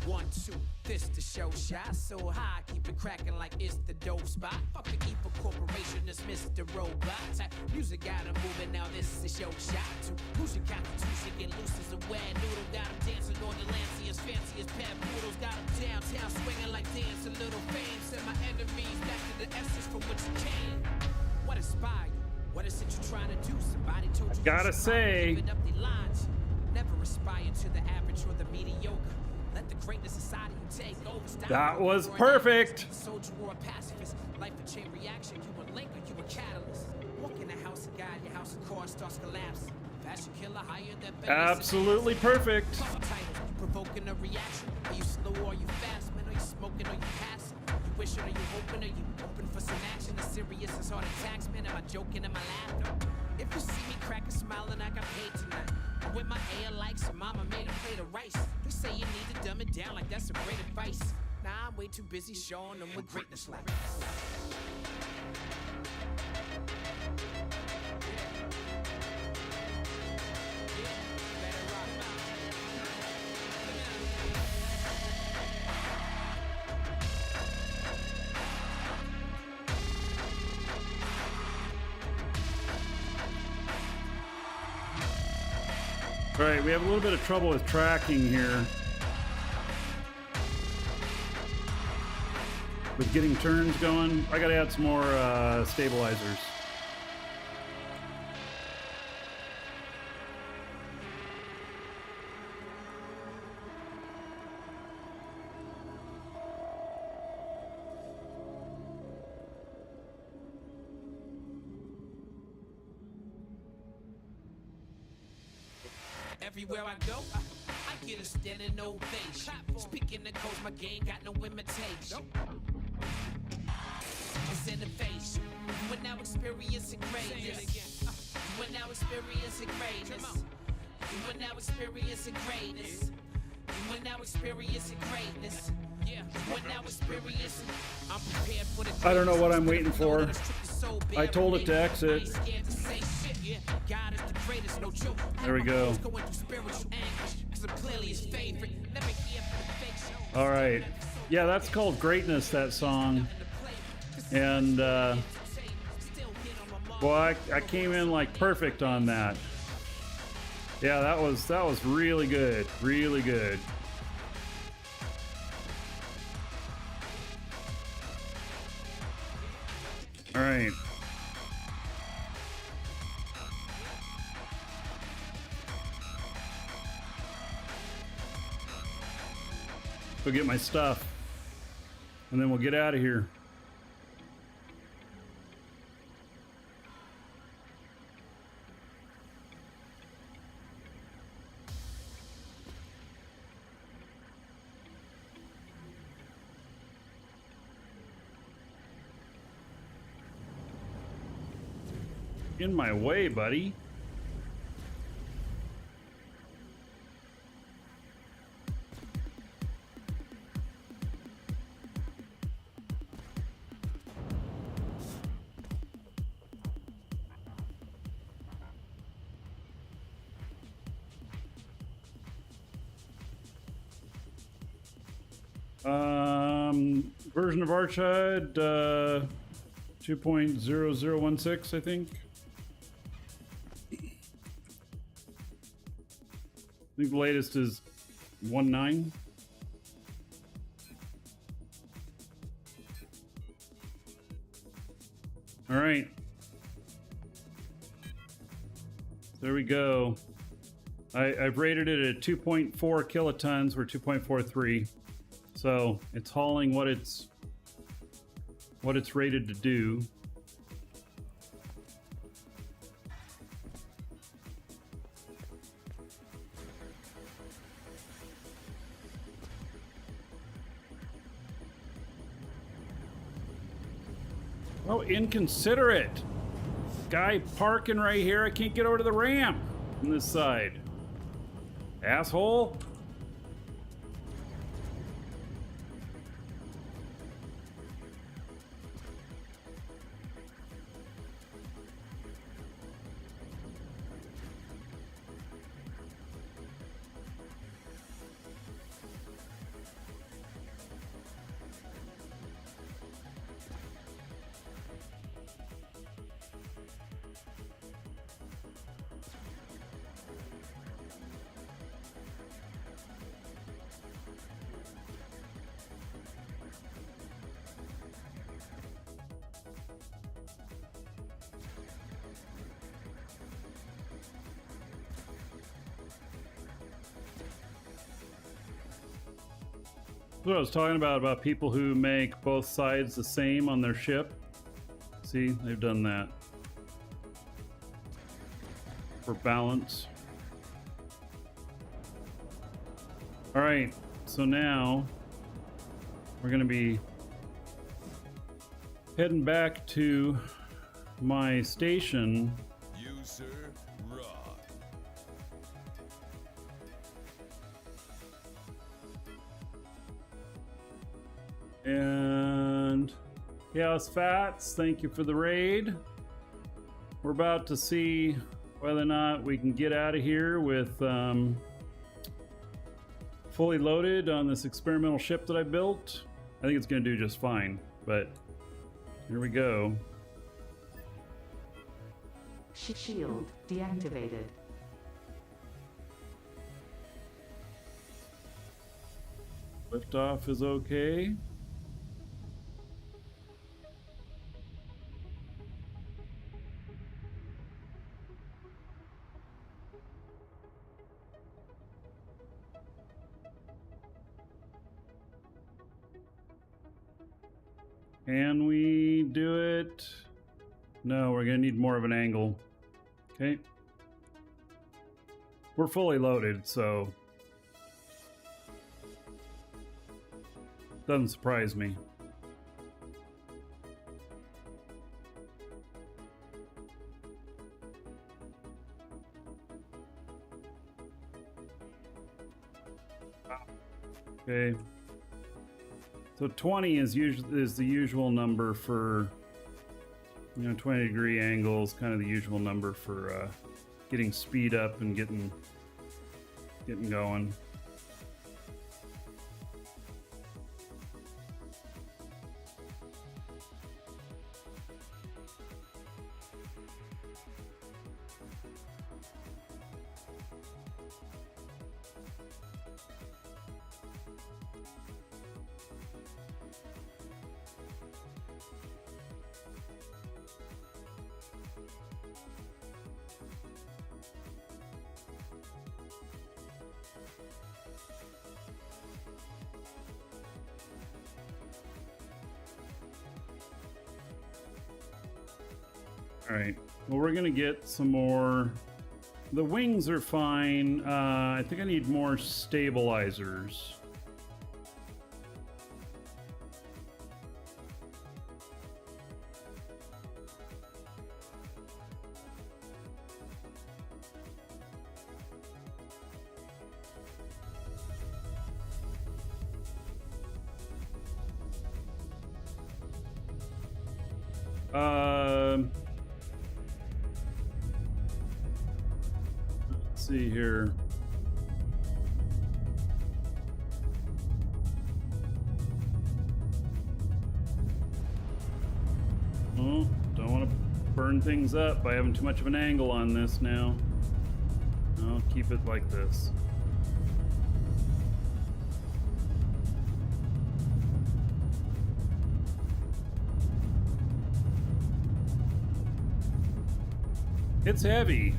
One, two, this the show shot so high, keep it cracking like it's the dope spot. Fuck the evil corporation, it's Mr. Robot. Type music got 'em moving, now this is a show shot. To lose your constitution, get loose as a wet noodle. Got 'em dancing on the Lancey as fancy as Pat Poodles. Got 'em downtown swinging like dance, a little fame. Send my enemies back to the essence from which you came. What inspired you? What is it you're trying to do? Somebody told you. Gotta say, up the lines. Never aspire to the average or the mediocre. Let the greatness inside of you take over. Stop. That was perfect. Soldier or a pacifist, life a chain reaction. You a link or you a catalyst. Walk in the house of God, your house of cards starts collapsing. Fashion killer higher than absolutely perfect. Title, you provoking a reaction. Are you slow or are you fast? Man, are you smoking or you passing? You wishing or you hoping? Are you open for some action? As serious as heart attacks, man. Am I joking? Am I laughing? If you see me crack a smile and I got paid tonight. With my air like some mama made a plate of rice. They say you need to dumb it down like that's some great advice. Nah, I'm way too busy showing them what greatness like. All right, we have a little bit of trouble with tracking here. With getting turns going. I gotta add some more stabilizers. Everywhere I go, I get a standing ovation. Speaking of codes, my game got no imitation. It's innovation. You are now experiencing greatness. You are now experiencing greatness. You are now experiencing greatness. You are now experiencing greatness. Yeah, you are now experiencing. I'm prepared for the. I don't know what I'm waiting for. I told it to exit. There we go. All right. Yeah, that's called Greatness, that song. And boy, I came in like perfect on that. Yeah, that was really good. Really good. All right. Go get my stuff, and then we'll get out of here. In my way, buddy. Version of Archide 2.0016, I think. I think the latest is 1.9. All right. There we go. I've rated it at 2.4 kilotons. We're 2.43. So it's hauling what it's rated to do. Oh, inconsiderate. Guy parking right here. I can't get over to the ramp on this side. Asshole. What I was talking about people who make both sides the same on their ship. See, they've done that for balance. All right, so now we're gonna be heading back to my station. You, sir, rock. And Chaos Fats, thank you for the raid. We're about to see whether or not we can get out of here with fully loaded on this experimental ship that I built. I think it's going to do just fine, but here we go. Shield deactivated. Liftoff is okay. Can we do it? No, we're gonna need more of an angle. Okay. We're fully loaded, so doesn't surprise me. Okay. So 20 is the usual number for, 20-degree angles, kind of the usual number for getting speed up and getting going. All right, well, we're gonna get some more. The wings are fine. I think I need more stabilizers. Let's see here. Oh, don't want to burn things up by having too much of an angle on this now. I'll keep it like this. It's heavy.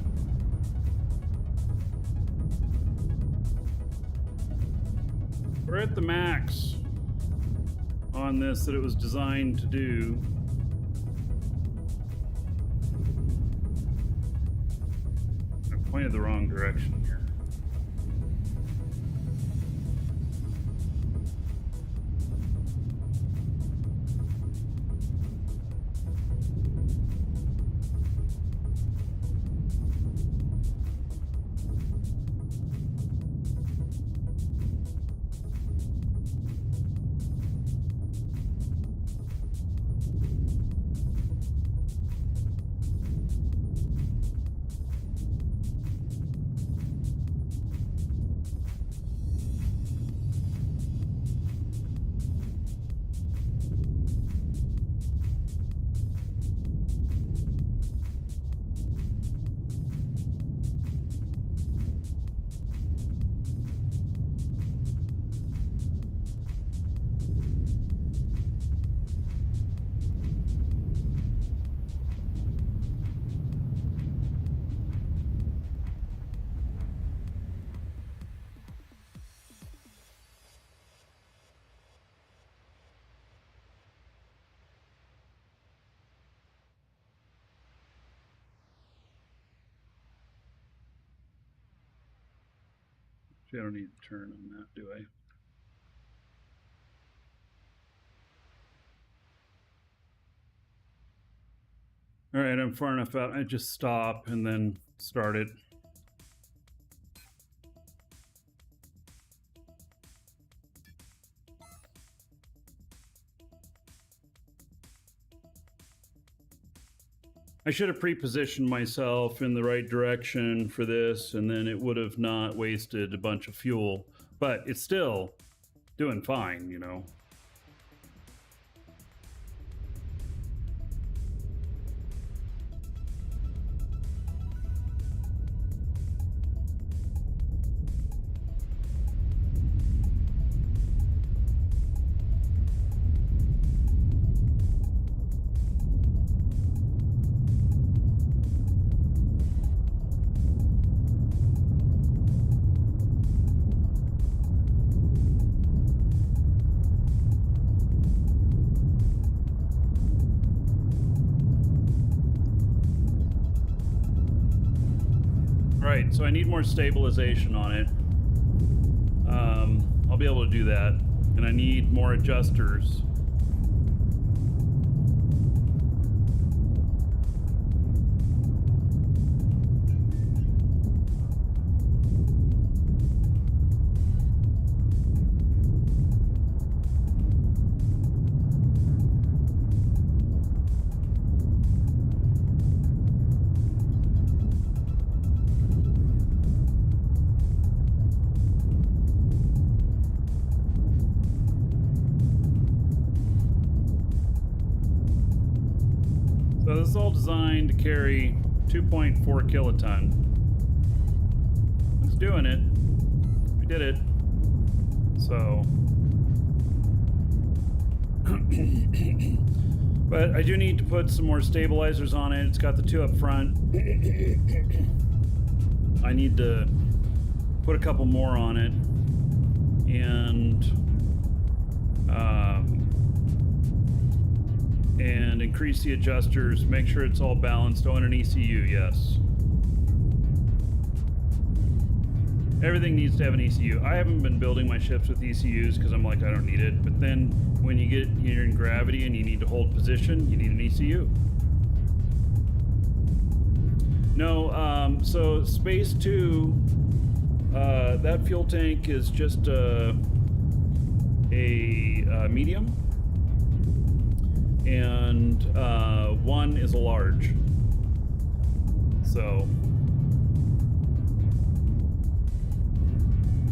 We're at the max on this that it was designed to do. I pointed the wrong direction here. I don't need to turn on that, do I? All right, I'm far enough out. I just stop and then start it. I should have pre-positioned myself in the right direction for this, and then it would have not wasted a bunch of fuel. But it's still doing fine, you know. Right, so I need more stabilization on it. I'll be able to do that. And I need more adjusters. So this is all designed to carry 2.4 kiloton. It's doing it. We did it. So, but I do need to put some more stabilizers on it. It's got the 2 up front. I need to put a couple more on it, and increase the adjusters, make sure it's all balanced. Oh, and an ECU, yes. Everything needs to have an ECU. I haven't been building my ships with ECUs because I'm like, I don't need it. But then when you're in gravity and you need to hold position, you need an ECU. No, so Space 2, that fuel tank is just a medium. And 1 is a large. So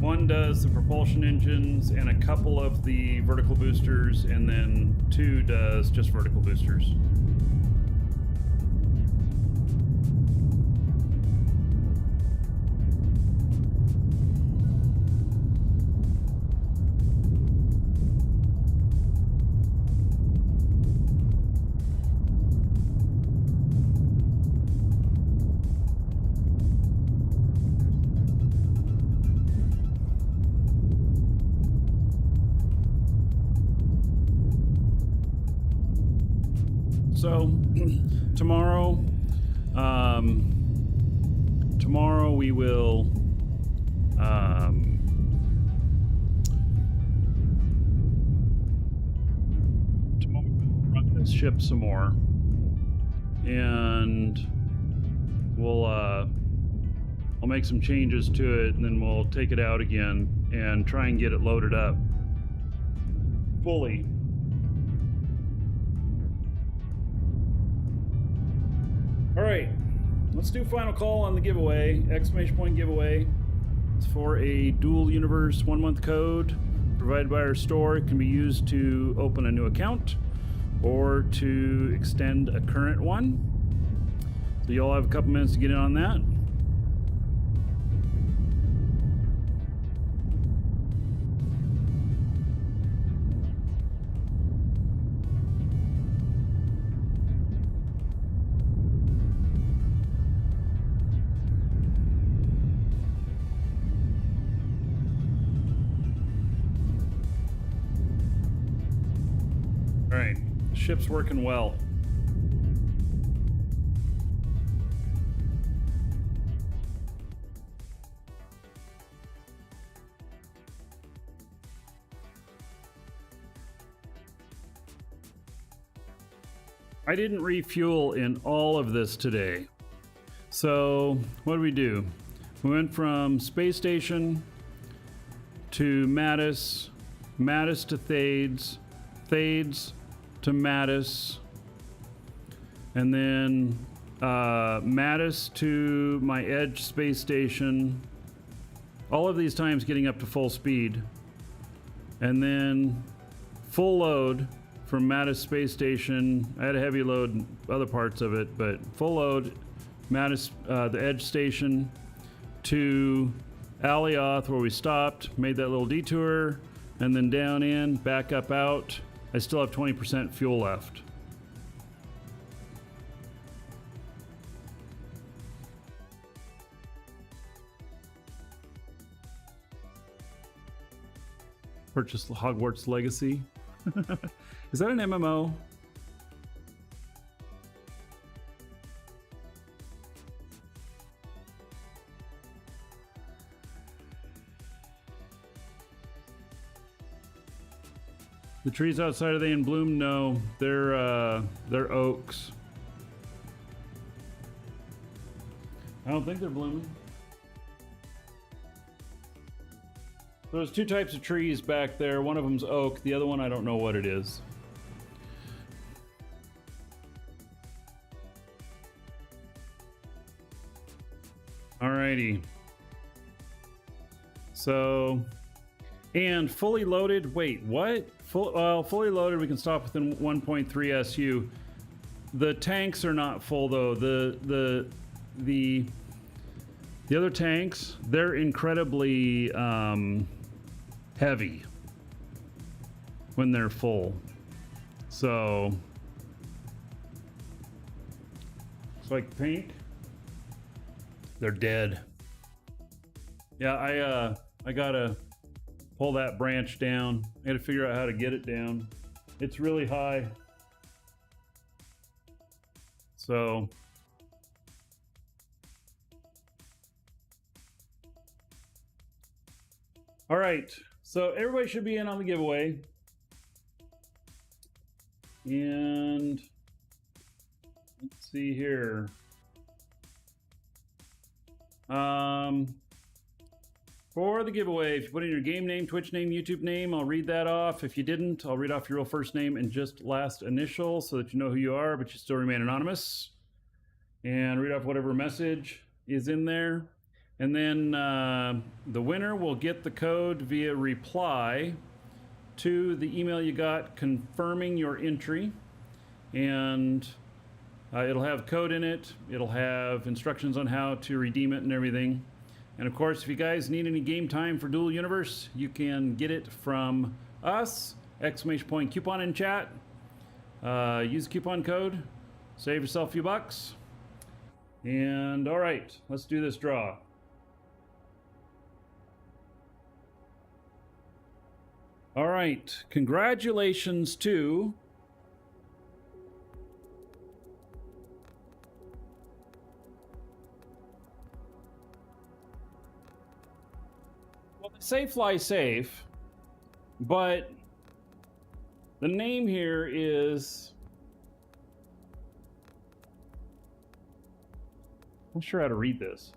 1 does the propulsion engines and a couple of the vertical boosters, and then 2 does just vertical boosters. So tomorrow we will run this ship some more, and I'll make some changes to it, and then we'll take it out again and try and get it loaded up fully. All right, let's do final call on the giveaway, exclamation point giveaway. It's for a dual universe 1-month code provided by our store. It can be used to open a new account or to extend a current one. So you'll have a couple minutes to get in on that. All right, the ship's working well. I didn't refuel in all of this today. So what did we do? We went from Space Station to Mattis, Mattis to Thades, Thades to Mattis, and then Mattis to my Edge space station. All of these times getting up to full speed, and then full load from Mattis space station. I had a heavy load in other parts of it, but full load Mattis, the Edge station, to Alioth, where we stopped, made that little detour, and then down in, back up out. I still have 20% fuel left. Purchase Hogwarts Legacy. Is that an MMO? The trees outside, are they in bloom? No, they're oaks. I don't think they're blooming. There's two types of trees back there. One of them's oak. The other one, I don't know what it is. Alrighty. So, and fully loaded. Wait, what? Fully loaded. We can stop within 1.3 SU. The tanks are not full though. The other tanks, they're incredibly heavy when they're full. So it's like pink. They're dead. Yeah, I gotta pull that branch down. I gotta figure out how to get it down. It's really high. So all right, so everybody should be in on the giveaway. And let's see here. For the giveaway, if you put in your game name, Twitch name, YouTube name, I'll read that off. If you didn't, I'll read off your real first name and just last initial so that you know who you are, but you still remain anonymous. And read off whatever message is in there. And then the winner will get the code via reply to the email you got confirming your entry. And it'll have code in it. It'll have instructions on how to redeem it and everything. And of course, if you guys need any game time for Duel Universe, you can get it from us, ! Coupon in chat. Use the coupon code, save yourself a few bucks. And all right, let's do this draw. All right, congratulations to say fly safe, but the name here is, I'm not sure how to read this.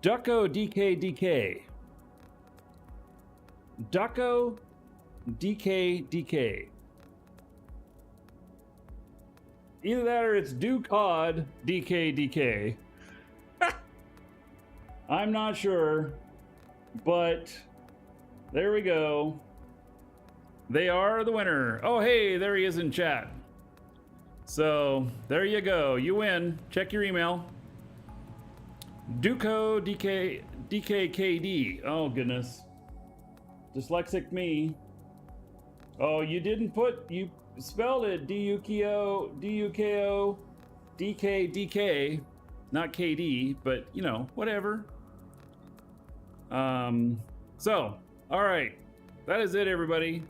Ducko DK. Ducko DK. Either that or it's Ducod DK. I'm not sure, but there we go. They are the winner. Oh, hey, there he is in chat. So there you go. You win. Check your email. Duco DKKD. Oh, goodness. Dyslexic me. Oh, you didn't put, you spelled it DUKO, DK, not KD, but you know, whatever. So, all right, that is it, everybody.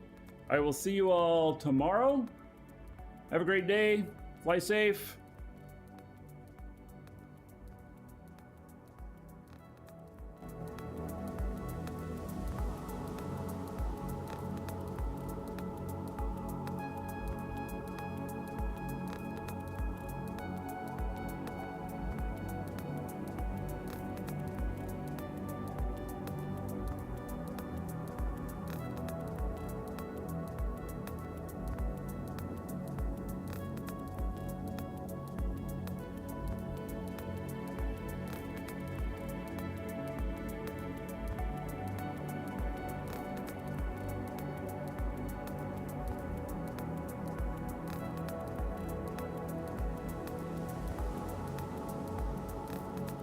I will see you all tomorrow. Have a great day. Fly safe.